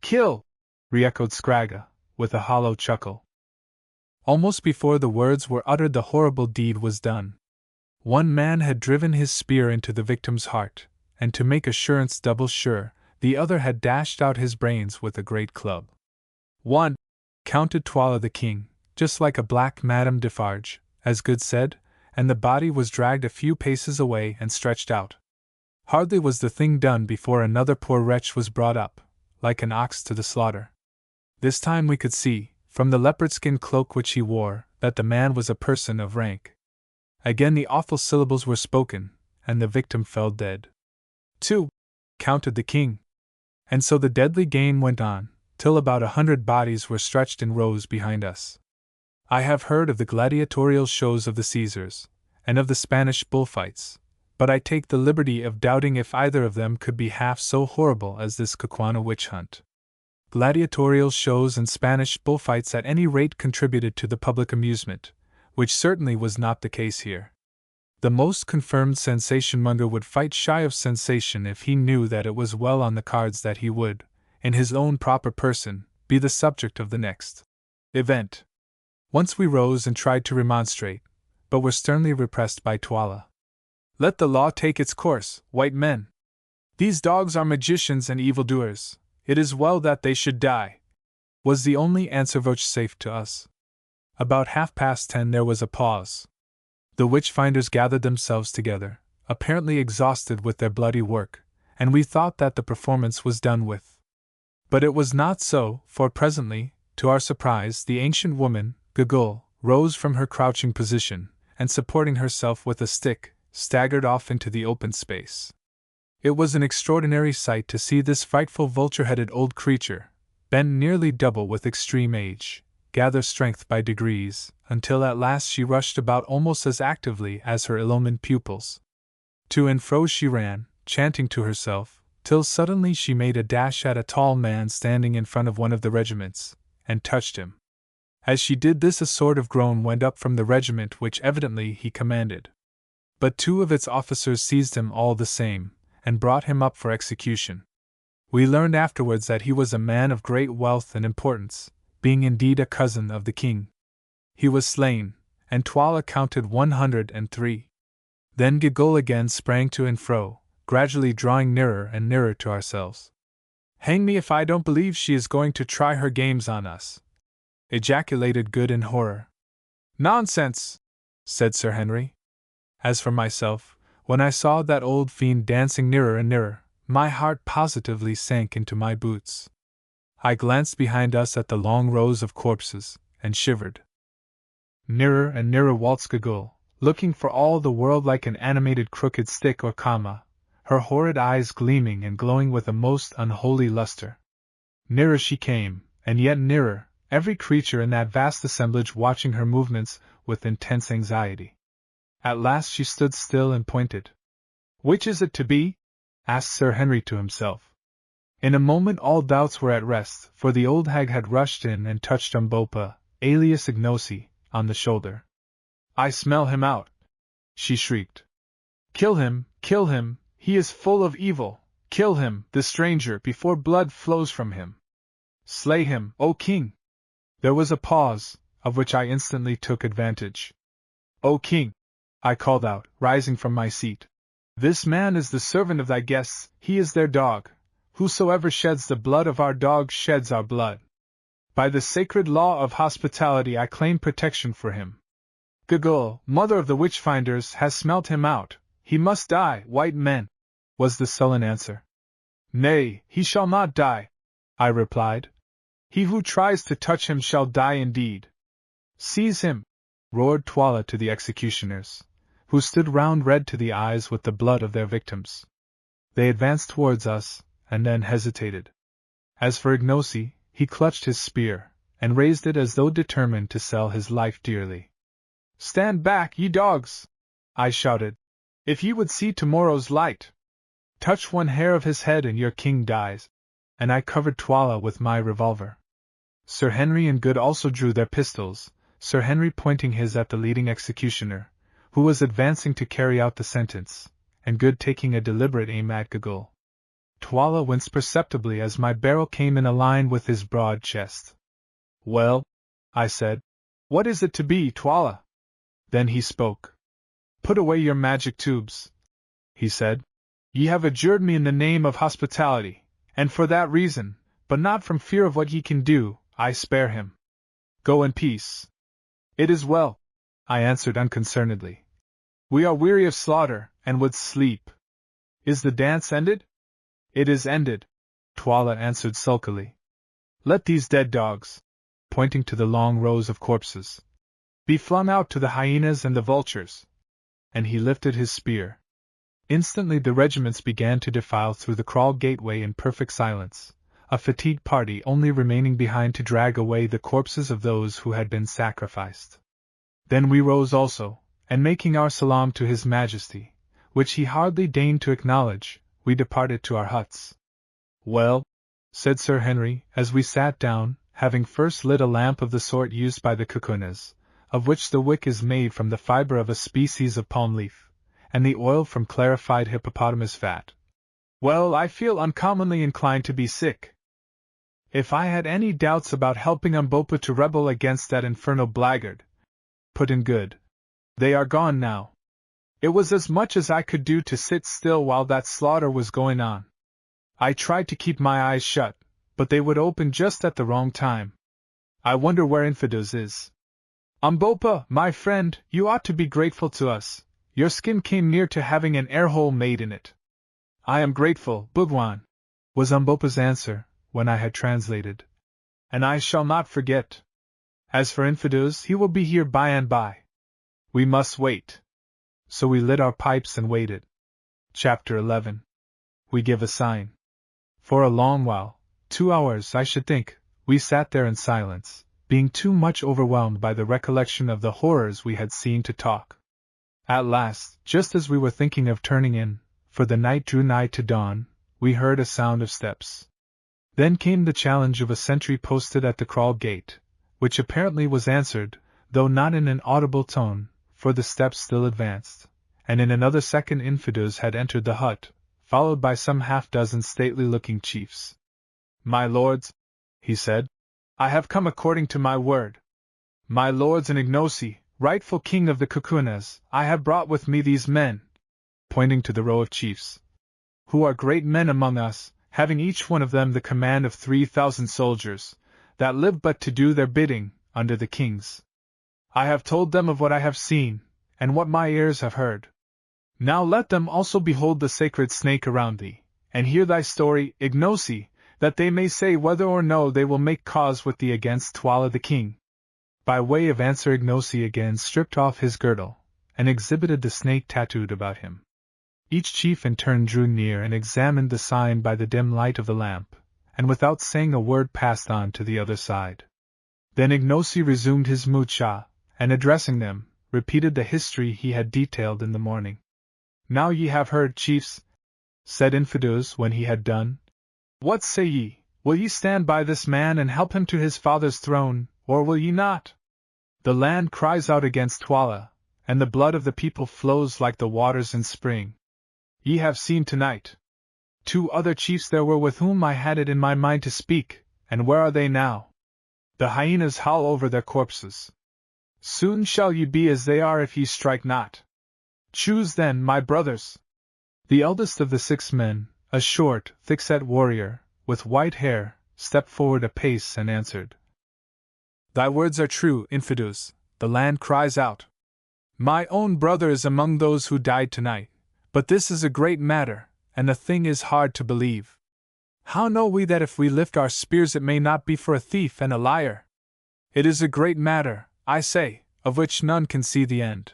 "Kill!" re-echoed Scragga, with a hollow chuckle. Almost before the words were uttered, the horrible deed was done. One man had driven his spear into the victim's heart, and to make assurance double sure, the other had dashed out his brains with a great club. "One," counted Twala the king, just like a black Madame Defarge, as Good said, and the body was dragged a few paces away and stretched out. Hardly was the thing done before another poor wretch was brought up, like an ox to the slaughter. This time we could see, from the leopard-skin cloak which he wore, that the man was a person of rank. Again the awful syllables were spoken, and the victim fell dead. 2, counted the king. And so the deadly game went on, till about 100 bodies were stretched in rows behind us. I have heard of the gladiatorial shows of the Caesars, and of the Spanish bullfights, but I take the liberty of doubting if either of them could be half so horrible as this Kukwana witch hunt. Gladiatorial shows and Spanish bullfights at any rate contributed to the public amusement, which certainly was not the case here. The most confirmed sensation-monger would fight shy of sensation if he knew that it was well on the cards that he would, in his own proper person, be the subject of the next event. Once we rose and tried to remonstrate, but were sternly repressed by Twala. "Let the law take its course, white men. These dogs are magicians and evildoers. It is well that they should die," was the only answer vouchsafed to us. About 10:30 there was a pause. The witch-finders gathered themselves together, apparently exhausted with their bloody work, and we thought that the performance was done with. But it was not so, for presently, to our surprise, the ancient woman, Giggle, rose from her crouching position, and supporting herself with a stick, staggered off into the open space. It was an extraordinary sight to see this frightful vulture-headed old creature, bent nearly double with extreme age, gather strength by degrees, until at last she rushed about almost as actively as her illumined pupils. To and fro she ran, chanting to herself, till suddenly she made a dash at a tall man standing in front of one of the regiments, and touched him. As she did this a sort of groan went up from the regiment which evidently he commanded. But 2 of its officers seized him all the same, and brought him up for execution. We learned afterwards that he was a man of great wealth and importance, being indeed a cousin of the king. He was slain, and Twala counted 103. Then Giggle again sprang to and fro, gradually drawing nearer and nearer to ourselves. "Hang me if I don't believe she is going to try her games on us!" ejaculated Good in horror. "Nonsense!" said Sir Henry. As for myself, when I saw that old fiend dancing nearer and nearer, my heart positively sank into my boots. I glanced behind us at the long rows of corpses, and shivered. Nearer and nearer waltzed Giggle, looking for all the world like an animated crooked stick or comma, her horrid eyes gleaming and glowing with a most unholy luster. Nearer she came, and yet nearer, every creature in that vast assemblage watching her movements with intense anxiety. At last she stood still and pointed. "Which is it to be?" asked Sir Henry to himself. In a moment all doubts were at rest, for the old hag had rushed in and touched Umbopa, alias Ignosi, on the shoulder. "I smell him out!" she shrieked. "Kill him, kill him, he is full of evil! Kill him, the stranger, before blood flows from him! Slay him, O king!" There was a pause, of which I instantly took advantage. "O king!" I called out, rising from my seat. "This man is the servant of thy guests, he is their dog. Whosoever sheds the blood of our dog sheds our blood. By the sacred law of hospitality I claim protection for him. Giggle, mother of the witch-finders, has smelt him out. He must die, white men," was the sullen answer. "Nay, he shall not die," I replied. "He who tries to touch him shall die indeed." "Seize him!" roared Twala to the executioners, who stood round red to the eyes with the blood of their victims. They advanced towards us, and then hesitated. As for Ignosi, He clutched his spear, and raised it as though determined to sell his life dearly. "Stand back, ye dogs!" I shouted. "If ye would see tomorrow's light! Touch one hair of his head and your king dies." And I covered Twala with my revolver. Sir Henry and Good also drew their pistols, Sir Henry pointing his at the leading executioner, who was advancing to carry out the sentence, and Good taking a deliberate aim at Gaggle. Twala winced perceptibly as my barrel came in a line with his broad chest. "Well," I said, "what is it to be, Twala?" Then he spoke. "Put away your magic tubes," he said. "Ye have adjured me in the name of hospitality, and for that reason, but not from fear of what ye can do, I spare him. Go in peace." "It is well," I answered unconcernedly. "We are weary of slaughter, and would sleep. Is the dance ended?" "It is ended," Twala answered sulkily. "Let these dead dogs," pointing to the long rows of corpses, "be flung out to the hyenas and the vultures." And he lifted his spear. Instantly the regiments began to defile through the crawl gateway in perfect silence, a fatigued party only remaining behind to drag away the corpses of those who had been sacrificed. Then we rose also, and making our salam to His Majesty, which he hardly deigned to acknowledge, we departed to our huts. "Well," said Sir Henry, as we sat down, having first lit a lamp of the sort used by the Kukunas, of which the wick is made from the fiber of a species of palm leaf, and the oil from clarified hippopotamus fat. "Well, I feel uncommonly inclined to be sick. If I had any doubts about helping Umbopa to rebel against that infernal blackguard," put in Good, "they are gone now. It was as much as I could do to sit still while that slaughter was going on. I tried to keep my eyes shut, but they would open just at the wrong time. I wonder where Infidels is. Umbopa, my friend, you ought to be grateful to us. Your skin came near to having an air hole made in it." "I am grateful, Bhagwan," was Umbopa's answer, when I had translated. "And I shall not forget. As for Infidels, he will be here by and by. We must wait." So we lit our pipes and waited. Chapter 11. We give a sign. For a long while, 2 hours I should think, we sat there in silence, being too much overwhelmed by the recollection of the horrors we had seen to talk. At last, just as we were thinking of turning in, for the night drew nigh to dawn, we heard a sound of steps. Then came the challenge of a sentry posted at the kraal gate, which apparently was answered, though not in an audible tone, for the steps still advanced, and in another second Infidels had entered the hut, followed by some half-dozen stately-looking chiefs. "My lords," he said, "I have come according to my word. My lords and Ignosi, rightful king of the Kukunas, I have brought with me these men," pointing to the row of chiefs, "who are great men among us, having each one of them the command of 3,000 soldiers, that live but to do their bidding, under the kings. I have told them of what I have seen, and what my ears have heard. Now let them also behold the sacred snake around thee, and hear thy story, Ignosi, that they may say whether or no they will make cause with thee against Twala the king." By way of answer Ignosi again stripped off his girdle, and exhibited the snake tattooed about him. Each chief in turn drew near and examined the sign by the dim light of the lamp, and without saying a word passed on to the other side. Then Ignosi resumed his mucha, and addressing them, repeated the history he had detailed in the morning. "Now ye have heard, chiefs," said Infidels when he had done. "What say ye? Will ye stand by this man and help him to his father's throne, or will ye not? The land cries out against Twala, and the blood of the people flows like the waters in spring. Ye have seen tonight. 2 other chiefs there were with whom I had it in my mind to speak, and where are they now? The hyenas howl over their corpses. Soon shall ye be as they are if ye strike not. Choose then, my brothers." The eldest of the 6 men, a short, thick-set warrior, with white hair, stepped forward a pace and answered. "Thy words are true, Infidels, the land cries out. My own brother is among those who died tonight, but this is a great matter, and the thing is hard to believe. How know we that if we lift our spears it may not be for a thief and a liar? It is a great matter, I say, of which none can see the end.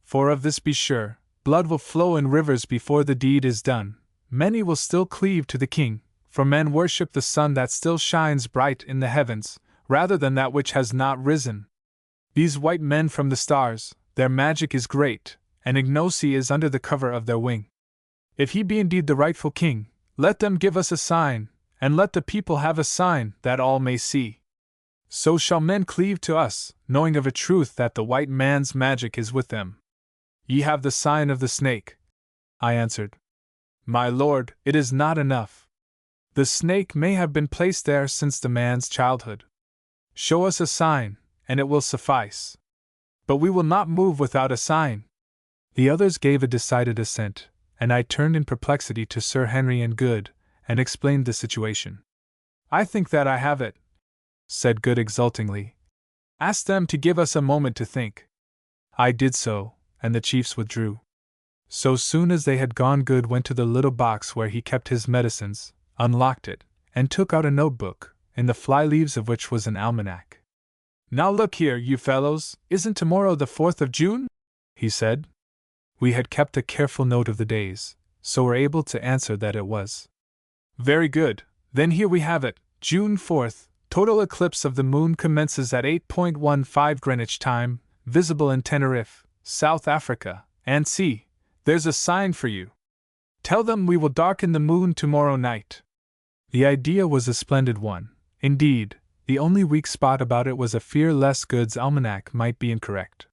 For of this be sure, blood will flow in rivers before the deed is done, many will still cleave to the king, for men worship the sun that still shines bright in the heavens, rather than that which has not risen. These white men from the stars, their magic is great, and Ignosi is under the cover of their wing. If he be indeed the rightful king, let them give us a sign, and let the people have a sign that all may see. So shall men cleave to us, knowing of a truth that the white man's magic is with them. Ye have the sign of the snake, I answered. My lord, it is not enough. The snake may have been placed there since the man's childhood. Show us a sign, and it will suffice. But we will not move without a sign. The others gave a decided assent, and I turned in perplexity to Sir Henry and Good, and explained the situation. I think that I have it, said Good exultingly. Ask them to give us a moment to think. I did so, and the chiefs withdrew. So soon as they had gone, Good went to the little box where he kept his medicines, unlocked it, and took out a notebook, in the fly-leaves of which was an almanac. Now look here, you fellows, isn't tomorrow the 4th of June? He said. We had kept a careful note of the days, so were able to answer that it was. Very good, then here we have it, June 4th, total eclipse of the moon commences at 8:15 Greenwich time, visible in Tenerife, South Africa, and see, there's a sign for you. Tell them we will darken the moon tomorrow night. The idea was a splendid one. Indeed, the only weak spot about it was a fear lest Good's almanac might be incorrect.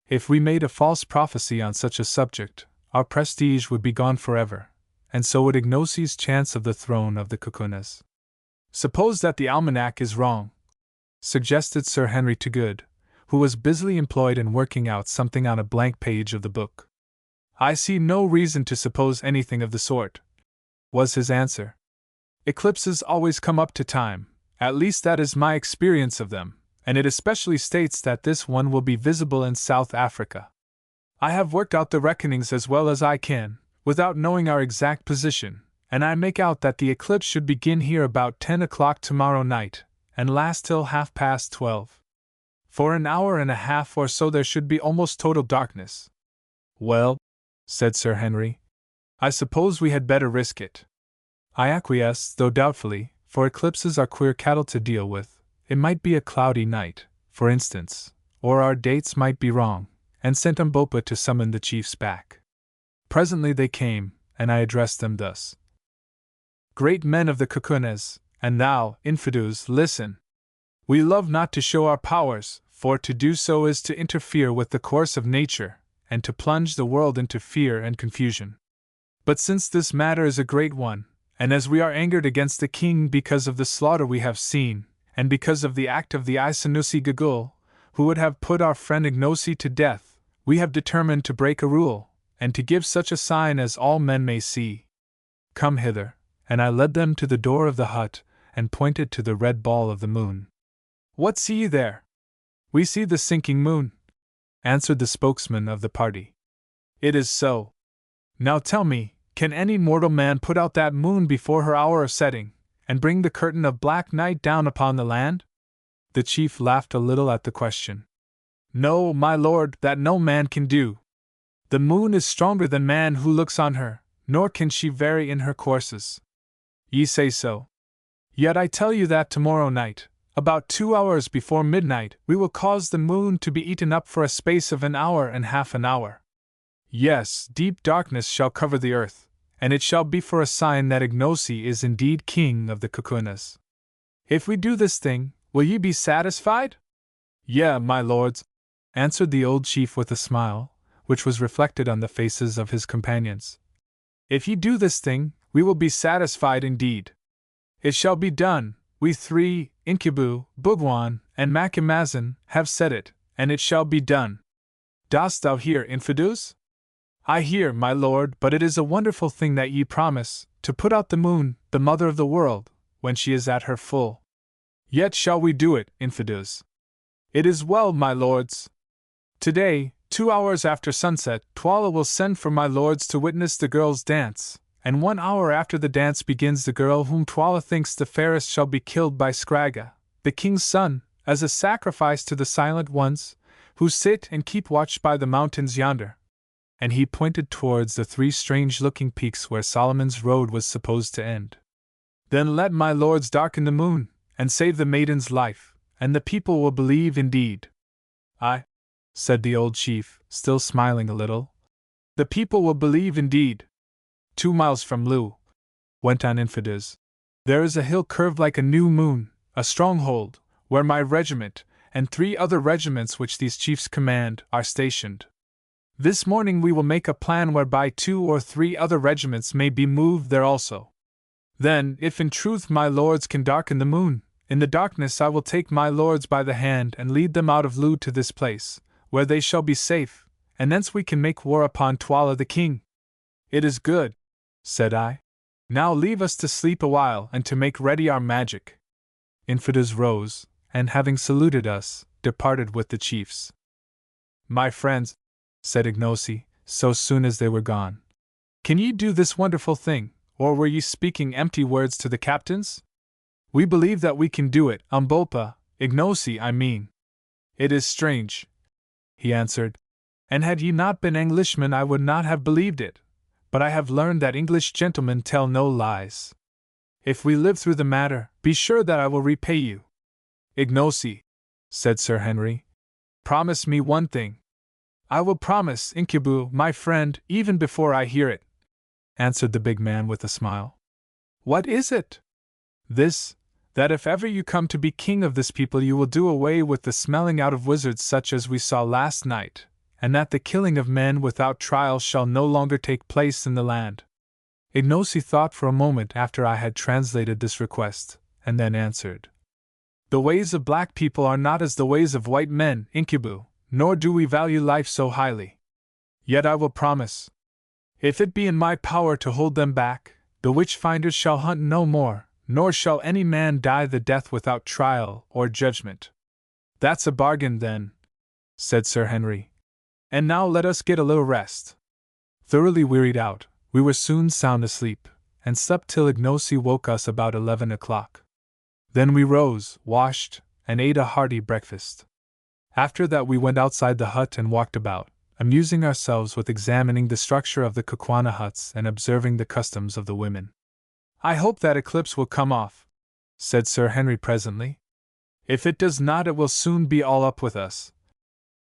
If we made a false prophecy on such a subject, our prestige would be gone forever, and so would Ignosi's chance of the throne of the Kukunas. Suppose that the almanac is wrong, suggested Sir Henry to Good, who was busily employed in working out something on a blank page of the book. I see no reason to suppose anything of the sort, was his answer. Eclipses always come up to time, at least that is my experience of them, and it especially states that this one will be visible in South Africa. I have worked out the reckonings as well as I can, without knowing our exact position, and I make out that the eclipse should begin here about 10 o'clock tomorrow night, and last till 12:30. For an hour and a half or so there should be almost total darkness. Well, said Sir Henry, I suppose we had better risk it. I acquiesced, though doubtfully, for eclipses are queer cattle to deal with. It might be a cloudy night, for instance, or our dates might be wrong, and sent Umbopa to summon the chiefs back. Presently they came, and I addressed them thus. Great men of the Kukunas, and thou, Infidus, listen. We love not to show our powers, for to do so is to interfere with the course of nature, and to plunge the world into fear and confusion. But since this matter is a great one, and as we are angered against the king because of the slaughter we have seen, and because of the act of the Isanusi Gagul, who would have put our friend Ignosi to death, we have determined to break a rule, and to give such a sign as all men may see. Come hither, and I led them to the door of the hut, and pointed to the red ball of the moon. What see ye there? We see the sinking moon, answered the spokesman of the party. It is so. Now tell me, can any mortal man put out that moon before her hour of setting, and bring the curtain of black night down upon the land? The chief laughed a little at the question. No, my lord, that no man can do. The moon is stronger than man who looks on her, nor can she vary in her courses. Ye say so. Yet I tell you that tomorrow night, about 2 hours before midnight, we will cause the moon to be eaten up for a space of an hour and half an hour. Yes, deep darkness shall cover the earth, and it shall be for a sign that Ignosi is indeed king of the Kukunas. If we do this thing, will ye be satisfied? Yea, my lords, answered the old chief with a smile, which was reflected on the faces of his companions. If ye do this thing, we will be satisfied indeed. It shall be done. We three, Incubu, Bugwan, and Macamazin, have said it, and it shall be done. Dost thou hear, Infidus? I hear, my lord, but it is a wonderful thing that ye promise, to put out the moon, the mother of the world, when she is at her full. Yet shall we do it, Infidus. It is well, my lords. Today, 2 hours after sunset, Twala will send for my lords to witness the girls' dance, and 1 hour after the dance begins the girl whom Twala thinks the fairest shall be killed by Scragga, the king's son, as a sacrifice to the silent ones, who sit and keep watch by the mountains yonder. And he pointed towards the 3 strange-looking peaks where Solomon's road was supposed to end. Then let my lords darken the moon, and save the maiden's life, and the people will believe indeed. Aye, said the old chief, still smiling a little. The people will believe indeed. 2 miles from Lu, went on Infidus, there is a hill curved like a new moon, a stronghold, where my regiment, and 3 other regiments which these chiefs command, are stationed. This morning we will make a plan whereby 2 or 3 other regiments may be moved there also. Then, if in truth my lords can darken the moon, in the darkness I will take my lords by the hand and lead them out of Lu to this place, where they shall be safe, and thence we can make war upon Twala the king. It is good, said I. Now leave us to sleep a while and to make ready our magic. Infidus rose, and having saluted us, departed with the chiefs. My friends, said Ignosi, so soon as they were gone, can ye do this wonderful thing, or were ye speaking empty words to the captains? We believe that we can do it, Umbolpa, Ignosi I mean. It is strange, he answered, and had ye not been Englishmen I would not have believed it, but I have learned that English gentlemen tell no lies. If we live through the matter, be sure that I will repay you. Ignosi, said Sir Henry, promise me one thing. I will promise, Incubu, my friend, even before I hear it, answered the big man with a smile. What is it? This, that if ever you come to be king of this people you will do away with the smelling out of wizards such as we saw last night, and that the killing of men without trial shall no longer take place in the land. Ignosi thought for a moment after I had translated this request, and then answered. The ways of black people are not as the ways of white men, Incubu, nor do we value life so highly. Yet I will promise. If it be in my power to hold them back, the witch-finders shall hunt no more, nor shall any man die the death without trial or judgment. That's a bargain, then, said Sir Henry. And now let us get a little rest. Thoroughly wearied out, we were soon sound asleep, and slept till Ignosi woke us about 11 o'clock. Then we rose, washed, and ate a hearty breakfast. After that we went outside the hut and walked about, amusing ourselves with examining the structure of the Kukwana huts and observing the customs of the women. I hope that eclipse will come off, said Sir Henry presently. If it does not it will soon be all up with us,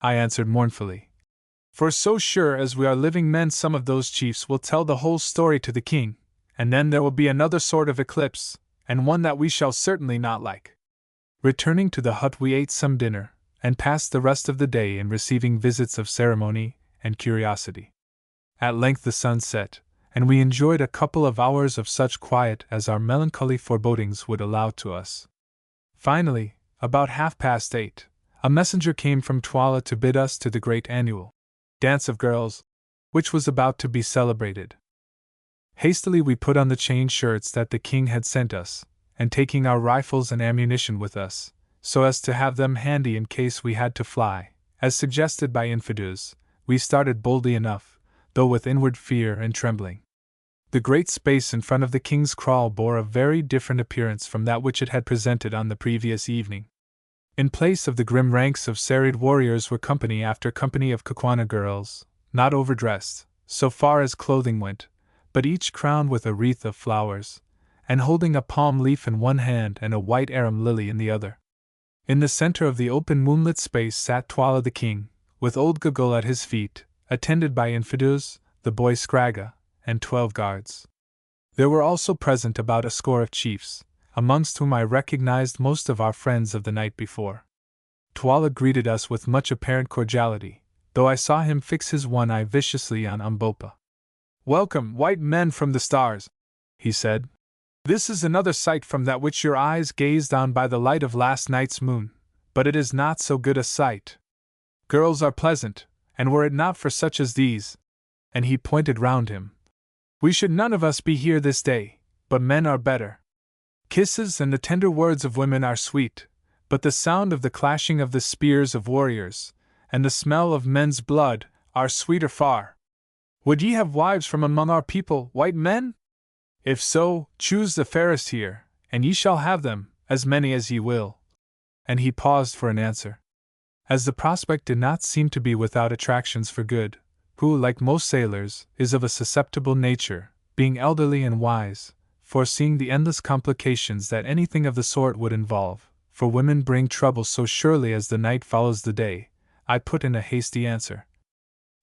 I answered mournfully. For so sure as we are living men some of those chiefs will tell the whole story to the king, and then there will be another sort of eclipse, and one that we shall certainly not like. Returning to the hut we ate some dinner, and passed the rest of the day in receiving visits of ceremony and curiosity. At length the sun set, and we enjoyed a couple of hours of such quiet as our melancholy forebodings would allow to us. Finally, about 8:30, a messenger came from Twala to bid us to the great annual dance of girls, which was about to be celebrated. Hastily we put on the chain shirts that the king had sent us, and taking our rifles and ammunition with us, so as to have them handy in case we had to fly, as suggested by Infidus, we started boldly enough, though with inward fear and trembling. The great space in front of the king's kraal bore a very different appearance from that which it had presented on the previous evening. In place of the grim ranks of serried warriors were company after company of Kukwana girls, not overdressed, so far as clothing went, but each crowned with a wreath of flowers, and holding a palm leaf in one hand and a white arum lily in the other. In the center of the open moonlit space sat Twala the king, with old Gogol at his feet, attended by Infidus, the boy Scragga, and 12 guards. There were also present about a score of chiefs, amongst whom I recognized most of our friends of the night before. Twala greeted us with much apparent cordiality, though I saw him fix his one eye viciously on Umbopa. Welcome, white men from the stars, he said. This is another sight from that which your eyes gazed on by the light of last night's moon, but it is not so good a sight. Girls are pleasant, and were it not for such as these, and he pointed round him, we should none of us be here this day, but men are better. Kisses and the tender words of women are sweet, but the sound of the clashing of the spears of warriors, and the smell of men's blood, are sweeter far. Would ye have wives from among our people, white men? If so, choose the fairest here, and ye shall have them, as many as ye will. And he paused for an answer. As the prospect did not seem to be without attractions for Good, who, like most sailors, is of a susceptible nature, being elderly and wise, foreseeing the endless complications that anything of the sort would involve, for women bring trouble so surely as the night follows the day, I put in a hasty answer.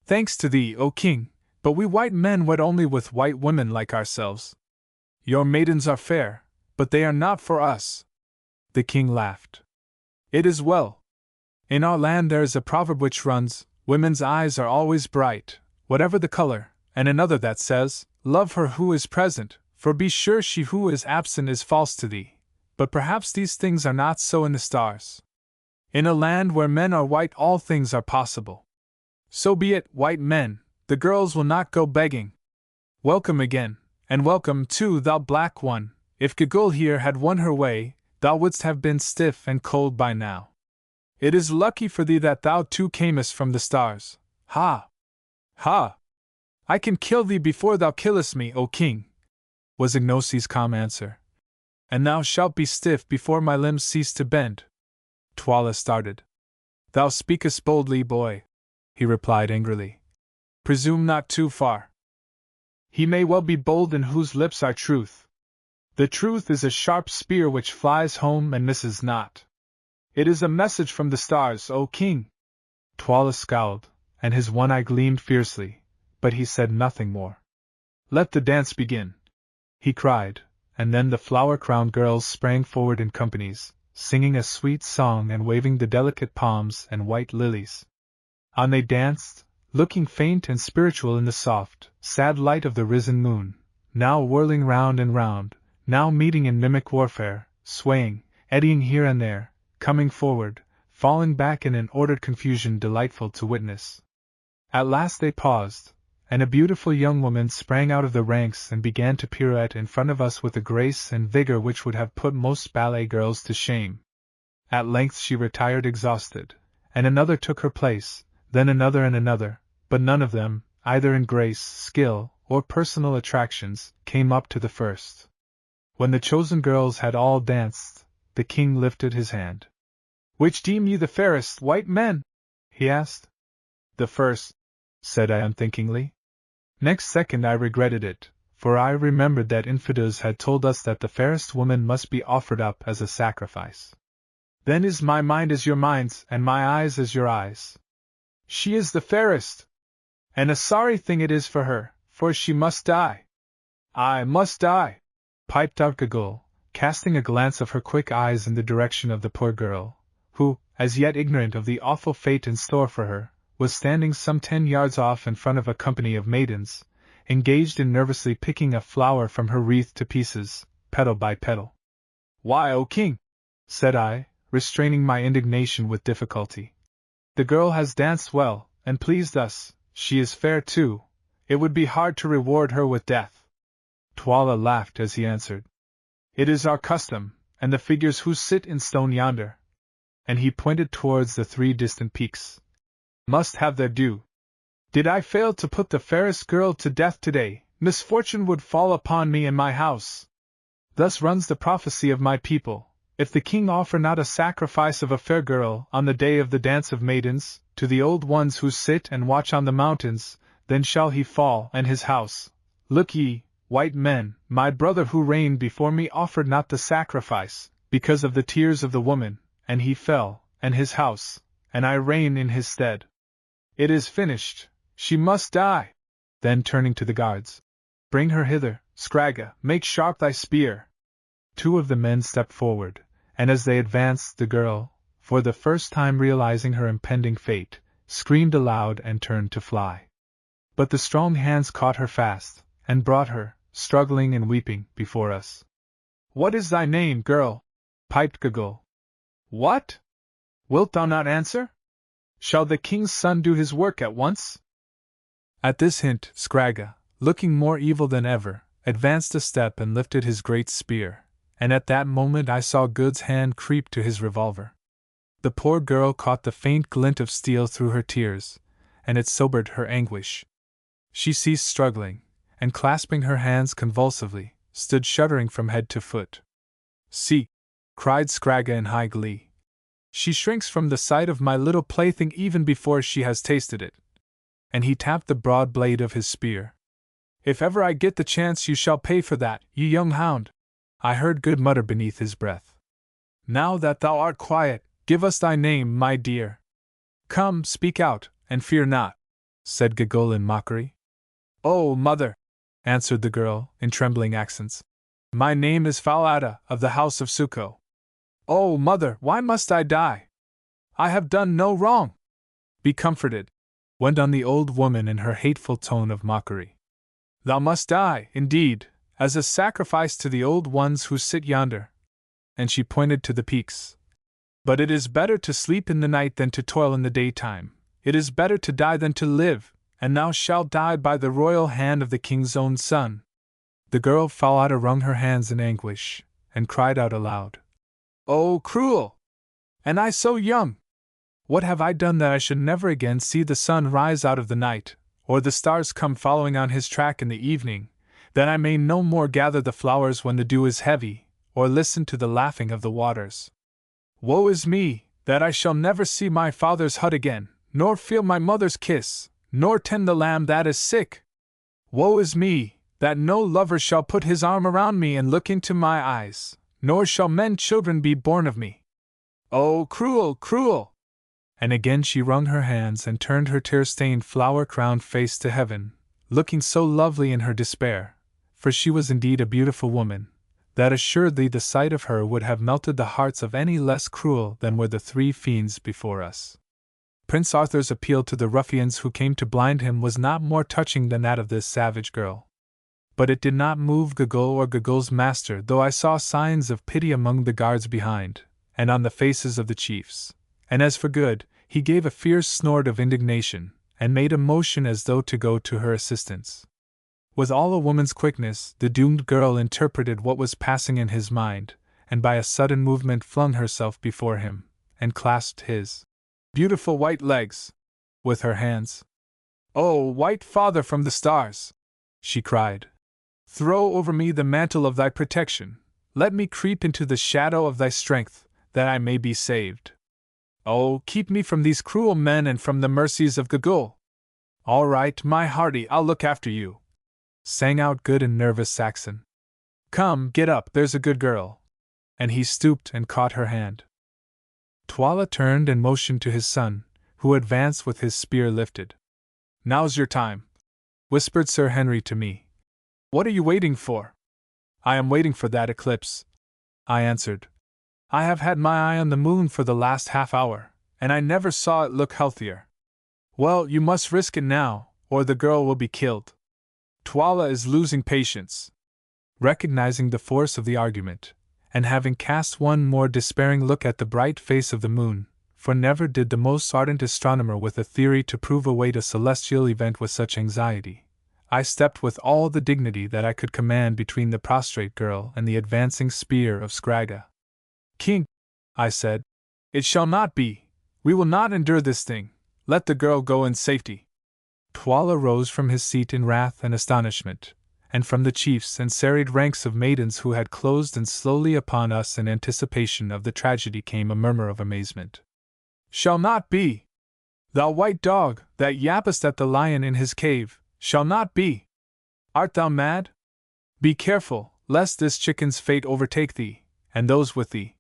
Thanks to thee, O king, but we white men wed only with white women like ourselves. Your maidens are fair, but they are not for us. The king laughed. It is well. In our land there is a proverb which runs, women's eyes are always bright, whatever the color, and another that says, love her who is present, for be sure she who is absent is false to thee. But perhaps these things are not so in the stars. In a land where men are white all things are possible. So be it, white men, the girls will not go begging. Welcome again, and welcome too, thou black one. If Gigul here had won her way, thou wouldst have been stiff and cold by now. It is lucky for thee that thou too camest from the stars. Ha! Ha! I can kill thee before thou killest me, O king, was Ignosi's calm answer. And thou shalt be stiff before my limbs cease to bend. Twala started. Thou speakest boldly, boy, he replied angrily. Presume not too far. He may well be bold in whose lips are truth. The truth is a sharp spear which flies home and misses not. It is a message from the stars, O king. Twala scowled, and his one eye gleamed fiercely, but he said nothing more. Let the dance begin, he cried, and then the flower-crowned girls sprang forward in companies, singing a sweet song and waving the delicate palms and white lilies. On they danced, looking faint and spiritual in the soft, sad light of the risen moon, now whirling round and round, now meeting in mimic warfare, swaying, eddying here and there, coming forward, falling back in an ordered confusion delightful to witness. At last they paused, and a beautiful young woman sprang out of the ranks and began to pirouette in front of us with a grace and vigor which would have put most ballet girls to shame. At length she retired exhausted, and another took her place, then another and another, but none of them, either in grace, skill, or personal attractions, came up to the first. When the chosen girls had all danced, the king lifted his hand. Which deem ye the fairest, white men? He asked. The first, said I unthinkingly. Next second I regretted it, for I remembered that infidels had told us that the fairest woman must be offered up as a sacrifice. Then is my mind as your minds, and my eyes as your eyes. She is the fairest, and a sorry thing it is for her, for she must die. I must die, piped out Gigul, casting a glance of her quick eyes in the direction of the poor girl, who, as yet ignorant of the awful fate in store for her, was standing some 10 yards off in front of a company of maidens, engaged in nervously picking a flower from her wreath to pieces, petal by petal. Why, O king, said I, restraining my indignation with difficulty. The girl has danced well, and pleased us, she is fair too, it would be hard to reward her with death. Twala laughed as he answered. It is our custom, and the figures who sit in stone yonder, and he pointed towards the 3 distant peaks, must have their due. Did I fail to put the fairest girl to death today, misfortune would fall upon me and my house. Thus runs the prophecy of my people, if the king offer not a sacrifice of a fair girl on the day of the dance of maidens, to the old ones who sit and watch on the mountains, then shall he fall and his house. Look ye, white men, my brother who reigned before me offered not the sacrifice, because of the tears of the woman, and he fell, and his house, and I reign in his stead. It is finished, she must die. Then turning to the guards, bring her hither, Scragga, make sharp thy spear. 2 of the men stepped forward, and as they advanced the girl, for the first time realizing her impending fate, screamed aloud and turned to fly. But the strong hands caught her fast, and brought her, struggling and weeping, before us. What is thy name, girl? Piped Gigul. What? Wilt thou not answer? Shall the king's son do his work at once? At this hint, Scragga, looking more evil than ever, advanced a step and lifted his great spear, and at that moment I saw Good's hand creep to his revolver. The poor girl caught the faint glint of steel through her tears, and it sobered her anguish. She ceased struggling, and clasping her hands convulsively, stood shuddering from head to foot. See! Cried Scragga in high glee. She shrinks from the sight of my little plaything even before she has tasted it. And he tapped the broad blade of his spear. If ever I get the chance, you shall pay for that, you young hound, I heard Good mutter beneath his breath. Now that thou art quiet, give us thy name, my dear. Come, speak out, and fear not, said Giggle in mockery. Oh, mother, answered the girl, in trembling accents. My name is Falada, of the house of Suko. Oh, mother, why must I die? I have done no wrong. Be comforted, went on the old woman in her hateful tone of mockery. Thou must die, indeed, as a sacrifice to the old ones who sit yonder. And she pointed to the peaks. But it is better to sleep in the night than to toil in the daytime. It is better to die than to live, and thou shalt die by the royal hand of the king's own son. The girl Falada wrung her hands in anguish, and cried out aloud. Oh, cruel! And I so young! What have I done that I should never again see the sun rise out of the night, or the stars come following on his track in the evening, that I may no more gather the flowers when the dew is heavy, or listen to the laughing of the waters? Woe is me, that I shall never see my father's hut again, nor feel my mother's kiss, nor tend the lamb that is sick! Woe is me, that no lover shall put his arm around me and look into my eyes, nor shall men children be born of me! Oh, cruel, cruel! And again she wrung her hands and turned her tear-stained, flower-crowned face to heaven, looking so lovely in her despair, for she was indeed a beautiful woman, that assuredly the sight of her would have melted the hearts of any less cruel than were the three fiends before us. Prince Arthur's appeal to the ruffians who came to blind him was not more touching than that of this savage girl. But it did not move Giggle or Giggle's master, though I saw signs of pity among the guards behind, and on the faces of the chiefs. And as for Good, he gave a fierce snort of indignation, and made a motion as though to go to her assistance. With all a woman's quickness, the doomed girl interpreted what was passing in his mind, and by a sudden movement flung herself before him, and clasped his beautiful white legs with her hands. "Oh, white father from the stars!" she cried. "Throw over me the mantle of thy protection, let me creep into the shadow of thy strength, that I may be saved. Oh, keep me from these cruel men and from the mercies of Giggle. All right, my hearty, I'll look after you," sang out Good in nervous Saxon. "Come, get up, there's a good girl." And he stooped and caught her hand. Twala turned and motioned to his son, who advanced with his spear lifted. "Now's your time," whispered Sir Henry to me. "What are you waiting for?" "I am waiting for that eclipse," I answered. "I have had my eye on the moon for the last half hour, and I never saw it look healthier." "Well, you must risk it now, or the girl will be killed." Twala is losing patience. Recognizing the force of the argument, and having cast one more despairing look at the bright face of the moon, for never did the most ardent astronomer with a theory to prove await a celestial event with such anxiety, I stepped with all the dignity that I could command between the prostrate girl and the advancing spear of Scragga. "King," I said, "it shall not be. We will not endure this thing. Let the girl go in safety." Twala rose from his seat in wrath and astonishment, and from the chiefs and serried ranks of maidens who had closed in slowly upon us in anticipation of the tragedy came a murmur of amazement. "Shall not be! Thou white dog, that yappest at the lion in his cave, shall not be! Art thou mad? Be careful, lest this chicken's fate overtake thee, and those with thee.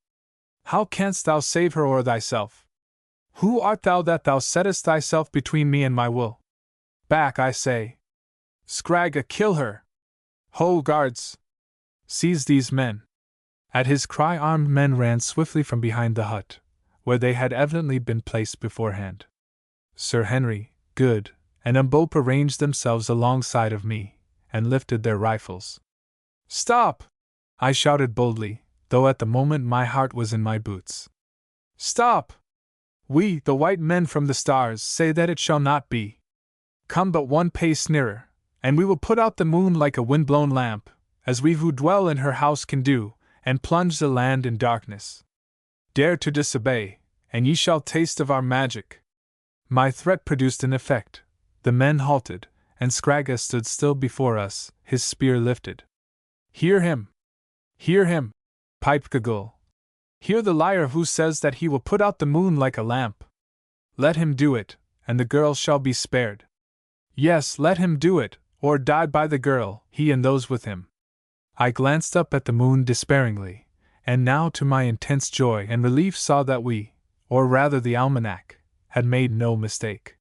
How canst thou save her or thyself? Who art thou that thou settest thyself between me and my will? Back, I say! Scragga, kill her! Ho, guards! Seize these men!" At his cry, armed men ran swiftly from behind the hut, where they had evidently been placed beforehand. Sir Henry, Good, and Umbopa ranged themselves alongside of me, and lifted their rifles. "Stop!" I shouted boldly, though at the moment my heart was in my boots. "Stop! We, the white men from the stars, say that it shall not be. Come but one pace nearer, and we will put out the moon like a wind-blown lamp, as we who dwell in her house can do, and plunge the land in darkness. Dare to disobey, and ye shall taste of our magic." My threat produced an effect. The men halted, and Scragga stood still before us, his spear lifted. "Hear him! Hear him!" piped Giggle. "Hear the liar who says that he will put out the moon like a lamp. Let him do it, and the girl shall be spared. Yes, let him do it, or died by the girl, he and those with him. I glanced up at the moon despairingly, and now to my intense joy and relief saw that we, or rather the almanac, had made no mistake.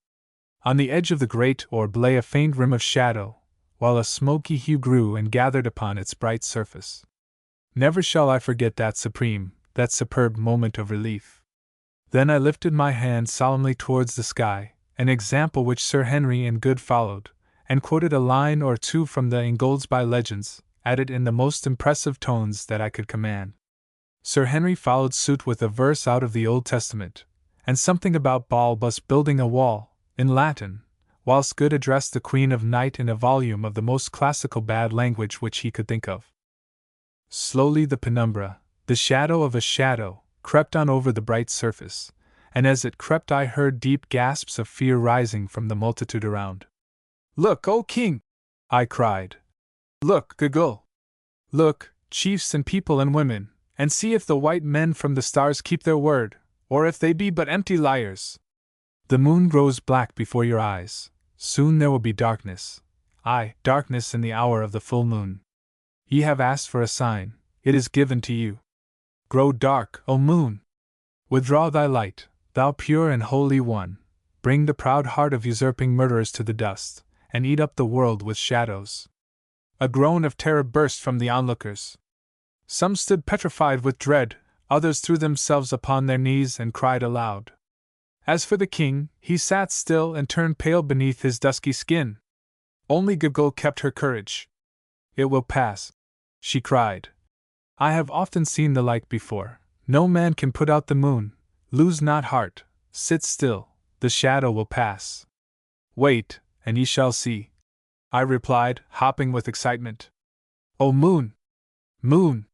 On the edge of the great orb lay a faint rim of shadow, while a smoky hue grew and gathered upon its bright surface. Never shall I forget that superb moment of relief. Then I lifted my hand solemnly towards the sky, an example which Sir Henry and Good followed, and quoted a line or two from the Ingoldsby Legends, added in the most impressive tones that I could command. Sir Henry followed suit with a verse out of the Old Testament, and something about Balbus building a wall, in Latin, whilst Good addressed the Queen of Night in a volume of the most classical bad language which he could think of. Slowly the penumbra, the shadow of a shadow, crept on over the bright surface, and as it crept I heard deep gasps of fear rising from the multitude around. "Look, O King!" I cried. "Look, Gugul! Look, chiefs and people and women, and see if the white men from the stars keep their word, or if they be but empty liars. The moon grows black before your eyes, soon there will be darkness, aye, darkness in the hour of the full moon. Ye have asked for a sign, it is given to you. Grow dark, O moon! Withdraw thy light, thou pure and holy one, bring the proud heart of usurping murderers to the dust, and eat up the world with shadows." A groan of terror burst from the onlookers. Some stood petrified with dread, others threw themselves upon their knees and cried aloud. As for the king, he sat still and turned pale beneath his dusky skin. Only Gugul kept her courage. "It will pass," she cried. "I have often seen the like before. No man can put out the moon. Lose not heart, sit still, the shadow will pass." "Wait, and ye shall see," I replied, hopping with excitement. "O moon! Moon!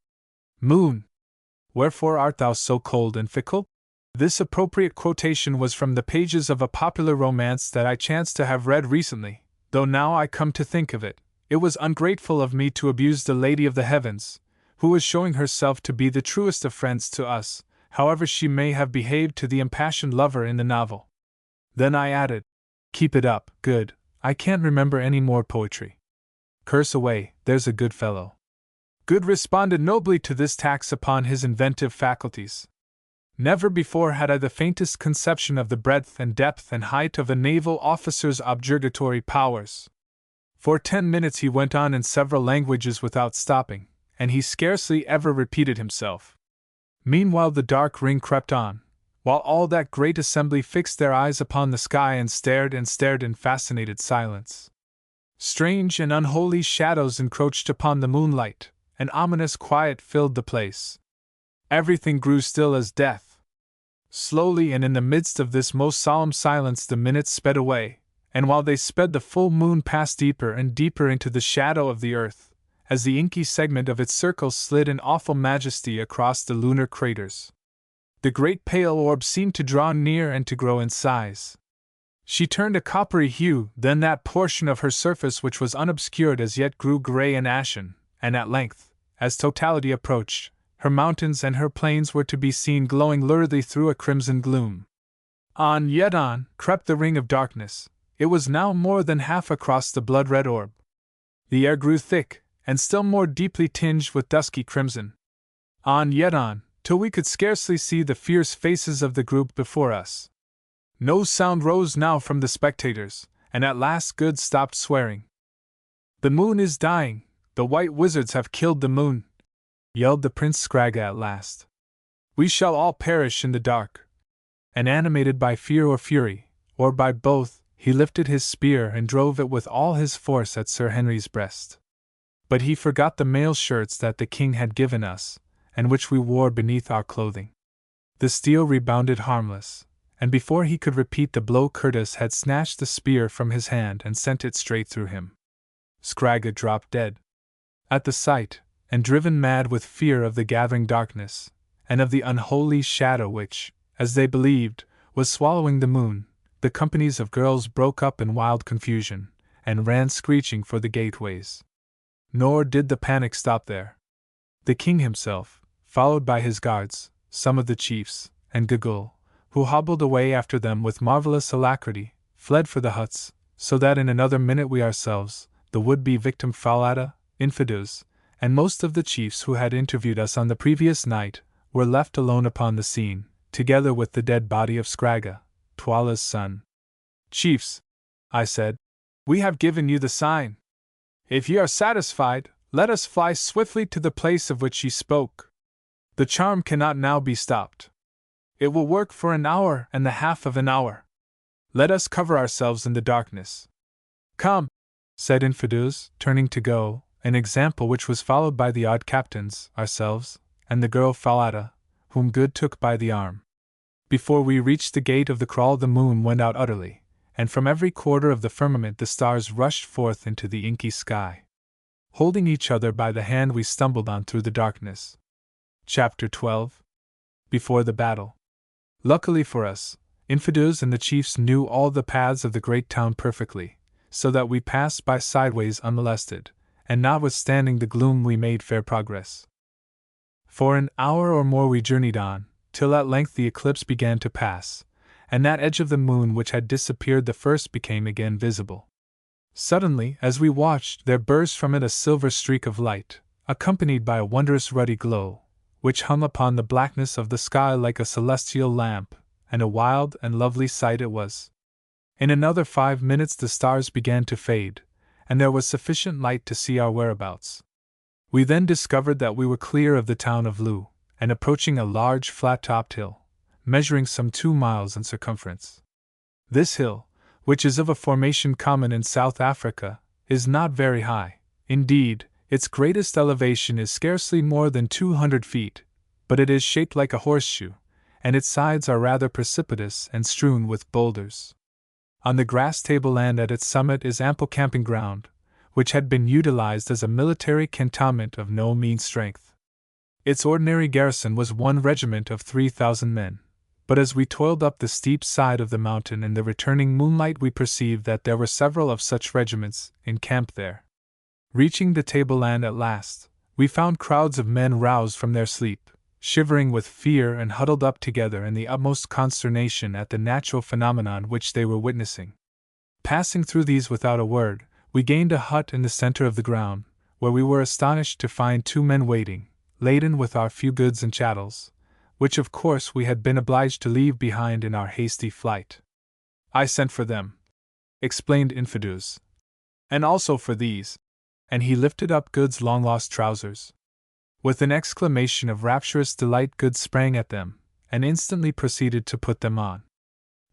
Moon! Wherefore art thou so cold and fickle?" This appropriate quotation was from the pages of a popular romance that I chanced to have read recently, though now I come to think of it, it was ungrateful of me to abuse the Lady of the Heavens, who was showing herself to be the truest of friends to us, however she may have behaved to the impassioned lover in the novel. Then I added, "Keep it up, Good, I can't remember any more poetry. Curse away, there's a good fellow." Good responded nobly to this tax upon his inventive faculties. Never before had I the faintest conception of the breadth and depth and height of a naval officer's objurgatory powers. For 10 minutes he went on in several languages without stopping, and he scarcely ever repeated himself. Meanwhile the dark ring crept on, while all that great assembly fixed their eyes upon the sky and stared in fascinated silence. Strange and unholy shadows encroached upon the moonlight, and ominous quiet filled the place. Everything grew still as death. Slowly and in the midst of this most solemn silence the minutes sped away, and while they sped the full moon passed deeper and deeper into the shadow of the earth, as the inky segment of its circle slid in awful majesty across the lunar craters. The great pale orb seemed to draw near and to grow in size. She turned a coppery hue, then that portion of her surface which was unobscured as yet grew gray and ashen, and at length, as totality approached, her mountains and her plains were to be seen glowing luridly through a crimson gloom. On, yet on, crept the ring of darkness. It was now more than half across the blood-red orb. The air grew thick, and still more deeply tinged with dusky crimson. On, yet on, till we could scarcely see the fierce faces of the group before us. No sound rose now from the spectators, and at last Good stopped swearing. "The moon is dying, the white wizards have killed the moon," yelled the Prince Scragga at last. "We shall all perish in the dark." And animated by fear or fury, or by both, he lifted his spear and drove it with all his force at Sir Henry's breast. But he forgot the mail shirts that the king had given us, and which we wore beneath our clothing. The steel rebounded harmless, and before he could repeat the blow Curtis had snatched the spear from his hand and sent it straight through him. Scragga dropped dead. At the sight, and driven mad with fear of the gathering darkness, and of the unholy shadow which, as they believed, was swallowing the moon, the companies of girls broke up in wild confusion, and ran screeching for the gateways. Nor did the panic stop there. The king himself, followed by his guards, some of the chiefs, and Gugul, who hobbled away after them with marvelous alacrity, fled for the huts, so that in another minute we ourselves, the would-be victim Falada, Infidus, and most of the chiefs who had interviewed us on the previous night, were left alone upon the scene, together with the dead body of Scragga, Twala's son. "Chiefs," I said, "we have given you the sign. If ye are satisfied, let us fly swiftly to the place of which ye spoke. The charm cannot now be stopped. It will work for an hour and the half of an hour. Let us cover ourselves in the darkness." "Come," said Infidus, turning to go, an example which was followed by the odd captains, ourselves, and the girl Falada, whom Good took by the arm. Before we reached the gate of the kraal, the moon went out utterly, and from every quarter of the firmament the stars rushed forth into the inky sky. Holding each other by the hand, we stumbled on through the darkness. Chapter 12. Before the battle. Luckily for us, Infidus and the chiefs knew all the paths of the great town perfectly, so that we passed by sideways unmolested, and notwithstanding the gloom we made fair progress. For an hour or more we journeyed on, till at length the eclipse began to pass, and that edge of the moon which had disappeared the first became again visible. Suddenly, as we watched, there burst from it a silver streak of light, accompanied by a wondrous ruddy glow, which hung upon the blackness of the sky like a celestial lamp, and a wild and lovely sight it was. In another 5 minutes the stars began to fade, and there was sufficient light to see our whereabouts. We then discovered that we were clear of the town of Loo, and approaching a large flat-topped hill, measuring some 2 miles in circumference. This hill, which is of a formation common in South Africa, is not very high. Indeed, its greatest elevation is scarcely more than 200 feet, but it is shaped like a horseshoe, and its sides are rather precipitous and strewn with boulders. On the grass tableland at its summit is ample camping ground, which had been utilized as a military cantonment of no mean strength. Its ordinary garrison was 1 regiment of 3,000 men. But as we toiled up the steep side of the mountain in the returning moonlight, we perceived that there were several of such regiments in camp there. Reaching the tableland at last, we found crowds of men roused from their sleep, shivering with fear and huddled up together in the utmost consternation at the natural phenomenon which they were witnessing. Passing through these without a word, we gained a hut in the center of the ground, where we were astonished to find 2 men waiting, laden with our few goods and chattels, which of course we had been obliged to leave behind in our hasty flight. "I sent for them," explained Infidus, "and also for these," and he lifted up Good's long-lost trousers. With an exclamation of rapturous delight, Good sprang at them, and instantly proceeded to put them on.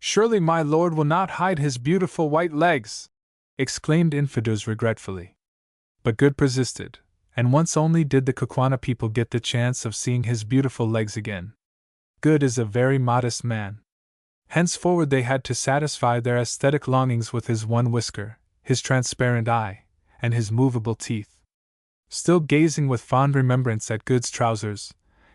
"Surely my lord will not hide his beautiful white legs!" exclaimed Infidus regretfully. But Good persisted, and once only did the Kukwana people get the chance of seeing his beautiful legs again. Good is a very modest man. Henceforward they had to satisfy their aesthetic longings with his one whisker, his transparent eye, and his movable teeth. Still gazing with fond remembrance at Good's trousers,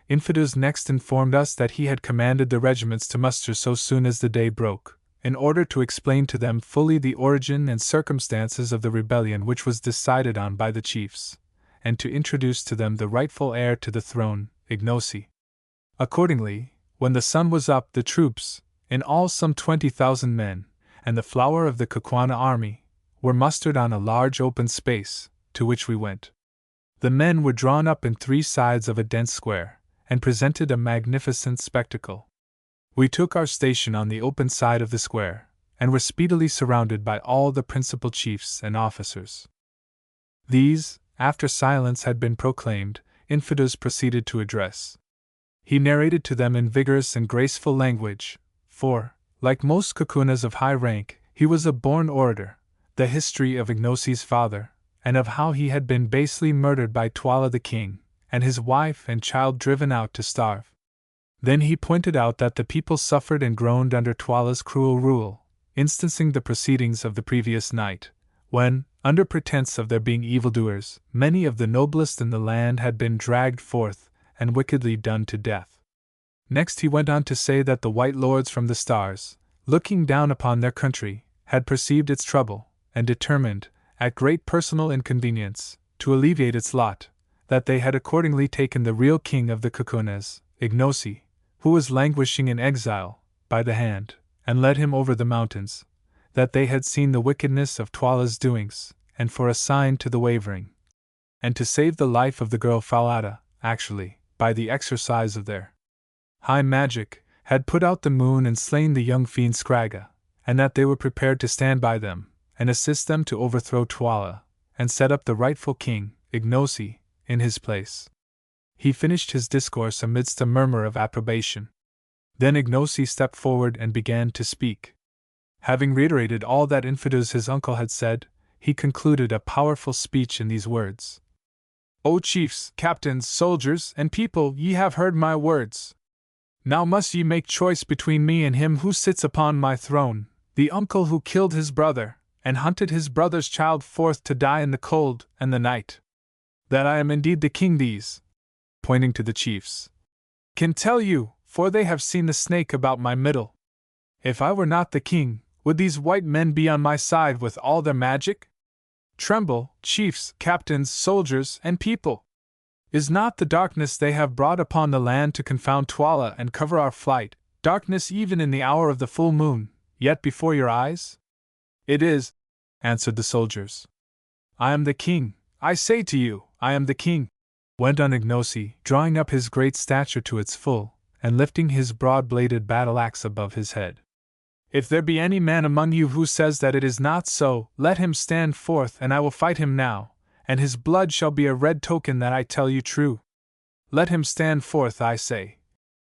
Infidus next informed us that he had commanded the regiments to muster so soon as the day broke, in order to explain to them fully the origin and circumstances of the rebellion which was decided on by the chiefs, and to introduce to them the rightful heir to the throne, Ignosi. Accordingly, when the sun was up, the troops, in all some 20,000 men, and the flower of the Kukwana army, were mustered on a large open space, to which we went. The men were drawn up in 3 sides of a dense square, and presented a magnificent spectacle. We took our station on the open side of the square, and were speedily surrounded by all the principal chiefs and officers. These, after silence had been proclaimed, Infidus proceeded to address. He narrated to them in vigorous and graceful language, for, like most Kukunas of high rank, he was a born orator, the history of Ignosi's father, and of how he had been basely murdered by Twala the king, and his wife and child driven out to starve. Then he pointed out that the people suffered and groaned under Twala's cruel rule, instancing the proceedings of the previous night, when, under pretense of their being evildoers, many of the noblest in the land had been dragged forth and wickedly done to death. Next he went on to say that the white lords from the stars, looking down upon their country, had perceived its trouble, and determined, at great personal inconvenience, to alleviate its lot, that they had accordingly taken the real king of the Kukunas, Ignosi, who was languishing in exile, by the hand, and led him over the mountains, that they had seen the wickedness of Twala's doings, and for a sign to the wavering, and to save the life of the girl Falada, actually, by the exercise of their high magic, had put out the moon and slain the young fiend Scragga, and that they were prepared to stand by them, and assist them to overthrow Twala, and set up the rightful king, Ignosi, in his place. He finished his discourse amidst a murmur of approbation. Then Ignosi stepped forward and began to speak. Having reiterated all that Infidus his uncle had said, he concluded a powerful speech in these words. O chiefs, captains, soldiers, and people, ye have heard my words. Now must ye make choice between me and him who sits upon my throne, the uncle who killed his brother, and hunted his brother's child forth to die in the cold and the night. That I am indeed the king these, pointing to the chiefs, can tell you, for they have seen the snake about my middle. If I were not the king, would these white men be on my side with all their magic? Tremble, chiefs, captains, soldiers, and people! Is not the darkness they have brought upon the land to confound Twala and cover our flight, darkness even in the hour of the full moon, yet before your eyes? It is, answered the soldiers. I am the king, I say to you, I am the king, went on Ignosi, drawing up his great stature to its full, and lifting his broad-bladed battle-axe above his head. If there be any man among you who says that it is not so, let him stand forth, and I will fight him now, and his blood shall be a red token that I tell you true. Let him stand forth, I say.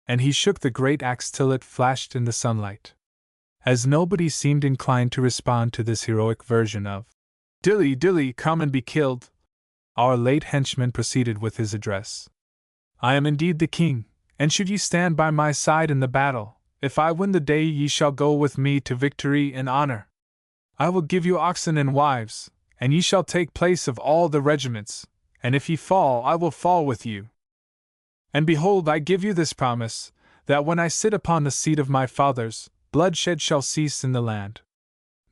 And he shook the great axe till it flashed in the sunlight. As nobody seemed inclined to respond to this heroic version of "Dilly, dilly, come and be killed," our late henchman proceeded with his address. I am indeed the king, and should ye stand by my side in the battle, if I win the day ye shall go with me to victory and honor. I will give you oxen and wives, and ye shall take place of all the regiments, and if ye fall I will fall with you. And behold, I give you this promise, that when I sit upon the seat of my fathers, bloodshed shall cease in the land.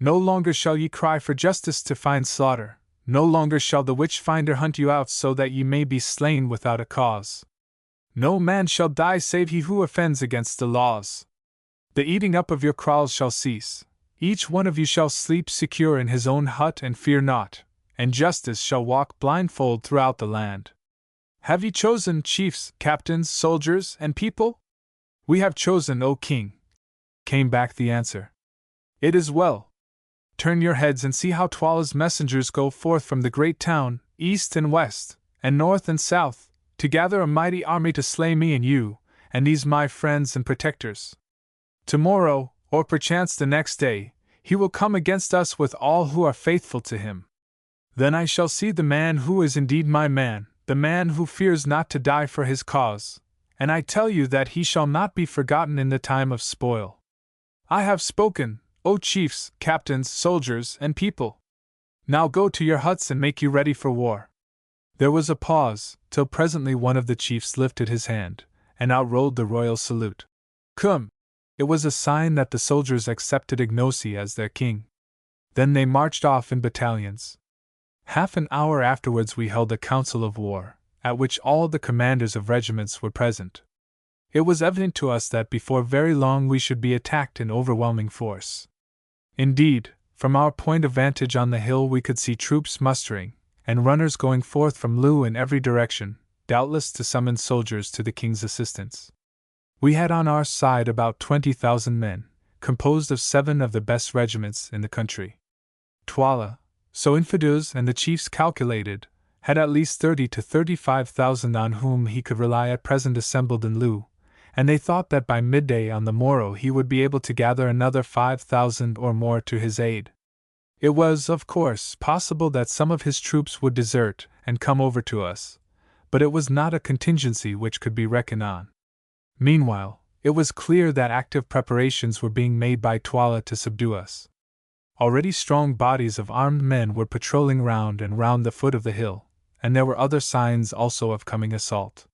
No longer shall ye cry for justice to find slaughter, no longer shall the witch-finder hunt you out so that ye may be slain without a cause. No man shall die save he who offends against the laws. The eating up of your kraals shall cease, each one of you shall sleep secure in his own hut and fear naught, and justice shall walk blindfold throughout the land. Have ye chosen, chiefs, captains, soldiers, and people? We have chosen, O king, came back the answer. It is well. Turn your heads and see how Twala's messengers go forth from the great town, east and west, and north and south, to gather a mighty army to slay me and you, and these my friends and protectors. Tomorrow, or perchance the next day, he will come against us with all who are faithful to him. Then I shall see the man who is indeed my man, the man who fears not to die for his cause, and I tell you that he shall not be forgotten in the time of spoil. I have spoken, O chiefs, captains, soldiers, and people. Now go to your huts and make you ready for war. There was a pause, till presently one of the chiefs lifted his hand, and out rolled the royal salute. Come! It was a sign that the soldiers accepted Ignosi as their king. Then they marched off in battalions. Half an hour afterwards we held a council of war, at which all the commanders of regiments were present. It was evident to us that before very long we should be attacked in overwhelming force. Indeed, from our point of vantage on the hill we could see troops mustering, and runners going forth from Lu in every direction, doubtless to summon soldiers to the king's assistance. We had on our side about 20,000 men, composed of 7 of the best regiments in the country. Twala, so Infidus and the chiefs calculated, had at least 30 to 35,000 on whom he could rely at present assembled in Lu, and they thought that by midday on the morrow he would be able to gather another 5,000 or more to his aid. It was, of course, possible that some of his troops would desert and come over to us, but it was not a contingency which could be reckoned on. Meanwhile, it was clear that active preparations were being made by Twala to subdue us. Already strong bodies of armed men were patrolling round and round the foot of the hill, and there were other signs also of coming assault.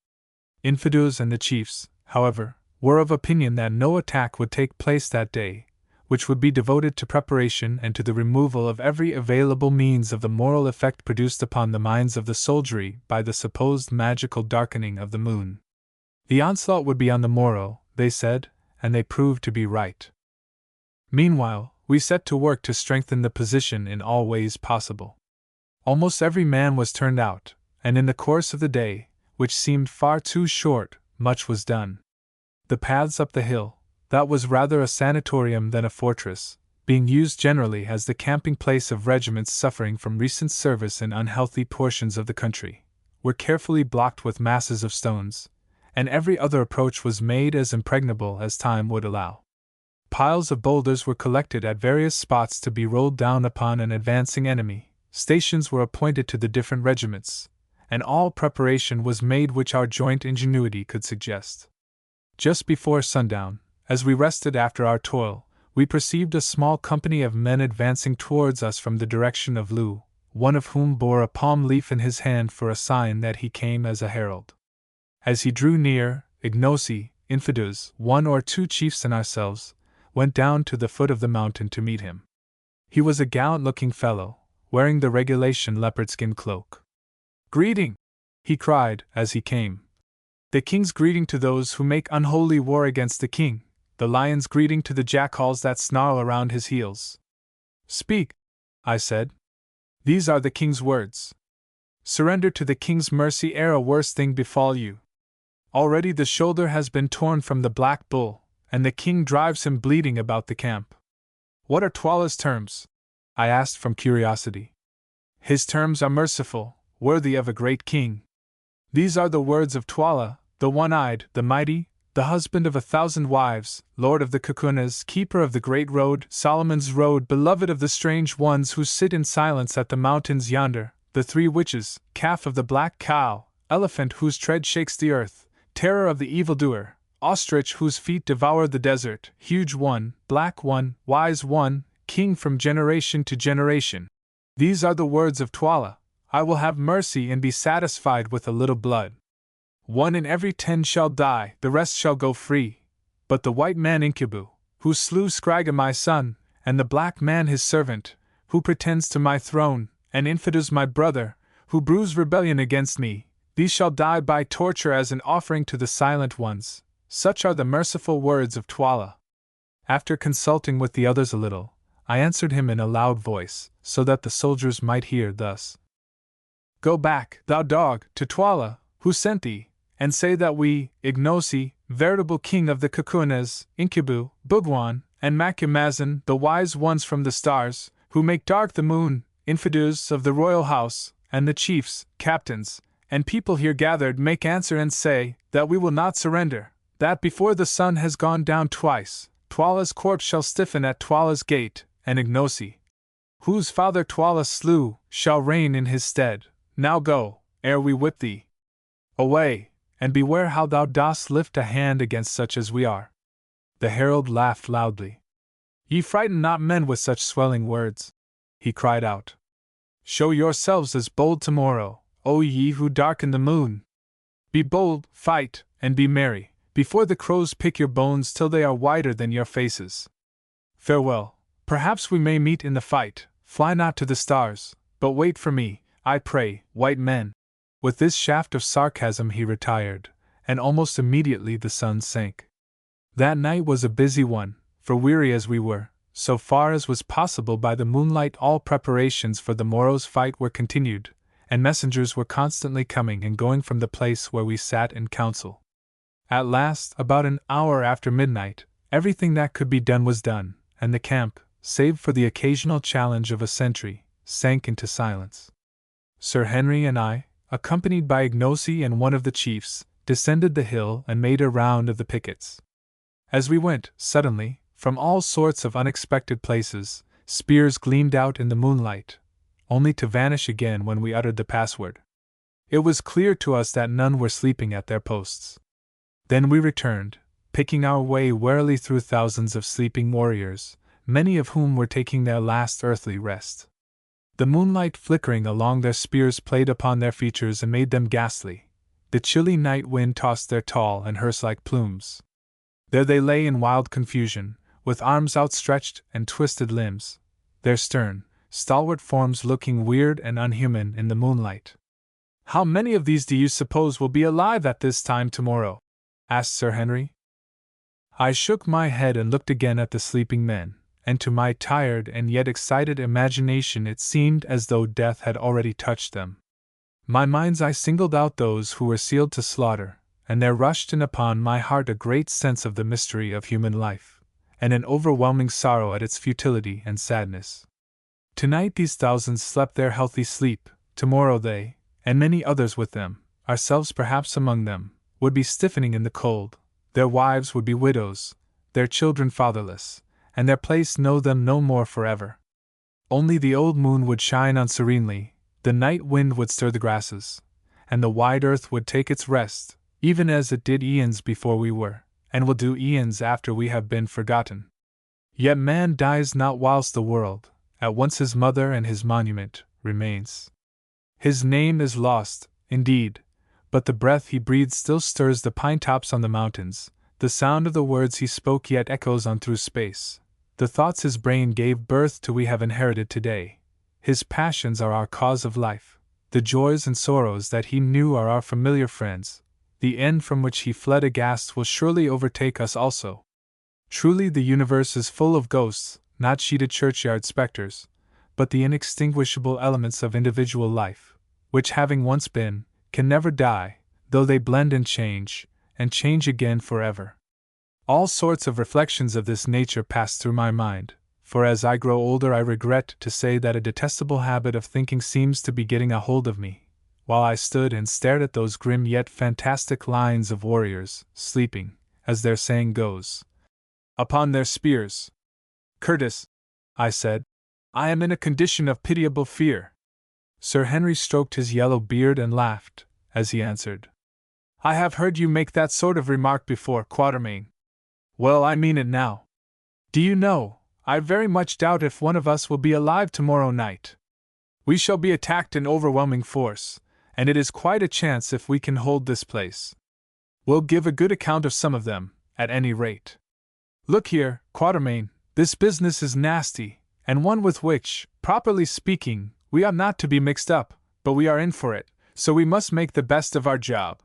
Infidus and the chiefs, however, were of opinion that no attack would take place that day, which would be devoted to preparation and to the removal of every available means of the moral effect produced upon the minds of the soldiery by the supposed magical darkening of the moon. The onslaught would be on the morrow, they said, and they proved to be right. Meanwhile, we set to work to strengthen the position in all ways possible. Almost every man was turned out, and in the course of the day, which seemed far too short, much was done. The paths up the hill, that was rather a sanatorium than a fortress, being used generally as the camping place of regiments suffering from recent service in unhealthy portions of the country, were carefully blocked with masses of stones, and every other approach was made as impregnable as time would allow. Piles of boulders were collected at various spots to be rolled down upon an advancing enemy, stations were appointed to the different regiments, and all preparation was made which our joint ingenuity could suggest. Just before sundown, as we rested after our toil, we perceived a small company of men advancing towards us from the direction of Loo, one of whom bore a palm leaf in his hand for a sign that he came as a herald. As he drew near, Ignosi, Infidus, 1 or 2 chiefs and ourselves, went down to the foot of the mountain to meet him. He was a gallant-looking fellow, wearing the regulation leopard-skin cloak. "Greeting!" he cried, as he came. "The king's greeting to those who make unholy war against the king, the lion's greeting to the jackals that snarl around his heels." "Speak," I said. "These are the king's words. Surrender to the king's mercy ere a worse thing befall you. Already the shoulder has been torn from the black bull, and the king drives him bleeding about the camp." "What are Twala's terms?" I asked from curiosity. "His terms are merciful, worthy of a great king. These are the words of Twala, the one-eyed, the mighty, the husband of 1,000 wives, lord of the Kukunas, keeper of the great road, Solomon's road, beloved of the strange ones who sit in silence at the mountains yonder, the 3 witches, calf of the black cow, elephant whose tread shakes the earth, terror of the evildoer, ostrich whose feet devour the desert, huge one, black one, wise one, king from generation to generation. These are the words of Twala. I will have mercy and be satisfied with a little blood. 1 in every 10 shall die, the rest shall go free. But the white man Incubu, who slew Scragga my son, and the black man his servant, who pretends to my throne, and Infidus my brother, who brews rebellion against me, these shall die by torture as an offering to the silent ones. Such are the merciful words of Twala." After consulting with the others a little, I answered him in a loud voice, so that the soldiers might hear, thus: "Go back, thou dog, to Twala, who sent thee, and say that we, Ignosi, veritable king of the Kukunas, Incubu, Bugwan, and Macumazan, the wise ones from the stars, who make dark the moon, Infidus of the royal house, and the chiefs, captains, and people here gathered make answer and say that we will not surrender, that before the sun has gone down twice, Twala's corpse shall stiffen at Twala's gate, and Ignosi, whose father Twala slew, shall reign in his stead. Now go, ere we whip thee. Away, and beware how thou dost lift a hand against such as we are." The herald laughed loudly. "Ye frighten not men with such swelling words," he cried out. "Show yourselves as bold tomorrow, O ye who darken the moon! Be bold, fight, and be merry, before the crows pick your bones till they are whiter than your faces. Farewell, perhaps we may meet in the fight, fly not to the stars, but wait for me, I pray, white men." With this shaft of sarcasm he retired, and almost immediately the sun sank. That night was a busy one, for weary as we were, so far as was possible by the moonlight all preparations for the morrow's fight were continued, and messengers were constantly coming and going from the place where we sat in council. At last, about an hour after midnight, everything that could be done was done, and the camp, save for the occasional challenge of a sentry, sank into silence. Sir Henry and I, accompanied by Ignosi and one of the chiefs, descended the hill and made a round of the pickets. As we went, suddenly, from all sorts of unexpected places, spears gleamed out in the moonlight, only to vanish again when we uttered the password. It was clear to us that none were sleeping at their posts. Then we returned, picking our way warily through thousands of sleeping warriors, many of whom were taking their last earthly rest. The moonlight flickering along their spears played upon their features and made them ghastly. The chilly night wind tossed their tall and hearse-like plumes. There they lay in wild confusion, with arms outstretched and twisted limbs, their stern, stalwart forms looking weird and unhuman in the moonlight. "How many of these do you suppose will be alive at this time tomorrow?" asked Sir Henry. I shook my head and looked again at the sleeping men, and to my tired and yet excited imagination it seemed as though death had already touched them. My mind's eye singled out those who were sealed to slaughter, and there rushed in upon my heart a great sense of the mystery of human life, and an overwhelming sorrow at its futility and sadness. Tonight these thousands slept their healthy sleep, tomorrow they, and many others with them, ourselves perhaps among them, would be stiffening in the cold, their wives would be widows, their children fatherless, and their place know them no more forever. Only the old moon would shine unserenely, the night wind would stir the grasses, and the wide earth would take its rest, even as it did eons before we were, and will do eons after we have been forgotten. Yet man dies not whilst the world, at once his mother and his monument, remains. His name is lost, indeed, but the breath he breathed still stirs the pine tops on the mountains, the sound of the words he spoke yet echoes on through space, the thoughts his brain gave birth to we have inherited today. His passions are our cause of life, the joys and sorrows that he knew are our familiar friends, the end from which he fled aghast will surely overtake us also. Truly the universe is full of ghosts, not sheeted churchyard spectres, but the inextinguishable elements of individual life, which having once been, can never die, though they blend and change again forever. All sorts of reflections of this nature pass through my mind, for as I grow older I regret to say that a detestable habit of thinking seems to be getting a hold of me, while I stood and stared at those grim yet fantastic lines of warriors, sleeping, as their saying goes, upon their spears. Curtis, I said, I am in a condition of pitiable fear. Sir Henry stroked his yellow beard and laughed, as he answered, I have heard you make that sort of remark before, Quatermain. Well, I mean it now. Do you know, I very much doubt if one of us will be alive tomorrow night. We shall be attacked in overwhelming force, and it is quite a chance if we can hold this place. We'll give a good account of some of them, at any rate. Look here, Quatermain, this business is nasty, and one with which, properly speaking, we ought not to be mixed up, but we are in for it, so we must make the best of our job.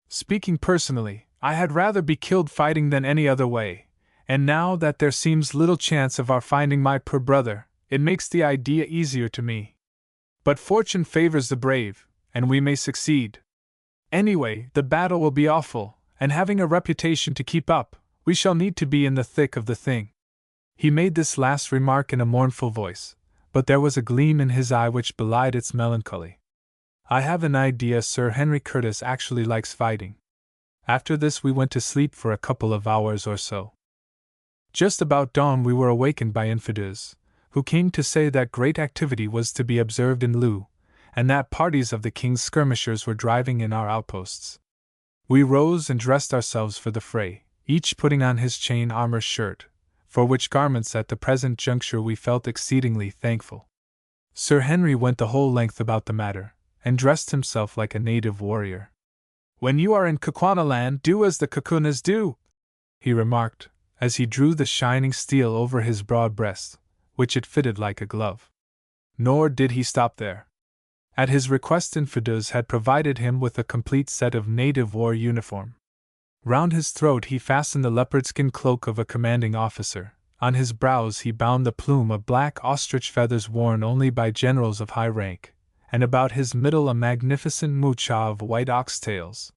Speaking personally, I had rather be killed fighting than any other way, and now that there seems little chance of our finding my poor brother, it makes the idea easier to me. But fortune favors the brave, and we may succeed. Anyway, the battle will be awful, and having a reputation to keep up, we shall need to be in the thick of the thing. He made this last remark in a mournful voice, but there was a gleam in his eye which belied its melancholy. I have an idea Sir Henry Curtis actually likes fighting. After this we went to sleep for a couple of hours or so. Just about dawn we were awakened by infidels, who came to say that great activity was to be observed in Loo, and that parties of the king's skirmishers were driving in our outposts. We rose and dressed ourselves for the fray, each putting on his chain armor shirt, for which garments at the present juncture we felt exceedingly thankful. Sir Henry went the whole length about the matter, and dressed himself like a native warrior. When you are in Kukuanaland, do as the Kukunas do, he remarked, as he drew the shining steel over his broad breast, which it fitted like a glove. Nor did he stop there. At his request infidels had provided him with a complete set of native war uniform. Round his throat he fastened the leopard-skin cloak of a commanding officer, on his brows he bound the plume of black ostrich feathers worn only by generals of high rank, and about his middle a magnificent moocha of white ox-tails.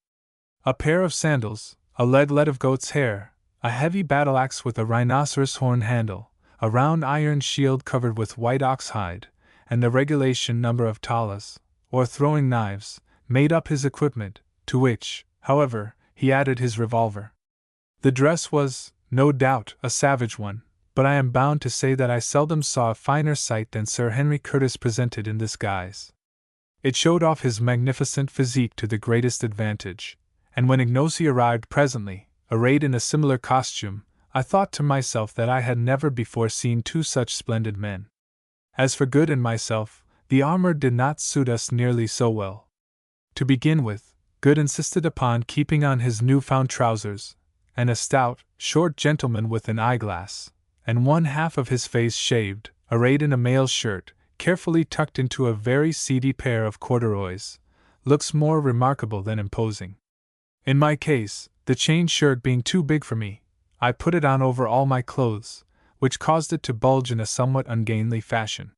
A pair of sandals, a leg of goat's hair, a heavy battle-axe with a rhinoceros horn handle, a round iron shield covered with white ox hide, and the regulation number of talas, or throwing knives, made up his equipment, to which, however, he added his revolver. The dress was, no doubt, a savage one, but I am bound to say that I seldom saw a finer sight than Sir Henry Curtis presented in this guise. It showed off his magnificent physique to the greatest advantage, and when Ignosi arrived presently, arrayed in a similar costume, I thought to myself that I had never before seen two such splendid men. As for Good and myself, the armor did not suit us nearly so well. To begin with, Good insisted upon keeping on his new-found trousers, and a stout, short gentleman with an eyeglass, and one half of his face shaved, arrayed in a mail shirt, carefully tucked into a very seedy pair of corduroys, looks more remarkable than imposing. In my case, the chain shirt being too big for me, I put it on over all my clothes, which caused it to bulge in a somewhat ungainly fashion.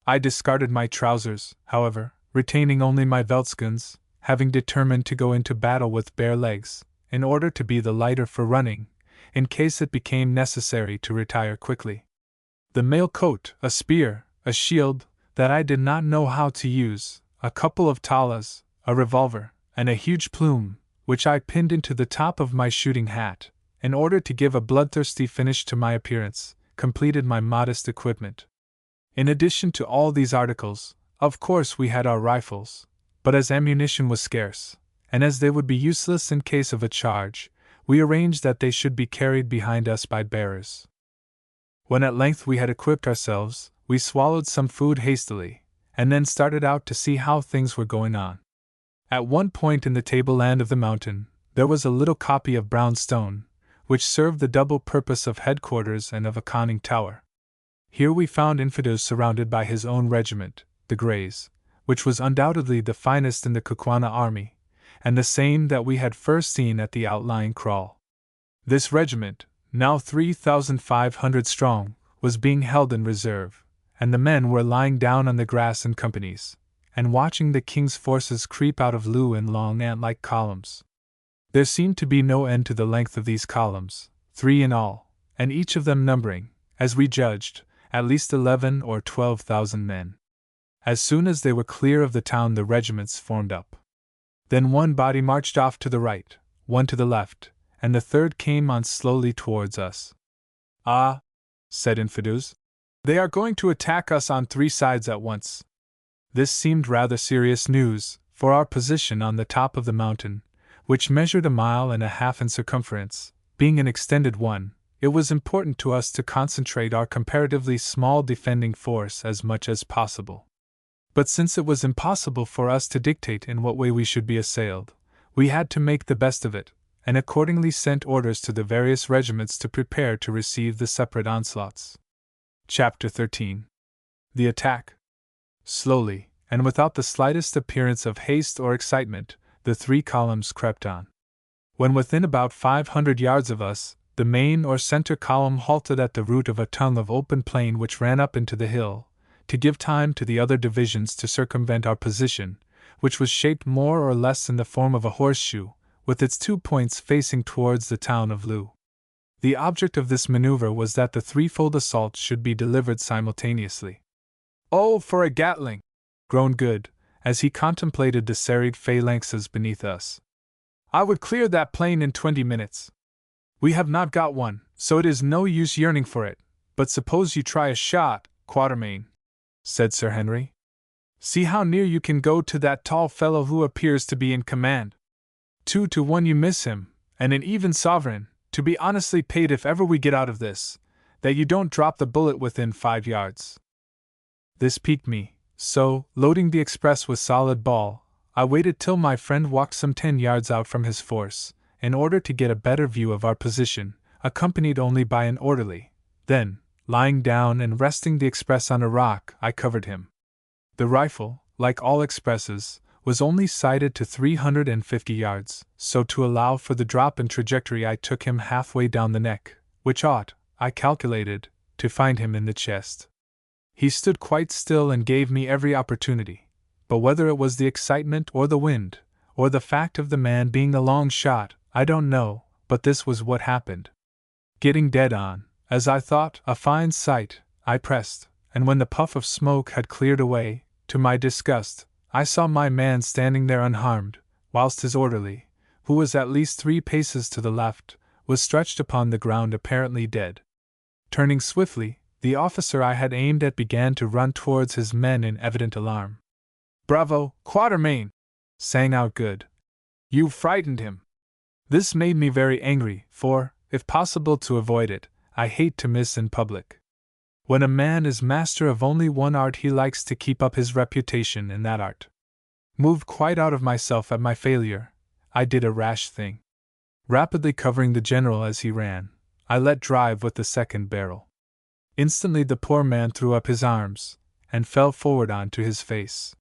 I discarded my trousers, however, retaining only my veltskins, having determined to go into battle with bare legs, in order to be the lighter for running, in case it became necessary to retire quickly. The mail coat, a spear, a shield that I did not know how to use, a couple of talas, a revolver, and a huge plume, which I pinned into the top of my shooting hat, in order to give a bloodthirsty finish to my appearance, completed my modest equipment. In addition to all these articles, of course we had our rifles, but as ammunition was scarce, and as they would be useless in case of a charge, we arranged that they should be carried behind us by bearers. When at length we had equipped ourselves, we swallowed some food hastily, and then started out to see how things were going on. At one point in the tableland of the mountain, there was a little copy of brown stone, which served the double purpose of headquarters and of a conning tower. Here we found Infidus surrounded by his own regiment, the Greys, which was undoubtedly the finest in the Kukwana army, and the same that we had first seen at the outlying kraal. This regiment, now 3,500 strong, was being held in reserve, and the men were lying down on the grass in companies, and watching the king's forces creep out of Lu in long ant-like columns. There seemed to be no end to the length of these columns, 3 in all, and each of them numbering, as we judged, at least 11 or 12,000 men. As soon as they were clear of the town, the regiments formed up. Then one body marched off to the right, one to the left, and the third came on slowly towards us. "Ah," said Infidus, "they are going to attack us on 3 sides at once." This seemed rather serious news, for our position on the top of the mountain, which measured 1.5 miles in circumference, being an extended one, it was important to us to concentrate our comparatively small defending force as much as possible. But since it was impossible for us to dictate in what way we should be assailed, we had to make the best of it, and accordingly sent orders to the various regiments to prepare to receive the separate onslaughts. Chapter 13. The attack. Slowly, and without the slightest appearance of haste or excitement, the 3 columns crept on. When within about 500 yards of us, the main or center column halted at the root of a tongue of open plain which ran up into the hill, to give time to the other divisions to circumvent our position, which was shaped more or less in the form of a horseshoe, with its 2 points facing towards the town of Lu. The object of this maneuver was that the threefold assault should be delivered simultaneously. "Oh, for a Gatling!" groaned Good, as he contemplated the serried phalanxes beneath us. "I would clear that plain in 20 minutes. We have not got one, so it is no use yearning for it, but suppose you try a shot, Quatermain," said Sir Henry. "See how near you can go to that tall fellow who appears to be in command. 2 to 1 you miss him, and an even sovereign, to be honestly paid if ever we get out of this, that you don't drop the bullet within 5 yards." This piqued me, so, loading the express with solid ball, I waited till my friend walked some 10 yards out from his force, in order to get a better view of our position, accompanied only by an orderly. Then, lying down and resting the express on a rock, I covered him. The rifle, like all expresses, was only sighted to 350 yards, so to allow for the drop in trajectory I took him halfway down the neck, which ought, I calculated, to find him in the chest. He stood quite still and gave me every opportunity, but whether it was the excitement or the wind, or the fact of the man being a long shot, I don't know, but this was what happened. Getting dead on, as I thought, a fine sight, I pressed, and when the puff of smoke had cleared away, to my disgust, I saw my man standing there unharmed, whilst his orderly, who was at least 3 paces to the left, was stretched upon the ground apparently dead. Turning swiftly, the officer I had aimed at began to run towards his men in evident alarm. "Bravo, Quatermain!" sang out Good. "You frightened him." This made me very angry, for, if possible to avoid it, I hate to miss in public. When a man is master of only one art, he likes to keep up his reputation in that art. Moved quite out of myself at my failure, I did a rash thing. Rapidly covering the general as he ran, I let drive with the second barrel. Instantly the poor man threw up his arms, and fell forward on to his face.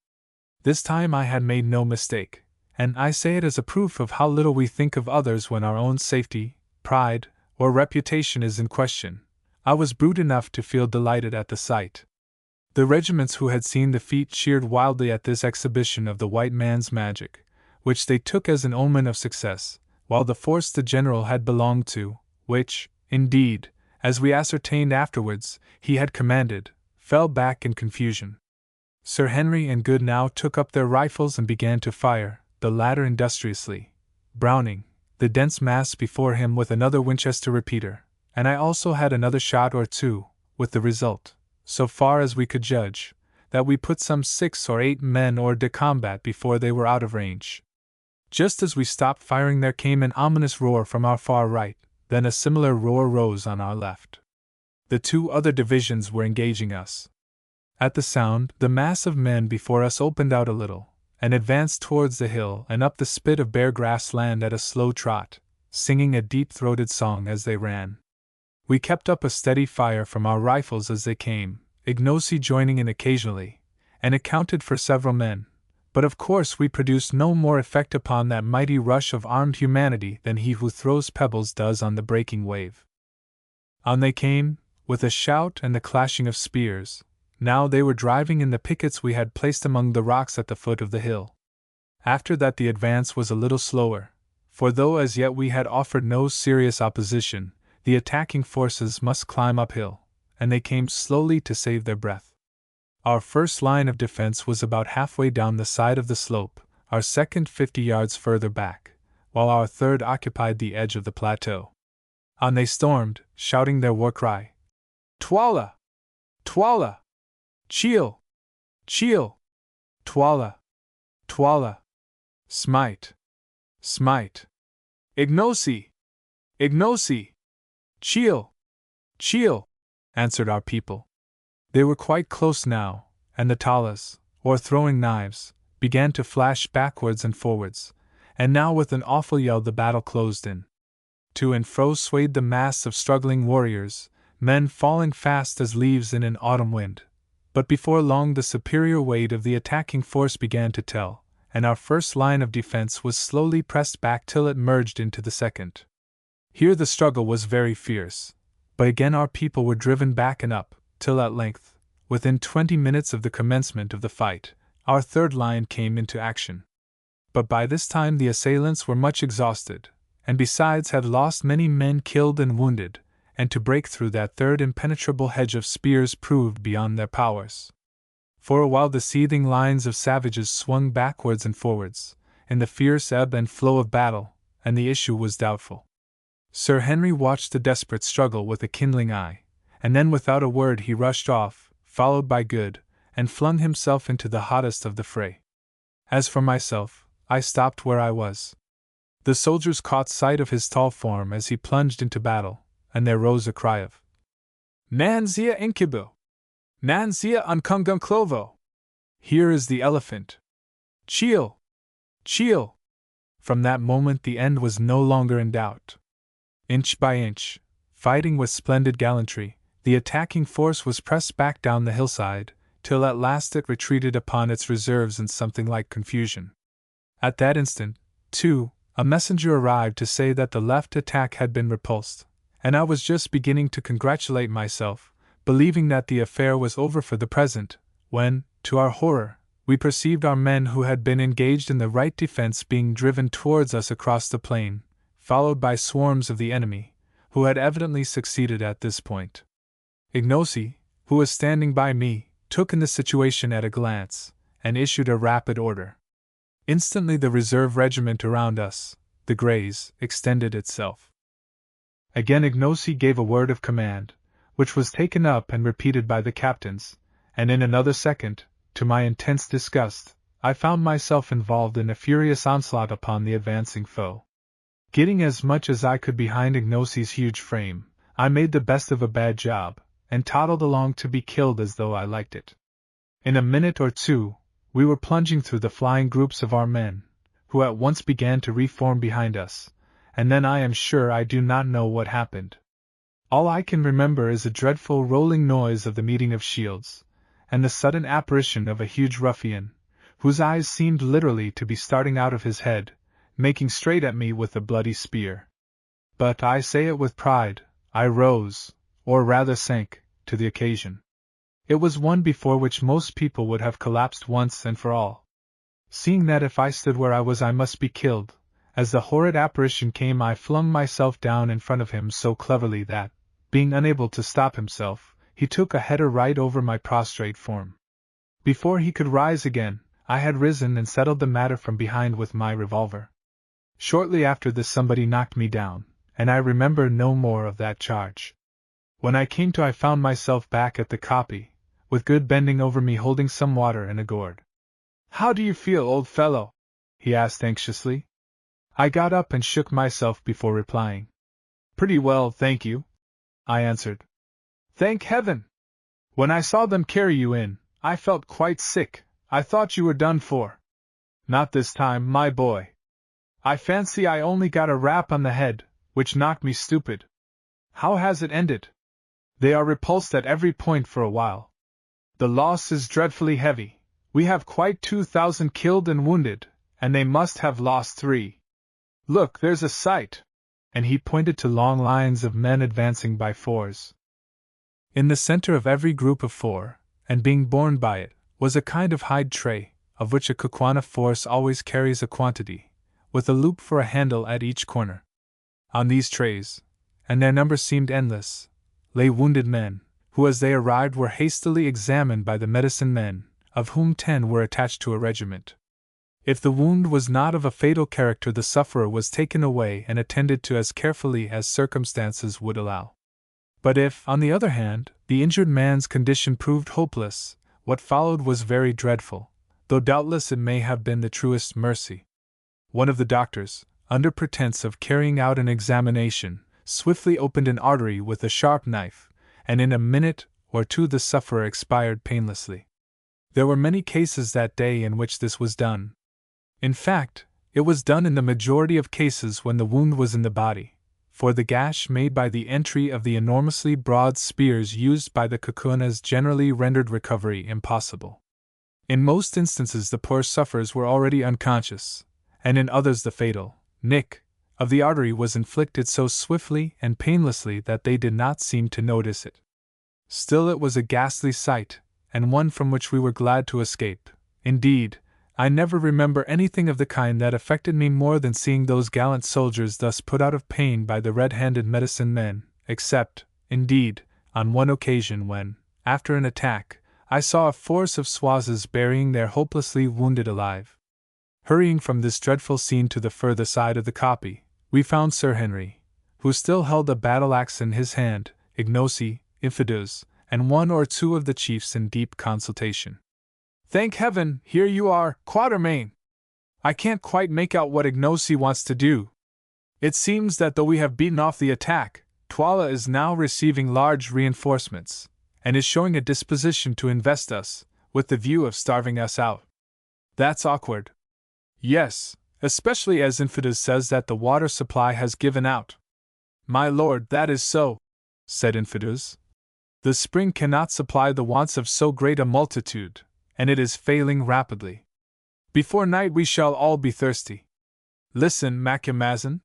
This time I had made no mistake, and I say it as a proof of how little we think of others when our own safety, pride, or reputation is in question. I was brute enough to feel delighted at the sight. The regiments who had seen the feat cheered wildly at this exhibition of the white man's magic, which they took as an omen of success, while the force the general had belonged to, which, indeed, as we ascertained afterwards, he had commanded, fell back in confusion. Sir Henry and Good now took up their rifles and began to fire, the latter industriously, Browning, the dense mass before him with another Winchester repeater, and I also had another shot or two, with the result, so far as we could judge, that we put some 6 or 8 men hors de combat before they were out of range. Just as we stopped firing there came an ominous roar from our far right, then a similar roar rose on our left. The 2 other divisions were engaging us. At the sound, the mass of men before us opened out a little, and advanced towards the hill and up the spit of bare grass land at a slow trot, singing a deep-throated song as they ran. We kept up a steady fire from our rifles as they came, Ignacy joining in occasionally, and it counted for several men, but of course we produced no more effect upon that mighty rush of armed humanity than he who throws pebbles does on the breaking wave. On they came, with a shout and the clashing of spears. Now they were driving in the pickets we had placed among the rocks at the foot of the hill. After that the advance was a little slower, for though as yet we had offered no serious opposition, the attacking forces must climb uphill, and they came slowly to save their breath. Our first line of defense was about halfway down the side of the slope, our second 50 yards further back, while our third occupied the edge of the plateau. On they stormed, shouting their war cry, "Twala! Twala! Cheel! Cheel! Twala! Twala! Smite! Smite! Ignacy! Ignacy! Cheel! Cheel!" answered our people. They were quite close now, and the talas, or throwing knives, began to flash backwards and forwards, and now with an awful yell the battle closed in. To and fro swayed the mass of struggling warriors, men falling fast as leaves in an autumn wind. But before long the superior weight of the attacking force began to tell, and our first line of defense was slowly pressed back till it merged into the second. Here the struggle was very fierce, but again our people were driven back and up, till at length, within 20 minutes of the commencement of the fight, our third line came into action. But by this time the assailants were much exhausted, and besides had lost many men killed and wounded, and to break through that third impenetrable hedge of spears proved beyond their powers. For a while the seething lines of savages swung backwards and forwards, in the fierce ebb and flow of battle, and the issue was doubtful. Sir Henry watched the desperate struggle with a kindling eye, and then without a word he rushed off, followed by Good, and flung himself into the hottest of the fray. As for myself, I stopped where I was. The soldiers caught sight of his tall form as he plunged into battle, and there rose a cry of "Nan zia incubo! Nan zia uncungum clovo! Here is the elephant! Cheel! Cheel!" From that moment the end was no longer in doubt. Inch by inch, fighting with splendid gallantry, the attacking force was pressed back down the hillside, till at last it retreated upon its reserves in something like confusion. At that instant, too, a messenger arrived to say that the left attack had been repulsed, and I was just beginning to congratulate myself, believing that the affair was over for the present, when, to our horror, we perceived our men who had been engaged in the right defense being driven towards us across the plain, followed by swarms of the enemy, who had evidently succeeded at this point. Ignacy, who was standing by me, took in the situation at a glance, and issued a rapid order. Instantly the reserve regiment around us, the Greys, extended itself. Again Ignacy gave a word of command, which was taken up and repeated by the captains, and in another second, to my intense disgust, I found myself involved in a furious onslaught upon the advancing foe. Getting as much as I could behind Ignacy's huge frame, I made the best of a bad job, and toddled along to be killed as though I liked it. In a minute or two, we were plunging through the flying groups of our men, who at once began to reform behind us, and then I am sure I do not know what happened. All I can remember is a dreadful rolling noise of the meeting of shields, and the sudden apparition of a huge ruffian, whose eyes seemed literally to be starting out of his head, making straight at me with a bloody spear. But I say it with pride, I rose, or rather sank, to the occasion. It was one before which most people would have collapsed once and for all. Seeing that if I stood where I was I must be killed, as the horrid apparition came I flung myself down in front of him so cleverly that, being unable to stop himself, he took a header right over my prostrate form. Before he could rise again, I had risen and settled the matter from behind with my revolver. Shortly after this somebody knocked me down, and I remember no more of that charge. When I came to I found myself back at the copy, with Good bending over me holding some water and a gourd. "How do you feel, old fellow?" he asked anxiously. I got up and shook myself before replying. "Pretty well, thank you," I answered. "Thank heaven! When I saw them carry you in, I felt quite sick. I thought you were done for." "Not this time, my boy. I fancy I only got a rap on the head, which knocked me stupid." "How has it ended?" "They are repulsed at every point for a while. The loss is dreadfully heavy. We have quite 2,000 killed and wounded, and they must have lost 3. Look, there's a sight!" And he pointed to long lines of men advancing by 4s. In the center of every group of 4, and being borne by it, was a kind of hide tray, of which a Kukwana force always carries a quantity, with a loop for a handle at each corner. On these trays, and their number seemed endless, lay wounded men, who as they arrived were hastily examined by the medicine men, of whom 10 were attached to a regiment. If the wound was not of a fatal character the sufferer was taken away and attended to as carefully as circumstances would allow. But if, on the other hand, the injured man's condition proved hopeless, what followed was very dreadful, though doubtless it may have been the truest mercy. One of the doctors, under pretense of carrying out an examination, swiftly opened an artery with a sharp knife, and in a minute or 2 the sufferer expired painlessly. There were many cases that day in which this was done. In fact, it was done in the majority of cases when the wound was in the body, for the gash made by the entry of the enormously broad spears used by the Kukwanas generally rendered recovery impossible. In most instances the poor sufferers were already unconscious, and in others the fatal nick of the artery was inflicted so swiftly and painlessly that they did not seem to notice it. Still it was a ghastly sight, and one from which we were glad to escape. Indeed, I never remember anything of the kind that affected me more than seeing those gallant soldiers thus put out of pain by the red-handed medicine men, except, indeed, on one occasion when, after an attack, I saw a force of Swazes burying their hopelessly wounded alive. Hurrying from this dreadful scene to the further side of the copy, we found Sir Henry, who still held a battle-axe in his hand, Ignosi, Infidus, and 1 or 2 of the chiefs in deep consultation. "Thank heaven, here you are, Quatermain! I can't quite make out what Ignosi wants to do. It seems that though we have beaten off the attack, Twala is now receiving large reinforcements, and is showing a disposition to invest us, with the view of starving us out. That's awkward." "Yes, especially as Infidus says that the water supply has given out." "My lord, that is so," said Infidus. "The spring cannot supply the wants of so great a multitude, and it is failing rapidly. Before night we shall all be thirsty. Listen, Macumazahn.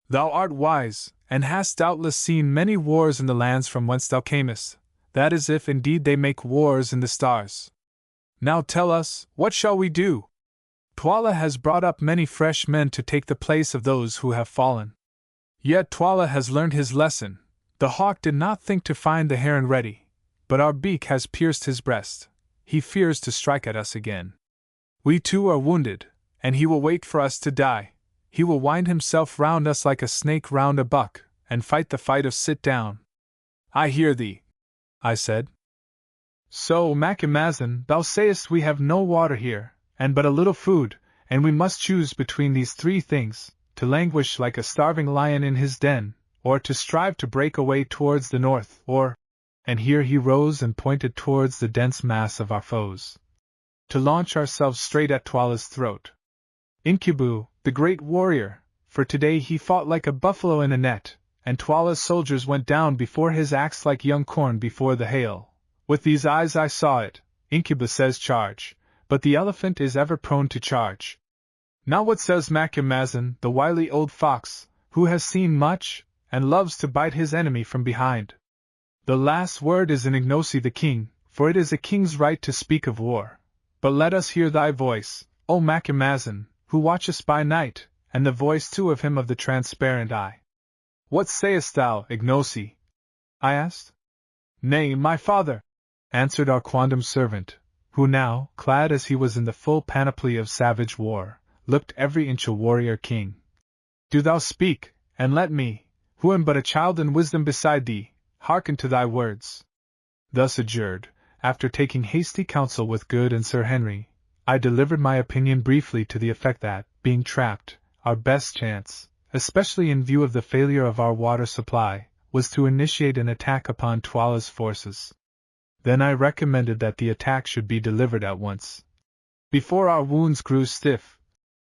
Thou art wise, and hast doubtless seen many wars in the lands from whence thou camest, that is if indeed they make wars in the stars. Now tell us, what shall we do? Twala has brought up many fresh men to take the place of those who have fallen. Yet Twala has learned his lesson. The hawk did not think to find the heron ready, but our beak has pierced his breast. He fears to strike at us again. We too are wounded, and he will wait for us to die. He will wind himself round us like a snake round a buck, and fight the fight of sit down." "I hear thee," I said. "So, Macumazahn, thou sayest we have no water here, and but a little food, and we must choose between these 3 things, to languish like a starving lion in his den, or to strive to break away towards the north, or," and here he rose and pointed towards the dense mass of our foes, "to launch ourselves straight at Twala's throat. Incubu, the great warrior, for today he fought like a buffalo in a net, and Twala's soldiers went down before his axe like young corn before the hail. With these eyes I saw it. Incubus says charge, but the elephant is ever prone to charge. Now what says Macumazahn, the wily old fox, who has seen much, and loves to bite his enemy from behind?" The last word is in Ignosi the king, for it is a king's right to speak of war. But let us hear thy voice, O Macumazahn, who watchest by night, and the voice too of him of the transparent eye. What sayest thou, Ignosi? I asked. Nay, my father, answered our quondam servant, who now, clad as he was in the full panoply of savage war, looked every inch a warrior king. Do thou speak, and let me, who am but a child in wisdom beside thee, hearken to thy words. Thus adjured, after taking hasty counsel with Good and Sir Henry, I delivered my opinion briefly to the effect that, being trapped, our best chance, especially in view of the failure of our water supply, was to initiate an attack upon Twala's forces. Then I recommended that the attack should be delivered at once, before our wounds grew stiff,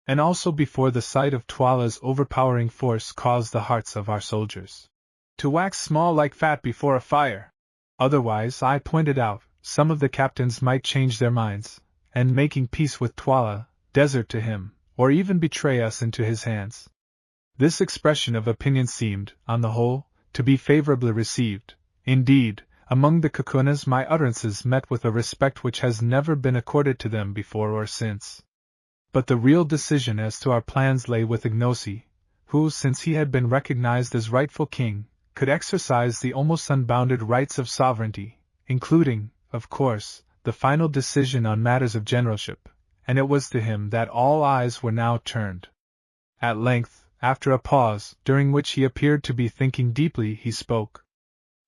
and also before the sight of Twala's overpowering force caused the hearts of our soldiers to wax small like fat before a fire. Otherwise, I pointed out, some of the captains might change their minds, and making peace with Twala, desert to him, or even betray us into his hands. This expression of opinion seemed, on the whole, to be favorably received. Indeed, among the Kukunas my utterances met with a respect which has never been accorded to them before or since. But the real decision as to our plans lay with Ignosi, who, since he had been recognized as rightful king, could exercise the almost unbounded rights of sovereignty, including, of course, the final decision on matters of generalship, and it was to him that all eyes were now turned. At length, after a pause, during which he appeared to be thinking deeply, he spoke.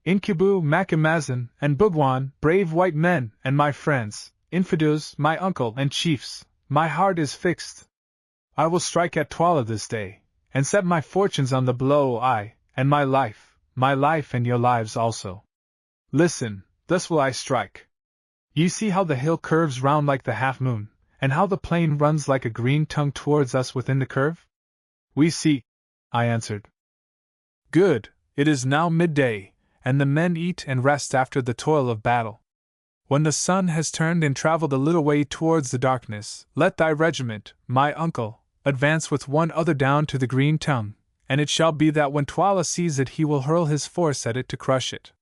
Incubu, Macumazahn, and Bugwan, brave white men, and my friends, Infidus, my uncle and chiefs, my heart is fixed. I will strike at Twala this day, and set my fortunes on the blow, and my life and your lives also. Listen, thus will I strike. Ye see how the hill curves round like the half-moon, and how the plain runs like a green tongue towards us within the curve? We see, I answered. Good, it is now midday, and the men eat and rest after the toil of battle. When the sun has turned and traveled a little way towards the darkness, let thy regiment, my uncle, advance with one other down to the green tongue, and it shall be that when Twala sees it he will hurl his force at it to crush it.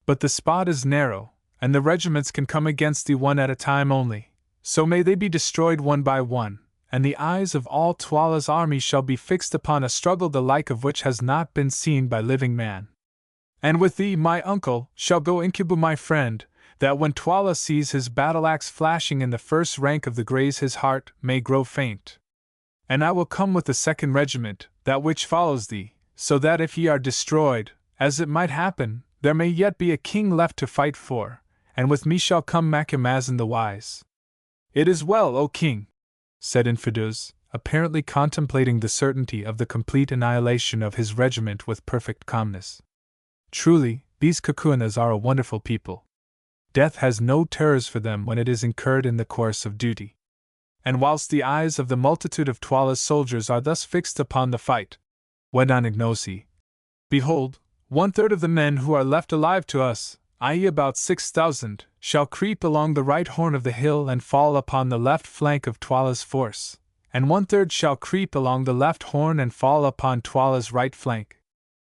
But the spot is narrow, and the regiments can come against thee one at a time only, so may they be destroyed one by one, and the eyes of all Twala's army shall be fixed upon a struggle the like of which has not been seen by living man. And with thee, my uncle, shall go Incubu my friend, that when Twala sees his battle-axe flashing in the first rank of the Greys his heart may grow faint. And I will come with the second regiment, that which follows thee, so that if ye are destroyed, as it might happen, there may yet be a king left to fight for, and with me shall come Macumazahn the wise. It is well, O king, said Infidus, apparently contemplating the certainty of the complete annihilation of his regiment with perfect calmness. Truly, these Kukunas are a wonderful people. Death has no terrors for them when it is incurred in the course of duty. And whilst the eyes of the multitude of Twala's soldiers are thus fixed upon the fight, went on Ignosi, behold, 1/3 of the men who are left alive to us, i.e. about 6,000, shall creep along the right horn of the hill and fall upon the left flank of Twala's force, and 1/3 shall creep along the left horn and fall upon Twala's right flank.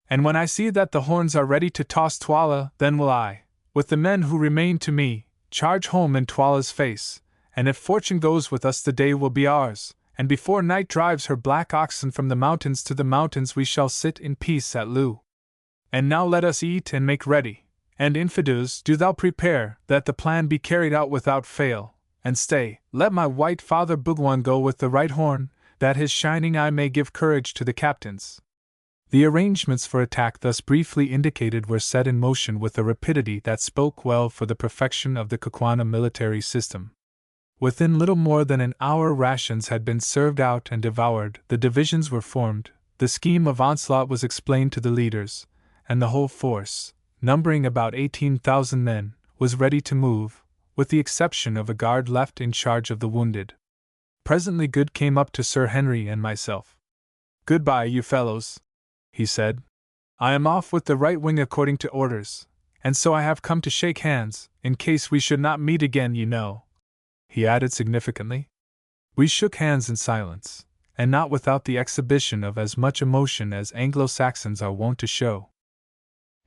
And when I see that the horns are ready to toss Twala, then will I, with the men who remain to me, charge home in Twala's face, and if fortune goes with us the day will be ours, and before night drives her black oxen from the mountains to the mountains we shall sit in peace at Lu. And now let us eat and make ready, and Infidus, do thou prepare, that the plan be carried out without fail, and stay, let my white father Bugwan go with the right horn, that his shining eye may give courage to the captains. The arrangements for attack thus briefly indicated were set in motion with a rapidity that spoke well for the perfection of the Kukwana military system. Within little more than an hour rations had been served out and devoured, the divisions were formed, the scheme of onslaught was explained to the leaders, and the whole force, numbering about 18,000 men, was ready to move, with the exception of a guard left in charge of the wounded. Presently Good came up to Sir Henry and myself. "Goodbye, you fellows," he said. "I am off with the right wing according to orders, and so I have come to shake hands, in case we should not meet again, you know," he added significantly. We shook hands in silence, and not without the exhibition of as much emotion as Anglo-Saxons are wont to show.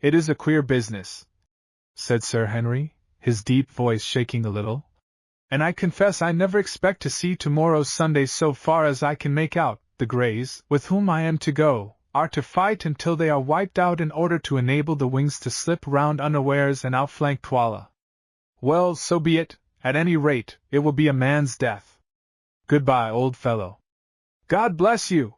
"It is a queer business," said Sir Henry, his deep voice shaking a little. "And I confess I never expect to see tomorrow's Sunday. So far as I can make out, the Greys, with whom I am to go, are to fight until they are wiped out in order to enable the Wings to slip round unawares and outflank Twala. Well, so be it. At any rate, it will be a man's death. Goodbye, old fellow. God bless you!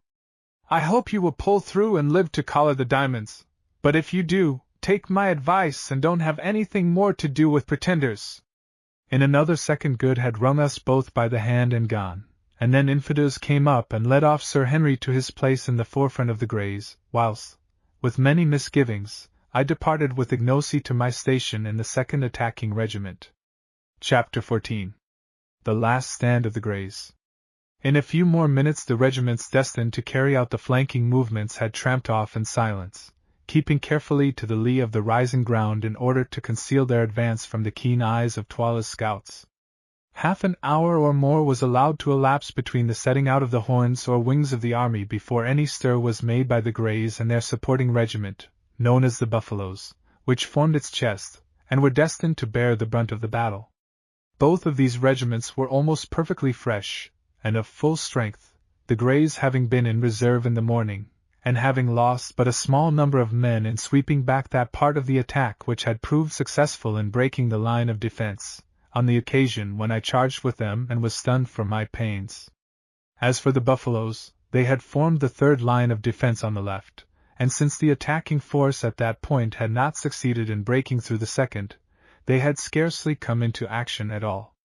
I hope you will pull through and live to collar the diamonds, but if you do, take my advice and don't have anything more to do with pretenders." In another second Good had wrung us both by the hand and gone, and then Infidus came up and led off Sir Henry to his place in the forefront of the Greys, whilst, with many misgivings, I departed with Ignosi to my station in the 2nd Attacking Regiment. Chapter 14. The Last Stand of the Greys. In a few more minutes the regiments destined to carry out the flanking movements had tramped off in silence, keeping carefully to the lee of the rising ground in order to conceal their advance from the keen eyes of Twala's scouts. Half an hour or more was allowed to elapse between the setting out of the horns or wings of the army before any stir was made by the Greys and their supporting regiment, known as the Buffaloes, which formed its chest, and were destined to bear the brunt of the battle. Both of these regiments were almost perfectly fresh, and of full strength, the Greys having been in reserve in the morning, and having lost but a small number of men in sweeping back that part of the attack which had proved successful in breaking the line of defense, on the occasion when I charged with them and was stunned for my pains. As for the Buffaloes, they had formed the third line of defense on the left, and since the attacking force at that point had not succeeded in breaking through the second, they had scarcely come into action at all.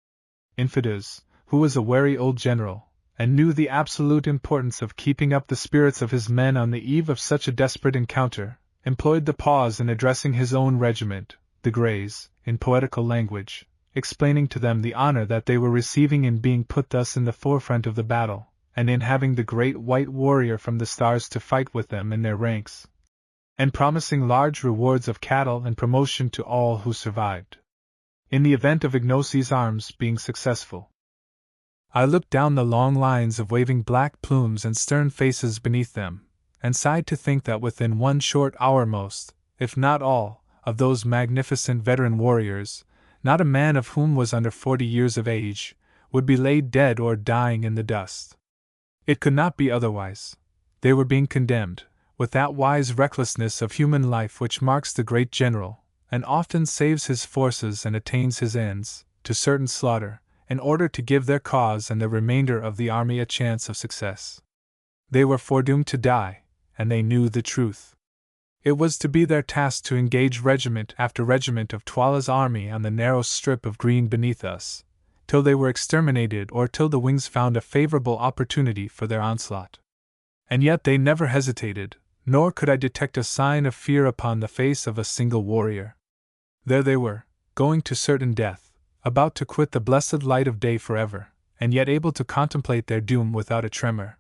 Infidus, who was a wary old general, and knew the absolute importance of keeping up the spirits of his men on the eve of such a desperate encounter, employed the pause in addressing his own regiment, the Greys, in poetical language, explaining to them the honor that they were receiving in being put thus in the forefront of the battle, and in having the great white warrior from the stars to fight with them in their ranks, and promising large rewards of cattle and promotion to all who survived, in the event of Ignosi's arms being successful. I looked down the long lines of waving black plumes and stern faces beneath them, and sighed to think that within 1 short hour most, if not all, of those magnificent veteran warriors, not a man of whom was under 40 years of age, would be laid dead or dying in the dust. It could not be otherwise. They were being condemned, with that wise recklessness of human life which marks the great general, and often saves his forces and attains his ends, to certain slaughter, in order to give their cause and the remainder of the army a chance of success. They were foredoomed to die, and they knew the truth. It was to be their task to engage regiment after regiment of Twala's army on the narrow strip of green beneath us, till they were exterminated or till the Wings found a favorable opportunity for their onslaught. And yet they never hesitated, nor could I detect a sign of fear upon the face of a single warrior. There they were, going to certain death, about to quit the blessed light of day forever, and yet able to contemplate their doom without a tremor.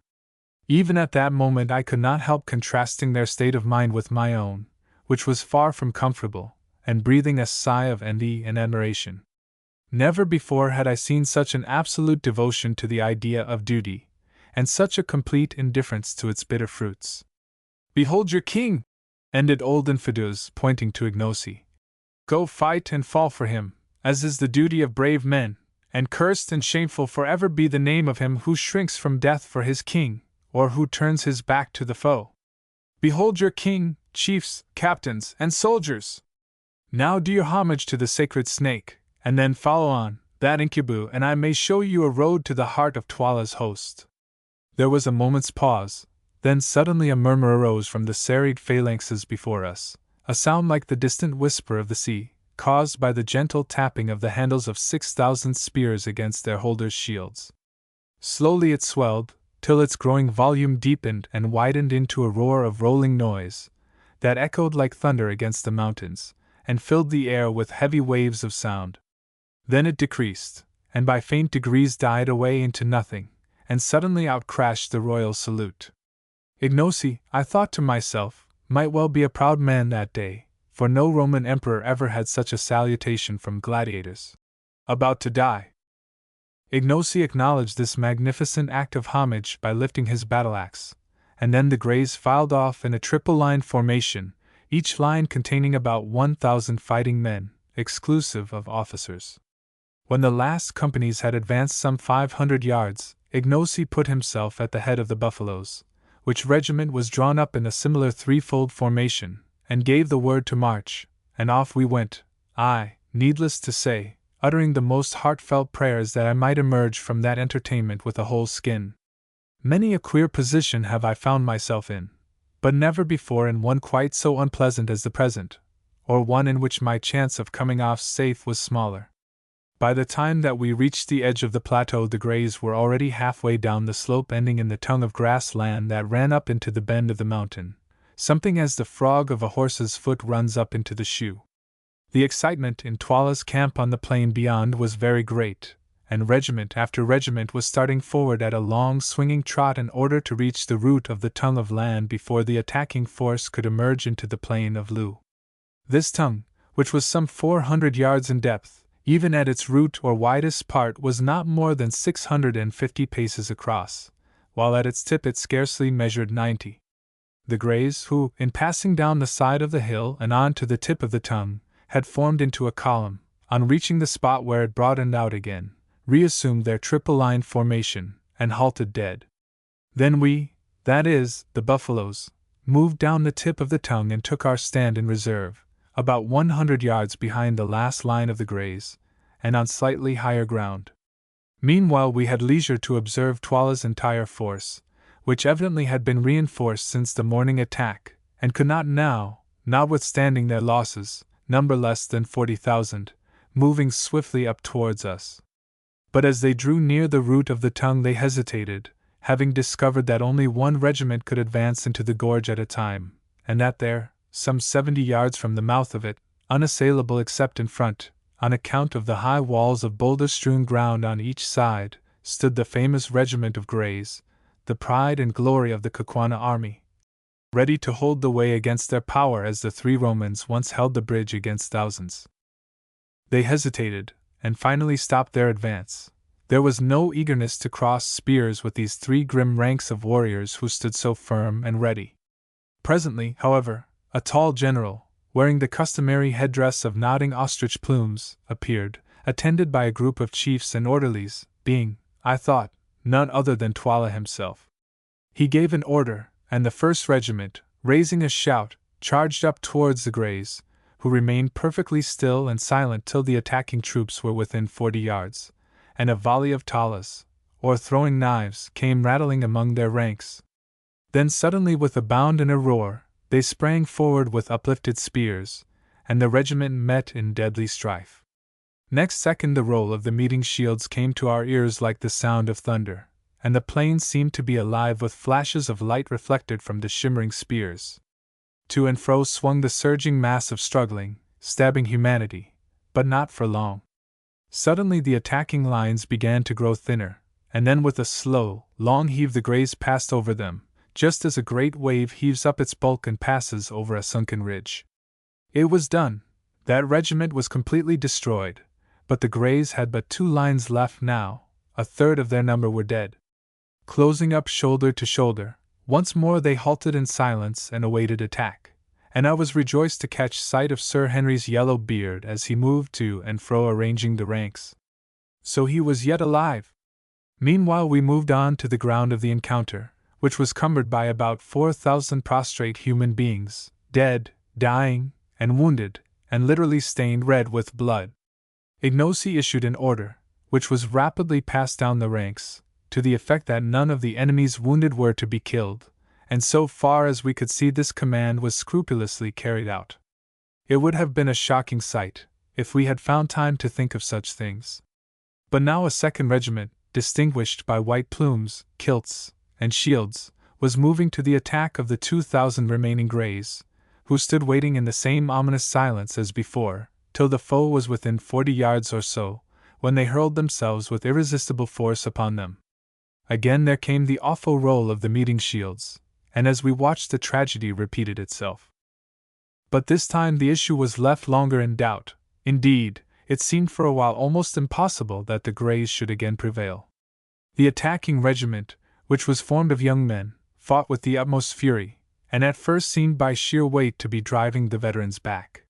Even at that moment I could not help contrasting their state of mind with my own, which was far from comfortable, and breathing a sigh of envy and admiration. Never before had I seen such an absolute devotion to the idea of duty, and such a complete indifference to its bitter fruits. "Behold your king!" ended old Infidus, pointing to Ignosi. "Go fight and fall for him, as is the duty of brave men, and cursed and shameful forever be the name of him who shrinks from death for his king, or who turns his back to the foe. Behold your king, chiefs, captains, and soldiers! Now do your homage to the sacred snake, and then follow on, that incubu, and I may show you a road to the heart of Twala's host." There was a moment's pause, then suddenly a murmur arose from the serried phalanxes before us, a sound like the distant whisper of the sea, caused by the gentle tapping of the handles of 6,000 spears against their holders' shields. Slowly it swelled, till its growing volume deepened and widened into a roar of rolling noise, that echoed like thunder against the mountains, and filled the air with heavy waves of sound. Then it decreased, and by faint degrees died away into nothing, and suddenly out crashed the royal salute. Ignosi, I thought to myself, might well be a proud man that day, for no Roman emperor ever had such a salutation from gladiators. About to die. Ignosi acknowledged this magnificent act of homage by lifting his battle-axe, and then the Greys filed off in a triple-line formation, each line containing about 1,000 fighting men, exclusive of officers. When the last companies had advanced some 500 yards, Ignacy put himself at the head of the buffaloes, which regiment was drawn up in a similar threefold formation, and gave the word to march, and off we went, I, needless to say, uttering the most heartfelt prayers that I might emerge from that entertainment with a whole skin. Many a queer position have I found myself in, but never before in one quite so unpleasant as the present, or one in which my chance of coming off safe was smaller. By the time that we reached the edge of the plateau, the Greys were already halfway down the slope ending in the tongue of grass land that ran up into the bend of the mountain, something as the frog of a horse's foot runs up into the shoe. The excitement in Twala's camp on the plain beyond was very great, and regiment after regiment was starting forward at a long swinging trot in order to reach the root of the tongue of land before the attacking force could emerge into the plain of Loo. This tongue, which was some 400 yards in depth, even at its root or widest part was not more than 650 paces across, while at its tip it scarcely measured 90. The Greys, who, in passing down the side of the hill and on to the tip of the tongue, had formed into a column, on reaching the spot where it broadened out again, reassumed their triple-line formation, and halted dead. Then we, that is, the buffaloes, moved down the tip of the tongue and took our stand in reserve, about 100 yards behind the last line of the Greys, and on slightly higher ground. Meanwhile we had leisure to observe Twala's entire force, which evidently had been reinforced since the morning attack, and could not now, notwithstanding their losses, number less than 40,000, moving swiftly up towards us. But as they drew near the root of the tongue they hesitated, having discovered that only one regiment could advance into the gorge at a time, and that there, some 70 yards from the mouth of it, unassailable except in front, on account of the high walls of boulder-strewn ground on each side, stood the famous regiment of Greys, the pride and glory of the Kukwana army, ready to hold the way against their power as the three Romans once held the bridge against thousands. They hesitated, and finally stopped their advance. There was no eagerness to cross spears with these three grim ranks of warriors who stood so firm and ready. Presently, however, a tall general, wearing the customary headdress of nodding ostrich plumes, appeared, attended by a group of chiefs and orderlies, being, I thought, none other than Twala himself. He gave an order, and the first regiment, raising a shout, charged up towards the Greys, who remained perfectly still and silent till the attacking troops were within 40 yards, and a volley of talas, or throwing knives, came rattling among their ranks. Then suddenly, with a bound and a roar, they sprang forward with uplifted spears, and the regiment met in deadly strife. Next second the roll of the meeting shields came to our ears like the sound of thunder, and the plain seemed to be alive with flashes of light reflected from the shimmering spears. To and fro swung the surging mass of struggling, stabbing humanity, but not for long. Suddenly the attacking lines began to grow thinner, and then with a slow, long heave the Greys passed over them, just as a great wave heaves up its bulk and passes over a sunken ridge. It was done. That regiment was completely destroyed, but the Greys had but 2 lines left now. A third of their number were dead. Closing up shoulder to shoulder, once more they halted in silence and awaited attack, and I was rejoiced to catch sight of Sir Henry's yellow beard as he moved to and fro arranging the ranks. So he was yet alive. Meanwhile we moved on to the ground of the encounter, which was cumbered by about 4,000 prostrate human beings, dead, dying, and wounded, and literally stained red with blood. Ignacy issued an order, which was rapidly passed down the ranks, to the effect that none of the enemy's wounded were to be killed, and so far as we could see this command was scrupulously carried out. It would have been a shocking sight, if we had found time to think of such things. But now a second regiment, distinguished by white plumes, kilts, and shields, was moving to the attack of the 2,000 remaining Greys, who stood waiting in the same ominous silence as before, till the foe was within 40 yards or so, when they hurled themselves with irresistible force upon them. Again there came the awful roll of the meeting shields, and as we watched the tragedy repeated itself. But this time the issue was left longer in doubt. Indeed, it seemed for a while almost impossible that the Greys should again prevail. The attacking regiment, which was formed of young men, fought with the utmost fury, and at first seemed by sheer weight to be driving the veterans back.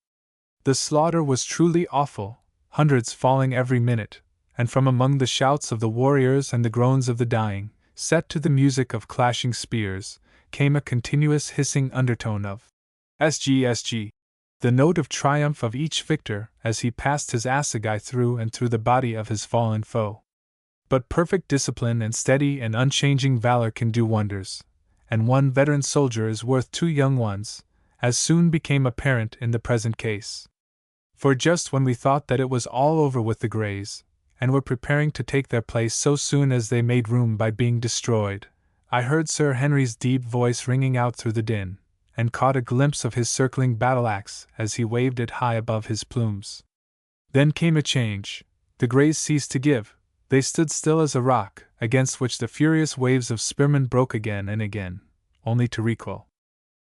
The slaughter was truly awful, hundreds falling every minute, and from among the shouts of the warriors and the groans of the dying, set to the music of clashing spears, came a continuous hissing undertone of SG, the note of triumph of each victor as he passed his assegai through and through the body of his fallen foe. But perfect discipline and steady and unchanging valor can do wonders, and one veteran soldier is worth 2 young ones, as soon became apparent in the present case. For just when we thought that it was all over with the Greys, and were preparing to take their place so soon as they made room by being destroyed, I heard Sir Henry's deep voice ringing out through the din, and caught a glimpse of his circling battle-axe as he waved it high above his plumes. Then came a change. The Greys ceased to give. They stood still as a rock, against which the furious waves of spearmen broke again and again, only to recoil.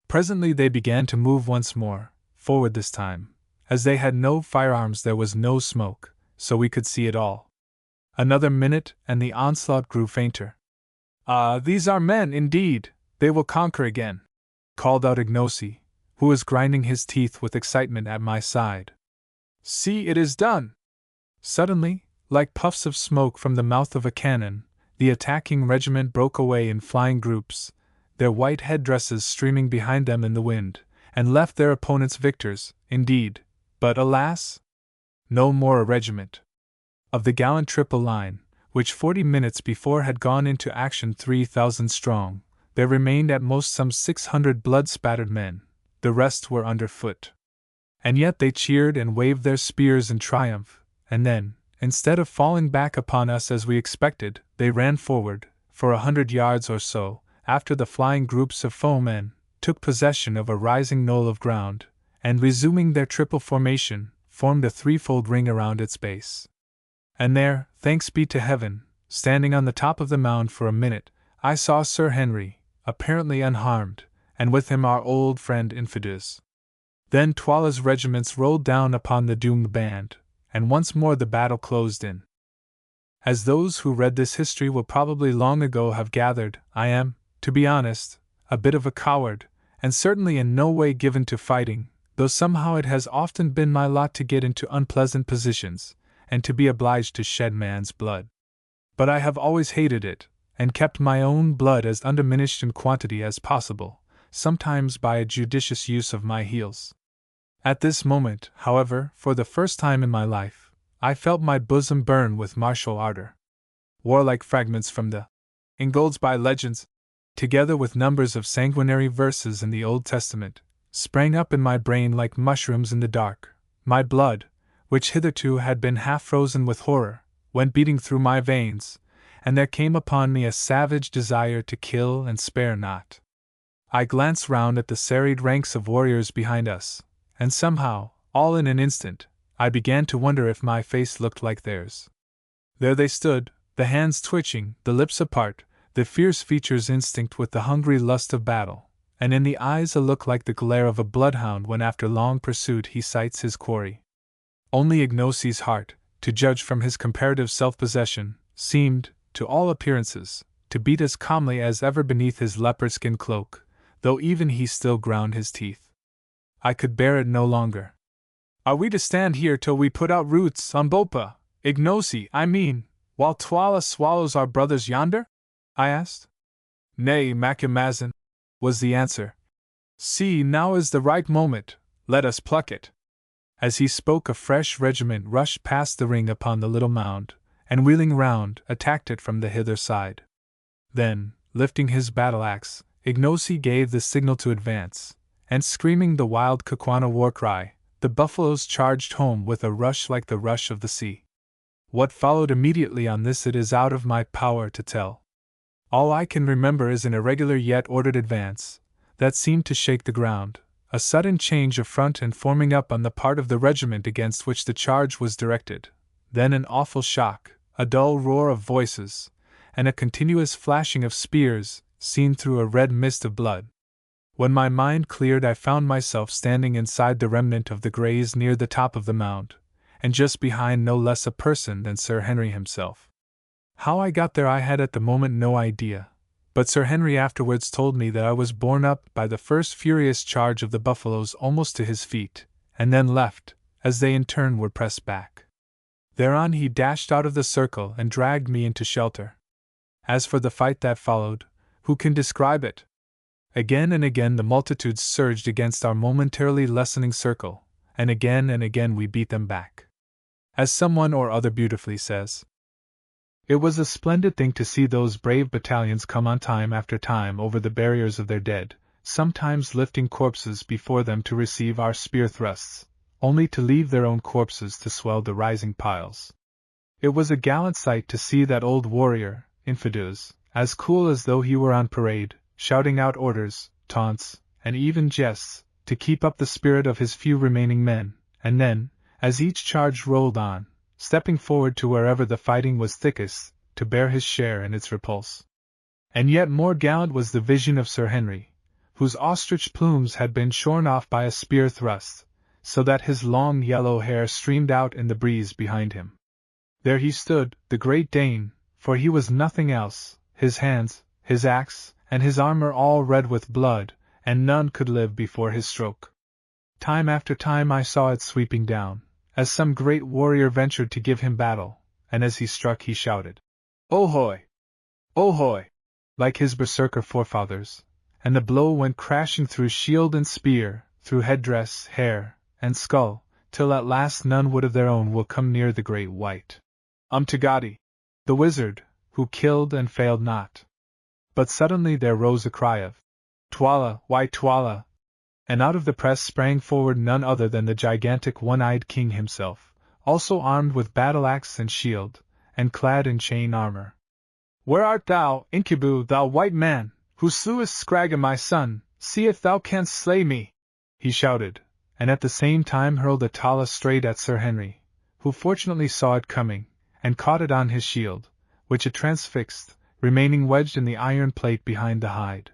Presently they began to move once more, forward this time. As they had no firearms, there was no smoke, so we could see it all. Another minute, and the onslaught grew fainter. "Ah, these are men, indeed! They will conquer again!" called out Ignacy, who was grinding his teeth with excitement at my side. "See, it is done!" Suddenly, like puffs of smoke from the mouth of a cannon, the attacking regiment broke away in flying groups, their white headdresses streaming behind them in the wind, and left their opponents victors, indeed, but alas! No more a regiment. Of the gallant triple line, which 40 minutes before had gone into action 3,000 strong, there remained at most some 600 blood-spattered men, the rest were under foot. And yet they cheered and waved their spears in triumph, and then, instead of falling back upon us as we expected, they ran forward, for 100 yards or so, after the flying groups of foemen, took possession of a rising knoll of ground, and resuming their triple formation, formed a threefold ring around its base. And there, thanks be to heaven, standing on the top of the mound for a minute, I saw Sir Henry, apparently unharmed, and with him our old friend Infidus. Then Tuala's regiments rolled down upon the doomed band, and once more the battle closed in. As those who read this history will probably long ago have gathered, I am, to be honest, a bit of a coward, and certainly in no way given to fighting, though somehow it has often been my lot to get into unpleasant positions, and to be obliged to shed man's blood. But I have always hated it, and kept my own blood as undiminished in quantity as possible, sometimes by a judicious use of my heels. At this moment, however, for the first time in my life, I felt my bosom burn with martial ardor. Warlike fragments from the Ingoldsby legends, together with numbers of sanguinary verses in the Old Testament, sprang up in my brain like mushrooms in the dark. My blood, which hitherto had been half frozen with horror, went beating through my veins, and there came upon me a savage desire to kill and spare not. I glanced round at the serried ranks of warriors behind us, and somehow, all in an instant, I began to wonder if my face looked like theirs. There they stood, the hands twitching, the lips apart, the fierce features instinct with the hungry lust of battle, and in the eyes a look like the glare of a bloodhound when after long pursuit he sights his quarry. Only Ignacy's heart, to judge from his comparative self-possession, seemed, to all appearances, to beat as calmly as ever beneath his leopard-skin cloak, though even he still ground his teeth. I could bear it no longer. "Are we to stand here till we put out roots on Bopa, Ignacy, I mean, while Tuala swallows our brothers yonder?" I asked. "Nay, Macumazahn," was the answer. "See, now is the right moment, let us pluck it." As he spoke, a fresh regiment rushed past the ring upon the little mound, and wheeling round, attacked it from the hither side. Then, lifting his battle-axe, Ignacy gave the signal to advance, and screaming the wild Kukwana war-cry, the buffaloes charged home with a rush like the rush of the sea. What followed immediately on this it is out of my power to tell. All I can remember is an irregular yet ordered advance, that seemed to shake the ground, a sudden change of front and forming up on the part of the regiment against which the charge was directed, then an awful shock, a dull roar of voices, and a continuous flashing of spears, seen through a red mist of blood. When my mind cleared, I found myself standing inside the remnant of the Greys near the top of the mound, and just behind no less a person than Sir Henry himself. How I got there I had at the moment no idea, But Sir Henry afterwards told me that I was borne up by the first furious charge of the buffaloes almost to his feet, and then left, as they in turn were pressed back. Thereon he dashed out of the circle and dragged me into shelter. As for the fight that followed, who can describe it? Again and again the multitudes surged against our momentarily lessening circle, and again we beat them back. As someone or other beautifully says, it was a splendid thing to see those brave battalions come on time after time over the barriers of their dead, sometimes lifting corpses before them to receive our spear thrusts, only to leave their own corpses to swell the rising piles. It was a gallant sight to see that old warrior, Infidus, as cool as though he were on parade, shouting out orders, taunts, and even jests, to keep up the spirit of his few remaining men, and then, as each charge rolled on, stepping forward to wherever the fighting was thickest, to bear his share in its repulse. And yet more gallant was the vision of Sir Henry, whose ostrich plumes had been shorn off by a spear thrust, so that his long yellow hair streamed out in the breeze behind him. There he stood, the great Dane, for he was nothing else, his hands, his axe, and his armor all red with blood, and none could live before his stroke. Time after time I saw it sweeping down, as some great warrior ventured to give him battle, and as he struck he shouted, "Ohoy! Ohoy!" like his berserker forefathers, and the blow went crashing through shield and spear, through headdress, hair, and skull, till at last none would of their own will come near the great white Umtagati, the wizard, who killed and failed not. But suddenly there rose a cry of, "Twala, why Twala!" and out of the press sprang forward none other than the gigantic one-eyed king himself, also armed with battle-axe and shield, and clad in chain armor. "Where art thou, Incubu, thou white man, who slewest Scragga my son? See if thou canst slay me!" he shouted, and at the same time hurled a tala straight at Sir Henry, who fortunately saw it coming, and caught it on his shield, which it transfixed, remaining wedged in the iron plate behind the hide.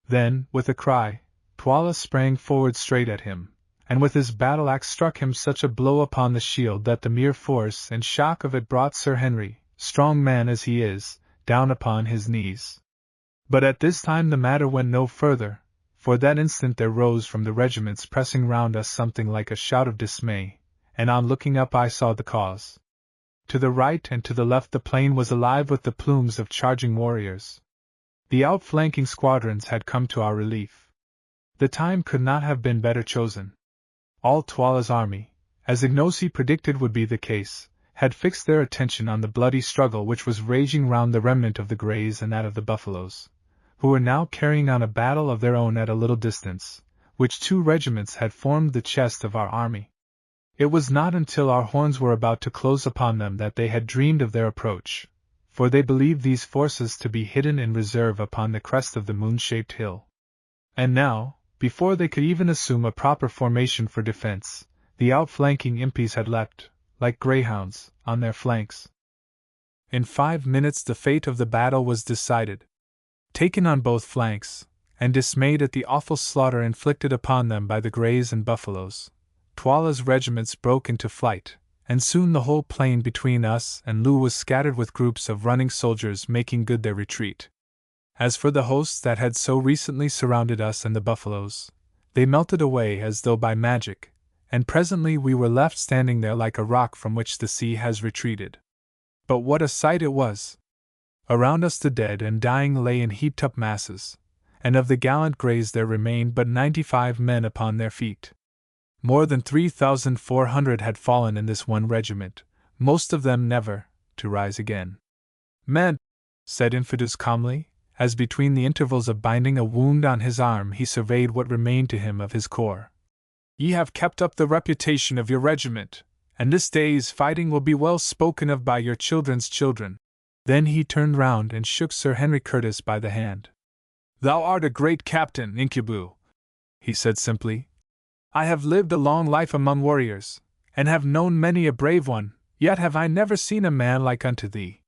Then, with a cry, Twala sprang forward straight at him, and with his battle-axe struck him such a blow upon the shield that the mere force and shock of it brought Sir Henry, strong man as he is, down upon his knees. But at this time the matter went no further, for that instant there rose from the regiments pressing round us something like a shout of dismay, and on looking up I saw the cause. To the right and to the left the plain was alive with the plumes of charging warriors. The outflanking squadrons had come to our relief. The time could not have been better chosen. All Twala's army, as Ignosi predicted would be the case, had fixed their attention on the bloody struggle which was raging round the remnant of the Greys and that of the Buffaloes, who were now carrying on a battle of their own at a little distance, which 2 regiments had formed the chest of our army. It was not until our horns were about to close upon them that they had dreamed of their approach, for they believed these forces to be hidden in reserve upon the crest of the moon-shaped hill. And now, before they could even assume a proper formation for defense, the outflanking impis had leapt, like greyhounds, on their flanks. In 5 minutes the fate of the battle was decided. Taken on both flanks, and dismayed at the awful slaughter inflicted upon them by the Greys and Buffaloes, Twala's regiments broke into flight, and soon the whole plain between us and Loo was scattered with groups of running soldiers making good their retreat. As for the hosts that had so recently surrounded us and the Buffaloes, they melted away as though by magic, and presently we were left standing there like a rock from which the sea has retreated. But what a sight it was! Around us the dead and dying lay in heaped-up masses, and of the gallant Greys there remained but 95 men upon their feet. More than 3,400 had fallen in this one regiment, most of them never to rise again. "Men," said Infidus calmly, as between the intervals of binding a wound on his arm he surveyed what remained to him of his corps, "ye have kept up the reputation of your regiment, and this day's fighting will be well spoken of by your children's children." Then he turned round and shook Sir Henry Curtis by the hand. "Thou art a great captain, Incubu," he said simply. "I have lived a long life among warriors, and have known many a brave one, yet have I never seen a man like unto thee."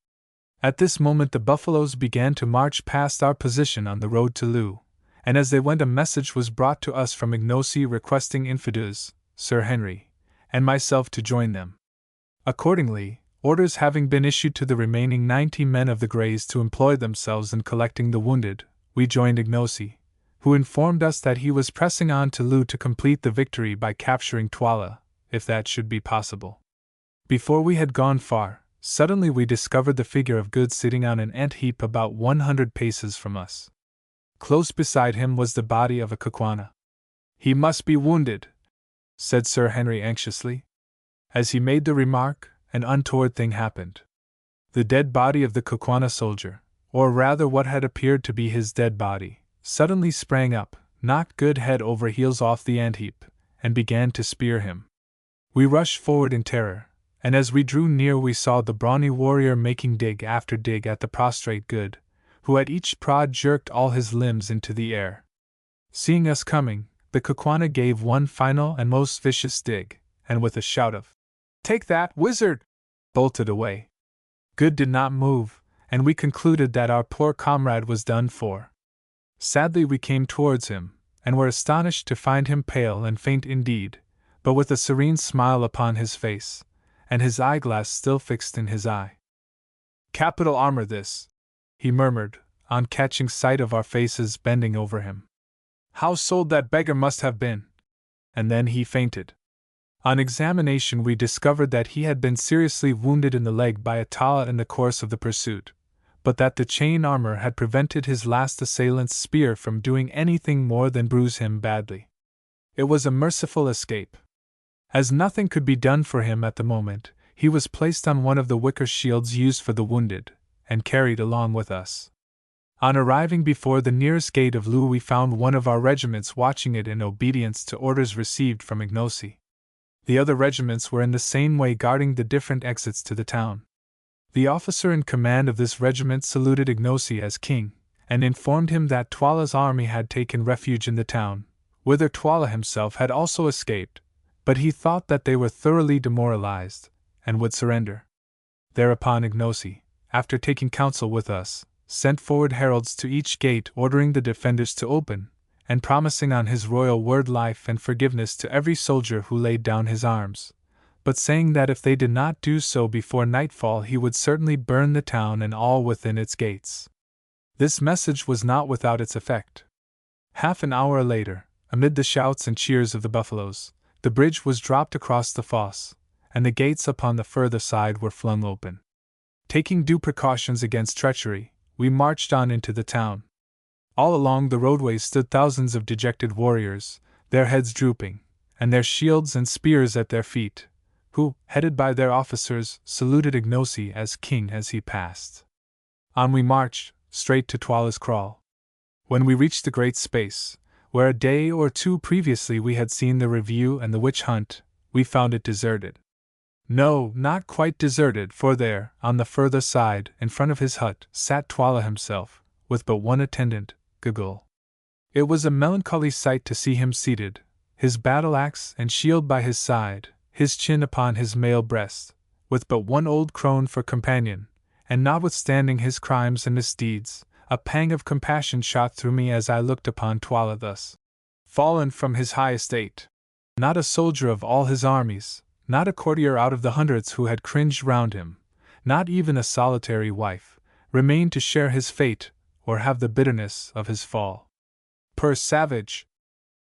At this moment the buffaloes began to march past our position on the road to Loo, and as they went a message was brought to us from Ignosi requesting Infidus, Sir Henry, and myself to join them. Accordingly, orders having been issued to the remaining 90 men of the Greys to employ themselves in collecting the wounded, we joined Ignosi, who informed us that he was pressing on to Lu to complete the victory by capturing Twala, if that should be possible. Before we had gone far, suddenly we discovered the figure of Good sitting on an ant heap about 100 paces from us. Close beside him was the body of a Kukwana. "He must be wounded," said Sir Henry anxiously. As he made the remark, an untoward thing happened. The dead body of the Kukwana soldier, or rather what had appeared to be his dead body, suddenly sprang up, knocked Good head over heels off the ant heap, and began to spear him. We rushed forward in terror, and as we drew near we saw the brawny warrior making dig after dig at the prostrate Good, who at each prod jerked all his limbs into the air. Seeing us coming, the Kukwana gave one final and most vicious dig, and with a shout of, "Take that, wizard!" bolted away. Good did not move, and we concluded that our poor comrade was done for. Sadly we came towards him, and were astonished to find him pale and faint indeed, but with a serene smile upon his face, and his eyeglass still fixed in his eye. "Capital armor this," he murmured, on catching sight of our faces bending over him. "How sold that beggar must have been!" And then he fainted. On examination we discovered that he had been seriously wounded in the leg by a Tala in the course of the pursuit, but that the chain armor had prevented his last assailant's spear from doing anything more than bruise him badly. It was a merciful escape. As nothing could be done for him at the moment, he was placed on one of the wicker shields used for the wounded, and carried along with us. On arriving before the nearest gate of Lu we found one of our regiments watching it in obedience to orders received from Ignosi. The other regiments were in the same way guarding the different exits to the town. The officer in command of this regiment saluted Ignosi as king, and informed him that Twala's army had taken refuge in the town, whither Twala himself had also escaped, but he thought that they were thoroughly demoralized, and would surrender. Thereupon Ignosi, after taking counsel with us, sent forward heralds to each gate ordering the defenders to open, and promising on his royal word life and forgiveness to every soldier who laid down his arms, but saying that if they did not do so before nightfall he would certainly burn the town and all within its gates. This message was not without its effect. Half an hour later, amid the shouts and cheers of the buffaloes, the bridge was dropped across the fosse, and the gates upon the further side were flung open. Taking due precautions against treachery, we marched on into the town. All along the roadways stood thousands of dejected warriors, their heads drooping, and their shields and spears at their feet, who, headed by their officers, saluted Ignosi as king as he passed. On we marched, straight to Twala's kraal. When we reached the great space, where a day or two previously we had seen the review and the witch hunt, we found it deserted. No, not quite deserted, for there, on the further side, in front of his hut, sat Twala himself, with but one attendant, Gugul. It was a melancholy sight to see him seated, his battle-axe and shield by his side, his chin upon his mail breast, with but one old crone for companion, and notwithstanding his crimes and misdeeds, a pang of compassion shot through me as I looked upon Twala thus fallen from his high estate. Not a soldier of all his armies, not a courtier out of the hundreds who had cringed round him, not even a solitary wife, remained to share his fate or have the bitterness of his fall. Poor savage!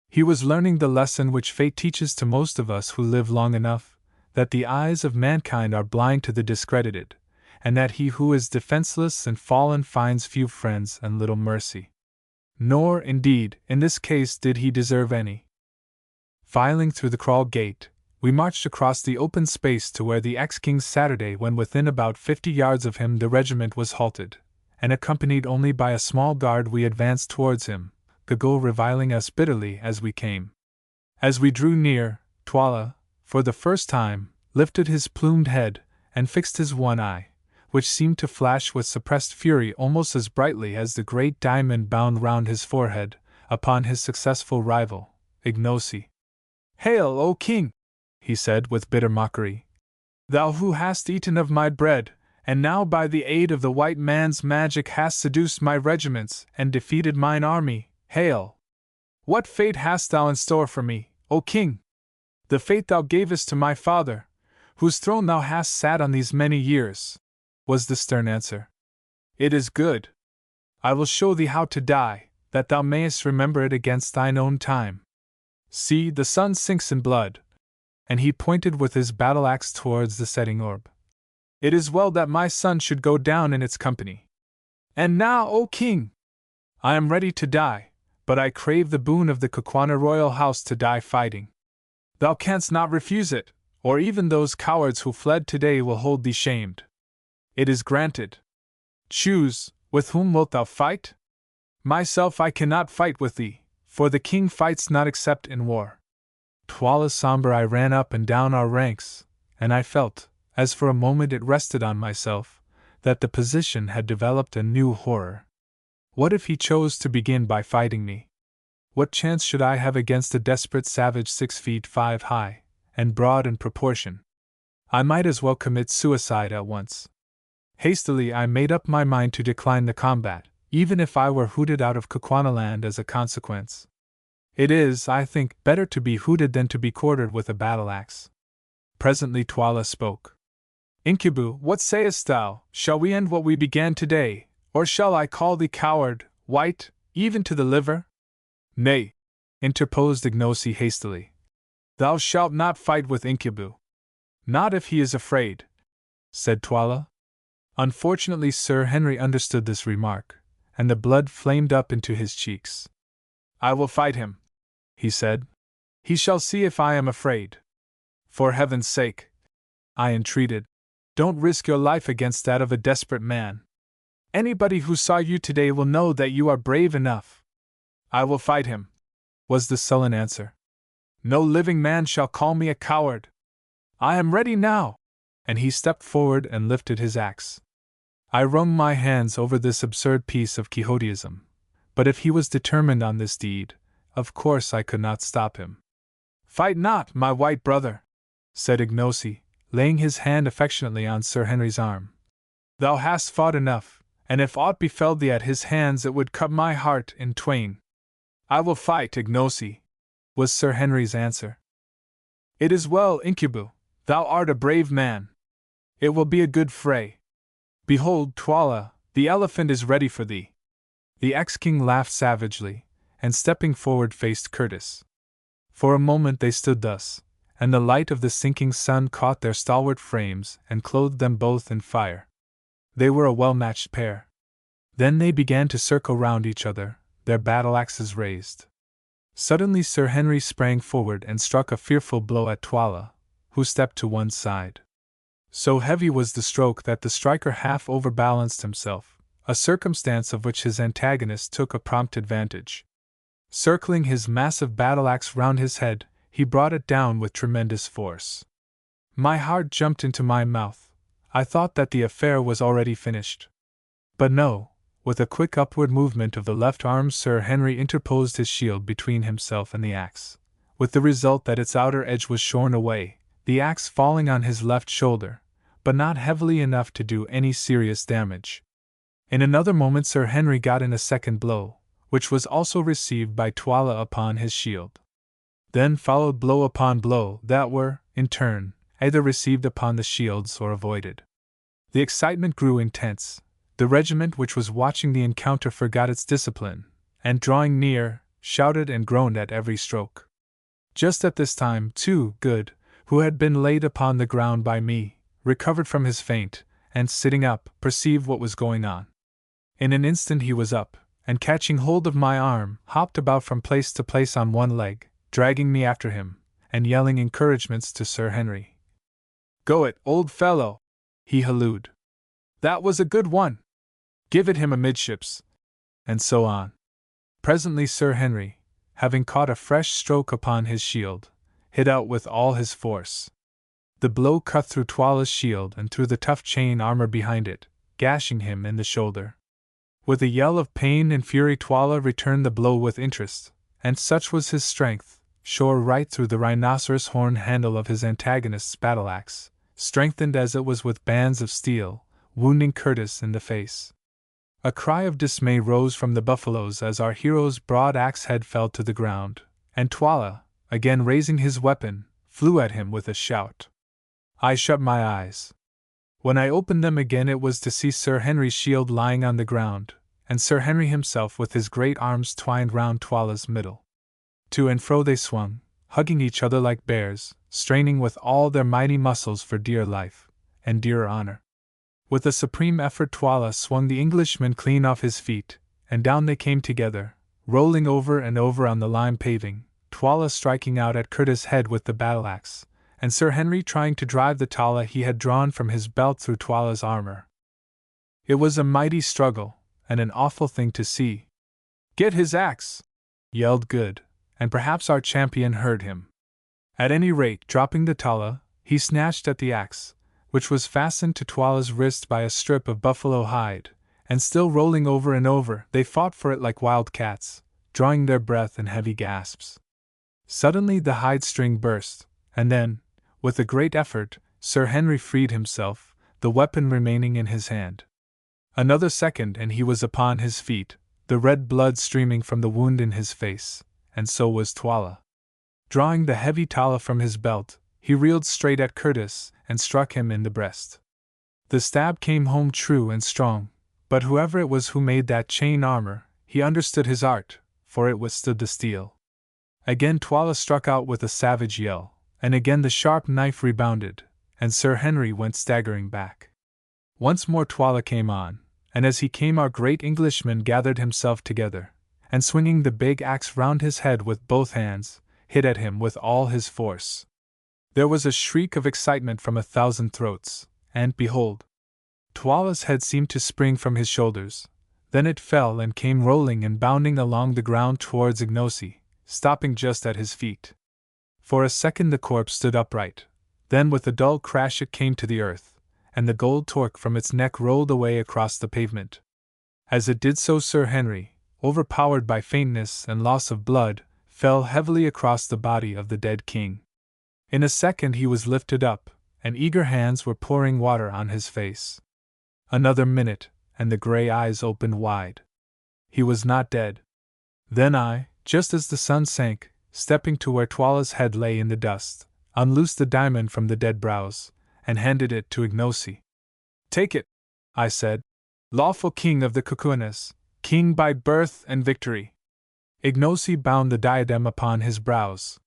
He was learning the lesson which fate teaches to most of us who live long enough, that the eyes of mankind are blind to the discredited, and that he who is defenseless and fallen finds few friends and little mercy. Nor, indeed, in this case did he deserve any. Filing through the kraal gate, we marched across the open space to where the ex-king's Saturday. When within about 50 yards of him the regiment was halted, and accompanied only by a small guard we advanced towards him, Gugul reviling us bitterly as we came. As we drew near, Twala, for the first time, lifted his plumed head, and fixed his one eye, which seemed to flash with suppressed fury almost as brightly as the great diamond bound round his forehead, upon his successful rival, Ignosi. "Hail, O king!" he said with bitter mockery. "Thou who hast eaten of my bread, and now by the aid of the white man's magic hast seduced my regiments and defeated mine army, hail! What fate hast thou in store for me, O king? The fate thou gavest to my father, whose throne thou hast sat on these many years, was the stern answer. It is good. I will show thee how to die, that thou mayest remember it against thine own time. See, the sun sinks in blood. And he pointed with his battle-axe towards the setting orb. It is well that my son should go down in its company. And now, O king! I am ready to die, but I crave the boon of the Kukwana royal house to die fighting. Thou canst not refuse it, or even those cowards who fled today will hold thee shamed. It is granted. Choose, with whom wilt thou fight? Myself I cannot fight with thee, for the king fights not except in war. Twala somber I ran up and down our ranks, and I felt, as for a moment it rested on myself, that the position had developed a new horror. What if he chose to begin by fighting me? What chance should I have against a desperate savage 6 feet 5 high, and broad in proportion? I might as well commit suicide at once. Hastily I made up my mind to decline the combat, even if I were hooted out of Kukwanaland as a consequence. It is, I think, better to be hooted than to be quartered with a battle-axe. Presently Twala spoke. Incubu, what sayest thou? Shall we end what we began today, or shall I call thee coward, white, even to the liver? Nay, interposed Ignosi hastily. Thou shalt not fight with Incubu. Not if he is afraid, said Twala. Unfortunately Sir Henry understood this remark, and the blood flamed up into his cheeks. I will fight him, he said. He shall see if I am afraid. For heaven's sake, I entreated, don't risk your life against that of a desperate man. Anybody who saw you today will know that you are brave enough. I will fight him, was the sullen answer. No living man shall call me a coward. I am ready now, and he stepped forward and lifted his axe. I wrung my hands over this absurd piece of Quixotism, but if he was determined on this deed, of course I could not stop him. Fight not, my white brother, said Ignosi, laying his hand affectionately on Sir Henry's arm. Thou hast fought enough, and if aught befell thee at his hands it would cut my heart in twain. I will fight, Ignosi, was Sir Henry's answer. It is well, Incubu, thou art a brave man. It will be a good fray. Behold, Twala, the elephant is ready for thee. The ex-king laughed savagely, and stepping forward faced Curtis. For a moment they stood thus, and the light of the sinking sun caught their stalwart frames and clothed them both in fire. They were a well-matched pair. Then they began to circle round each other, their battle-axes raised. Suddenly Sir Henry sprang forward and struck a fearful blow at Twala, who stepped to one side. So heavy was the stroke that the striker half overbalanced himself, a circumstance of which his antagonist took a prompt advantage. Circling his massive battle-axe round his head, he brought it down with tremendous force. My heart jumped into my mouth. I thought that the affair was already finished. But no, with a quick upward movement of the left arm Sir Henry interposed his shield between himself and the axe, with the result that its outer edge was shorn away, the axe falling on his left shoulder, but not heavily enough to do any serious damage. In another moment Sir Henry got in a second blow, which was also received by Twala upon his shield. Then followed blow upon blow that were, in turn, either received upon the shields or avoided. The excitement grew intense. The regiment which was watching the encounter forgot its discipline, and drawing near, shouted and groaned at every stroke. Just at this time, too, Good, who had been laid upon the ground by me, recovered from his faint, and sitting up, perceived what was going on. In an instant he was up, and catching hold of my arm, hopped about from place to place on one leg, dragging me after him, and yelling encouragements to Sir Henry. Go it, old fellow, he hallooed. That was a good one. Give it him amidships. And so on. Presently Sir Henry, having caught a fresh stroke upon his shield, hit out with all his force. The blow cut through Twala's shield and through the tough chain armor behind it, gashing him in the shoulder. With a yell of pain and fury Twala returned the blow with interest, and such was his strength, shore right through the rhinoceros horn handle of his antagonist's battle-axe, strengthened as it was with bands of steel, wounding Curtis in the face. A cry of dismay rose from the buffaloes as our hero's broad axe head fell to the ground, and Twala, again raising his weapon, flew at him with a shout. I shut my eyes. When I opened them again, it was to see Sir Henry's shield lying on the ground, and Sir Henry himself with his great arms twined round Twala's middle. To and fro they swung, hugging each other like bears, straining with all their mighty muscles for dear life, and dearer honor. With a supreme effort Twala swung the Englishman clean off his feet, and down they came together, rolling over and over on the lime paving, Twala striking out at Curtis' head with the battle-axe, and Sir Henry trying to drive the tala he had drawn from his belt through Twala's armor. It was a mighty struggle, and an awful thing to see. "Get his axe!" yelled Good, and perhaps our champion heard him. At any rate, dropping the tala, he snatched at the axe, which was fastened to Twala's wrist by a strip of buffalo hide, and still rolling over and over, they fought for it like wild cats, drawing their breath in heavy gasps. Suddenly the hide string burst, and then, with a great effort, Sir Henry freed himself, the weapon remaining in his hand. Another second and he was upon his feet, the red blood streaming from the wound in his face, and so was Twala. Drawing the heavy tala from his belt, he reeled straight at Curtis and struck him in the breast. The stab came home true and strong, but whoever it was who made that chain armor, he understood his art, for it withstood the steel. Again Twala struck out with a savage yell, and again the sharp knife rebounded, and Sir Henry went staggering back. Once more Twala came on, and as he came our great Englishman gathered himself together, and swinging the big axe round his head with both hands, hit at him with all his force. There was a shriek of excitement from 1,000 throats, and behold! Twala's head seemed to spring from his shoulders, then it fell and came rolling and bounding along the ground towards Ignosi, stopping just at his feet. For a second the corpse stood upright, then with a dull crash it came to the earth, and the gold torque from its neck rolled away across the pavement. As it did so Sir Henry, overpowered by faintness and loss of blood, fell heavily across the body of the dead king. In a second he was lifted up, and eager hands were pouring water on his face. Another minute, and the grey eyes opened wide. He was not dead. Then I, just as the sun sank, stepping to where Twala's head lay in the dust, unloosed the diamond from the dead brows, and handed it to Ignosi. "Take it," I said. "Lawful king of the Kukuanas, king by birth and victory." Ignosi bound the diadem upon his brows.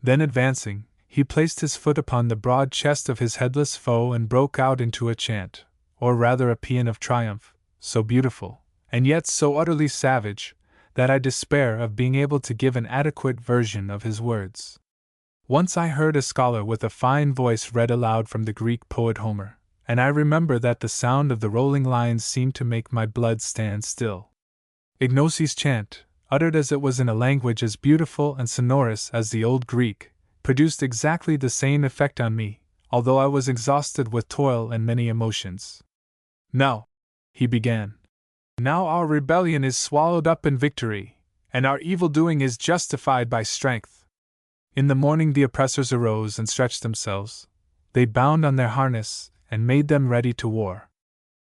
Then advancing, he placed his foot upon the broad chest of his headless foe and broke out into a chant, or rather a paean of triumph, so beautiful, and yet so utterly savage, that I despair of being able to give an adequate version of his words. Once I heard a scholar with a fine voice read aloud from the Greek poet Homer, and I remember that the sound of the rolling lines seemed to make my blood stand still. Ignosi's chant, uttered as it was in a language as beautiful and sonorous as the old Greek, produced exactly the same effect on me, although I was exhausted with toil and many emotions. "Now," he began, "now our rebellion is swallowed up in victory, and our evil-doing is justified by strength." In the morning the oppressors arose and stretched themselves. They bound on their harness and made them ready to war.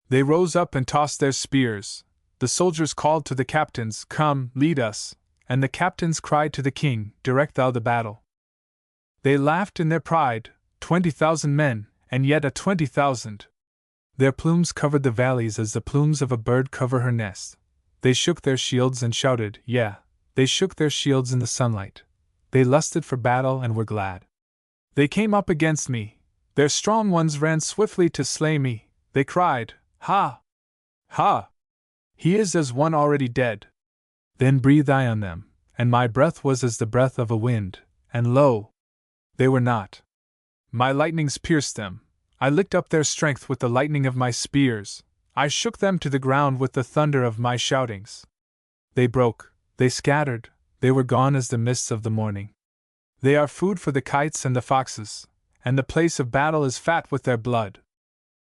They rose up and tossed their spears. The soldiers called to the captains, "Come, lead us," and the captains cried to the king, "Direct thou the battle." They laughed in their pride, 20,000 men, and yet a 20,000. Their plumes covered the valleys as the plumes of a bird cover her nest. They shook their shields and shouted, they shook their shields in the sunlight. They lusted for battle and were glad. They came up against me. Their strong ones ran swiftly to slay me. They cried, "Ha! Ha! He is as one already dead." Then breathed I on them, and my breath was as the breath of a wind, and lo! They were not. My lightnings pierced them. I licked up their strength with the lightning of my spears. I shook them to the ground with the thunder of my shoutings. They broke, they scattered, they were gone as the mists of the morning. They are food for the kites and the foxes, and the place of battle is fat with their blood.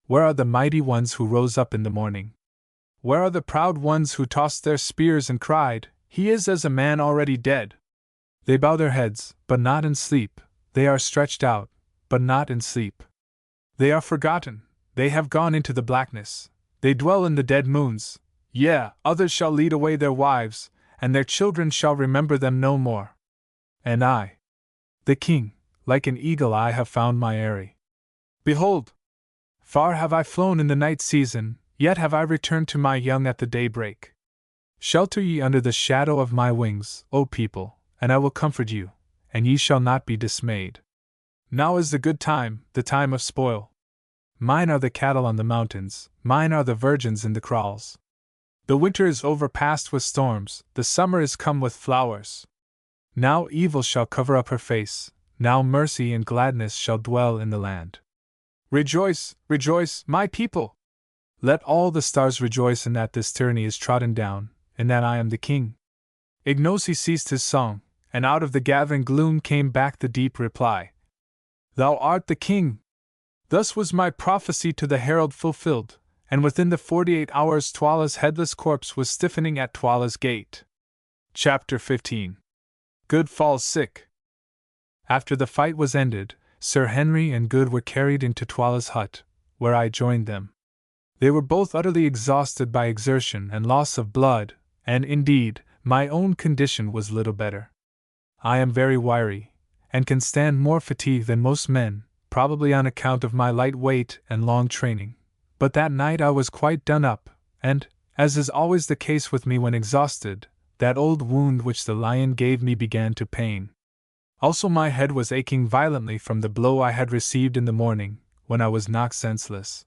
Where are the mighty ones who rose up in the morning? Where are the proud ones who tossed their spears and cried, "He is as a man already dead"? They bow their heads, but not in sleep. They are stretched out, but not in sleep. They are forgotten. They have gone into the blackness. They dwell in the dead moons. Others shall lead away their wives, and their children shall remember them no more. And I, the king, like an eagle I have found my eyrie. Behold! Far have I flown in the night season, yet have I returned to my young at the daybreak. Shelter ye under the shadow of my wings, O people, and I will comfort you, and ye shall not be dismayed. Now is the good time, the time of spoil. Mine are the cattle on the mountains, mine are the virgins in the kraals. The winter is overpast with storms, the summer is come with flowers. Now evil shall cover up her face, now mercy and gladness shall dwell in the land. Rejoice, rejoice, my people! Let all the stars rejoice in that this tyranny is trodden down, in that I am the king. Ignosi ceased his song, and out of the gathering gloom came back the deep reply. Thou art the king! Thus was my prophecy to the herald fulfilled, and within the 48 hours Twala's headless corpse was stiffening at Twala's gate. Chapter 15. Good falls sick. After the fight was ended, Sir Henry and Good were carried into Twala's hut, where I joined them. They were both utterly exhausted by exertion and loss of blood, and indeed, my own condition was little better. I am very wiry, and can stand more fatigue than most men, probably on account of my light weight and long training. But that night I was quite done up, and, as is always the case with me when exhausted, that old wound which the lion gave me began to pain. Also my head was aching violently from the blow I had received in the morning, when I was knocked senseless.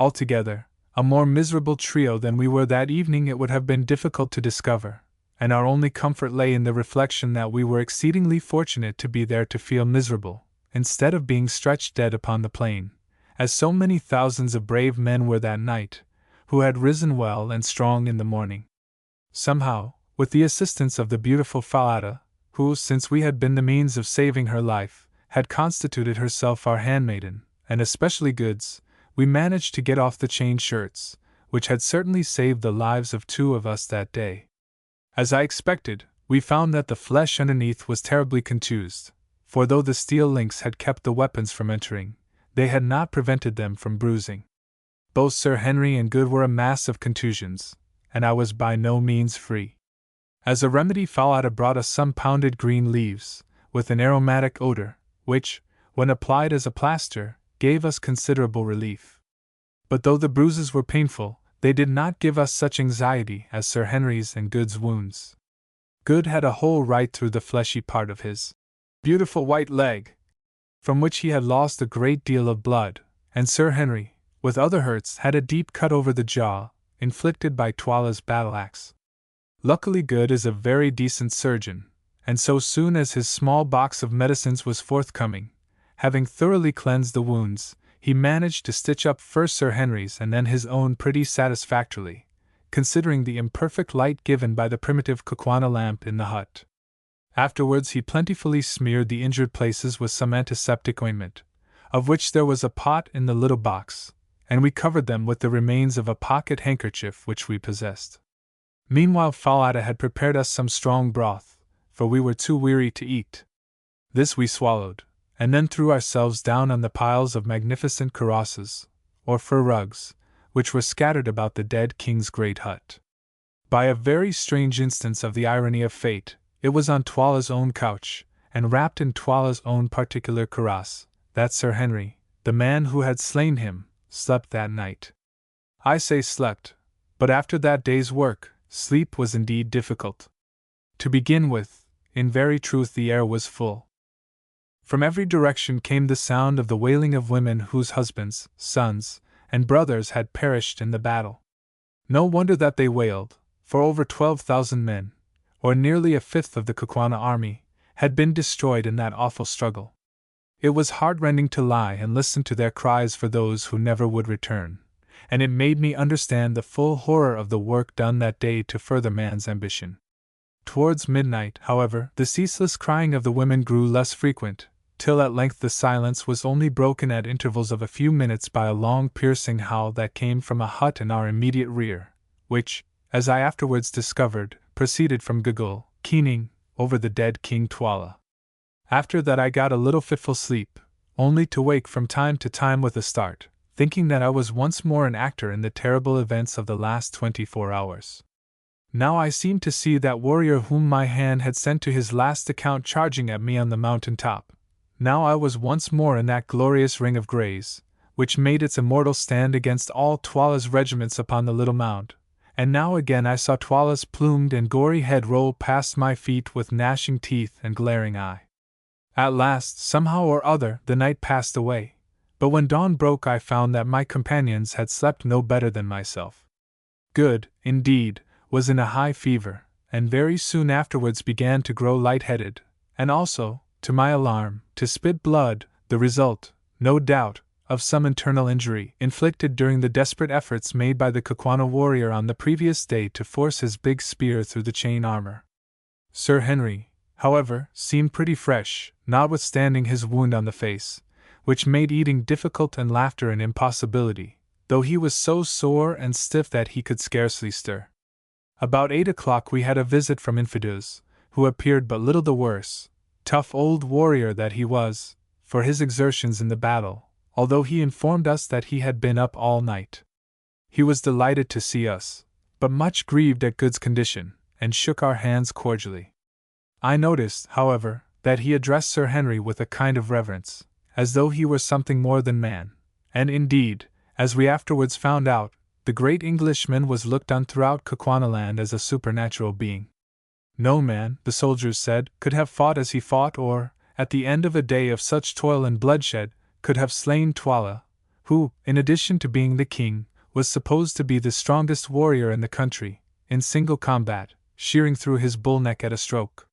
Altogether, a more miserable trio than we were that evening it would have been difficult to discover, and our only comfort lay in the reflection that we were exceedingly fortunate to be there to feel miserable, instead of being stretched dead upon the plain, as so many thousands of brave men were that night, who had risen well and strong in the morning. Somehow, with the assistance of the beautiful Falada, who, since we had been the means of saving her life, had constituted herself our handmaiden, and especially Goods, we managed to get off the chain shirts, which had certainly saved the lives of 2 of us that day. As I expected, we found that the flesh underneath was terribly contused, for though the steel links had kept the weapons from entering, they had not prevented them from bruising. Both Sir Henry and Good were a mass of contusions, and I was by no means free. As a remedy, Falada brought us some pounded green leaves, with an aromatic odor, which, when applied as a plaster, gave us considerable relief. But though the bruises were painful, they did not give us such anxiety as Sir Henry's and Good's wounds. Good had a hole right through the fleshy part of his beautiful white leg, from which he had lost a great deal of blood, and Sir Henry, with other hurts, had a deep cut over the jaw, inflicted by Twala's battle-axe. Luckily Good is a very decent surgeon, and so soon as his small box of medicines was forthcoming, having thoroughly cleansed the wounds, he managed to stitch up first Sir Henry's and then his own pretty satisfactorily, considering the imperfect light given by the primitive Kukwana lamp in the hut. Afterwards he plentifully smeared the injured places with some antiseptic ointment, of which there was a pot in the little box, and we covered them with the remains of a pocket handkerchief which we possessed. Meanwhile Falada had prepared us some strong broth, for we were too weary to eat. This we swallowed, and then threw ourselves down on the piles of magnificent karosses, or fur rugs, which were scattered about the dead king's great hut. By a very strange instance of the irony of fate, it was on Twala's own couch, and wrapped in Twala's own particular kaross, that Sir Henry, the man who had slain him, slept that night. I say slept, but after that day's work, sleep was indeed difficult. To begin with, in very truth the air was full. From every direction came the sound of the wailing of women whose husbands, sons, and brothers had perished in the battle. No wonder that they wailed, for over 12,000 men, or nearly a fifth of the Kukwana army, had been destroyed in that awful struggle. It was heartrending to lie and listen to their cries for those who never would return, and it made me understand the full horror of the work done that day to further man's ambition. Towards midnight, however, the ceaseless crying of the women grew less frequent, till at length the silence was only broken at intervals of a few minutes by a long piercing howl that came from a hut in our immediate rear, which, as I afterwards discovered, proceeded from Gugul, keening, over the dead King Twala. After that I got a little fitful sleep, only to wake from time to time with a start, thinking that I was once more an actor in the terrible events of the last 24 hours. Now I seemed to see that warrior whom my hand had sent to his last account charging at me on the mountain top. now I was once more in that glorious ring of greys, which made its immortal stand against all Twala's regiments upon the little mound, and now again I saw Twala's plumed and gory head roll past my feet with gnashing teeth and glaring eye. At last, somehow or other, the night passed away, but when dawn broke I found that my companions had slept no better than myself. Good, indeed, was in a high fever, and very soon afterwards began to grow light-headed, and also, to my alarm, to spit blood, the result, no doubt, of some internal injury inflicted during the desperate efforts made by the Kukwana warrior on the previous day to force his big spear through the chain armor. Sir Henry, however, seemed pretty fresh, notwithstanding his wound on the face, which made eating difficult and laughter an impossibility, though he was so sore and stiff that he could scarcely stir. About 8 o'clock we had a visit from Infidus, who appeared but little the worse, tough old warrior that he was, for his exertions in the battle, although he informed us that he had been up all night. He was delighted to see us, but much grieved at Good's condition, and shook our hands cordially. I noticed, however, that he addressed Sir Henry with a kind of reverence, as though he were something more than man, and indeed, as we afterwards found out, the great Englishman was looked on throughout Kukwanaland as a supernatural being. No man, the soldiers said, could have fought as he fought or, at the end of a day of such toil and bloodshed, could have slain Twala, who, in addition to being the king, was supposed to be the strongest warrior in the country, in single combat, shearing through his bull neck at a stroke.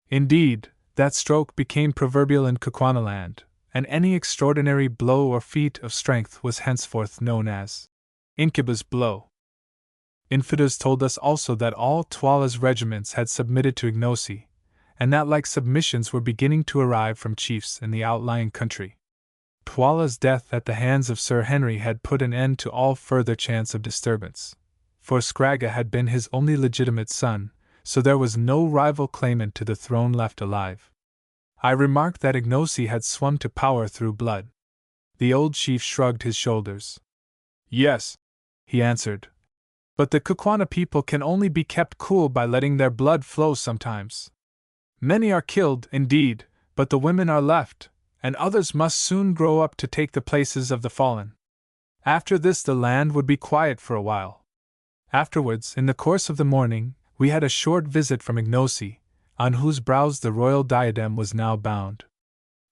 Indeed, that stroke became proverbial in Kukwanaland, and any extraordinary blow or feat of strength was henceforth known as Incuba's blow. Infidus told us also that all Twala's regiments had submitted to Ignosi, and that like submissions were beginning to arrive from chiefs in the outlying country. Twala's death at the hands of Sir Henry had put an end to all further chance of disturbance, for Scragga had been his only legitimate son, so there was no rival claimant to the throne left alive. I remarked that Ignosi had swum to power through blood. The old chief shrugged his shoulders. Yes, he answered, but the Kukwana people can only be kept cool by letting their blood flow sometimes. Many are killed, indeed, but the women are left, and others must soon grow up to take the places of the fallen. After this the land would be quiet for a while. Afterwards, in the course of the morning, we had a short visit from Ignosi, on whose brows the royal diadem was now bound.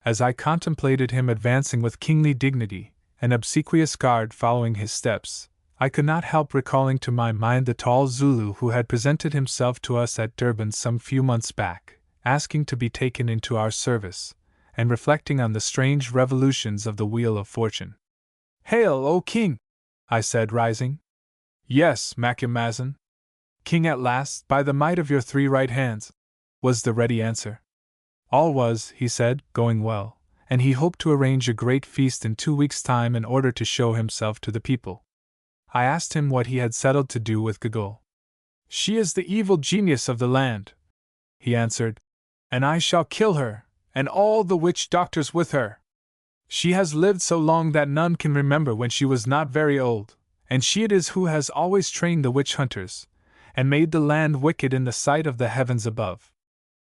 As I contemplated him advancing with kingly dignity, an obsequious guard following his steps, I could not help recalling to my mind the tall Zulu who had presented himself to us at Durban some few months back, asking to be taken into our service, and reflecting on the strange revolutions of the wheel of fortune. "Hail, O king!" I said, rising. "Yes, Macumazahn. King at last, by the might of your 3 right hands," was the ready answer. All was, he said, going well, and he hoped to arrange a great feast in 2 weeks' time in order to show himself to the people. I asked him what he had settled to do with Gogol. "She is the evil genius of the land," he answered, "and I shall kill her, and all the witch doctors with her. She has lived so long that none can remember when she was not very old, and she it is who has always trained the witch hunters, and made the land wicked in the sight of the heavens above.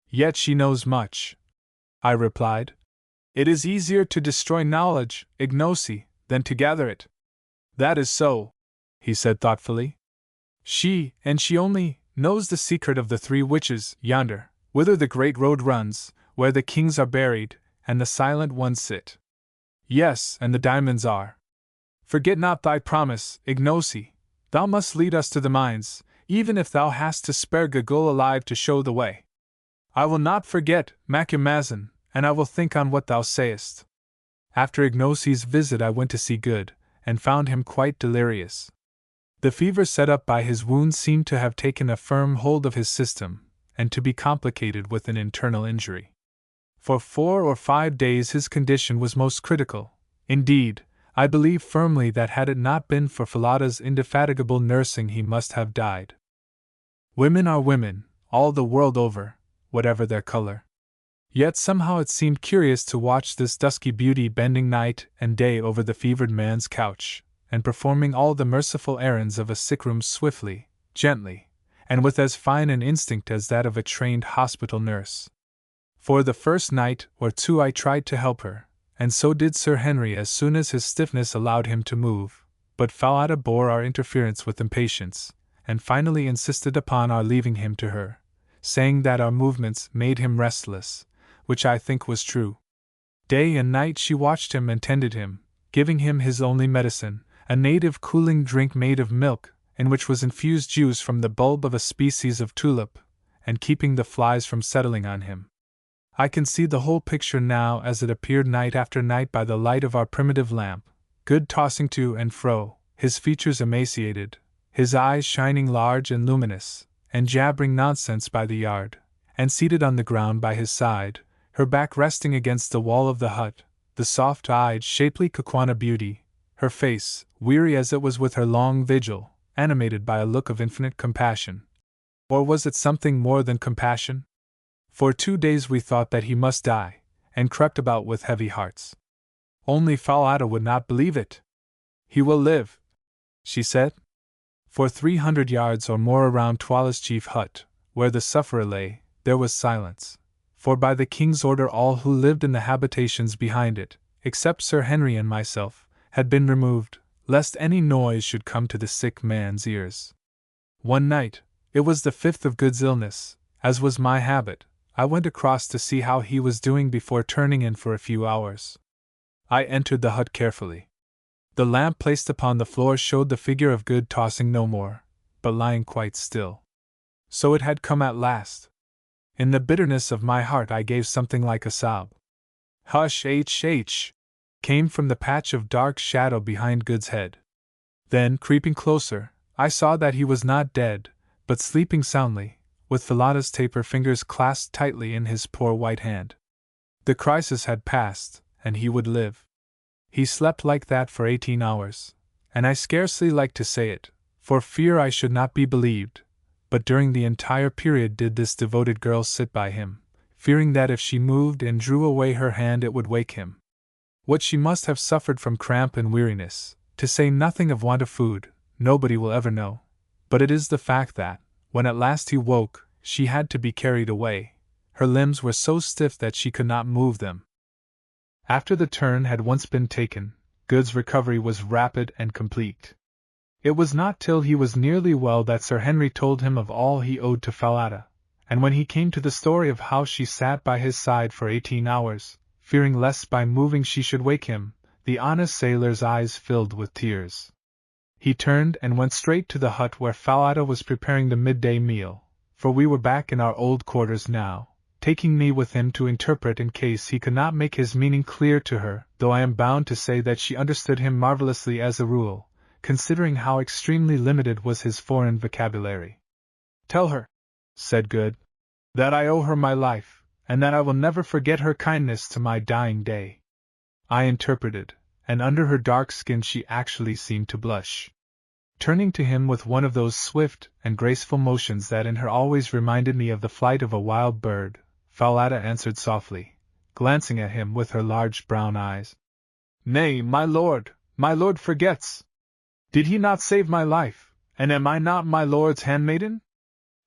Yet she knows much," I replied. "It is easier to destroy knowledge, Ignosi, than to gather it." "That is so," he said thoughtfully. "She, and she only, knows the secret of the 3 witches yonder, whither the great road runs, where the kings are buried, and the silent ones sit. Yes, and the diamonds are. Forget not thy promise, Ignosi. Thou must lead us to the mines, even if thou hast to spare Gogol alive to show the way." "I will not forget, Macumazahn, and I will think on what thou sayest." After Ignosi's visit I went to see Good, and found him quite delirious. The fever set up by his wound seemed to have taken a firm hold of his system, and to be complicated with an internal injury. For 4 or 5 days his condition was most critical. Indeed, I believe firmly that had it not been for Falada's indefatigable nursing he must have died. Women are women, all the world over, whatever their color. Yet somehow it seemed curious to watch this dusky beauty bending night and day over the fevered man's couch, and performing all the merciful errands of a sickroom swiftly, gently, and with as fine an instinct as that of a trained hospital nurse. For the first night or two I tried to help her, and so did Sir Henry as soon as his stiffness allowed him to move, but Falada bore our interference with impatience, and finally insisted upon our leaving him to her, saying that our movements made him restless, which I think was true. Day and night she watched him and tended him, giving him his only medicine, a native cooling drink made of milk, in which was infused juice from the bulb of a species of tulip, and keeping the flies from settling on him. I can see the whole picture now as it appeared night after night by the light of our primitive lamp, Good tossing to and fro, his features emaciated, his eyes shining large and luminous, and jabbering nonsense by the yard, and seated on the ground by his side, her back resting against the wall of the hut, the soft-eyed, shapely Kukwana beauty, her face, weary as it was with her long vigil, animated by a look of infinite compassion. Or was it something more than compassion? For 2 days we thought that he must die, and crept about with heavy hearts. Only Falada would not believe it. "He will live," she said. For 300 yards or more around Twala's chief hut, where the sufferer lay, there was silence, for by the king's order all who lived in the habitations behind it, except Sir Henry and myself, had been removed, lest any noise should come to the sick man's ears. One night, it was the 5th of Good's illness, as was my habit, I went across to see how he was doing before turning in for a few hours. I entered the hut carefully. The lamp placed upon the floor showed the figure of Good tossing no more, but lying quite still. So it had come at last. In the bitterness of my heart I gave something like a sob. "Hush, H. came from the patch of dark shadow behind Good's head. Then, creeping closer, I saw that he was not dead, but sleeping soundly, with Falada's taper fingers clasped tightly in his poor white hand. The crisis had passed, and he would live. He slept like that for 18 hours, and I scarcely like to say it, for fear I should not be believed, but during the entire period did this devoted girl sit by him, fearing that if she moved and drew away her hand it would wake him. What she must have suffered from cramp and weariness, to say nothing of want of food, nobody will ever know, but it is the fact that, when at last he woke, she had to be carried away. Her limbs were so stiff that she could not move them. After the turn had once been taken, Good's recovery was rapid and complete. It was not till he was nearly well that Sir Henry told him of all he owed to Falada, and when he came to the story of how she sat by his side for 18 hours, fearing lest by moving she should wake him, the honest sailor's eyes filled with tears. He turned and went straight to the hut where Falada was preparing the midday meal, for we were back in our old quarters now, taking me with him to interpret in case he could not make his meaning clear to her, though I am bound to say that she understood him marvelously as a rule, considering how extremely limited was his foreign vocabulary. "Tell her," said Good, "that I owe her my life, and that I will never forget her kindness to my dying day." I interpreted, and under her dark skin she actually seemed to blush. Turning to him with one of those swift and graceful motions that in her always reminded me of the flight of a wild bird, Falada answered softly, glancing at him with her large brown eyes. "Nay, my lord forgets. Did he not save my life, and am I not my lord's handmaiden?"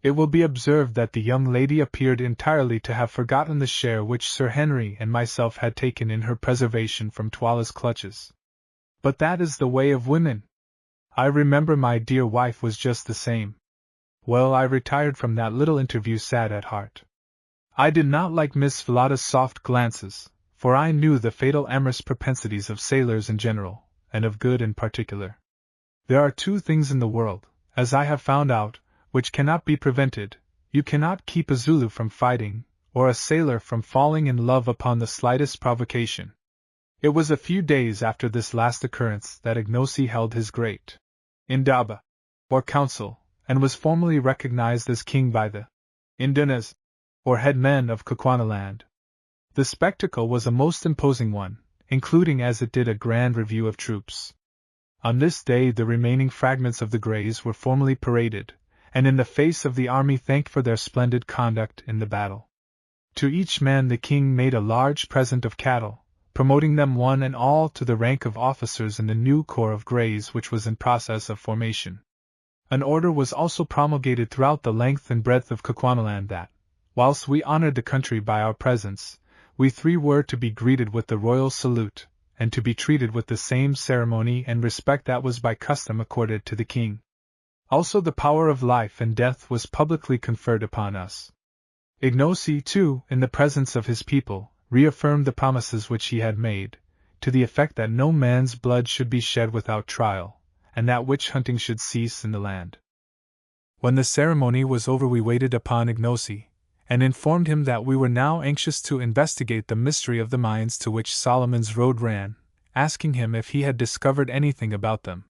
It will be observed that the young lady appeared entirely to have forgotten the share which Sir Henry and myself had taken in her preservation from Twala's clutches. But that is the way of women. I remember my dear wife was just the same. Well, I retired from that little interview sad at heart. I did not like Miss Falada's soft glances, for I knew the fatal amorous propensities of sailors in general, and of Good in particular. There are 2 things in the world, as I have found out, which cannot be prevented. You cannot keep a Zulu from fighting, or a sailor from falling in love upon the slightest provocation. It was a few days after this last occurrence that Ignosi held his great Indaba, or council, and was formally recognized as king by the Indunas, or headmen of Kukwanaland. The spectacle was a most imposing one, including as it did a grand review of troops. On this day the remaining fragments of the Greys were formally paraded, and in the face of the army thanked for their splendid conduct in the battle. To each man the king made a large present of cattle, promoting them one and all to the rank of officers in the new corps of Greys which was in process of formation. An order was also promulgated throughout the length and breadth of Kukwanaland that, whilst we honored the country by our presence, we three were to be greeted with the royal salute, and to be treated with the same ceremony and respect that was by custom accorded to the king. Also the power of life and death was publicly conferred upon us. Ignosi, too, in the presence of his people, reaffirmed the promises which he had made, to the effect that no man's blood should be shed without trial, and that witch hunting should cease in the land. When the ceremony was over, we waited upon Ignosi, and informed him that we were now anxious to investigate the mystery of the mines to which Solomon's road ran, asking him if he had discovered anything about them.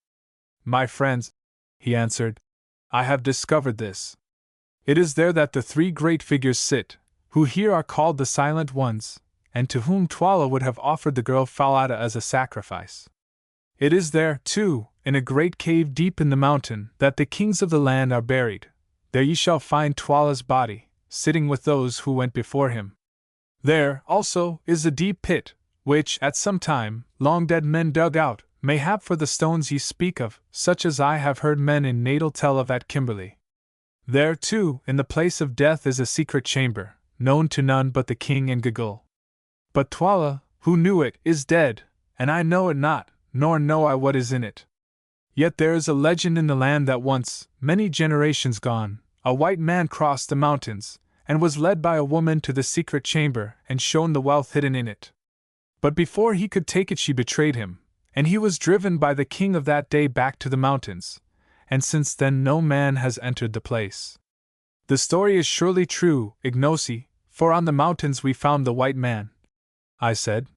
"My friends," he answered, "I have discovered this. It is there that the three great figures sit, who here are called the Silent Ones, and to whom Twala would have offered the girl Falada as a sacrifice. It is there, too, in a great cave deep in the mountain, that the kings of the land are buried. There ye shall find Twala's body, sitting with those who went before him. There, also, is a deep pit, which, at some time, long dead men dug out, mayhap for the stones ye speak of, such as I have heard men in Natal tell of at Kimberley. There, too, in the place of death is a secret chamber, known to none but the king and Gagul. But Twala, who knew it, is dead, and I know it not, nor know I what is in it. Yet there is a legend in the land that once, many generations gone, a white man crossed the mountains, and was led by a woman to the secret chamber and shown the wealth hidden in it. But before he could take it she betrayed him, and he was driven by the king of that day back to the mountains, and since then no man has entered the place. The story is surely true, Ignosi, for on the mountains we found the white man." I said.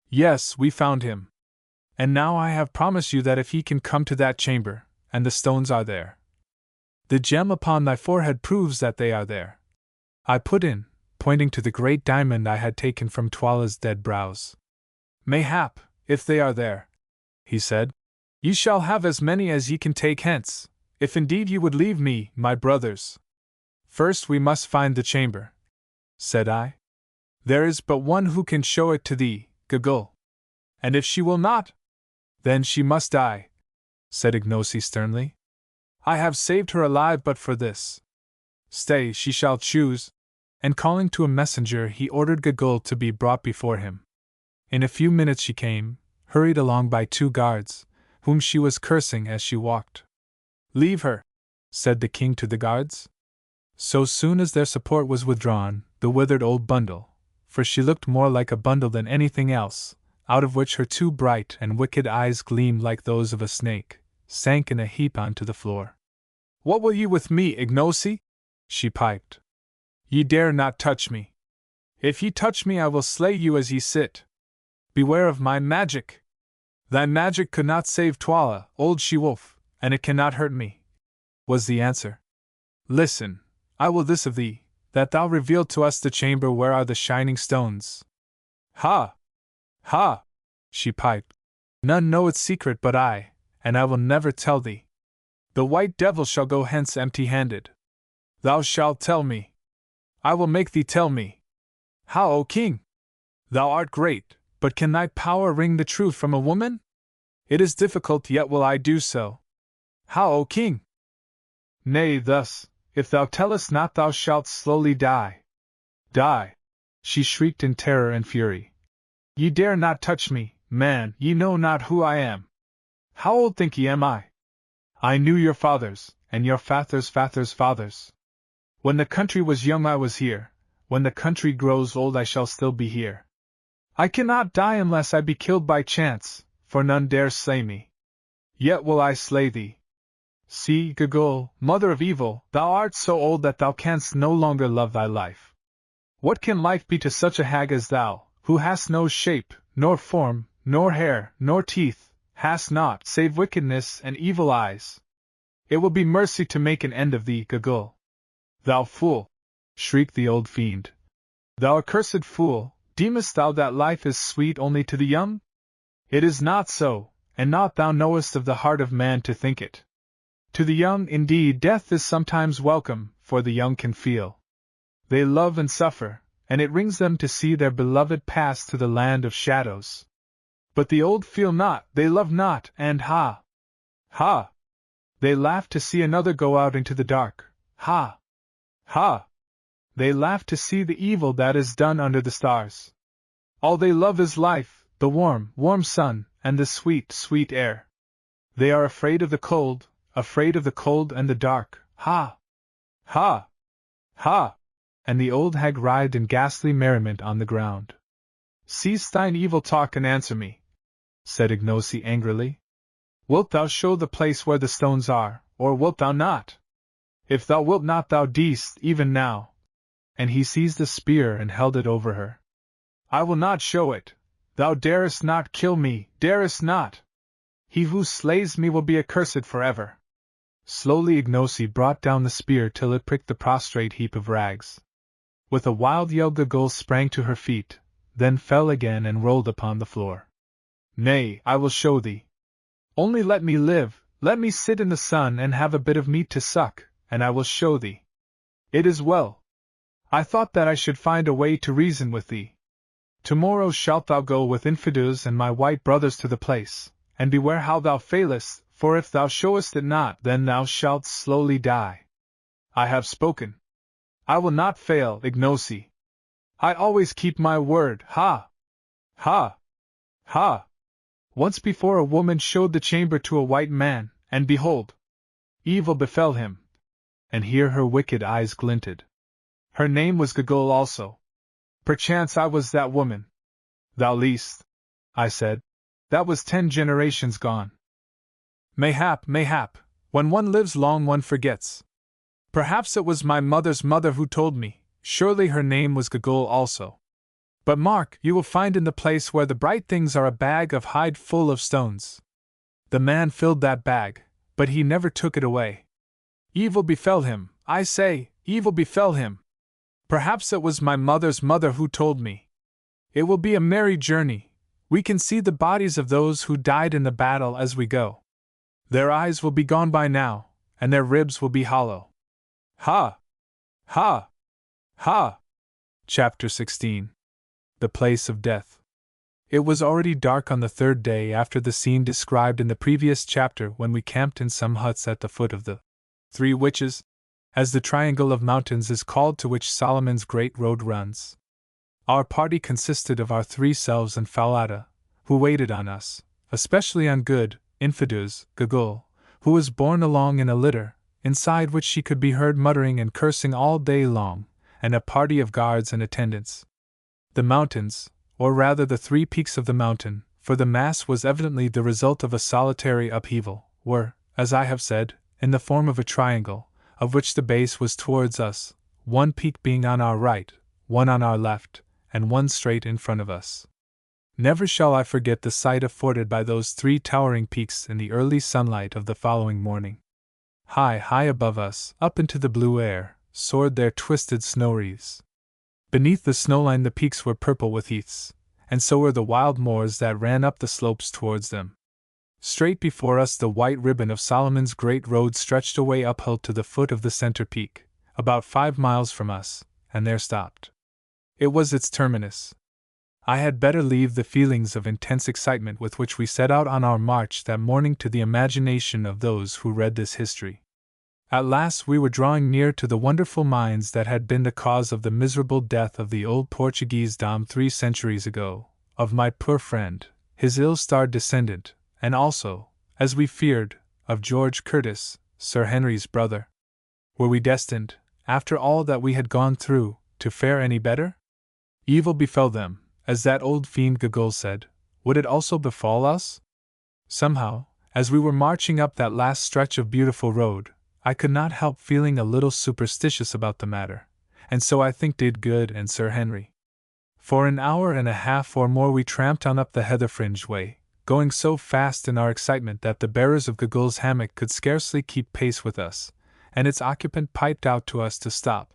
"Yes, we found him. And now I have promised you that if he can come to that chamber, and the stones are there, the gem upon thy forehead proves that they are there," I put in, pointing to the great diamond I had taken from Twala's dead brows. "Mayhap, if they are there," he said, "ye shall have as many as ye can take hence, if indeed ye would leave me, my brothers." "First we must find the chamber," said I. "There is but one who can show it to thee, Gagul. And if she will not, then she must die," said Ignosi sternly. "I have saved her alive but for this. Stay, she shall choose," and calling to a messenger he ordered Gagul to be brought before him. In a few minutes she came, hurried along by two guards, whom she was cursing as she walked. "Leave her," said the king to the guards. So soon as their support was withdrawn, the withered old bundle, for she looked more like a bundle than anything else, out of which her two bright and wicked eyes gleamed like those of a snake, sank in a heap onto the floor. "What will ye with me, Ignosi?" she piped. "Ye dare not touch me. If ye touch me I will slay you as ye sit. Beware of my magic. Thy magic could not save Twala, old she-wolf, and it cannot hurt me," was the answer. "Listen, I will this of thee, that thou reveal to us the chamber where are the shining stones." "Ha! Ha!" she piped. "None know its secret but I, and I will never tell thee. The white devil shall go hence empty-handed. Thou shalt tell me. I will make thee tell me. How, O king? Thou art great, but can thy power wring the truth from a woman? It is difficult, yet will I do so. How, O king? Nay, thus, if thou tellest not thou shalt slowly die. Die! She shrieked in terror and fury. Ye dare not touch me, man, ye know not who I am. How old think ye am I? I knew your fathers, and your fathers' fathers' fathers. When the country was young I was here, when the country grows old I shall still be here. I cannot die unless I be killed by chance, for none dare slay me. Yet will I slay thee. See, Gagul, mother of evil, thou art so old that thou canst no longer love thy life. What can life be to such a hag as thou, who hast no shape, nor form, nor hair, nor teeth, hast naught save wickedness and evil eyes? It will be mercy to make an end of thee, Gagul. Thou fool! Shrieked the old fiend. Thou accursed fool, deemest thou that life is sweet only to the young? It is not so, and naught thou knowest of the heart of man to think it. To the young, indeed, death is sometimes welcome, for the young can feel. They love and suffer, and it wrings them to see their beloved pass to the land of shadows. But the old feel not, they love not, and ha! Ha! They laugh to see another go out into the dark, ha! Ha! They laugh to see the evil that is done under the stars. All they love is life, the warm, warm sun, and the sweet, sweet air. They are afraid of the cold and the dark. Ha! Ha! Ha! And the old hag writhed in ghastly merriment on the ground. Cease thine evil talk and answer me, said Ignosi angrily. Wilt thou show the place where the stones are, or wilt thou not? If thou wilt not, thou deest even now. And he seized a spear and held it over her. I will not show it. Thou darest not kill me, darest not. He who slays me will be accursed forever. Slowly Ignosi brought down the spear till it pricked the prostrate heap of rags. With a wild yell Gogol sprang to her feet, then fell again and rolled upon the floor. Nay, I will show thee. Only let me live, let me sit in the sun and have a bit of meat to suck, and I will show thee. It is well. I thought that I should find a way to reason with thee. Tomorrow shalt thou go with Infidus and my white brothers to the place, and beware how thou failest, for if thou showest it not, then thou shalt slowly die. I have spoken. I will not fail, Ignosi. I always keep my word, ha! Ha! Ha! Once before a woman showed the chamber to a white man, and behold, evil befell him. And here her wicked eyes glinted. Her name was Gogol also. Perchance I was that woman. Thou liest, I said. That was 10 generations gone. Mayhap, when one lives long one forgets. Perhaps it was my mother's mother who told me, surely her name was Gogol also. But mark, you will find in the place where the bright things are a bag of hide full of stones. The man filled that bag, but he never took it away. Evil befell him, I say, evil befell him. Perhaps it was my mother's mother who told me. It will be a merry journey. We can see the bodies of those who died in the battle as we go. Their eyes will be gone by now, and their ribs will be hollow. Ha! Ha! Ha! Chapter 16. The Place of Death. It was already dark on the 3rd day after the scene described in the previous chapter when we camped in some huts at the foot of the 3 Witches, as the triangle of mountains is called to which Solomon's great road runs. Our party consisted of our 3 selves and Falada, who waited on us, especially on good Infidus, Gogol, who was borne along in a litter, inside which she could be heard muttering and cursing all day long, and a party of guards and attendants. The mountains, or rather the 3 peaks of the mountain, for the mass was evidently the result of a solitary upheaval, were, as I have said, in the form of a triangle, of which the base was towards us, 1 peak being on our right, 1 on our left, and 1 straight in front of us. Never shall I forget the sight afforded by those 3 towering peaks in the early sunlight of the following morning. High, high above us, up into the blue air, soared their twisted snow wreaths. Beneath the snowline the peaks were purple with heaths, and so were the wild moors that ran up the slopes towards them. Straight before us the white ribbon of Solomon's great road stretched away uphill to the foot of the center peak, about 5 miles from us, and there stopped. It was its terminus. I had better leave the feelings of intense excitement with which we set out on our march that morning to the imagination of those who read this history. At last we were drawing near to the wonderful mines that had been the cause of the miserable death of the old Portuguese Dom 3 centuries ago, of my poor friend, his ill-starred descendant, and also, as we feared, of George Curtis, Sir Henry's brother. Were we destined, after all that we had gone through, to fare any better? Evil befell them, as that old fiend Gogol said. Would it also befall us? Somehow, as we were marching up that last stretch of beautiful road, I could not help feeling a little superstitious about the matter, and so I think did Good and Sir Henry. For an hour and a half or more we tramped on up the heather-fringed way, going so fast in our excitement that the bearers of Gogol's hammock could scarcely keep pace with us, and its occupant piped out to us to stop.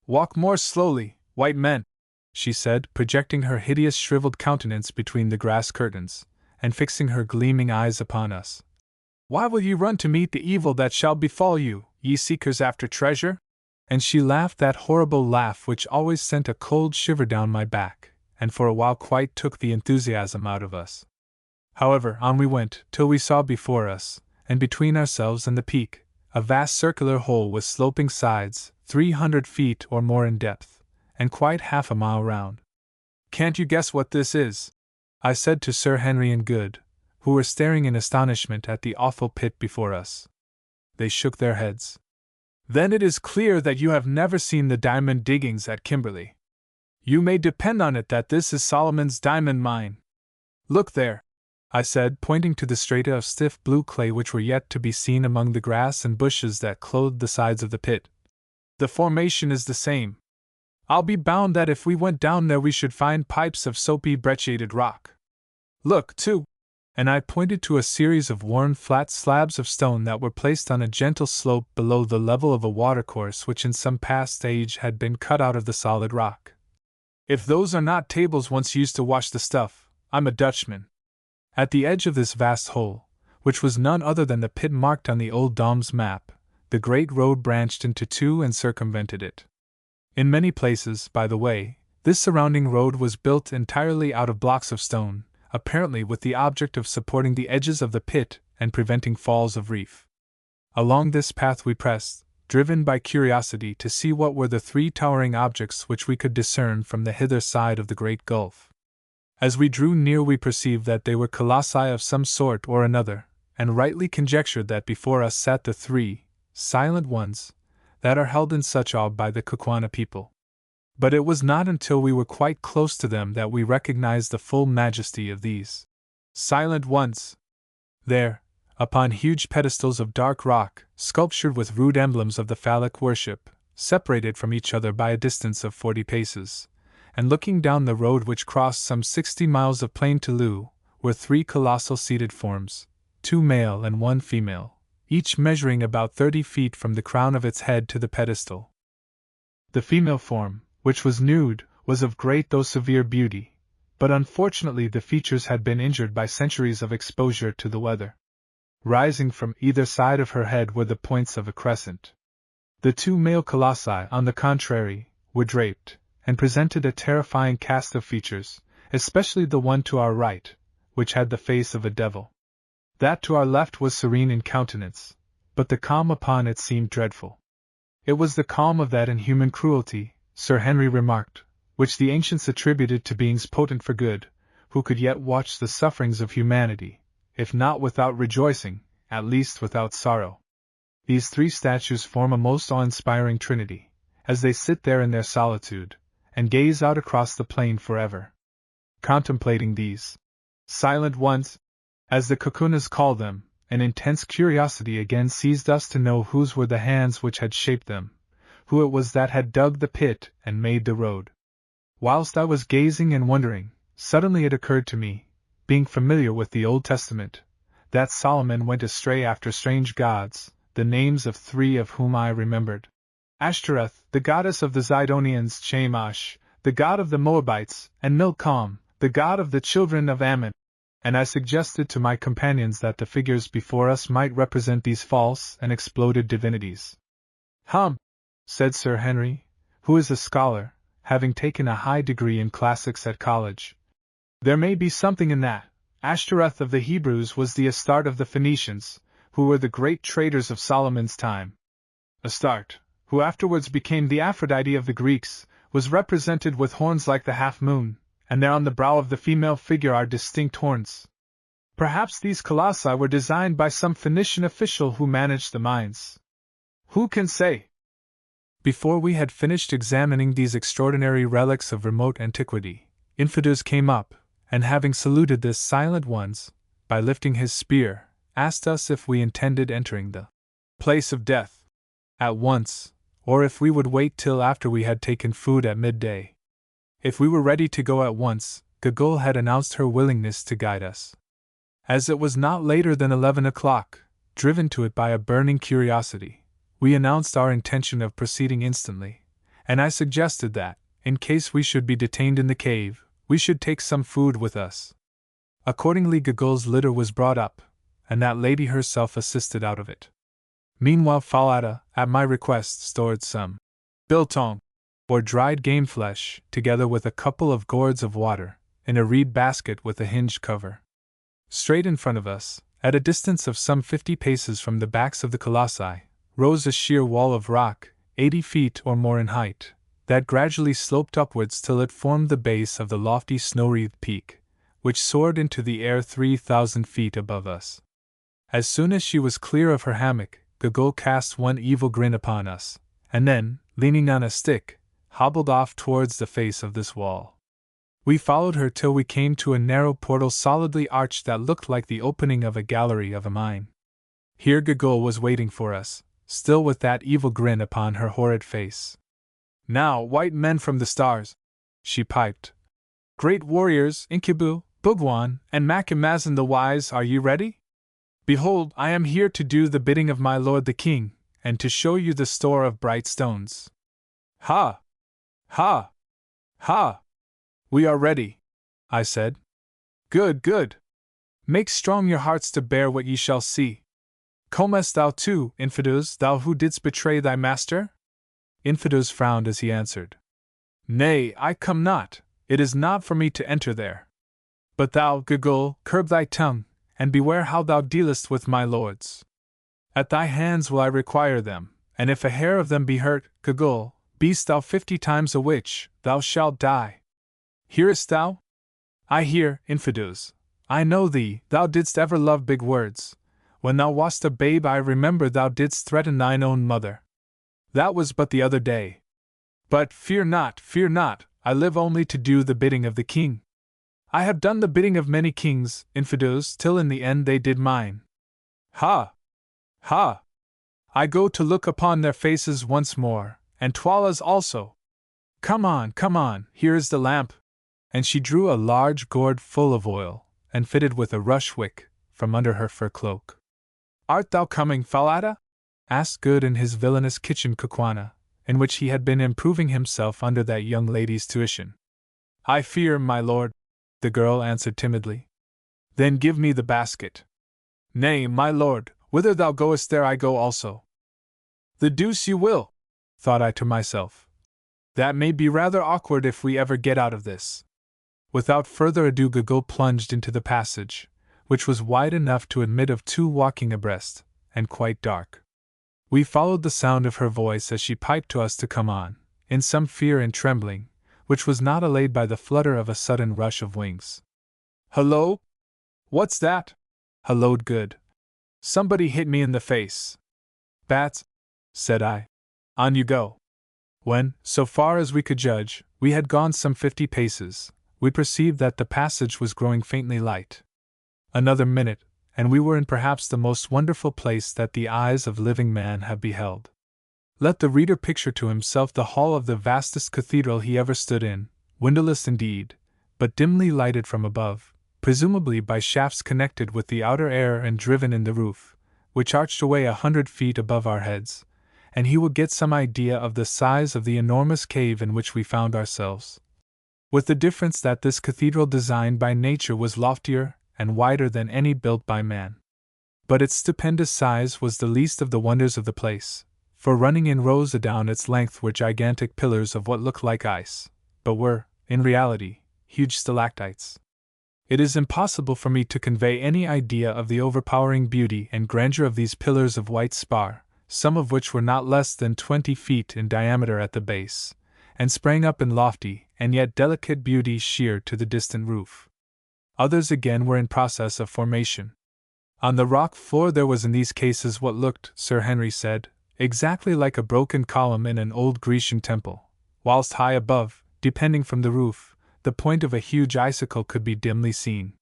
"Walk more slowly, white men," she said, projecting her hideous shriveled countenance between the grass curtains, and fixing her gleaming eyes upon us. "Why will ye run to meet the evil that shall befall you, ye seekers after treasure?" And she laughed that horrible laugh which always sent a cold shiver down my back, and for a while quite took the enthusiasm out of us. However, on we went, till we saw before us, and between ourselves and the peak, a vast circular hole with sloping sides, 300 feet or more in depth, and quite half a mile round. "Can't you guess what this is?" I said to Sir Henry and Good, who were staring in astonishment at the awful pit before us. They shook their heads. "Then it is clear that you have never seen the diamond diggings at Kimberley. You may depend on it that this is Solomon's diamond mine. Look there," I said, pointing to the strata of stiff blue clay which were yet to be seen among the grass and bushes that clothed the sides of the pit. "The formation is the same. I'll be bound that if we went down there we should find pipes of soapy brecciated rock. Look, too!" And I pointed to a series of worn flat slabs of stone that were placed on a gentle slope below the level of a watercourse which in some past age had been cut out of the solid rock. "If those are not tables once used to wash the stuff, I'm a Dutchman." At the edge of this vast hole, which was none other than the pit marked on the old Dom's map, the great road branched into two and circumvented it. In many places, by the way, this surrounding road was built entirely out of blocks of stone, apparently with the object of supporting the edges of the pit and preventing falls of reef. Along this path we pressed, driven by curiosity to see what were the three towering objects which we could discern from the hither side of the great gulf. As we drew near we perceived that they were colossi of some sort or another, and rightly conjectured that before us sat the three silent ones that are held in such awe by the Kukwana people. But it was not until we were quite close to them that we recognized the full majesty of these silent ones. There, upon huge pedestals of dark rock, sculptured with rude emblems of the phallic worship, separated from each other by a distance of 40 paces, and looking down the road which crossed some 60 miles of plain to Loo, were three colossal seated forms, 2 male and 1 female, each measuring about 30 feet from the crown of its head to the pedestal. The female form, which was nude, was of great though severe beauty, but unfortunately the features had been injured by centuries of exposure to the weather. Rising from either side of her head were the points of a crescent. The 2 male colossi, on the contrary, were draped, and presented a terrifying cast of features, especially the one to our right, which had the face of a devil. That to our left was serene in countenance, but the calm upon it seemed dreadful. It was the calm of that inhuman cruelty, Sir Henry remarked, which the ancients attributed to beings potent for good, who could yet watch the sufferings of humanity, if not without rejoicing, at least without sorrow. These three statues form a most awe-inspiring trinity, as they sit there in their solitude, and gaze out across the plain forever. Contemplating these silent ones, as the Kukunas call them, an intense curiosity again seized us to know whose were the hands which had shaped them, who it was that had dug the pit and made the road. Whilst I was gazing and wondering, suddenly it occurred to me, being familiar with the Old Testament, that Solomon went astray after strange gods, the names of 3 of whom I remembered: Ashtoreth, the goddess of the Zidonians; Chemosh, the god of the Moabites; and Milcom, the god of the children of Ammon. And I suggested to my companions that the figures before us might represent these false and exploded divinities. "Hum," said Sir Henry, who is a scholar, having taken a high degree in classics at college. "There may be something in that. Ashtoreth of the Hebrews was the Astarte of the Phoenicians, who were the great traders of Solomon's time. Astarte, who afterwards became the Aphrodite of the Greeks, was represented with horns like the half-moon, and there on the brow of the female figure are distinct horns. Perhaps these colossi were designed by some Phoenician official who managed the mines. Who can say?" Before we had finished examining these extraordinary relics of remote antiquity, Infidus came up, and having saluted the silent ones, by lifting his spear, asked us if we intended entering the place of death at once, or if we would wait till after we had taken food at midday. If we were ready to go at once, Gagul had announced her willingness to guide us. As it was not later than 11 o'clock, driven to it by a burning curiosity, we announced our intention of proceeding instantly, and I suggested that, in case we should be detained in the cave, we should take some food with us. Accordingly Gagul's litter was brought up, and that lady herself assisted out of it. Meanwhile Falada, at my request, stored some biltong, or dried game flesh, together with a couple of gourds of water, in a reed basket with a hinged cover. Straight in front of us, at a distance of some 50 paces from the backs of the colossi, rose a sheer wall of rock, 80 feet or more in height, that gradually sloped upwards till it formed the base of the lofty snow-wreathed peak, which soared into the air 3,000 feet above us. As soon as she was clear of her hammock, Gogol cast one evil grin upon us, and then, leaning on a stick, hobbled off towards the face of this wall. We followed her till we came to a narrow portal solidly arched that looked like the opening of a gallery of a mine. Here Gogol was waiting for us, still with that evil grin upon her horrid face. "Now, white men from the stars," she piped. "Great warriors, Inkibu, Bugwan, and Macamazin the Wise, are ye ready? Behold, I am here to do the bidding of my lord the king, and to show you the store of bright stones." "Ha! Ha! Ha! We are ready," I said. "Good, good. Make strong your hearts to bear what ye shall see. Comest thou too, Infidus, thou who didst betray thy master?" Infidus frowned as he answered. "Nay, I come not, it is not for me to enter there. But thou, Gogol, curb thy tongue, and beware how thou dealest with my lords. At thy hands will I require them, and if a hair of them be hurt, Gogol, beest thou 50 times a witch, thou shalt die. Hearest thou?" "I hear, Infidus. I know thee, thou didst ever love big words. When thou wast a babe I remember thou didst threaten thine own mother. That was but the other day. But fear not, I live only to do the bidding of the king. I have done the bidding of many kings, Infidus, till in the end they did mine. Ha! Ha! I go to look upon their faces once more, and Twala's also. Come on, here is the lamp." And she drew a large gourd full of oil, and fitted with a rush wick, from under her fur cloak. "Art thou coming, Falada?" asked Good in his villainous kitchen Kukwana, in which he had been improving himself under that young lady's tuition. "I fear, my lord," the girl answered timidly. "Then give me the basket." "Nay, my lord, whither thou goest there I go also." "The deuce you will," thought I to myself. "That may be rather awkward if we ever get out of this." Without further ado Gogol plunged into the passage, which was wide enough to admit of 2 walking abreast, and quite dark. We followed the sound of her voice as she piped to us to come on, in some fear and trembling, which was not allayed by the flutter of a sudden rush of wings. "Hullo! What's that?" halloed Good. "Somebody hit me in the face." "Bats," said I. "On you go." When, so far as we could judge, we had gone some 50 paces, we perceived that the passage was growing faintly light. Another minute, and we were in perhaps the most wonderful place that the eyes of living man have beheld. Let the reader picture to himself the hall of the vastest cathedral he ever stood in, windowless indeed, but dimly lighted from above, presumably by shafts connected with the outer air and driven in the roof, which arched away 100 feet above our heads, and he will get some idea of the size of the enormous cave in which we found ourselves. With the difference that this cathedral designed by nature was loftier and wider than any built by man. But its stupendous size was the least of the wonders of the place, for running in rows adown its length were gigantic pillars of what looked like ice, but were, in reality, huge stalactites. It is impossible for me to convey any idea of the overpowering beauty and grandeur of these pillars of white spar, some of which were not less than 20 feet in diameter at the base, and sprang up in lofty and yet delicate beauty sheer to the distant roof. Others again were in process of formation. On the rock floor there was in these cases what looked, Sir Henry said, exactly like a broken column in an old Grecian temple, whilst high above, depending from the roof, the point of a huge icicle could be dimly seen.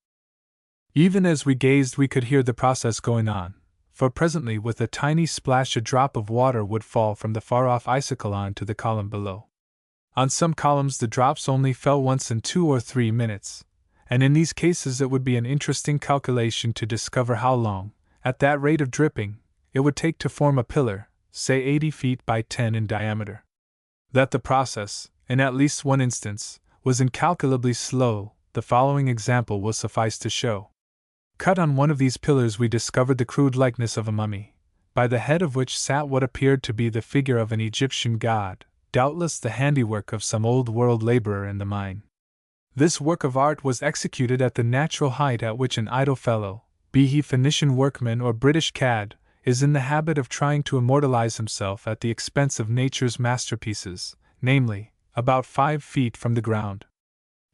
Even as we gazed we could hear the process going on, for presently with a tiny splash a drop of water would fall from the far-off icicle on to the column below. On some columns the drops only fell once in 2 or 3 minutes, and in these cases it would be an interesting calculation to discover how long, at that rate of dripping, it would take to form a pillar, say 80 feet by 10 in diameter. That the process, in at least one instance, was incalculably slow, the following example will suffice to show. Cut on one of these pillars we discovered the crude likeness of a mummy, by the head of which sat what appeared to be the figure of an Egyptian god, doubtless the handiwork of some old-world laborer in the mine. This work of art was executed at the natural height at which an idle fellow, be he Phoenician workman or British cad, is in the habit of trying to immortalize himself at the expense of nature's masterpieces, namely, about 5 feet from the ground.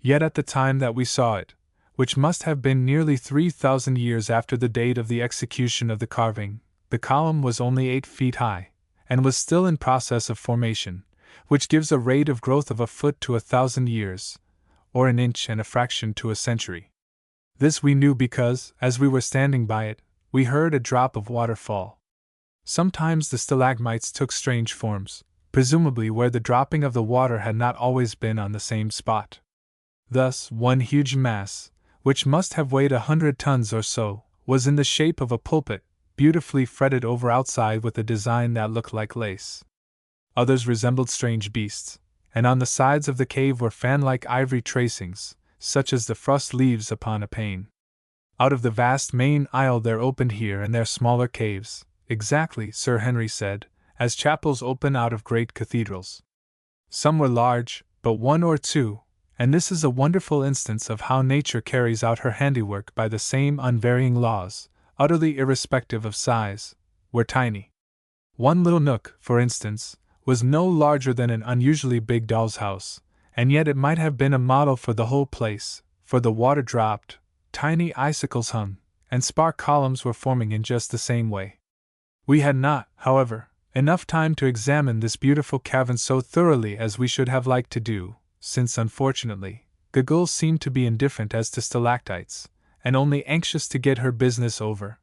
Yet at the time that we saw it, which must have been nearly 3,000 years after the date of the execution of the carving, the column was only 8 feet high, and was still in process of formation, which gives a rate of growth of a foot to 1,000 years, or an inch and a fraction to a century. This we knew because, as we were standing by it, we heard a drop of water fall. Sometimes the stalagmites took strange forms, presumably where the dropping of the water had not always been on the same spot. Thus, one huge mass, which must have weighed 100 tons or so, was in the shape of a pulpit, beautifully fretted over outside with a design that looked like lace. Others resembled strange beasts, and on the sides of the cave were fan-like ivory tracings, such as the frost leaves upon a pane. Out of the vast main aisle there opened here and there smaller caves, exactly, Sir Henry said, as chapels open out of great cathedrals. Some were large, but one or two, and this is a wonderful instance of how nature carries out her handiwork by the same unvarying laws, utterly irrespective of size, were tiny. One little nook, for instance, was no larger than an unusually big doll's house, and yet it might have been a model for the whole place, for the water dropped, tiny icicles hung, and spark columns were forming in just the same way. We had not, however, enough time to examine this beautiful cavern so thoroughly as we should have liked to do, since unfortunately, Gagul seemed to be indifferent as to stalactites, and only anxious to get her business over.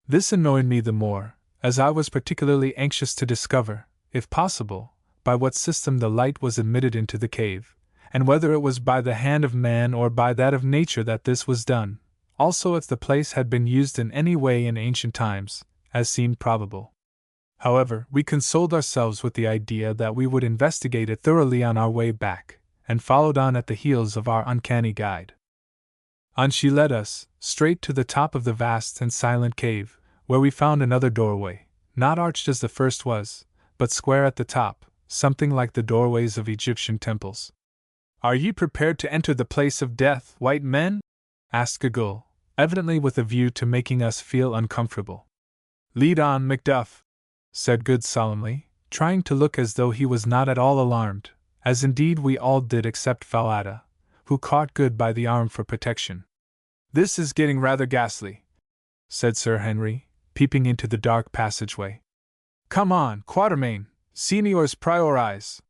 This annoyed me the more, as I was particularly anxious to discover, if possible, by what system the light was admitted into the cave, and whether it was by the hand of man or by that of nature that this was done, also if the place had been used in any way in ancient times, as seemed probable. However, we consoled ourselves with the idea that we would investigate it thoroughly on our way back, and followed on at the heels of our uncanny guide. On she led us, straight to the top of the vast and silent cave, where we found another doorway, not arched as the first was, but square at the top, something like the doorways of Egyptian temples. "Are ye prepared to enter the place of death, white men?" asked Gagul, evidently with a view to making us feel uncomfortable. "Lead on, Macduff," said Good solemnly, trying to look as though he was not at all alarmed, as indeed we all did except Falada, who caught Good by the arm for protection. "This is getting rather ghastly," said Sir Henry, peeping into the dark passageway. "Come on, Quatermain, seniors priorize.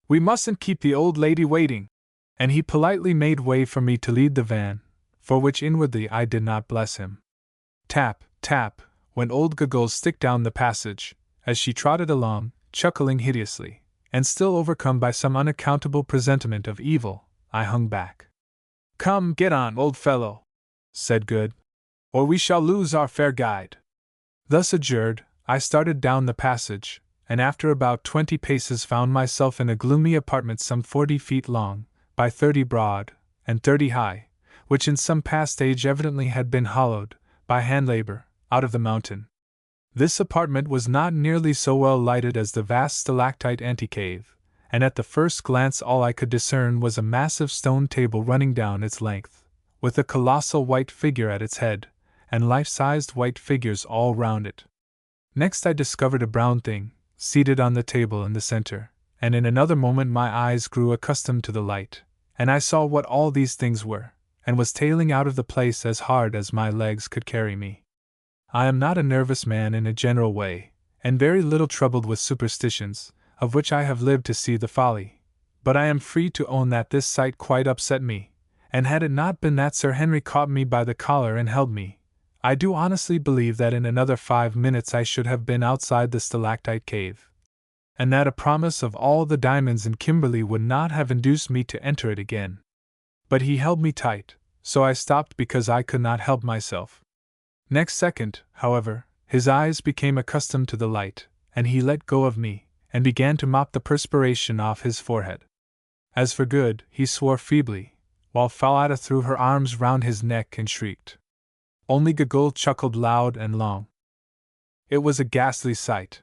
We mustn't keep the old lady waiting." And he politely made way for me to lead the van, for which inwardly I did not bless him. Tap, tap, went old Gagul's stick down the passage, as she trotted along, chuckling hideously, and still overcome by some unaccountable presentiment of evil. I hung back. "Come, get on, old fellow," said Good, "or we shall lose our fair guide." Thus adjured, I started down the passage, and after about 20 paces found myself in a gloomy apartment some 40 feet long, by 30 broad, and 30 high, which in some past age evidently had been hollowed, by hand labor, out of the mountain. This apartment was not nearly so well lighted as the vast stalactite antecave, and at the first glance all I could discern was a massive stone table running down its length, with a colossal white figure at its head, and life-sized white figures all round it. Next I discovered a brown thing, seated on the table in the center, and in another moment my eyes grew accustomed to the light, and I saw what all these things were, and was tailing out of the place as hard as my legs could carry me. I am not a nervous man in a general way, and very little troubled with superstitions, of which I have lived to see the folly, but I am free to own that this sight quite upset me, and had it not been that Sir Henry caught me by the collar and held me, I do honestly believe that in another 5 minutes I should have been outside the stalactite cave, and that a promise of all the diamonds in Kimberley would not have induced me to enter it again. But he held me tight, so I stopped because I could not help myself. Next second, however, his eyes became accustomed to the light, and he let go of me, and began to mop the perspiration off his forehead. As for Good, he swore feebly, while Falada threw her arms round his neck and shrieked. Only Gagul chuckled loud and long. It was a ghastly sight.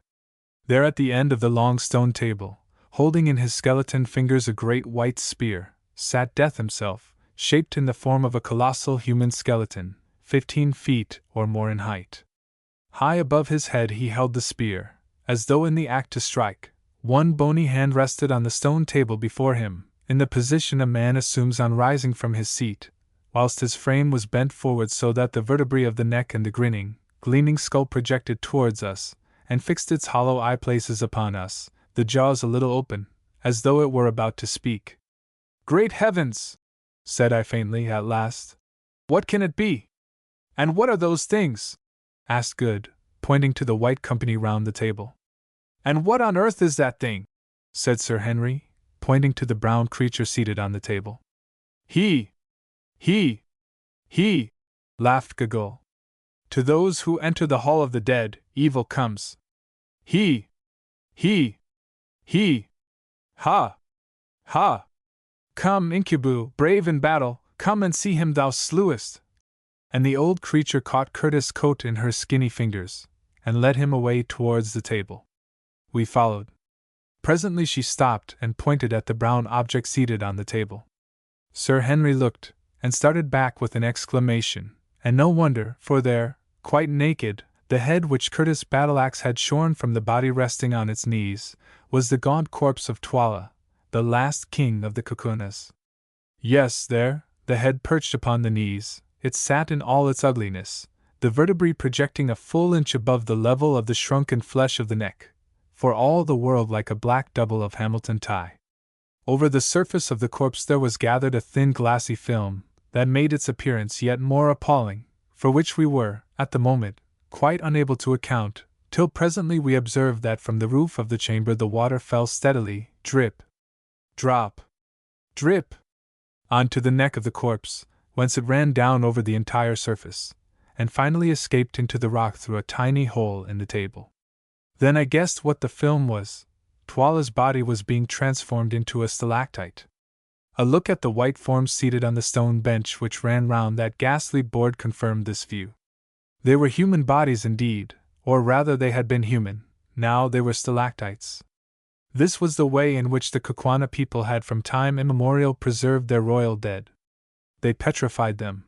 There at the end of the long stone table, holding in his skeleton fingers a great white spear, sat Death himself, shaped in the form of a colossal human skeleton, 15 feet or more in height. High above his head he held the spear, as though in the act to strike. One bony hand rested on the stone table before him, in the position a man assumes on rising from his seat, whilst his frame was bent forward so that the vertebrae of the neck and the grinning, gleaming skull projected towards us, and fixed its hollow eye places upon us, the jaws a little open, as though it were about to speak. "Great heavens!" said I faintly at last. "What can it be? And what are those things?" asked Good, pointing to the white company round the table. "And what on earth is that thing?" said Sir Henry, pointing to the brown creature seated on the table. He, laughed Gaggle. "To those who enter the hall of the dead, evil comes. He, ha, ha! Come, Incubu, brave in battle, come and see him thou slewest!" And the old creature caught Curtis' coat in her skinny fingers, and led him away towards the table. We followed. Presently she stopped and pointed at the brown object seated on the table. Sir Henry looked, and started back with an exclamation, and no wonder, for there, quite naked, the head which Curtis' battle-axe had shorn from the body resting on its knees, was the gaunt corpse of Twala, the last king of the Kukunas. Yes, there, the head perched upon the knees, it sat in all its ugliness, the vertebrae projecting a full inch above the level of the shrunken flesh of the neck, for all the world like a black double of Hamilton tie. Over the surface of the corpse there was gathered a thin glassy film, that made its appearance yet more appalling, for which we were, at the moment, quite unable to account, till presently we observed that from the roof of the chamber the water fell steadily, drip, drop, drip, on to the neck of the corpse, whence it ran down over the entire surface, and finally escaped into the rock through a tiny hole in the table. Then I guessed what the film was. Twala's body was being transformed into a stalactite. A look at the white forms seated on the stone bench which ran round that ghastly board confirmed this view. They were human bodies indeed, or rather they had been human, now they were stalactites. This was the way in which the Kukwana people had from time immemorial preserved their royal dead. They petrified them.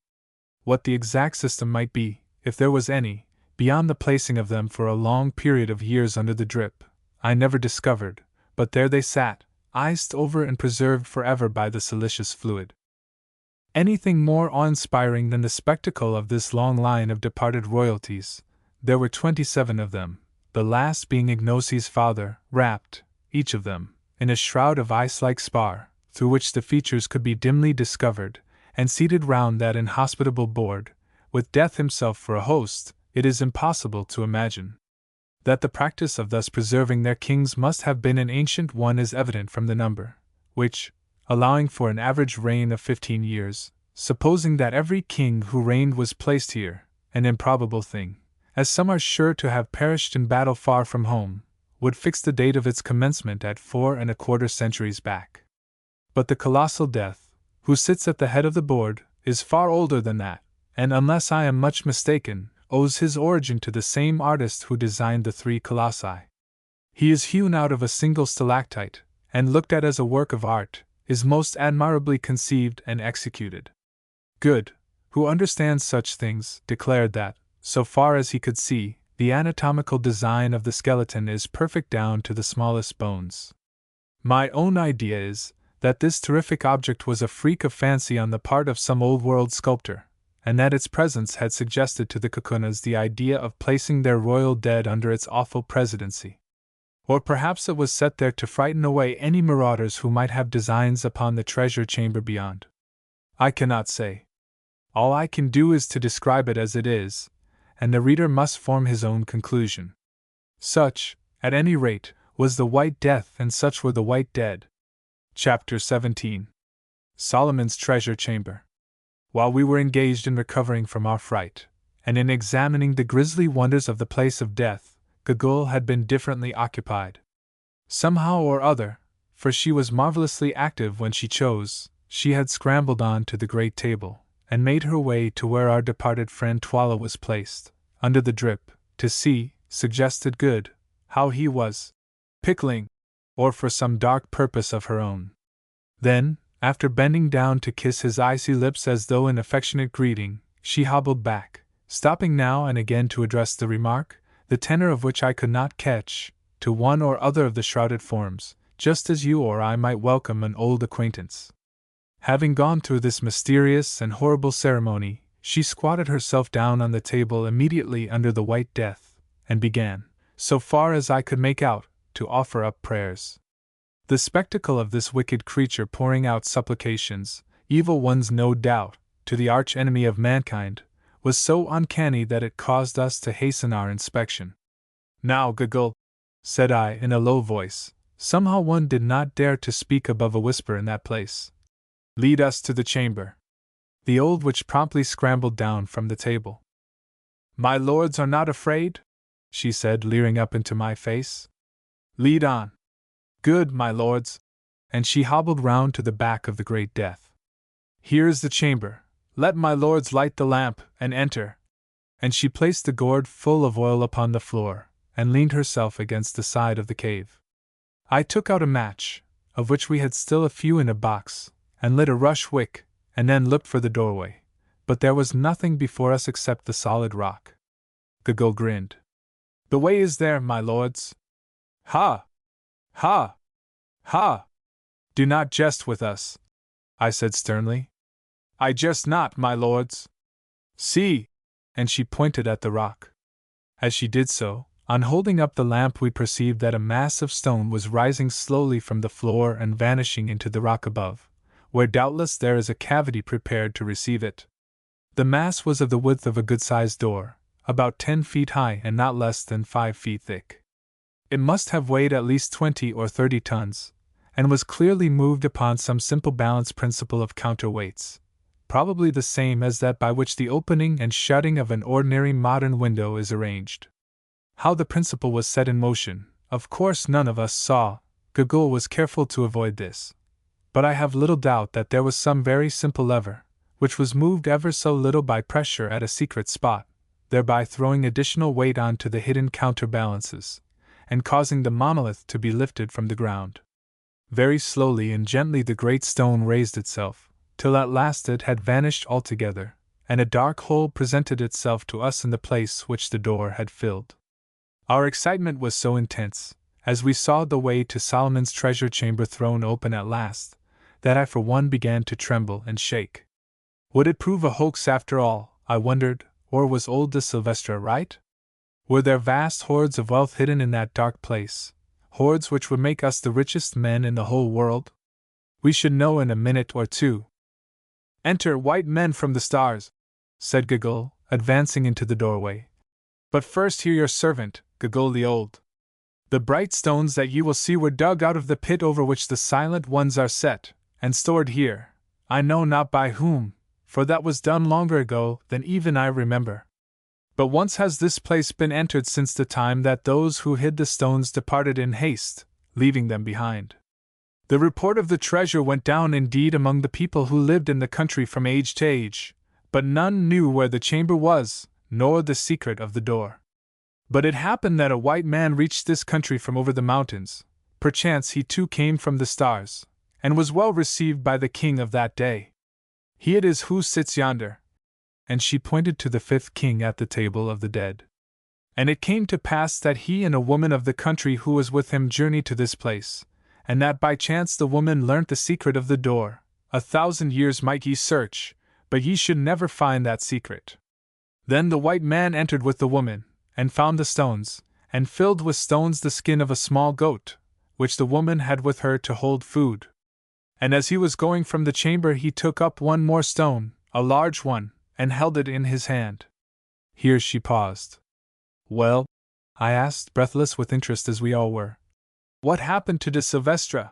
What the exact system might be, if there was any, beyond the placing of them for a long period of years under the drip, I never discovered, but there they sat, iced over and preserved forever by the silicious fluid. Anything more awe-inspiring than the spectacle of this long line of departed royalties. There were 27 of them, the last being Ignosi's father, wrapped, each of them, in a shroud of ice-like spar, through which the features could be dimly discovered, and seated round that inhospitable board, with Death himself for a host. It is impossible to imagine. That the practice of thus preserving their kings must have been an ancient one is evident from the number, which, allowing for an average reign of 15 years, supposing that every king who reigned was placed here, an improbable thing, as some are sure to have perished in battle far from home, would fix the date of its commencement at 4¼ centuries back. But the colossal Death, who sits at the head of the board, is far older than that, and unless I am much mistaken, owes his origin to the same artist who designed the 3 colossi. He is hewn out of a single stalactite, and looked at as a work of art, is most admirably conceived and executed. Good, who understands such things, declared that, so far as he could see, the anatomical design of the skeleton is perfect down to the smallest bones. My own idea is, that this terrific object was a freak of fancy on the part of some old-world sculptor, and that its presence had suggested to the Kukunas the idea of placing their royal dead under its awful presidency. Or perhaps it was set there to frighten away any marauders who might have designs upon the treasure chamber beyond. I cannot say. All I can do is to describe it as it is, and the reader must form his own conclusion. Such, at any rate, was the White Death, and such were the White Dead. Chapter 17. Solomon's Treasure Chamber. While we were engaged in recovering from our fright, and in examining the grisly wonders of the place of death, Gagul had been differently occupied. Somehow or other, for she was marvelously active when she chose, she had scrambled on to the great table, and made her way to where our departed friend Twala was placed, under the drip, to see, suggested Good, how he was pickling, or for some dark purpose of her own. Then, after bending down to kiss his icy lips as though in affectionate greeting, she hobbled back, stopping now and again to address the remark, the tenor of which I could not catch, to one or other of the shrouded forms, just as you or I might welcome an old acquaintance. Having gone through this mysterious and horrible ceremony, she squatted herself down on the table immediately under the White Death, and began, so far as I could make out, to offer up prayers. The spectacle of this wicked creature pouring out supplications, evil ones no doubt, to the arch-enemy of mankind, was so uncanny that it caused us to hasten our inspection. "Now, Giggle," said I in a low voice, somehow one did not dare to speak above a whisper in that place. "Lead us to the chamber." The old witch promptly scrambled down from the table. "My lords are not afraid?" she said, leering up into my face. "Lead on." "Good, my lords." And she hobbled round to the back of the Great Death. "Here is the chamber. Let my lords light the lamp, and enter." And she placed the gourd full of oil upon the floor, and leaned herself against the side of the cave. I took out a match, of which we had still a few in a box, and lit a rush wick, and then looked for the doorway, but there was nothing before us except the solid rock. Giggle grinned. "The way is there, my lords." "Ha! Ha! Ha! Do not jest with us," I said sternly. "I jest not, my lords. See!" And she pointed at the rock. As she did so, on holding up the lamp, we perceived that a mass of stone was rising slowly from the floor and vanishing into the rock above, where doubtless there is a cavity prepared to receive it. The mass was of the width of a good-sized door, about 10 feet high and not less than 5 feet thick. It must have weighed at least 20 or 30 tons, and was clearly moved upon some simple balance principle of counterweights, probably the same as that by which the opening and shutting of an ordinary modern window is arranged. How the principle was set in motion, of course none of us saw. Giggle was careful to avoid this. But I have little doubt that there was some very simple lever, which was moved ever so little by pressure at a secret spot, thereby throwing additional weight on to the hidden counterbalances, and causing the monolith to be lifted from the ground. Very slowly and gently the great stone raised itself, till at last it had vanished altogether, and a dark hole presented itself to us in the place which the door had filled. Our excitement was so intense, as we saw the way to Solomon's treasure chamber thrown open at last, that I for one began to tremble and shake. Would it prove a hoax after all, I wondered, or was old de Silvestre right? Were there vast hoards of wealth hidden in that dark place, hoards which would make us the richest men in the whole world? We should know in a minute or two. "Enter, white men from the stars," said Giggle, advancing into the doorway. "But first hear your servant, Giggle the Old. The bright stones that you will see were dug out of the pit over which the silent ones are set, and stored here, I know not by whom, for that was done longer ago than even I remember. But once has this place been entered since the time that those who hid the stones departed in haste, leaving them behind. The report of the treasure went down indeed among the people who lived in the country from age to age, but none knew where the chamber was, nor the secret of the door. But it happened that a white man reached this country from over the mountains, perchance he too came from the stars, and was well received by the king of that day. He it is who sits yonder." And she pointed to the 5th king at the table of the dead. "And it came to pass that he and a woman of the country who was with him journeyed to this place, and that by chance the woman learnt the secret of the door. 1,000 years might ye search, but ye should never find that secret. Then the white man entered with the woman, and found the stones, and filled with stones the skin of a small goat, which the woman had with her to hold food. And as he was going from the chamber he took up one more stone, a large one, and held it in his hand." Here she paused. "Well?" I asked, breathless with interest as we all were. "What happened to de Silvestre?"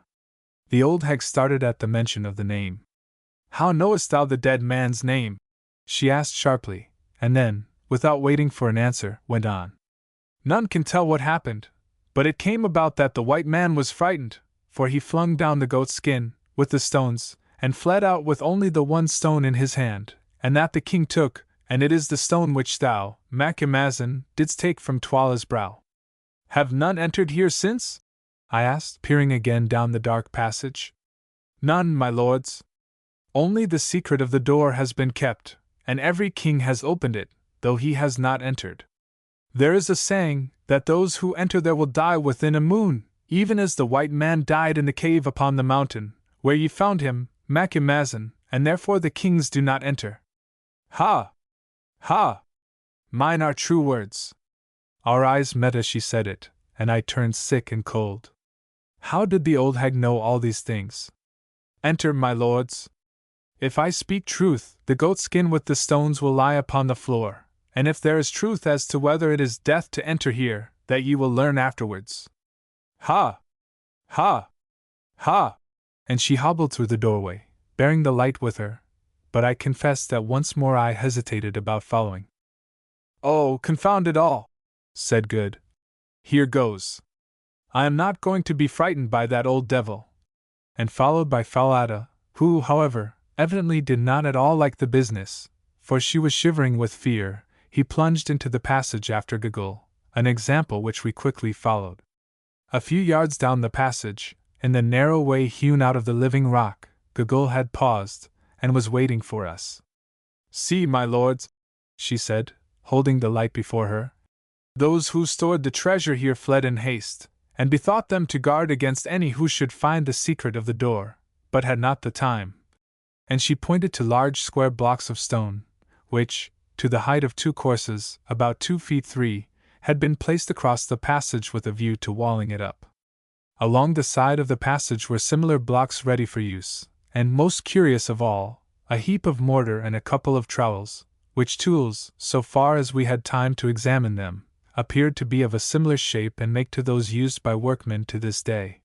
The old hag started at the mention of the name. "How knowest thou the dead man's name?" she asked sharply, and then, without waiting for an answer, went on. "None can tell what happened, but it came about that the white man was frightened, for he flung down the goat's skin, with the stones, and fled out with only the one stone in his hand, and that the king took, and it is the stone which thou, Macumazahn, didst take from Twala's brow." "Have none entered here since?" I asked, peering again down the dark passage. "None, my lords. Only the secret of the door has been kept, and every king has opened it, though he has not entered. There is a saying that those who enter there will die within a moon, even as the white man died in the cave upon the mountain, where ye found him, Macumazin, and therefore the kings do not enter. Ha! Ha! Mine are true words. Our eyes met as she said it, and I turned sick and cold. How did the old hag know all these things? Enter, my lords. If I speak truth, the goatskin with the stones will lie upon the floor, and if there is truth as to whether it is death to enter here, that ye will learn afterwards. Ha! Ha! Ha! And she hobbled through the doorway, bearing the light with her, but I confess that once more I hesitated about following. Oh, confound it all! Said Good. Here goes. I am not going to be frightened by that old devil. And followed by Falada, who, however, evidently did not at all like the business, for she was shivering with fear, he plunged into the passage after Giggle, an example which we quickly followed. A few yards down the passage, in the narrow way hewn out of the living rock, Giggle had paused, and was waiting for us. See, my lords, she said, holding the light before her. Those who stored the treasure here fled in haste, and bethought them to guard against any who should find the secret of the door, but had not the time. And she pointed to large square blocks of stone, which, to the height of 2 courses, about 2 feet 3, had been placed across the passage with a view to walling it up. Along the side of the passage were similar blocks ready for use, and most curious of all, a heap of mortar and a couple of trowels, which tools, so far as we had time to examine them, appeared to be of a similar shape and make to those used by workmen to this day.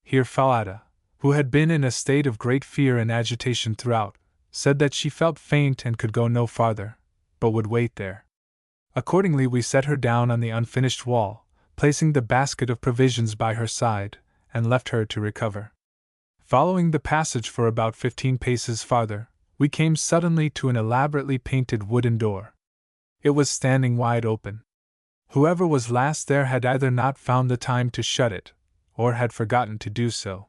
Here Falada, who had been in a state of great fear and agitation throughout, said that she felt faint and could go no farther, but would wait there. Accordingly we set her down on the unfinished wall, placing the basket of provisions by her side, and left her to recover. Following the passage for about 15 paces farther, we came suddenly to an elaborately painted wooden door. It was standing wide open. Whoever was last there had either not found the time to shut it, or had forgotten to do so.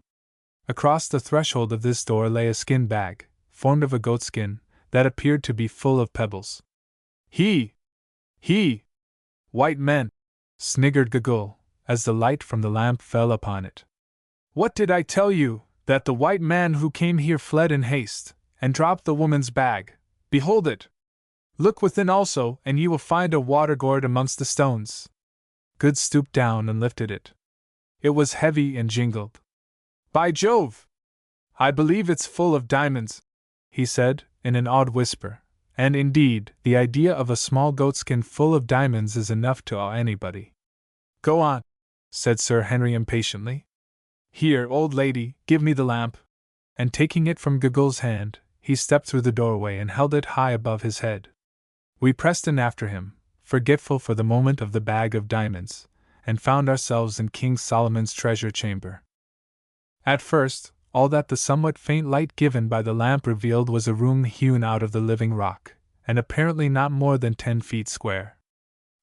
Across the threshold of this door lay a skin bag, formed of a goatskin, that appeared to be full of pebbles. He! White men! Sniggered Giggle, as the light from the lamp fell upon it. What did I tell you, that the white man who came here fled in haste, and dropped the woman's bag? Behold it! Look within also, and ye will find a water gourd amongst the stones. Good stooped down and lifted it. It was heavy and jingled. By Jove! I believe it's full of diamonds, he said, in an awed whisper, and indeed, the idea of a small goatskin full of diamonds is enough to awe anybody. Go on, said Sir Henry impatiently. Here, old lady, give me the lamp. And taking it from Giggle's hand, he stepped through the doorway and held it high above his head. We pressed in after him, forgetful for the moment of the bag of diamonds, and found ourselves in King Solomon's treasure chamber. At first, all that the somewhat faint light given by the lamp revealed was a room hewn out of the living rock, and apparently not more than 10 feet square.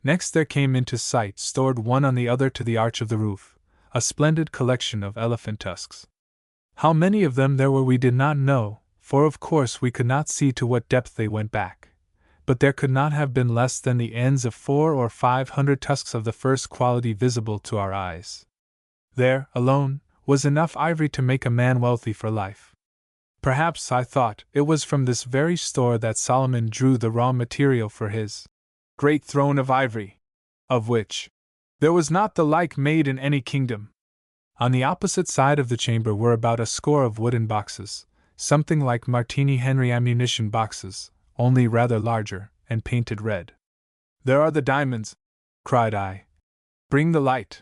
Next there came into sight, stored one on the other to the arch of the roof, a splendid collection of elephant tusks. How many of them there were we did not know, for of course we could not see to what depth they went back. But there could not have been less than the ends of 400 or 500 tusks of the first quality visible to our eyes. There, alone, was enough ivory to make a man wealthy for life. Perhaps, I thought, it was from this very store that Solomon drew the raw material for his great throne of ivory, of which there was not the like made in any kingdom. On the opposite side of the chamber were about a score of wooden boxes, something like Martini Henry ammunition boxes, only rather larger, and painted red. There are the diamonds, cried I. Bring the light.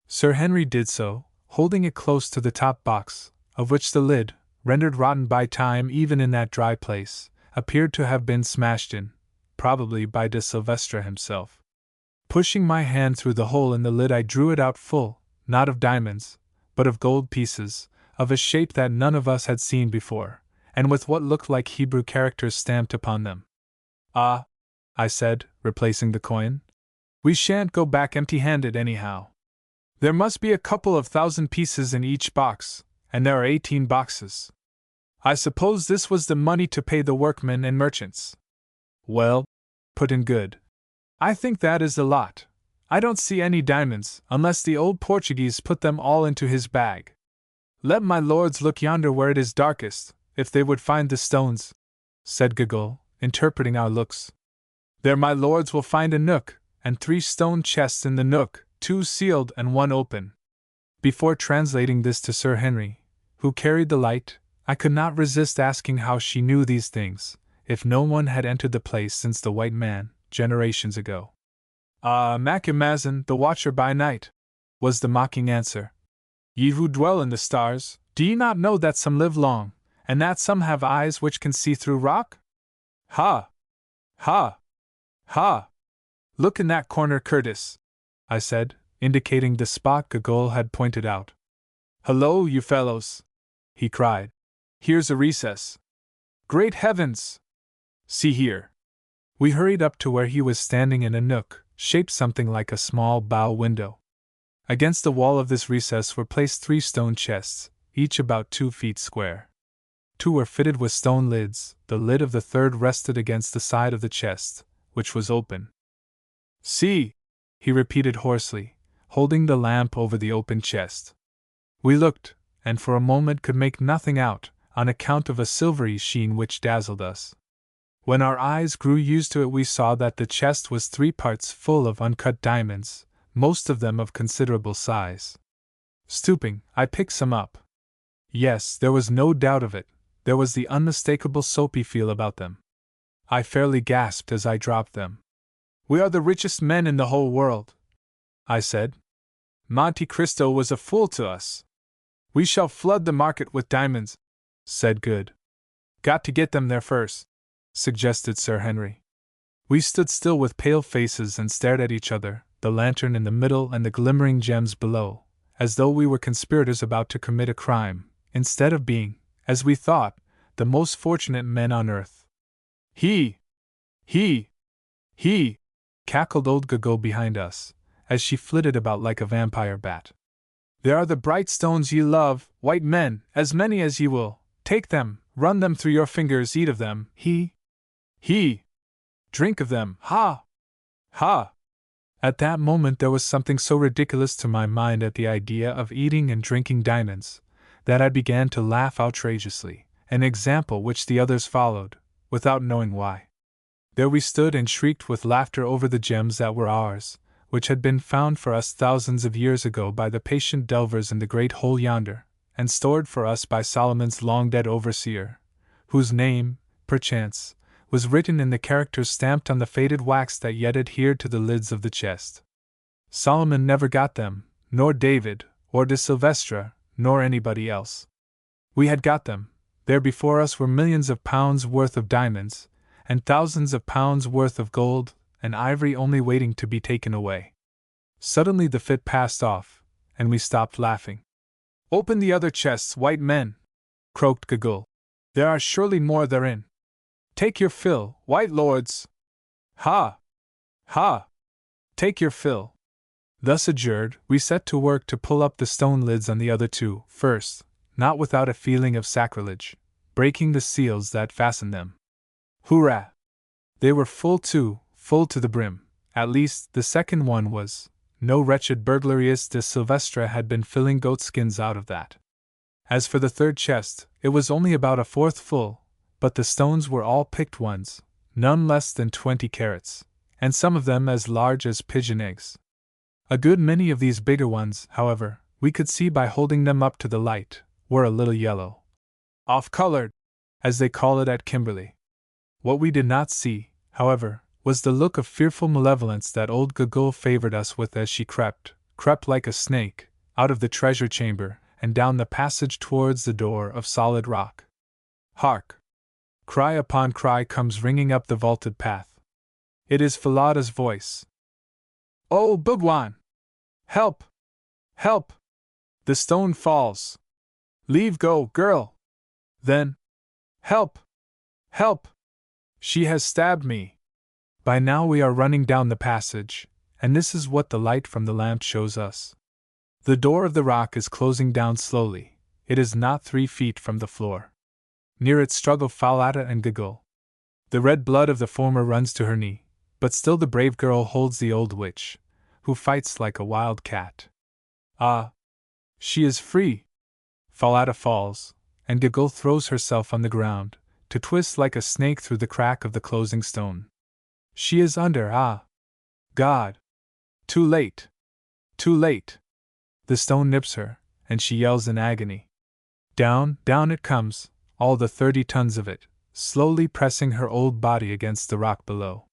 Sir Henry did so, holding it close to the top box, of which the lid, rendered rotten by time even in that dry place, appeared to have been smashed in, probably by de Silvestre himself. Pushing my hand through the hole in the lid I drew it out full, not of diamonds, but of gold pieces, of a shape that none of us had seen before, and with what looked like Hebrew characters stamped upon them. Ah, I said, replacing the coin, we shan't go back empty-handed anyhow. There must be a couple of 1,000 pieces in each box, and there are 18 boxes. I suppose this was the money to pay the workmen and merchants. Well, put in Good. I think that is a lot. I don't see any diamonds, unless the old Portuguese put them all into his bag. Let my lords look yonder where it is darkest, if they would find the stones, said Giggle, interpreting our looks. There my lords will find a nook, and 3 stone chests in the nook, 2 sealed and 1 open. Before translating this to Sir Henry, who carried the light, I could not resist asking how she knew these things, if no one had entered the place since the white man, generations ago. Macumazahn, the watcher by night, was the mocking answer. Ye who dwell in the stars, do ye not know that some live long, and that some have eyes which can see through rock? Ha! Ha! Ha! Look in that corner, Curtis, I said, indicating the spot Giggle had pointed out. Hello, you fellows, he cried. Here's a recess. Great heavens! See here. We hurried up to where he was standing in a nook, shaped something like a small bow window. Against the wall of this recess were placed 3 stone chests, each about 2 feet square. 2 were fitted with stone lids, the lid of the third rested against the side of the chest, which was open. See, he repeated hoarsely, holding the lamp over the open chest. We looked, and for a moment could make nothing out, on account of a silvery sheen which dazzled us. When our eyes grew used to it, we saw that the chest was 3 parts full of uncut diamonds, most of them of considerable size. Stooping, I picked some up. Yes, there was no doubt of it, there was the unmistakable soapy feel about them. I fairly gasped as I dropped them. We are the richest men in the whole world, I said. Monte Cristo was a fool to us. We shall flood the market with diamonds, said Good. Got to get them there first, suggested Sir Henry. We stood still with pale faces and stared at each other, the lantern in the middle and the glimmering gems below, as though we were conspirators about to commit a crime, instead of being, as we thought, the most fortunate men on earth. He, cackled old Giggle behind us, as she flitted about like a vampire bat. There are the bright stones ye love, white men, as many as ye will. Take them, run them through your fingers, eat of them, drink of them, ha! Ha! At that moment there was something so ridiculous to my mind at the idea of eating and drinking diamonds, that I began to laugh outrageously, an example which the others followed, without knowing why. There we stood and shrieked with laughter over the gems that were ours, which had been found for us thousands of years ago by the patient delvers in the great hole yonder, and stored for us by Solomon's long-dead overseer, whose name, perchance, was written in the characters stamped on the faded wax that yet adhered to the lids of the chest. Solomon never got them, nor David, or de Silvestre, nor anybody else. We had got them. There before us were millions of pounds worth of diamonds, and thousands of pounds worth of gold and ivory only waiting to be taken away. Suddenly the fit passed off, and we stopped laughing. Open the other chests, white men, croaked Giggle. There are surely more therein. Take your fill, white lords. Ha! Ha! Take your fill. Thus adjured, we set to work to pull up the stone lids on the other 2, first, not without a feeling of sacrilege, breaking the seals that fastened them. Hurrah! They were full too, full to the brim, at least the second one was. No wretched burglarius de Silvestre had been filling goatskins out of that. As for the third chest, it was only about a fourth full, but the stones were all picked ones, none less than 20 carats, and some of them as large as pigeon eggs. A good many of these bigger ones, however, we could see by holding them up to the light, were a little yellow. Off-colored, as they call it at Kimberley. What we did not see, however, was the look of fearful malevolence that old Giggle favored us with as she crept like a snake, out of the treasure chamber, and down the passage towards the door of solid rock. Hark! Cry upon cry comes ringing up the vaulted path. It is Falada's voice. Oh, Bugwan! Help! Help! The stone falls! Leave go, girl! Then, help! Help! She has stabbed me! By now we are running down the passage, and this is what the light from the lamp shows us. The door of the rock is closing down slowly. It is not 3 feet from the floor. Near it struggle Falada and Giggle. The red blood of the former runs to her knee, But still the brave girl holds the old witch, who fights like a wild cat. Ah! She is free! Falada falls, and Giggle throws herself on the ground, to twist like a snake through the crack of the closing stone. She is under, ah! God! Too late! Too late! The stone nips her, and she yells in agony. Down, down it comes, all the 30 tons of it, slowly pressing her old body against the rock below.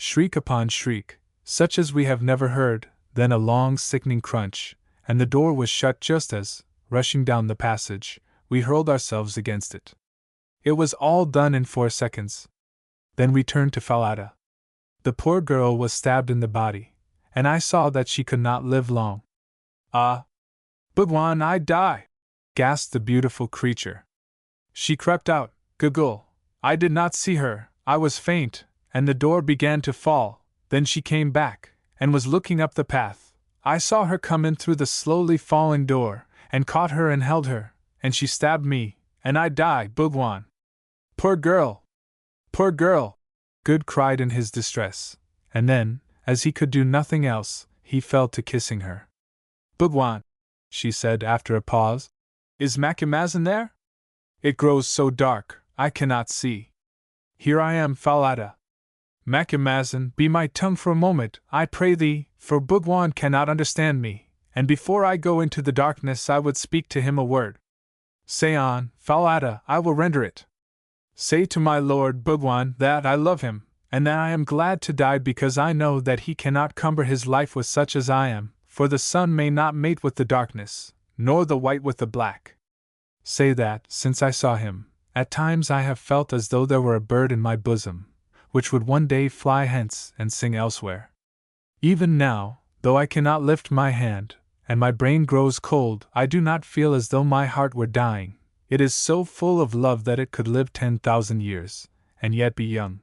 Shriek upon shriek, such as we have never heard, then a long sickening crunch, and the door was shut just as, rushing down the passage, we hurled ourselves against it. It was all done in 4 seconds. Then we turned to Falada. The poor girl was stabbed in the body, and I saw that she could not live long. Ah! Bhagwan, I die! Gasped the beautiful creature. She crept out, Giggle. I did not see her, I was faint, and the door began to fall. Then she came back, and was looking up the path. I saw her come in through the slowly falling door, and caught her and held her, and she stabbed me, and I die, Bhagwan. Poor girl! Poor girl! Good cried in his distress, and then, as he could do nothing else, he fell to kissing her. Bhagwan, she said after a pause, is Macumazahn there? It grows so dark, I cannot see. Here I am, Falada. Macumazahn, be my tongue for a moment, I pray thee, for Bhagwan cannot understand me, and before I go into the darkness I would speak to him a word. Say on, Falada, I will render it. Say to my lord Bhagwan that I love him, and that I am glad to die because I know that he cannot cumber his life with such as I am, for the sun may not mate with the darkness, nor the white with the black. Say that, since I saw him, at times I have felt as though there were a bird in my bosom, which would one day fly hence and sing elsewhere. Even now, though I cannot lift my hand, and my brain grows cold, I do not feel as though my heart were dying. It is so full of love that it could live 10,000 years, and yet be young.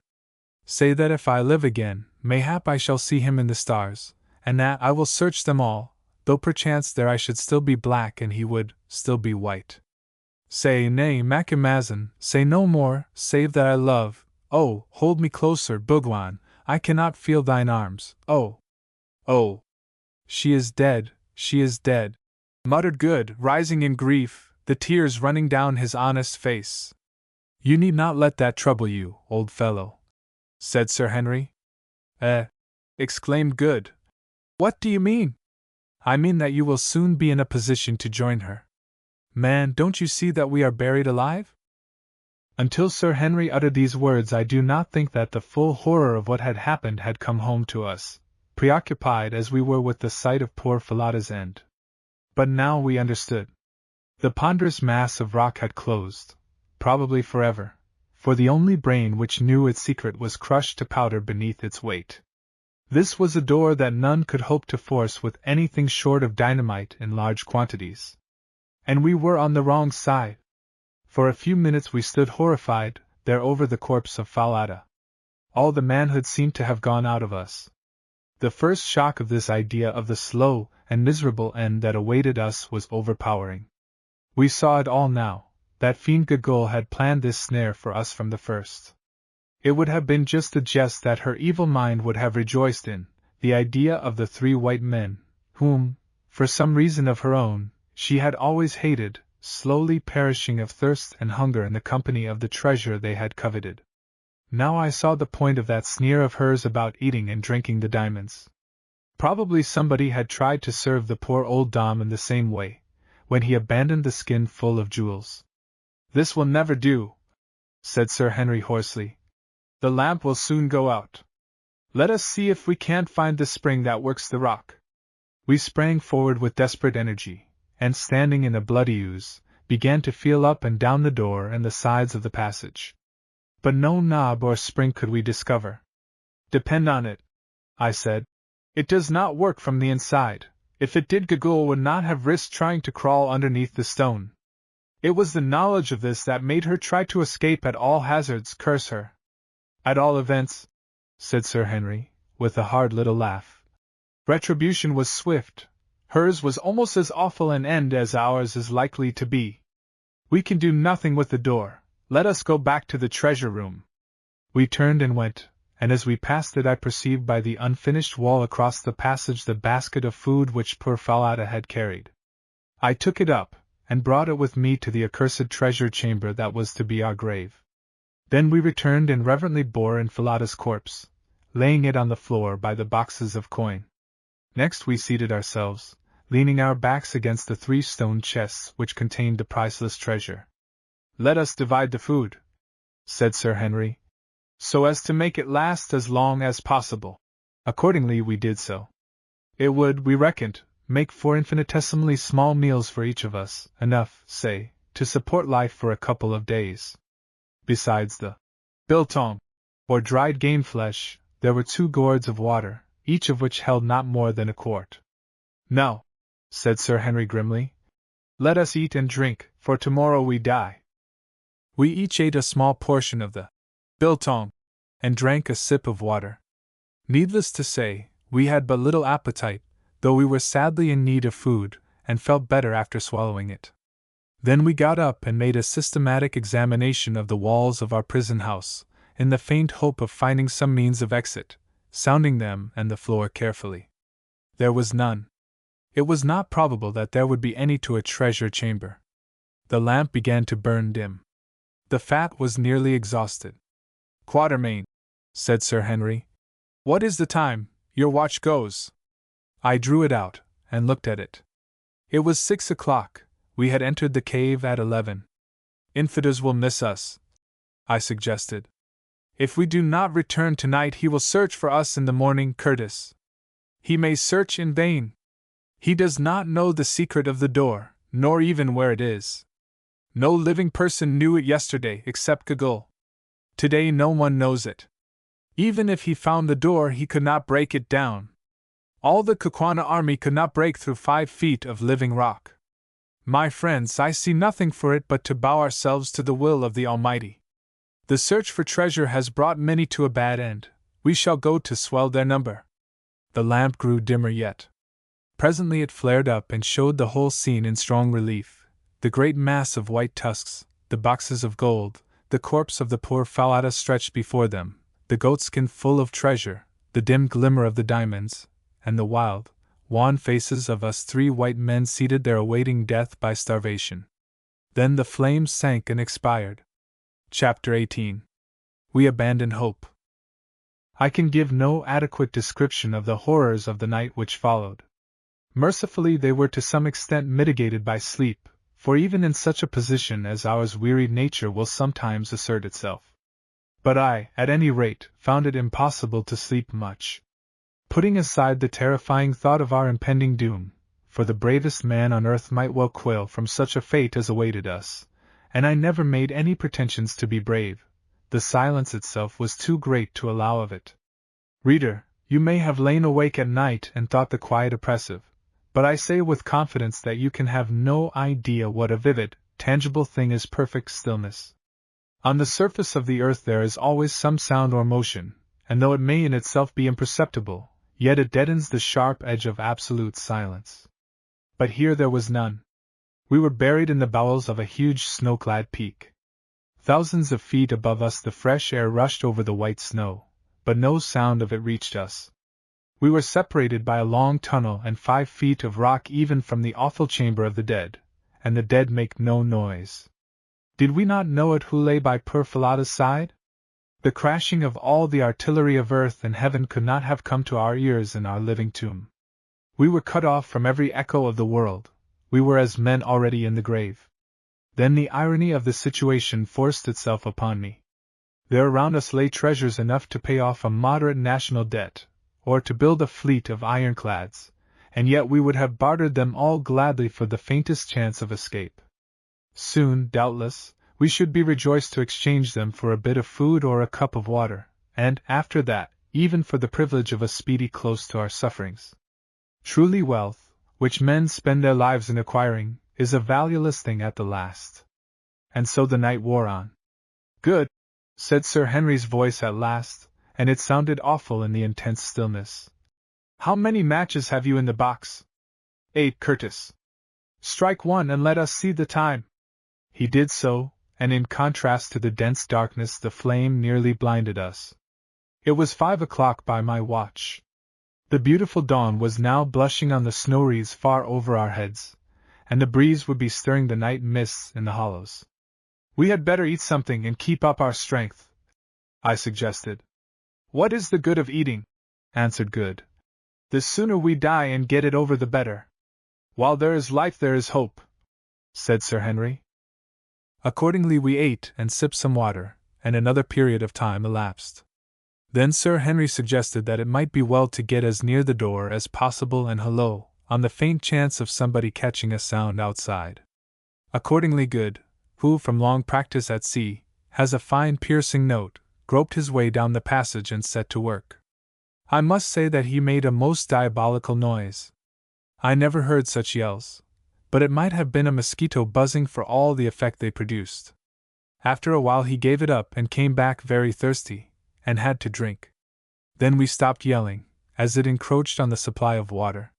Say that if I live again, mayhap I shall see him in the stars, and that I will search them all, though perchance there I should still be black and he would still be white. Say nay, Macumazahn, say no more, save that I love. Oh, hold me closer, Bhagwan, I cannot feel thine arms, oh! Oh! She is dead, muttered Good, rising in grief, the tears running down his honest face. You need not let that trouble you, old fellow, said Sir Henry. Exclaimed Good. What do you mean? I mean that you will soon be in a position to join her. Man, don't you see that we are buried alive? Until Sir Henry uttered these words I do not think that the full horror of what had happened had come home to us, preoccupied as we were with the sight of poor Falada's end. But now we understood. The ponderous mass of rock had closed, probably forever, for the only brain which knew its secret was crushed to powder beneath its weight. This was a door that none could hope to force with anything short of dynamite in large quantities. And we were on the wrong side. For a few minutes we stood horrified, there over the corpse of Falada. All the manhood seemed to have gone out of us. The first shock of this idea of the slow and miserable end that awaited us was overpowering. We saw it all now, that fiend Giggle had planned this snare for us from the first. It would have been just the jest that her evil mind would have rejoiced in, the idea of the 3 white men, whom, for some reason of her own, she had always hated, slowly perishing of thirst and hunger in the company of the treasure they had coveted. Now I saw the point of that sneer of hers about eating and drinking the diamonds. Probably somebody had tried to serve the poor old Dom in the same way, when he abandoned the skin full of jewels. This will never do, said Sir Henry hoarsely. The lamp will soon go out. Let us see if we can't find the spring that works the rock. We sprang forward with desperate energy, and standing in a bloody ooze, began to feel up and down the door and the sides of the passage. But no knob or spring could we discover. Depend on it, I said. It does not work from the inside. If it did, Giggle would not have risked trying to crawl underneath the stone. It was the knowledge of this that made her try to escape at all hazards, curse her. At all events, said Sir Henry, with a hard little laugh, retribution was swift. Hers was almost as awful an end as ours is likely to be. We can do nothing with the door. Let us go back to the treasure room. We turned and went, and as we passed it I perceived by the unfinished wall across the passage the basket of food which poor Falada had carried. I took it up, and brought it with me to the accursed treasure chamber that was to be our grave. Then we returned and reverently bore in Falada's corpse, laying it on the floor by the boxes of coin. Next we seated ourselves, leaning our backs against the 3 stone chests which contained the priceless treasure. "Let us divide the food," said Sir Henry, "so as to make it last as long as possible." Accordingly we did so. It would, we reckoned, make 4 infinitesimally small meals for each of us, enough, say, to support life for a couple of days. Besides the biltong, or dried game flesh, there were 2 gourds of water, each of which held not more than a quart. "Now," said Sir Henry grimly, "let us eat and drink, for tomorrow we die." We each ate a small portion of the biltong, and drank a sip of water. Needless to say, we had but little appetite, though we were sadly in need of food, and felt better after swallowing it. Then we got up and made a systematic examination of the walls of our prison house, in the faint hope of finding some means of exit, sounding them and the floor carefully. There was none. It was not probable that there would be any to a treasure chamber. The lamp began to burn dim. The fat was nearly exhausted. "Quatermain," said Sir Henry, "what is the time? Your watch goes." I drew it out, and looked at it. It was 6 o'clock. We had entered the cave at 11. "Infidus will miss us," I suggested. "If we do not return tonight he will search for us in the morning, Curtis. He may search in vain. He does not know the secret of the door, nor even where it is. No living person knew it yesterday except Gagul. Today no one knows it. Even if he found the door he could not break it down. All the Kukwana army could not break through 5 feet of living rock. My friends, I see nothing for it but to bow ourselves to the will of the Almighty. The search for treasure has brought many to a bad end. We shall go to swell their number." The lamp grew dimmer yet. Presently it flared up and showed the whole scene in strong relief: the great mass of white tusks, the boxes of gold, the corpse of the poor Falada stretched before them, the goatskin full of treasure, the dim glimmer of the diamonds, and the wild, wan faces of us 3 white men seated there awaiting death by starvation. Then the flames sank and expired. Chapter 18. We abandon hope. I can give no adequate description of the horrors of the night which followed. Mercifully they were to some extent mitigated by sleep, for even in such a position as ours wearied nature will sometimes assert itself. But I, at any rate, found it impossible to sleep much. Putting aside the terrifying thought of our impending doom, for the bravest man on earth might well quail from such a fate as awaited us, and I never made any pretensions to be brave, the silence itself was too great to allow of it. Reader, you may have lain awake at night and thought the quiet oppressive, but I say with confidence that you can have no idea what a vivid, tangible thing is perfect stillness. On the surface of the earth there is always some sound or motion, and though it may in itself be imperceptible, yet it deadens the sharp edge of absolute silence. But here there was none. We were buried in the bowels of a huge snow-clad peak. Thousands of feet above us the fresh air rushed over the white snow, but no sound of it reached us. We were separated by a long tunnel and 5 feet of rock even from the awful chamber of the dead, and the dead make no noise. Did we not know it who lay by poor Falada's side? The crashing of all the artillery of earth and heaven could not have come to our ears in our living tomb. We were cut off from every echo of the world. We were as men already in the grave. Then the irony of the situation forced itself upon me. There around us lay treasures enough to pay off a moderate national debt, or to build a fleet of ironclads, and yet we would have bartered them all gladly for the faintest chance of escape. Soon, doubtless, we should be rejoiced to exchange them for a bit of food or a cup of water, and, after that, even for the privilege of a speedy close to our sufferings. Truly wealth, which men spend their lives in acquiring, is a valueless thing at the last. And so the night wore on. "Good," said Sir Henry's voice at last, and it sounded awful in the intense stillness. "How many matches have you in the box?" "8, Curtis." "Strike one and let us see the time." He did so, and in contrast to the dense darkness the flame nearly blinded us. It was 5 o'clock by my watch. The beautiful dawn was now blushing on the snow wreaths far over our heads, and the breeze would be stirring the night mists in the hollows. We had better eat something and keep up our strength, I suggested. What is the good of eating? Answered Good. The sooner we die and get it over the better. While there is life there is hope, said Sir Henry. Accordingly we ate and sipped some water, and another period of time elapsed. Then Sir Henry suggested that it might be well to get as near the door as possible and hullo, on the faint chance of somebody catching a sound outside. Accordingly Good, who from long practice at sea, has a fine piercing note, groped his way down the passage and set to work. I must say that he made a most diabolical noise. I never heard such yells, but it might have been a mosquito buzzing for all the effect they produced. After a while he gave it up and came back very thirsty, and had to drink. Then we stopped yelling, as it encroached on the supply of water.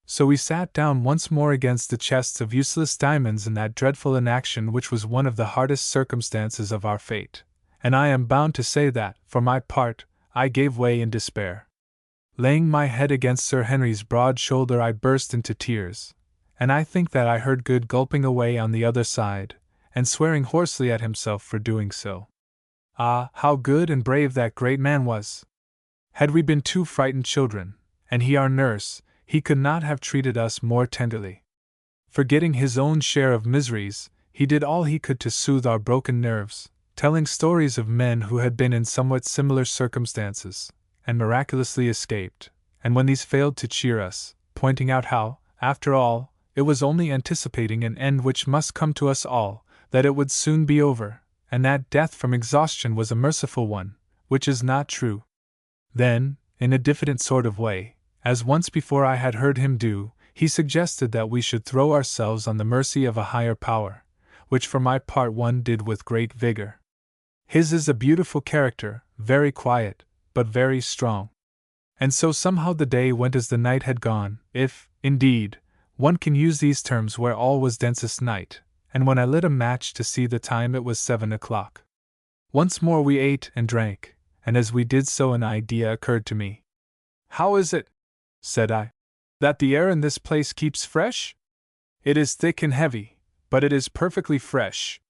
So we sat down once more against the chests of useless diamonds in that dreadful inaction which was one of the hardest circumstances of our fate, and I am bound to say that, for my part, I gave way in despair. Laying my head against Sir Henry's broad shoulder I burst into tears, and I think that I heard Good gulping away on the other side, and swearing hoarsely at himself for doing so. Ah, how good and brave that great man was! Had we been two frightened children, and he our nurse, he could not have treated us more tenderly. Forgetting his own share of miseries, he did all he could to soothe our broken nerves, telling stories of men who had been in somewhat similar circumstances, and miraculously escaped, and when these failed to cheer us, pointing out how, after all, it was only anticipating an end which must come to us all, that it would soon be over, and that death from exhaustion was a merciful one, which is not true. Then, in a diffident sort of way, as once before I had heard him do, he suggested that we should throw ourselves on the mercy of a higher power, which for my part one did with great vigor. His is a beautiful character, very quiet, but very strong. And so somehow the day went as the night had gone, if, indeed, one can use these terms where all was densest night, and when I lit a match to see the time it was 7 o'clock. Once more we ate and drank, and as we did so an idea occurred to me. How is it, said I, that the air in this place keeps fresh? It is thick and heavy, but it is perfectly fresh.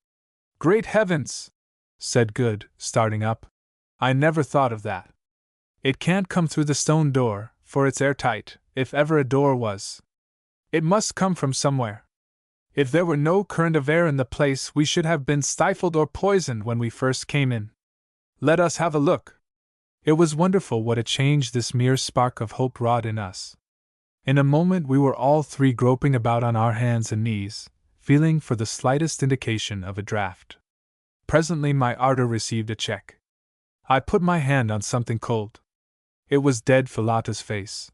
Great heavens, said Good, starting up. I never thought of that. It can't come through the stone door, for it's airtight, if ever a door was. It must come from somewhere. If there were no current of air in the place, we should have been stifled or poisoned when we first came in. Let us have a look. It was wonderful what a change this mere spark of hope wrought in us. In a moment we were all three groping about on our hands and knees, feeling for the slightest indication of a draught. Presently my ardor received a check. I put my hand on something cold. It was dead Philotta's face.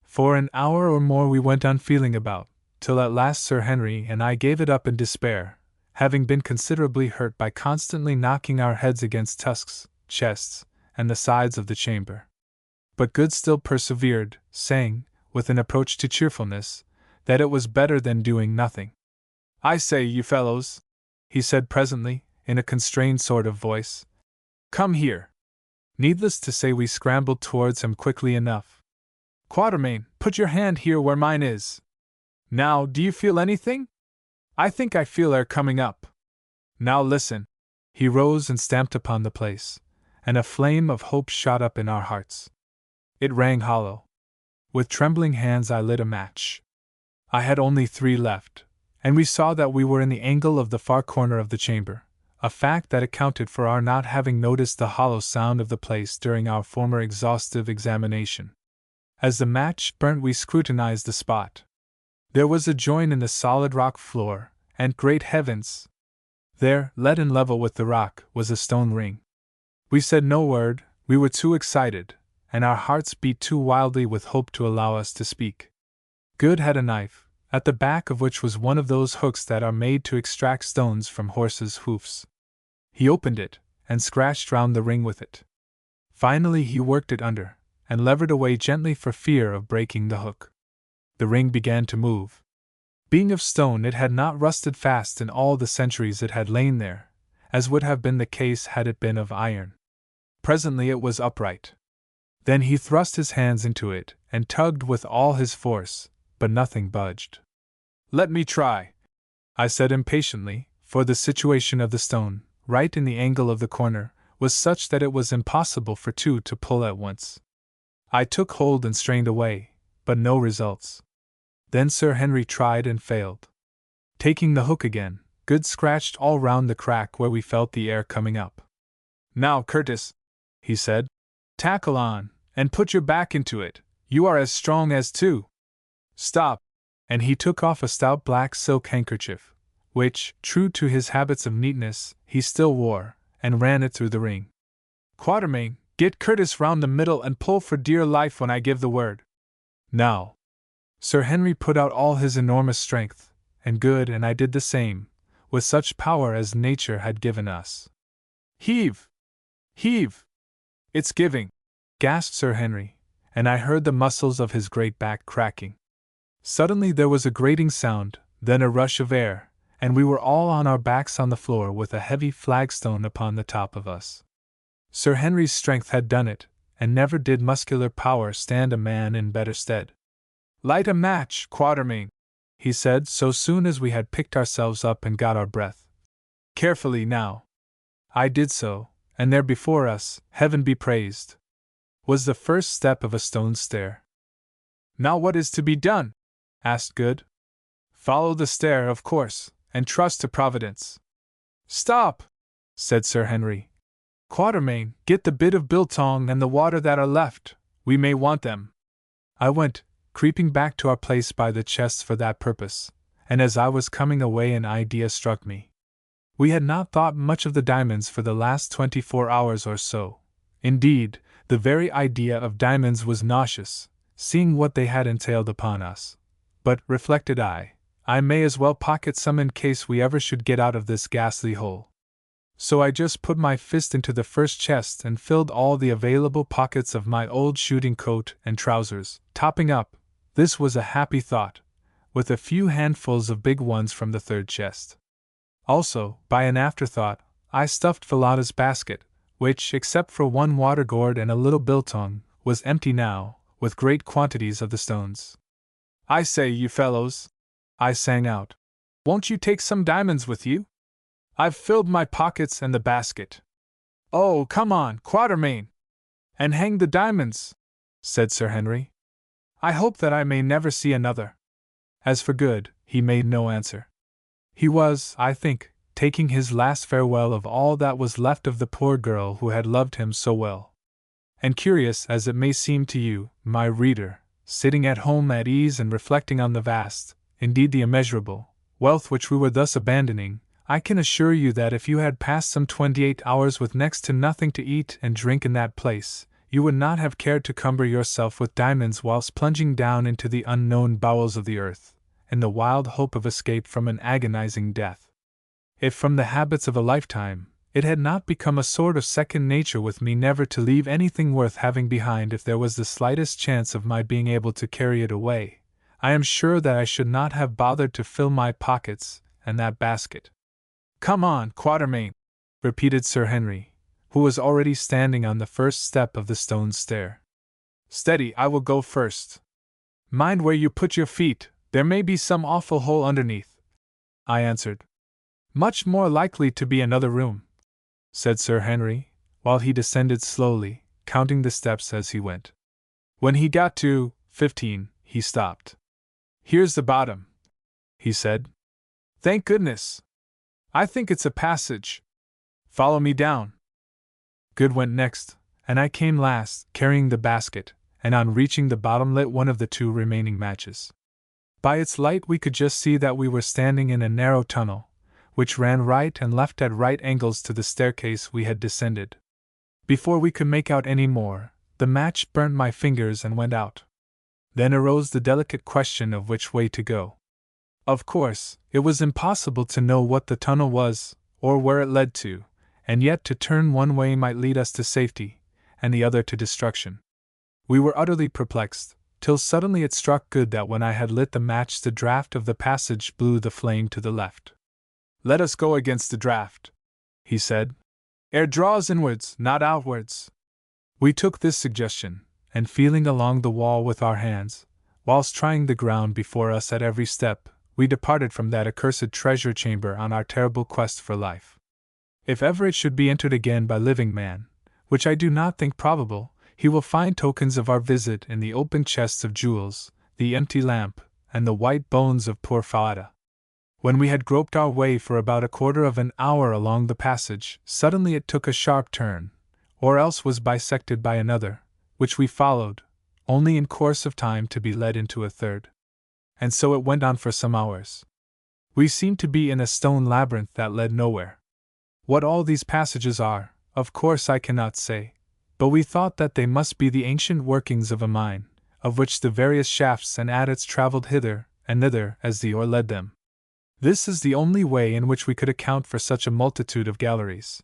For an hour or more we went on feeling about, till at last Sir Henry and I gave it up in despair, having been considerably hurt by constantly knocking our heads against tusks, chests, and the sides of the chamber. But Good still persevered, saying, with an approach to cheerfulness, that it was better than doing nothing. I say, you fellows, he said presently, in a constrained sort of voice, come here. Needless to say we scrambled towards him quickly enough. Quatermain, put your hand here where mine is. Now, do you feel anything? I think I feel air coming up. Now listen. He rose and stamped upon the place, and a flame of hope shot up in our hearts. It rang hollow. With trembling hands I lit a match. I had only 3 left, and we saw that we were in the angle of the far corner of the chamber, a fact that accounted for our not having noticed the hollow sound of the place during our former exhaustive examination. As the match burnt we scrutinized the spot. There was a join in the solid rock floor, and great heavens! There, leaden level with the rock, was a stone ring. We said no word, we were too excited, and our hearts beat too wildly with hope to allow us to speak. Good had a knife, at the back of which was one of those hooks that are made to extract stones from horses' hoofs. He opened it, and scratched round the ring with it. Finally he worked it under, and levered away gently for fear of breaking the hook. The ring began to move. Being of stone, it had not rusted fast in all the centuries it had lain there, as would have been the case had it been of iron. Presently it was upright. Then he thrust his hands into it and tugged with all his force, but nothing budged. "Let me try," I said impatiently, for the situation of the stone, right in the angle of the corner, was such that it was impossible for two to pull at once. I took hold and strained away, but no results. Then Sir Henry tried and failed. Taking the hook again, Good scratched all round the crack where we felt the air coming up. "Now, Curtis," he said, "tackle on, and put your back into it. You are as strong as two. Stop." And he took off a stout black silk handkerchief, which, true to his habits of neatness, he still wore, and ran it through the ring. "Quatermain, get Curtis round the middle and pull for dear life when I give the word. Now." Sir Henry put out all his enormous strength, and Good and I did the same, with such power as nature had given us. "Heave! Heave! It's giving!" gasped Sir Henry, and I heard the muscles of his great back cracking. Suddenly there was a grating sound, then a rush of air, and we were all on our backs on the floor with a heavy flagstone upon the top of us. Sir Henry's strength had done it, and never did muscular power stand a man in better stead. "Light a match, Quatermain," he said so soon as we had picked ourselves up and got our breath. "Carefully now." I did so, and there before us, heaven be praised, was the first step of a stone stair. "Now what is to be done?" asked Good. "Follow the stair, of course, and trust to Providence." "Stop!" said Sir Henry. "Quatermain, get the bit of biltong and the water that are left, we may want them." I went, creeping back to our place by the chests for that purpose, and as I was coming away an idea struck me. We had not thought much of the diamonds for the last 24 hours or so. Indeed, the very idea of diamonds was nauseous, seeing what they had entailed upon us. But, reflected I may as well pocket some in case we ever should get out of this ghastly hole. So I just put my fist into the first chest and filled all the available pockets of my old shooting coat and trousers, topping up, this was a happy thought, with a few handfuls of big ones from the third chest. Also, by an afterthought, I stuffed Villada's basket, which, except for one water gourd and a little biltong, was empty now, with great quantities of the stones. "I say, you fellows," I sang out, "won't you take some diamonds with you? I've filled my pockets and the basket." "Oh, come on, Quatermain! And hang the diamonds," said Sir Henry. "I hope that I may never see another." As for Good, he made no answer. He was, I think, taking his last farewell of all that was left of the poor girl who had loved him so well. And curious as it may seem to you, my reader, sitting at home at ease and reflecting on the vast, indeed the immeasurable, wealth which we were thus abandoning, I can assure you that if you had passed some 28 hours with next to nothing to eat and drink in that place, you would not have cared to cumber yourself with diamonds whilst plunging down into the unknown bowels of the earth, in the wild hope of escape from an agonizing death. If from the habits of a lifetime, it had not become a sort of second nature with me never to leave anything worth having behind if there was the slightest chance of my being able to carry it away, I am sure that I should not have bothered to fill my pockets and that basket. "Come on, Quatermain," repeated Sir Henry, who was already standing on the first step of the stone stair. "Steady, I will go first. Mind where you put your feet, there may be some awful hole underneath," I answered. "Much more likely to be another room," said Sir Henry, while he descended slowly, counting the steps as he went. When he got to 15, he stopped. "Here's the bottom," he said. "Thank goodness! I think it's a passage. Follow me down." Good went next, and I came last, carrying the basket, and on reaching the bottom lit one of the two remaining matches. By its light we could just see that we were standing in a narrow tunnel, which ran right and left at right angles to the staircase we had descended. Before we could make out any more, the match burnt my fingers and went out. Then arose the delicate question of which way to go. Of course, it was impossible to know what the tunnel was, or where it led to, and yet to turn one way might lead us to safety, and the other to destruction. We were utterly perplexed, till suddenly it struck Good that when I had lit the match the draught of the passage blew the flame to the left. "Let us go against the draught," he said. "Air draws inwards, not outwards, We took this suggestion, and feeling along the wall with our hands, whilst trying the ground before us at every step, we departed from that accursed treasure chamber on our terrible quest for life. If ever it should be entered again by living man, which I do not think probable, he will find tokens of our visit in the open chests of jewels, the empty lamp, and the white bones of poor Faada. When we had groped our way for about a quarter of an hour along the passage, suddenly it took a sharp turn, or else was bisected by another, which we followed, only in course of time to be led into a third. And so it went on for some hours. We seemed to be in a stone labyrinth that led nowhere. What all these passages are, of course I cannot say, but we thought that they must be the ancient workings of a mine, of which the various shafts and adits travelled hither and thither as the ore led them. This is the only way in which we could account for such a multitude of galleries.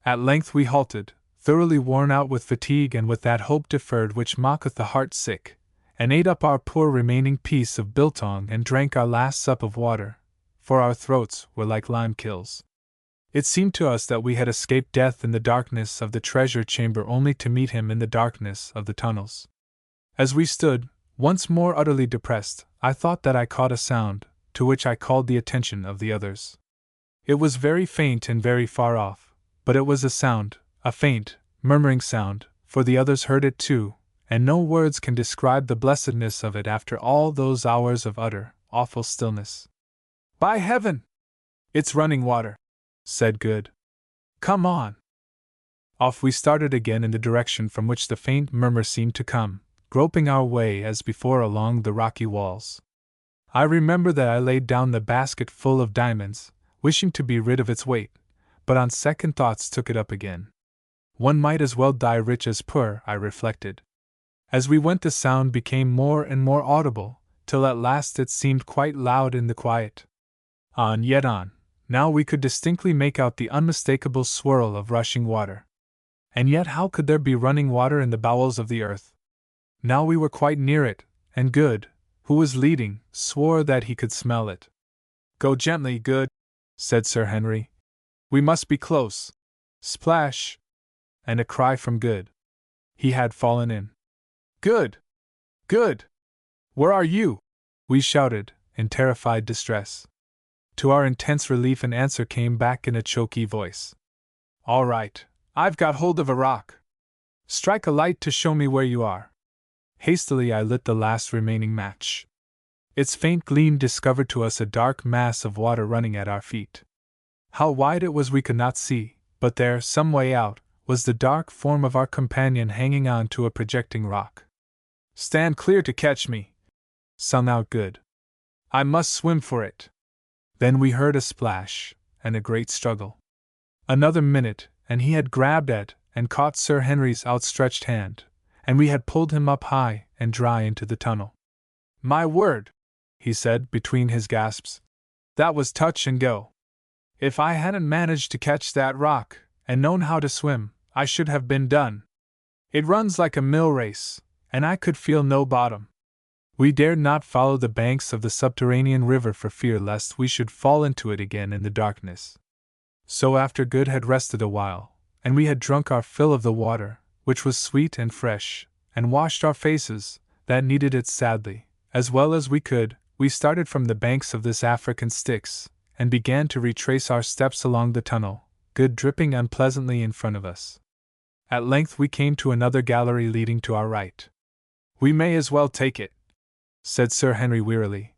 At length we halted, thoroughly worn out with fatigue and with that hope deferred which mocketh the heart sick, and ate up our poor remaining piece of biltong and drank our last sup of water, for our throats were like lime kilns. It seemed to us that we had escaped death in the darkness of the treasure chamber only to meet him in the darkness of the tunnels. As we stood, once more utterly depressed, I thought that I caught a sound, to which I called the attention of the others. It was very faint and very far off, but it was a sound, a faint, murmuring sound, for the others heard it too, and no words can describe the blessedness of it after all those hours of utter, awful stillness. "By heaven! It's running water," said Good. "Come on." Off we started again in the direction from which the faint murmur seemed to come, groping our way as before along the rocky walls. I remember that I laid down the basket full of diamonds, wishing to be rid of its weight, but on second thoughts took it up again. One might as well die rich as poor, I reflected. As we went the sound became more and more audible, till at last it seemed quite loud in the quiet. On, yet on. Now we could distinctly make out the unmistakable swirl of rushing water. And yet how could there be running water in the bowels of the earth? Now we were quite near it, and Good, who was leading, swore that he could smell it. "Go gently, Good," said Sir Henry. "We must be close." Splash! And a cry from Good. He had fallen in. "Good! Good! Where are you?" we shouted, in terrified distress. To our intense relief an answer came back in a choky voice. "All right, I've got hold of a rock. Strike a light to show me where you are." Hastily I lit the last remaining match. Its faint gleam discovered to us a dark mass of water running at our feet. How wide it was we could not see, but there, some way out, was the dark form of our companion hanging on to a projecting rock. "Stand clear to catch me," sung out Good. "I must swim for it." Then we heard a splash, and a great struggle. Another minute, and he had grabbed at and caught Sir Henry's outstretched hand, and we had pulled him up high and dry into the tunnel. "My word," he said between his gasps, "that was touch and go. If I hadn't managed to catch that rock, and known how to swim, I should have been done. It runs like a mill race, and I could feel no bottom." We dared not follow the banks of the subterranean river for fear lest we should fall into it again in the darkness. So after Good had rested a while, and we had drunk our fill of the water, which was sweet and fresh, and washed our faces, that needed it sadly, as well as we could, we started from the banks of this African Styx, and began to retrace our steps along the tunnel, Good dripping unpleasantly in front of us. At length we came to another gallery leading to our right. "We may as well take it," said Sir Henry wearily.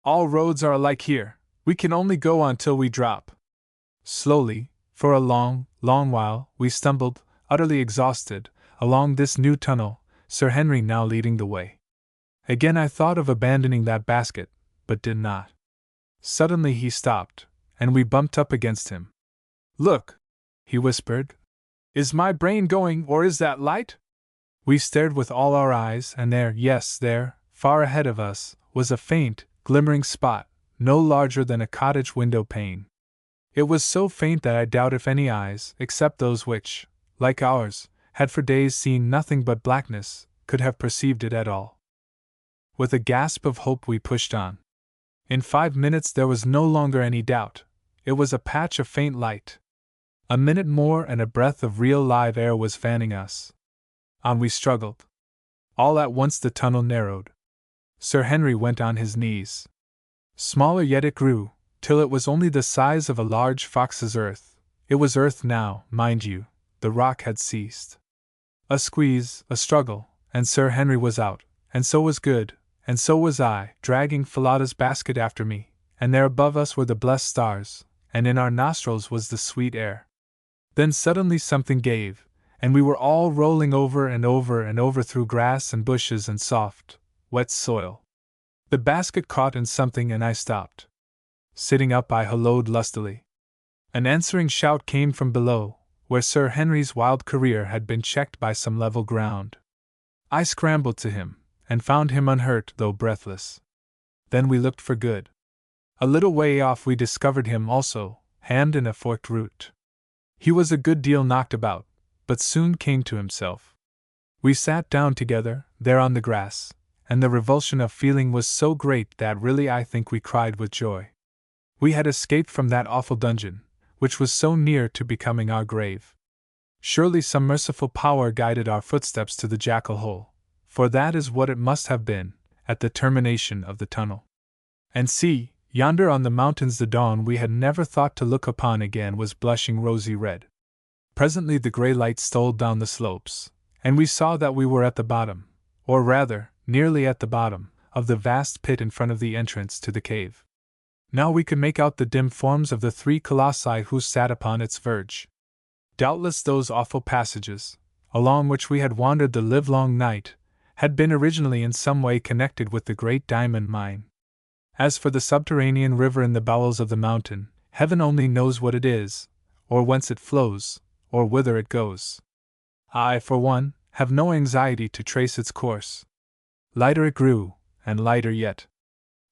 "All roads are alike here, we can only go on till we drop." Slowly, for a long, long while, we stumbled, utterly exhausted, along this new tunnel, Sir Henry now leading the way. Again I thought of abandoning that basket, but did not. Suddenly he stopped, and we bumped up against him. "Look," he whispered. "Is my brain going, or is that light?" We stared with all our eyes, and there, yes, there, far ahead of us, was a faint, glimmering spot, no larger than a cottage window pane. It was so faint that I doubt if any eyes, except those which, like ours, had for days seen nothing but blackness, could have perceived it at all. With a gasp of hope we pushed on. In 5 minutes there was no longer any doubt. It was a patch of faint light. A minute more and a breath of real live air was fanning us. On we struggled. All at once the tunnel narrowed. Sir Henry went on his knees. Smaller yet it grew, till it was only the size of a large fox's earth. It was earth now, mind you, the rock had ceased. A squeeze, a struggle, and Sir Henry was out, and so was good, and so was I, dragging Falada's basket after me, and there above us were the blessed stars, and in our nostrils was the sweet air. Then suddenly something gave, and we were all rolling over and over and over through grass and bushes and soft, wet soil. The basket caught in something and I stopped. Sitting up, I halloed lustily. An answering shout came from below, where Sir Henry's wild career had been checked by some level ground. I scrambled to him, and found him unhurt though breathless. Then we looked for good. A little way off we discovered him also, hammed in a forked root. He was a good deal knocked about, but soon came to himself. We sat down together, there on the grass, and the revulsion of feeling was so great that really I think we cried with joy. We had escaped from that awful dungeon, which was so near to becoming our grave. Surely some merciful power guided our footsteps to the jackal hole, for that is what it must have been, at the termination of the tunnel. And see, yonder on the mountains the dawn we had never thought to look upon again was blushing rosy red. Presently the grey light stole down the slopes, and we saw that we were at the bottom, or rather, nearly at the bottom, of the vast pit in front of the entrance to the cave. Now we could make out the dim forms of the three colossi who sat upon its verge. Doubtless those awful passages, along which we had wandered the livelong night, had been originally in some way connected with the great diamond mine. As for the subterranean river in the bowels of the mountain, heaven only knows what it is, or whence it flows, or whither it goes. I, for one, have no anxiety to trace its course. Lighter it grew, and lighter yet.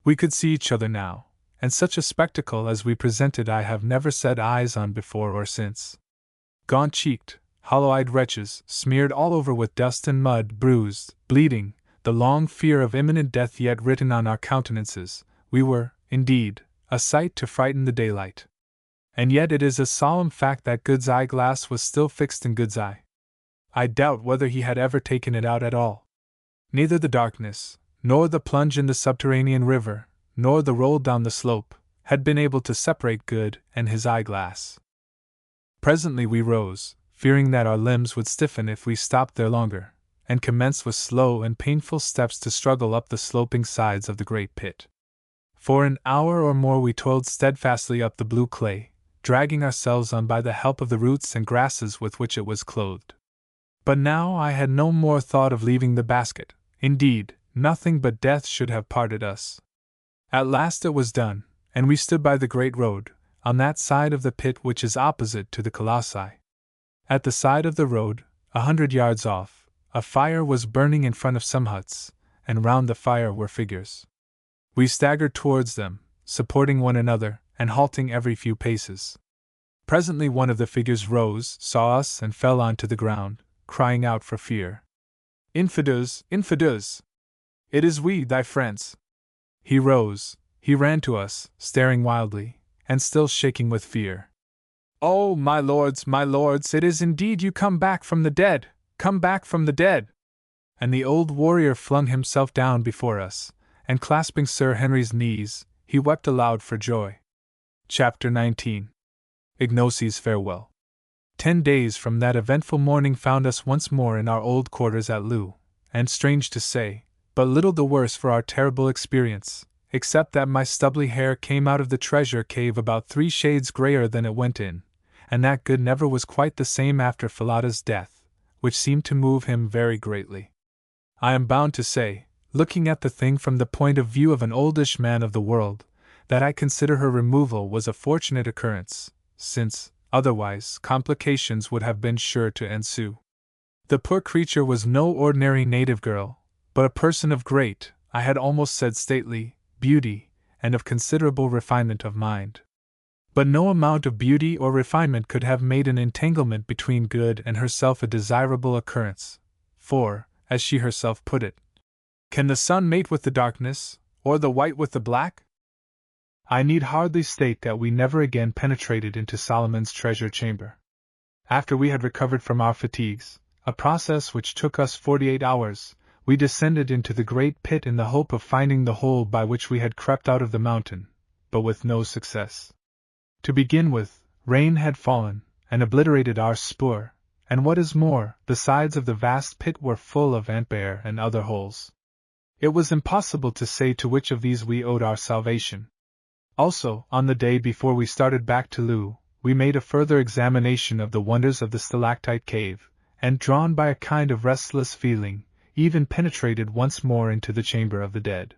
We could see each other now, and such a spectacle as we presented I have never set eyes on before or since. Gaunt-cheeked, hollow-eyed wretches, smeared all over with dust and mud, bruised, bleeding, the long fear of imminent death yet written on our countenances, we were, indeed, a sight to frighten the daylight. And yet it is a solemn fact that Good's eyeglass was still fixed in Good's eye. I doubt whether he had ever taken it out at all. Neither the darkness, nor the plunge in the subterranean river, nor the roll down the slope, had been able to separate Good and his eyeglass. Presently we rose, fearing that our limbs would stiffen if we stopped there longer, and commenced with slow and painful steps to struggle up the sloping sides of the great pit. For an hour or more we toiled steadfastly up the blue clay, dragging ourselves on by the help of the roots and grasses with which it was clothed. But now I had no more thought of leaving the basket. Indeed, nothing but death should have parted us. At last it was done, and we stood by the great road, on that side of the pit which is opposite to the colossi. At the side of the road, 100 yards off, a fire was burning in front of some huts, and round the fire were figures. We staggered towards them, supporting one another, and halting every few paces. Presently one of the figures rose, saw us, and fell on to the ground, crying out for fear. Infidels, infidels! It is we, thy friends. He rose, he ran to us, staring wildly, and still shaking with fear. Oh, my lords, it is indeed you come back from the dead, come back from the dead! And the old warrior flung himself down before us, and clasping Sir Henry's knees, he wept aloud for joy. Chapter 19. Ignosi's Farewell. 10 days from that eventful morning found us once more in our old quarters at Loo, and strange to say, but little the worse for our terrible experience, except that my stubbly hair came out of the treasure cave about 3 shades grayer than it went in, and that Good never was quite the same after Falada's death, which seemed to move him very greatly. I am bound to say, looking at the thing from the point of view of an oldish man of the world, that I consider her removal was a fortunate occurrence, since, otherwise, complications would have been sure to ensue. The poor creature was no ordinary native girl, but a person of great, I had almost said stately, beauty, and of considerable refinement of mind. But no amount of beauty or refinement could have made an entanglement between Good and herself a desirable occurrence, for, as she herself put it, can the sun mate with the darkness, or the white with the black? I need hardly state that we never again penetrated into Solomon's treasure chamber. After we had recovered from our fatigues, a process which took us 48 hours, we descended into the great pit in the hope of finding the hole by which we had crept out of the mountain, but with no success. To begin with, rain had fallen, and obliterated our spur, and what is more, the sides of the vast pit were full of antbear and other holes. It was impossible to say to which of these we owed our salvation. Also, on the day before we started back to Loo, we made a further examination of the wonders of the stalactite cave, and drawn by a kind of restless feeling, even penetrated once more into the chamber of the dead.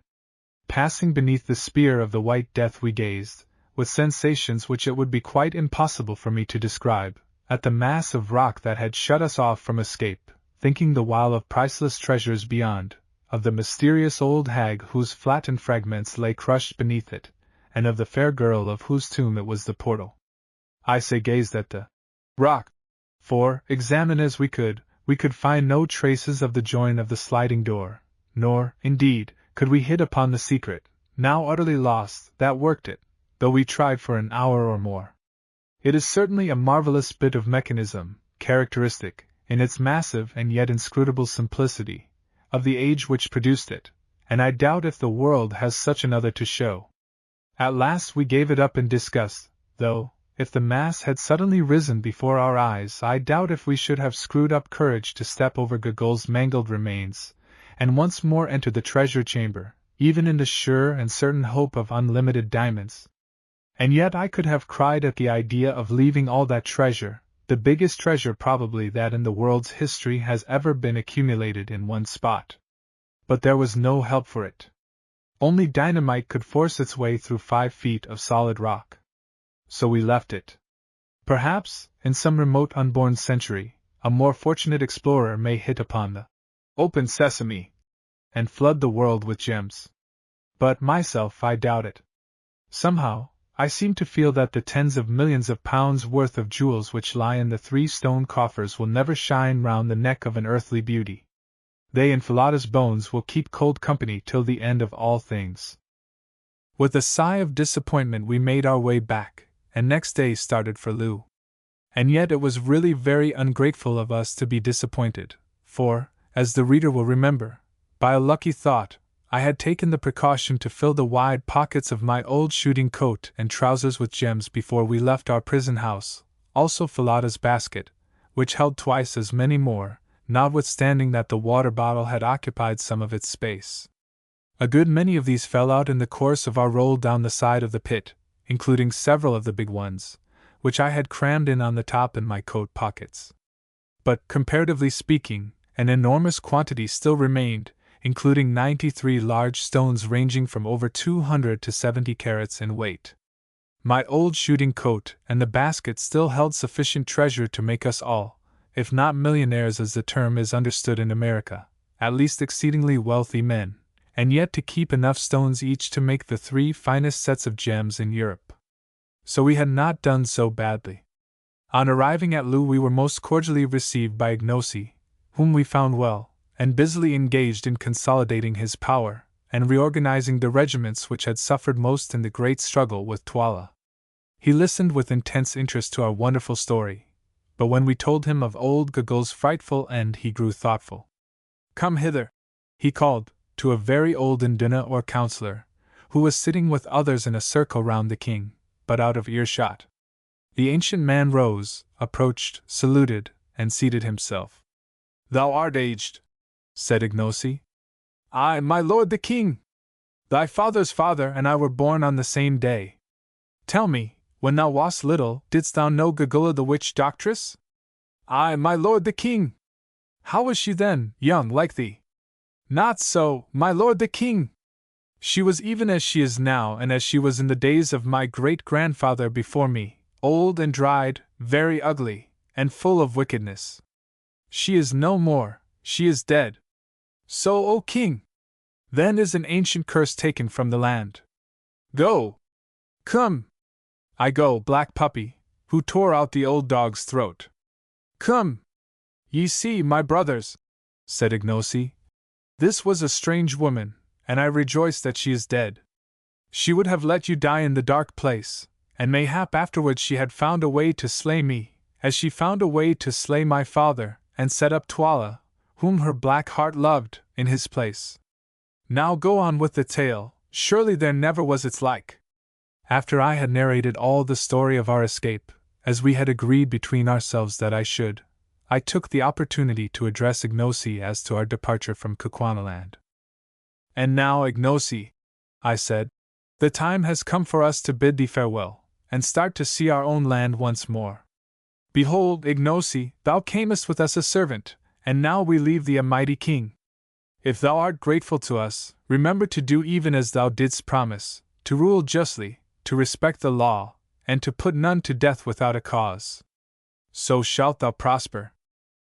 Passing beneath the spear of the White Death we gazed, with sensations which it would be quite impossible for me to describe, at the mass of rock that had shut us off from escape, thinking the while of priceless treasures beyond, of the mysterious old hag whose flattened fragments lay crushed beneath it, and of the fair girl of whose tomb it was the portal. I say gazed at the rock, for, examine as we could find no traces of the join of the sliding door, nor, indeed, could we hit upon the secret, now utterly lost, that worked it, though we tried for an hour or more. It is certainly a marvelous bit of mechanism, characteristic, in its massive and yet inscrutable simplicity, of the age which produced it, and I doubt if the world has such another to show. At last we gave it up in disgust, though, if the mass had suddenly risen before our eyes, I doubt if we should have screwed up courage to step over Gogol's mangled remains, and once more enter the treasure chamber, even in the sure and certain hope of unlimited diamonds. And yet I could have cried at the idea of leaving all that treasure, the biggest treasure probably that in the world's history has ever been accumulated in one spot. But there was no help for it. Only dynamite could force its way through 5 feet of solid rock. So we left it. Perhaps, in some remote unborn century, a more fortunate explorer may hit upon the open sesame and flood the world with gems. But myself, I doubt it. Somehow, I seem to feel that the tens of millions of pounds worth of jewels which lie in the 3 stone coffers will never shine round the neck of an earthly beauty. They and Falada's bones will keep cold company till the end of all things. With a sigh of disappointment we made our way back, and next day started for Loo. And yet it was really very ungrateful of us to be disappointed, for, as the reader will remember, by a lucky thought, I had taken the precaution to fill the wide pockets of my old shooting coat and trousers with gems before we left our prison house, also Falada's basket, which held twice as many more, notwithstanding that the water bottle had occupied some of its space. A good many of these fell out in the course of our roll down the side of the pit, including several of the big ones, which I had crammed in on the top in my coat pockets. But, comparatively speaking, an enormous quantity still remained, including 93 large stones ranging from over 200 to 70 carats in weight. My old shooting coat and the basket still held sufficient treasure to make us all, if not millionaires as the term is understood in America, at least exceedingly wealthy men, and yet to keep enough stones each to make the 3 finest sets of gems in Europe. So we had not done so badly. On arriving at Loo we were most cordially received by Ignacy, whom we found well, and busily engaged in consolidating his power, and reorganizing the regiments which had suffered most in the great struggle with Twala. He listened with intense interest to our wonderful story, but when we told him of old Gogol's frightful end he grew thoughtful. "Come hither," he called, to a very old Induna or counselor, who was sitting with others in a circle round the king, but out of earshot. The ancient man rose, approached, saluted, and seated himself. "Thou art aged," said Ignacy. "Aye, my lord the king! Thy father's father and I were born on the same day. Tell me, when thou wast little, didst thou know Gogola the witch doctress?" "Aye, my lord the king!" "How was she then, young like thee?" "Not so, my lord the king! She was even as she is now and as she was in the days of my great-grandfather before me, old and dried, very ugly, and full of wickedness. She is no more, she is dead. So, O king! Then is an ancient curse taken from the land. Go! Come! I go, black puppy, who tore out the old dog's throat. Come! Ye see, my brothers," said Ignacy, "this was a strange woman, and I rejoice that she is dead. She would have let you die in the dark place, and mayhap afterwards she had found a way to slay me, as she found a way to slay my father, and set up Twala, whom her black heart loved, in his place. Now go on with the tale, surely there never was its like. After I had narrated all the story of our escape, as we had agreed between ourselves that I should, I took the opportunity to address Ignosi as to our departure from Kukwanaland. And now, Ignosi, I said, the time has come for us to bid thee farewell, and start to see our own land once more. Behold, Ignosi, thou camest with us a servant, and now we leave thee a mighty king. If thou art grateful to us, remember to do even as thou didst promise, to rule justly, to respect the law, and to put none to death without a cause. So shalt thou prosper.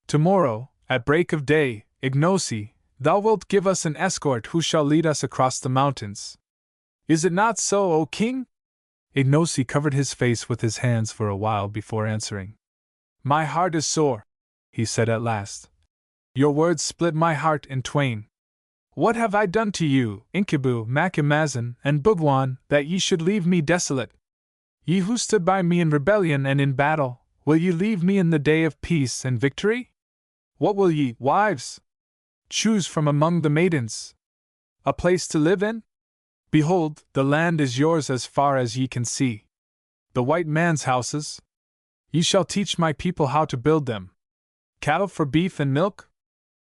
Tomorrow, at break of day, Ignosi, thou wilt give us an escort who shall lead us across the mountains. Is it not so, O king? Ignosi covered his face with his hands for a while before answering. My heart is sore, he said at last. Your words split my heart in twain. What have I done to you, Inkibu, Macumazan, and Bugwan, that ye should leave me desolate? Ye who stood by me in rebellion and in battle, will ye leave me in the day of peace and victory? What will ye, wives, choose from among the maidens? A place to live in? Behold, the land is yours as far as ye can see. The white man's houses? Ye shall teach my people how to build them. Cattle for beef and milk?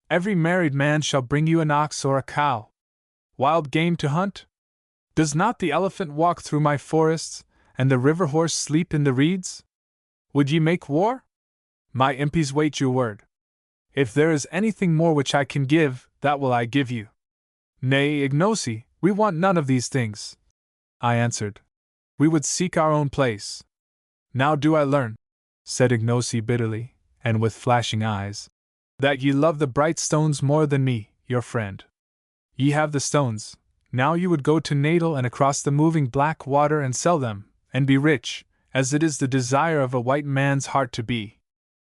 Every married man shall bring you an ox or a cow. Wild game to hunt? Does not the elephant walk through my forests, and the river horse sleep in the reeds? Would ye make war? My impis wait your word. If there is anything more which I can give, that will I give you. Nay, Ignosi, we want none of these things, I answered. We would seek our own place. Now do I learn, said Ignosi bitterly, and with flashing eyes, that ye love the bright stones more than me, your friend. Ye have the stones, now you would go to Natal and across the moving black water and sell them, and be rich, as it is the desire of a white man's heart to be.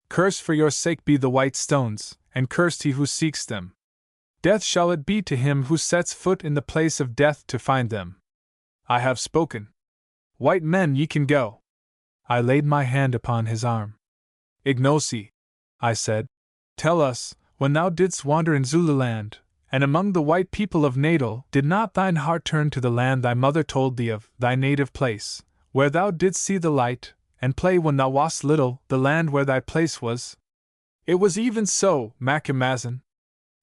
Cursed for your sake be the white stones, and cursed he who seeks them. Death shall it be to him who sets foot in the place of death to find them. I have spoken. White men, ye can go. I laid my hand upon his arm. Ignosi, I said, tell us, when thou didst wander in Zululand, and among the white people of Natal, did not thine heart turn to the land thy mother told thee of, thy native place, where thou didst see the light, and play when thou wast little, the land where thy place was? It was even so, Macumazan.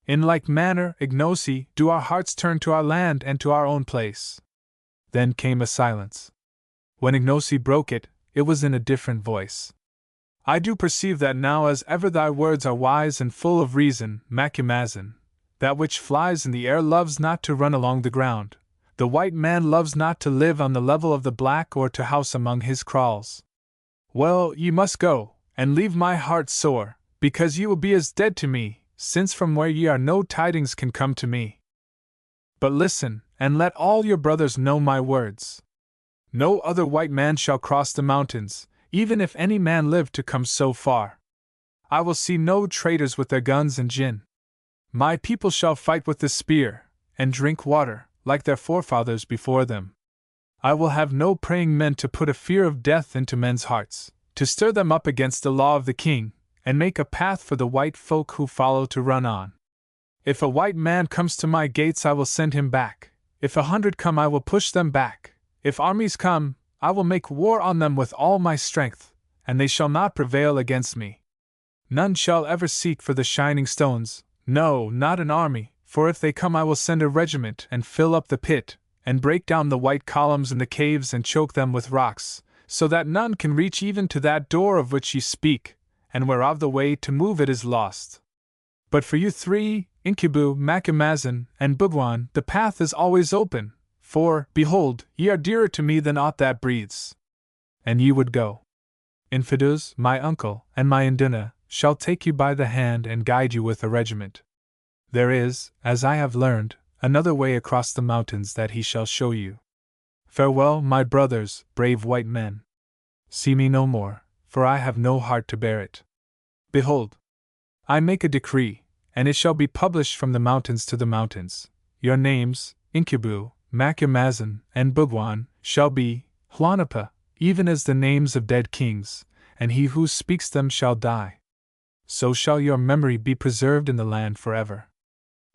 In like manner, Ignosi, do our hearts turn to our land and to our own place. Then came a silence. When Ignosi broke it, it was in a different voice. I do perceive that now as ever thy words are wise and full of reason, Macumazan. That which flies in the air loves not to run along the ground. The white man loves not to live on the level of the black or to house among his kraals. Well, ye must go, and leave my heart sore, because ye will be as dead to me, since from where ye are no tidings can come to me. But listen, and let all your brothers know my words. No other white man shall cross the mountains, even if any man live to come so far. I will see no traitors with their guns and gin. My people shall fight with the spear, and drink water, like their forefathers before them. I will have no praying men to put a fear of death into men's hearts, to stir them up against the law of the king, and make a path for the white folk who follow to run on. If a white man comes to my gates, I will send him back. If 100 come, I will push them back. If armies come, I will make war on them with all my strength, and they shall not prevail against me. None shall ever seek for the shining stones, no, not an army, for if they come I will send a regiment and fill up the pit, and break down the white columns in the caves and choke them with rocks, so that none can reach even to that door of which ye speak, and whereof the way to move it is lost. But for you three, Inkibu, Macumazan, and Bugwan, the path is always open, for, behold, ye are dearer to me than aught that breathes. And ye would go. Infidus, my uncle, and my Induna, shall take you by the hand and guide you with a regiment. There is, as I have learned, another way across the mountains that he shall show you. Farewell, my brothers, brave white men. See me no more, for I have no heart to bear it. Behold, I make a decree, and it shall be published from the mountains to the mountains. Your names, Inkibu, Macumazan, and Bugwan, shall be Huanapa, even as the names of dead kings, and he who speaks them shall die. so shall your memory be preserved in the land forever.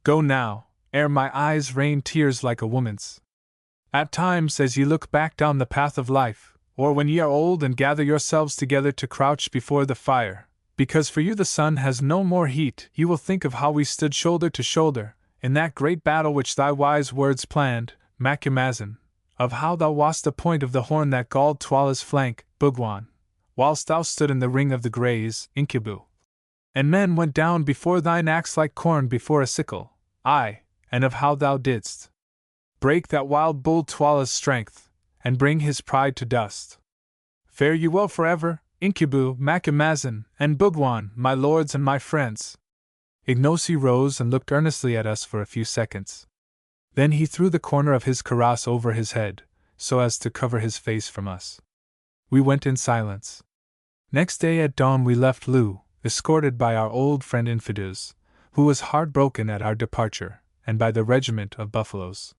Go now, ere my eyes rain tears like a woman's. At times, as ye look back down the path of life, or when ye are old and gather yourselves together to crouch before the fire, because for you the sun has no more heat, you will think of how we stood shoulder to shoulder, in that great battle which thy wise words planned, Macumazahn, of how thou wast the point of the horn that galled Twala's flank, Bugwan, whilst thou stood in the ring of the Greys, Incubu. And men went down before thine axe like corn before a sickle, aye, and of how thou didst break that wild bull Twala's strength, and bring his pride to dust. Fare you well forever, Incubu, Macumazahn, and Bugwan, my lords and my friends. Ignosi rose and looked earnestly at us for a few seconds. Then he threw the corner of his cuirass over his head, so as to cover his face from us. We went in silence. Next day at dawn we left Loo, escorted by our old friend Infidus, who was heartbroken at our departure, and by the regiment of buffaloes.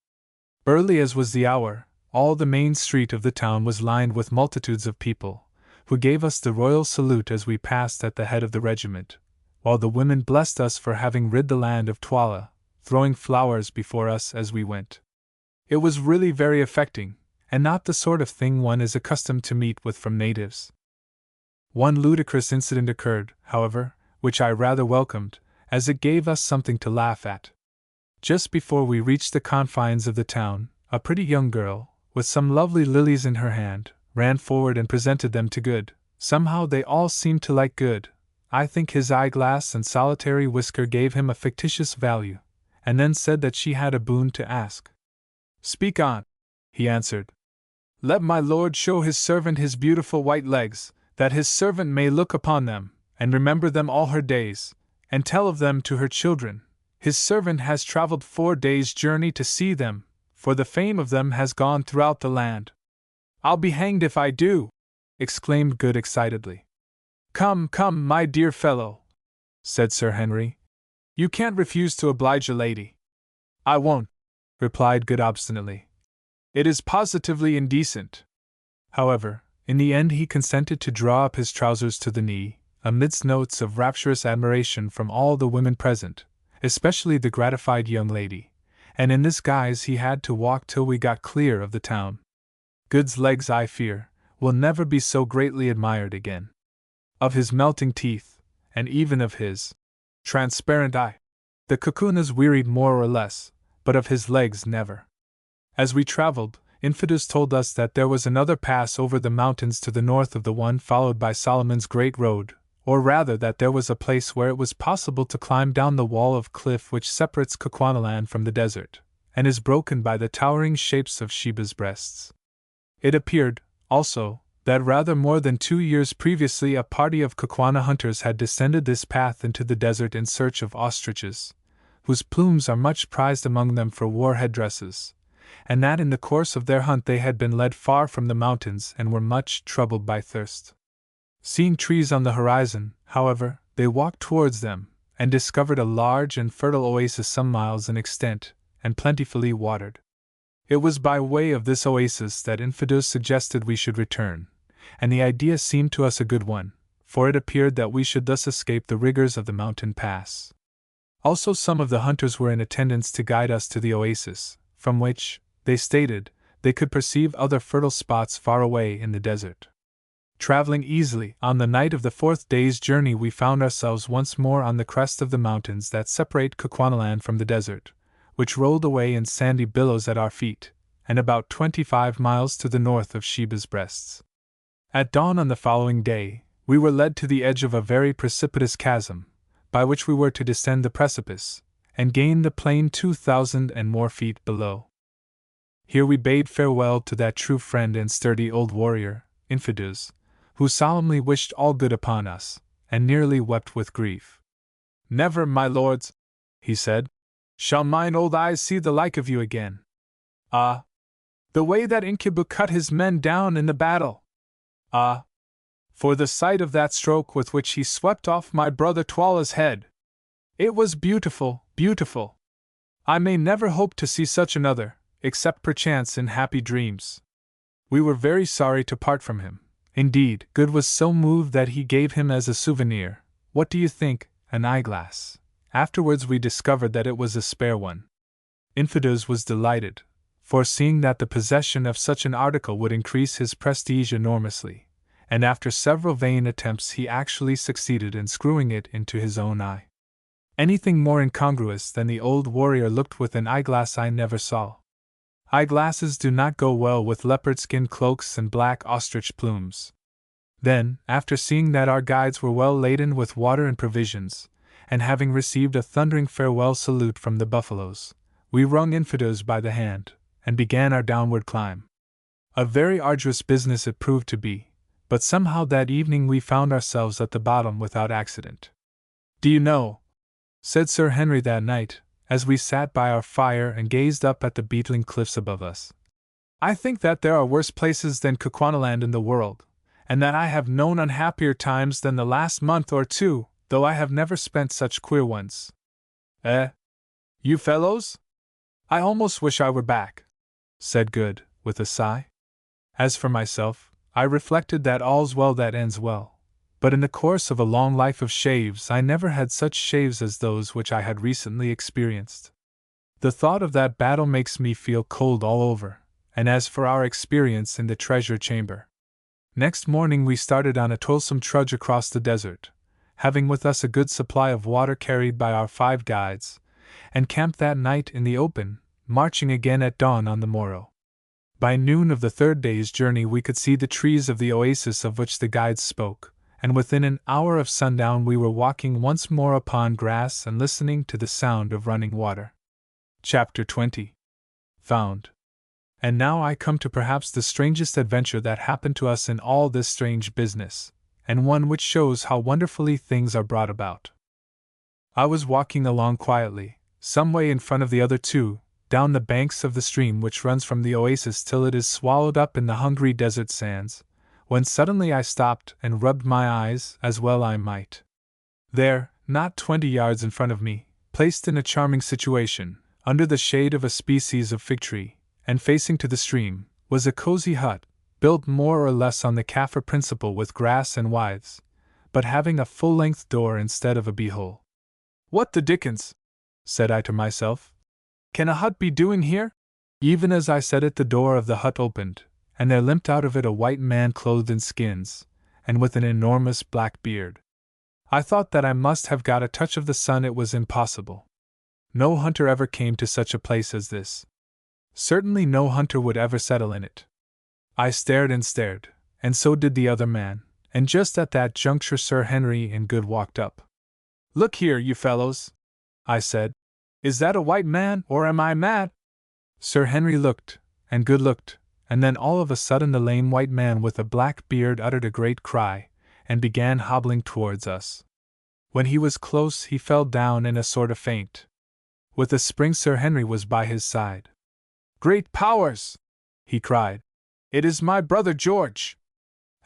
Early as was the hour, all the main street of the town was lined with multitudes of people, who gave us the royal salute as we passed at the head of the regiment, while the women blessed us for having rid the land of Twala, throwing flowers before us as we went. It was really very affecting, and not the sort of thing one is accustomed to meet with from natives. One ludicrous incident occurred, however, which I rather welcomed, as it gave us something to laugh at. Just before we reached the confines of the town, a pretty young girl, with some lovely lilies in her hand, ran forward and presented them to Good. Somehow they all seemed to like Good. I think his eyeglass and solitary whisker gave him a fictitious value, and then said that she had a boon to ask. Speak on, he answered. Let my lord show his servant his beautiful white legs, that his servant may look upon them, and remember them all her days, and tell of them to her children. His servant has traveled 4 days' journey to see them, for the fame of them has gone throughout the land. I'll be hanged if I do, exclaimed Good excitedly. Come, come, my dear fellow, said Sir Henry. You can't refuse to oblige a lady. I won't, replied Good obstinately. It is positively indecent. However, in the end he consented to draw up his trousers to the knee, amidst notes of rapturous admiration from all the women present, especially the gratified young lady, and in this guise he had to walk till we got clear of the town. Good's legs, I fear, will never be so greatly admired again. Of his melting teeth, and even of his transparent eye, the Kukunas wearied more or less, but of his legs never. As we traveled, Infidus told us that there was another pass over the mountains to the north of the one followed by Solomon's Great Road, or rather that there was a place where it was possible to climb down the wall of cliff which separates Kukuanaland from the desert, and is broken by the towering shapes of Sheba's breasts. It appeared, also, that rather more than 2 years previously a party of Kukuana hunters had descended this path into the desert in search of ostriches, whose plumes are much prized among them for war headdresses, and that in the course of their hunt they had been led far from the mountains and were much troubled by thirst. Seeing trees on the horizon, however, they walked towards them, and discovered a large and fertile oasis some miles in extent, and plentifully watered. It was by way of this oasis that Infidus suggested we should return, and the idea seemed to us a good one, for it appeared that we should thus escape the rigors of the mountain pass. Also some of the hunters were in attendance to guide us to the oasis, from which, they stated, they could perceive other fertile spots far away in the desert. Traveling easily, on the night of the 4th day's journey we found ourselves once more on the crest of the mountains that separate Kukuanaland from the desert, which rolled away in sandy billows at our feet, and about 25 miles to the north of Sheba's breasts. At dawn on the following day, we were led to the edge of a very precipitous chasm, by which we were to descend the precipice, and gain the plain 2,000 and more feet below. Here we bade farewell to that true friend and sturdy old warrior, Infidus, who solemnly wished all good upon us, and nearly wept with grief. Never, my lords, he said, shall mine old eyes see the like of you again. Ah! The way that Incubu cut his men down in the battle! Ah! For the sight of that stroke with which he swept off my brother Twala's head! It was beautiful, beautiful! I may never hope to see such another, except perchance in happy dreams. We were very sorry to part from him. Indeed, Good was so moved that he gave him as a souvenir What do you think? An eyeglass. Afterwards we discovered that it was a spare one. Infidus was delighted, foreseeing that the possession of such an article would increase his prestige enormously, and after several vain attempts he actually succeeded in screwing it into his own eye. Anything more incongruous than the old warrior looked with an eyeglass I never saw. Eyeglasses do not go well with leopard-skin cloaks and black ostrich plumes. Then, after seeing that our guides were well laden with water and provisions, and having received a thundering farewell salute from the buffaloes, we wrung Infidus by the hand, and began our downward climb. A very arduous business it proved to be, but somehow that evening we found ourselves at the bottom without accident. "Do you know," said Sir Henry that night, as we sat by our fire and gazed up at the beetling cliffs above us, "I think that there are worse places than Kukwanaland in the world, and that I have known unhappier times than the last month or two, though I have never spent such queer ones. You fellows? I almost wish I were back," said Good, with a sigh. As for myself, I reflected that all's well that ends well. But in the course of a long life of shaves I never had such shaves as those which I had recently experienced. The thought of that battle makes me feel cold all over, and as for our experience in the treasure chamber. Next morning we started on a toilsome trudge across the desert, having with us a good supply of water carried by our 5 guides, and camped that night in the open, marching again at dawn on the morrow. By noon of the 3rd day's journey we could see the trees of the oasis of which the guides spoke, and within an hour of sundown we were walking once more upon grass and listening to the sound of running water. Chapter 20. Found. And now I come to perhaps the strangest adventure that happened to us in all this strange business, and one which shows how wonderfully things are brought about. I was walking along quietly, some way in front of the other 2, down the banks of the stream which runs from the oasis till it is swallowed up in the hungry desert sands, when suddenly I stopped and rubbed my eyes as well I might. There, not 20 yards in front of me, placed in a charming situation, under the shade of a species of fig tree, and facing to the stream, was a cozy hut, built more or less on the Kaffir principle with grass and withes, but having a full-length door instead of a beehole. "What the dickens," said I to myself, "can a hut be doing here?" Even as I said it the door of the hut opened, and there limped out of it a white man clothed in skins, and with an enormous black beard. I thought that I must have got a touch of the sun. It was impossible. No hunter ever came to such a place as this. Certainly no hunter would ever settle in it. I stared, and so did the other man, and just at that juncture Sir Henry and Good walked up. "Look here, you fellows," I said. "Is that a white man, or am I mad?" Sir Henry looked, and Good looked, and then all of a sudden the lame white man with a black beard uttered a great cry, and began hobbling towards us. When he was close he fell down in a sort of faint. With a spring Sir Henry was by his side. "Great powers!" he cried. "It is my brother George!"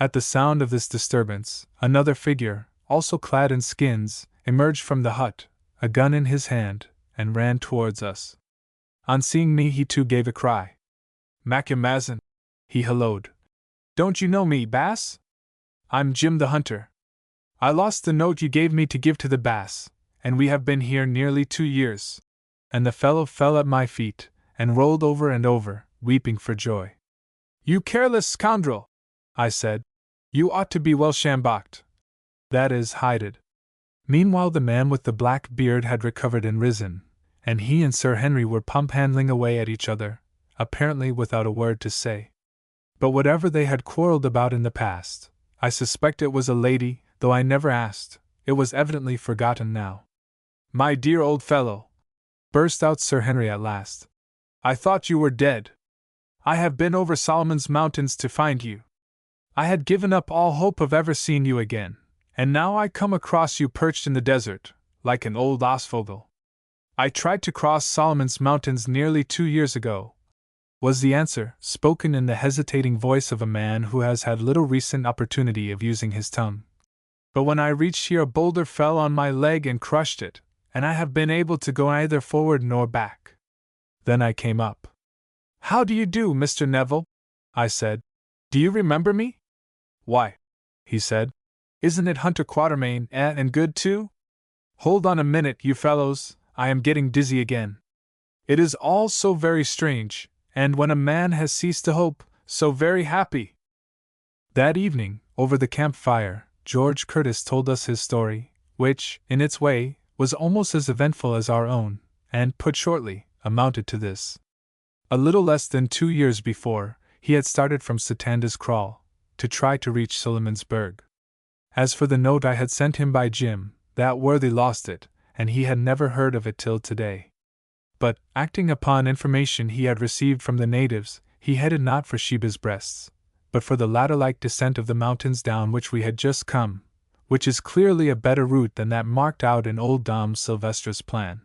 At the sound of this disturbance, another figure, also clad in skins, emerged from the hut, a gun in his hand, and ran towards us. On seeing me he too gave a cry. "Macumazahn," he halloed. "Don't you know me, Bass? I'm Jim the Hunter. I lost the note you gave me to give to the Bass, and we have been here nearly 2 years." And the fellow fell at my feet, and rolled over and over, weeping for joy. "You careless scoundrel," I said. "You ought to be well sjamboked. That is, hided." Meanwhile the man with the black beard had recovered and risen, and he and Sir Henry were pump-handling away at each other, apparently without a word to say. But whatever they had quarreled about in the past, I suspect it was a lady, though I never asked. It was evidently forgotten now. "My dear old fellow," burst out Sir Henry at last, "I thought you were dead. I have been over Solomon's Mountains to find you. I had given up all hope of ever seeing you again, and now I come across you perched in the desert, like an old Osvogel. I tried to cross Solomon's Mountains nearly 2 years ago," was the answer, spoken in the hesitating voice of a man who has had little recent opportunity of using his tongue. "But when I reached here a boulder fell on my leg and crushed it, and I have been able to go neither forward nor back. Then I came up." "How do you do, Mr. Neville?" I said. "Do you remember me?" "Why," he said, Isn't it Hunter Quatermain, and good too? Hold on a minute, you fellows, I am getting dizzy again. It is all so very strange, and when a man has ceased to hope, so very happy. That evening, over the campfire, George Curtis told us his story, which, in its way, was almost as eventful as our own, and, put shortly, amounted to this. A little less than 2 years before, he had started from Satanda's Kraal, to try to reach Suleimansburg. As for the note I had sent him by Jim, that worthy lost it, and he had never heard of it till today. But, acting upon information he had received from the natives, he headed not for Sheba's Breasts, but for the ladder-like descent of the mountains down which we had just come, which is clearly a better route than that marked out in old Dom Silvestra's plan.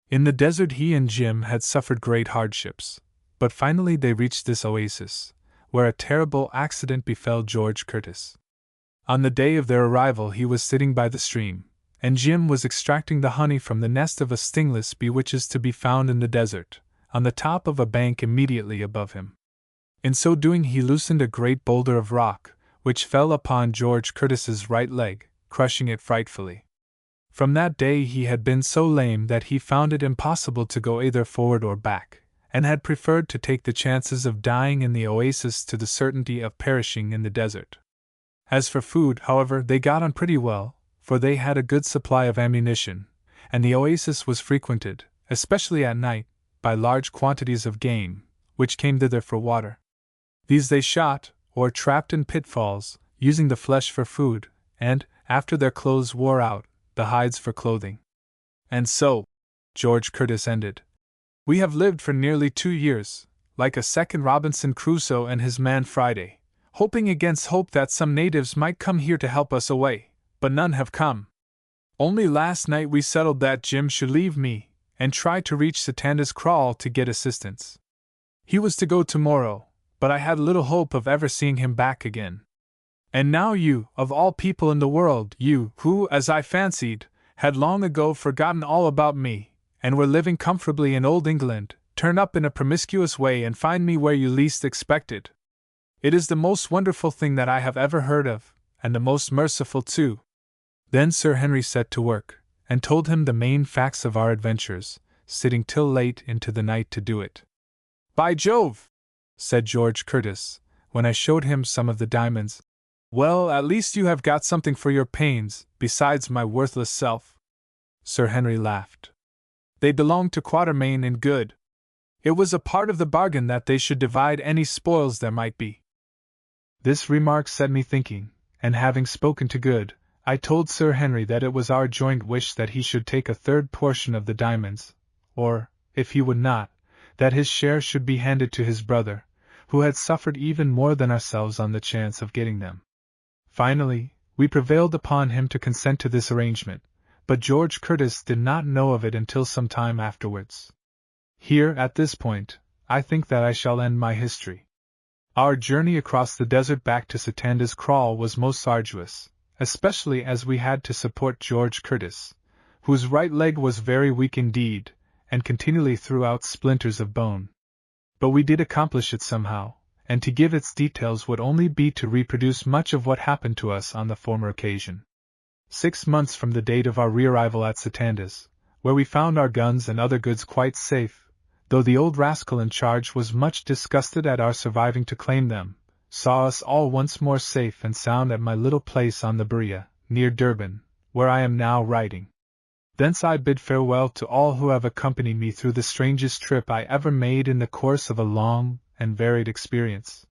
In the desert he and Jim had suffered great hardships, but finally they reached this oasis, where a terrible accident befell George Curtis. On the day of their arrival he was sitting by the stream, and Jim was extracting the honey from the nest of a stingless bee which is to be found in the desert, on the top of a bank immediately above him. In so doing he loosened a great boulder of rock, which fell upon George Curtis's right leg, crushing it frightfully. From that day he had been so lame that he found it impossible to go either forward or back, and had preferred to take the chances of dying in the oasis to the certainty of perishing in the desert. As for food, however, they got on pretty well, for they had a good supply of ammunition, and the oasis was frequented, especially at night, by large quantities of game, which came thither for water. These they shot, or trapped in pitfalls, using the flesh for food, and, after their clothes wore out, the hides for clothing. And so, George Curtis ended, we have lived for nearly 2 years, like a second Robinson Crusoe and his man Friday, hoping against hope that some natives might come here to help us away, but none have come. Only last night we settled that Jim should leave me, and try to reach Satanda's Kraal to get assistance. He was to go tomorrow, but I had little hope of ever seeing him back again. And now you, of all people in the world, you, who, as I fancied, had long ago forgotten all about me, and were living comfortably in old England, turn up in a promiscuous way and find me where you least expected. It is the most wonderful thing that I have ever heard of, and the most merciful too. Then Sir Henry set to work, and told him the main facts of our adventures, sitting till late into the night to do it. By Jove! Said George Curtis, when I showed him some of the diamonds. Well, at least you have got something for your pains, besides my worthless self. Sir Henry laughed. They belonged to Quatermain and Good. It was a part of the bargain that they should divide any spoils there might be. This remark set me thinking, and having spoken to Good, I told Sir Henry that it was our joint wish that he should take a third portion of the diamonds, or, if he would not, that his share should be handed to his brother, who had suffered even more than ourselves on the chance of getting them. Finally, we prevailed upon him to consent to this arrangement, but George Curtis did not know of it until some time afterwards. Here, at this point, I think that I shall end my history. Our journey across the desert back to Satanda's Kraal was most arduous, especially as we had to support George Curtis, whose right leg was very weak indeed, and continually threw out splinters of bone. But we did accomplish it somehow, and to give its details would only be to reproduce much of what happened to us on the former occasion. 6 months from the date of our re-arrival at Satanda's, where we found our guns and other goods quite safe, though the old rascal in charge was much disgusted at our surviving to claim them, saw us all once more safe and sound at my little place on the Berea, near Durban, where I am now writing. Thence I bid farewell to all who have accompanied me through the strangest trip I ever made in the course of a long and varied experience.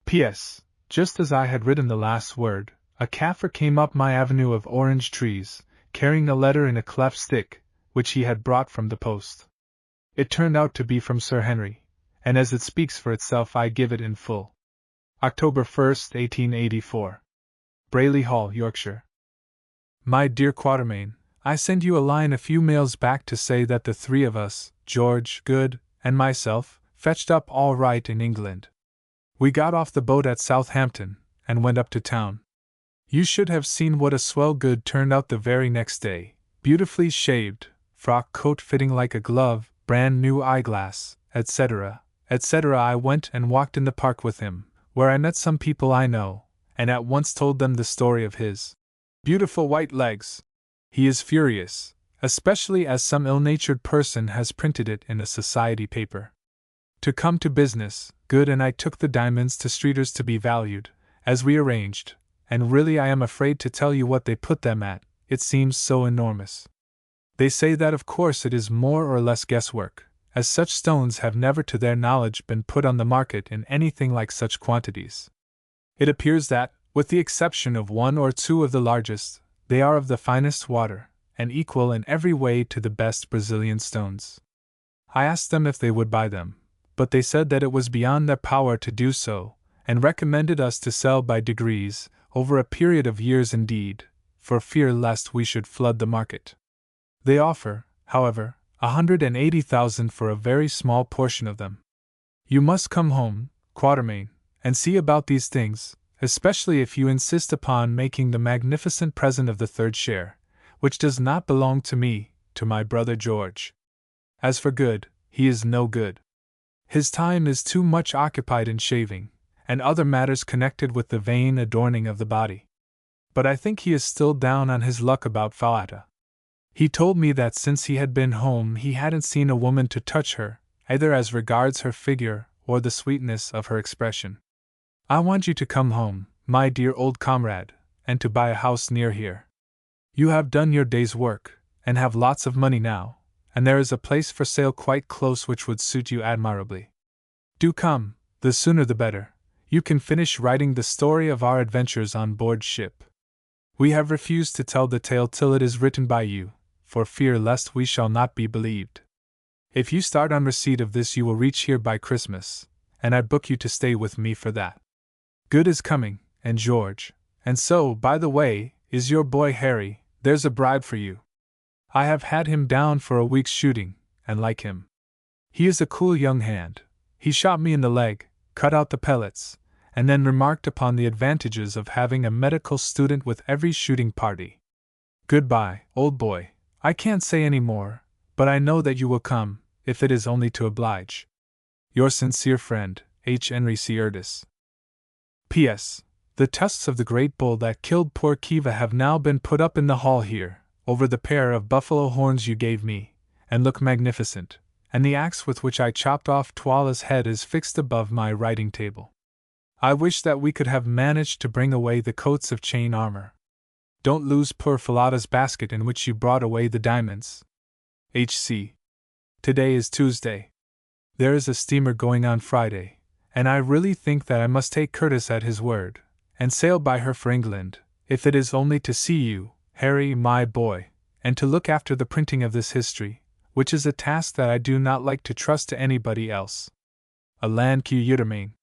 P.S. Just as I had written the last word, a Kaffir came up my avenue of orange trees, carrying a letter in a cleft stick, which he had brought from the post. It turned out to be from Sir Henry, and as it speaks for itself I give it in full. October 1st, 1884. Brayley Hall, Yorkshire. My dear Quatermain, I send you a line a few mails back to say that the 3 of us, George, Good, and myself, fetched up all right in England. We got off the boat at Southampton, and went up to town. You should have seen what a swell Good turned out the very next day, beautifully shaved, frock coat fitting like a glove, brand new eyeglass, etc., etc. I went and walked in the park with him, where I met some people I know, and at once told them the story of his beautiful white legs. He is furious, especially as some ill-natured person has printed it in a society paper. To come to business, Good and I took the diamonds to Streeter's to be valued, as we arranged, and really I am afraid to tell you what they put them at, it seems so enormous. They say that of course it is more or less guesswork, as such stones have never to their knowledge been put on the market in anything like such quantities. It appears that, with the exception of one or two of the largest, they are of the finest water, and equal in every way to the best Brazilian stones. I asked them if they would buy them, but they said that it was beyond their power to do so, and recommended us to sell by degrees, over a period of years indeed, for fear lest we should flood the market. They offer, however, 180,000 for a very small portion of them. You must come home, Quatermain, and see about these things, especially if you insist upon making the magnificent present of the third share, which does not belong to me, to my brother George. As for Good, he is no good. His time is too much occupied in shaving, and other matters connected with the vain adorning of the body. But I think he is still down on his luck about Falata. He told me that since he had been home he hadn't seen a woman to touch her, either as regards her figure or the sweetness of her expression. I want you to come home, my dear old comrade, and to buy a house near here. You have done your day's work, and have lots of money now, and there is a place for sale quite close which would suit you admirably. Do come, the sooner the better. You can finish writing the story of our adventures on board ship. We have refused to tell the tale till it is written by you, for fear lest we shall not be believed. If you start on receipt of this you will reach here by Christmas, and I book you to stay with me for that. Good is coming, and George, and so, by the way, is your boy Harry. There's a bribe for you. I have had him down for a week's shooting, and like him. He is a cool young hand. He shot me in the leg, cut out the pellets, and then remarked upon the advantages of having a medical student with every shooting party. Goodbye, old boy. I can't say any more, but I know that you will come, if it is only to oblige. Your sincere friend, H. Henry C. Erdis. P.S. The tusks of the great bull that killed poor Kiva have now been put up in the hall here, over the pair of buffalo horns you gave me, and look magnificent, and the axe with which I chopped off Twala's head is fixed above my writing table. I wish that we could have managed to bring away the coats of chain armor. Don't lose poor Falada's basket in which you brought away the diamonds. H.C. Today is Tuesday. There is a steamer going on Friday, and I really think that I must take Curtis at his word, and sail by her for England, if it is only to see you, Harry, my boy, and to look after the printing of this history, which is a task that I do not like to trust to anybody else. Alan Q. Utermain.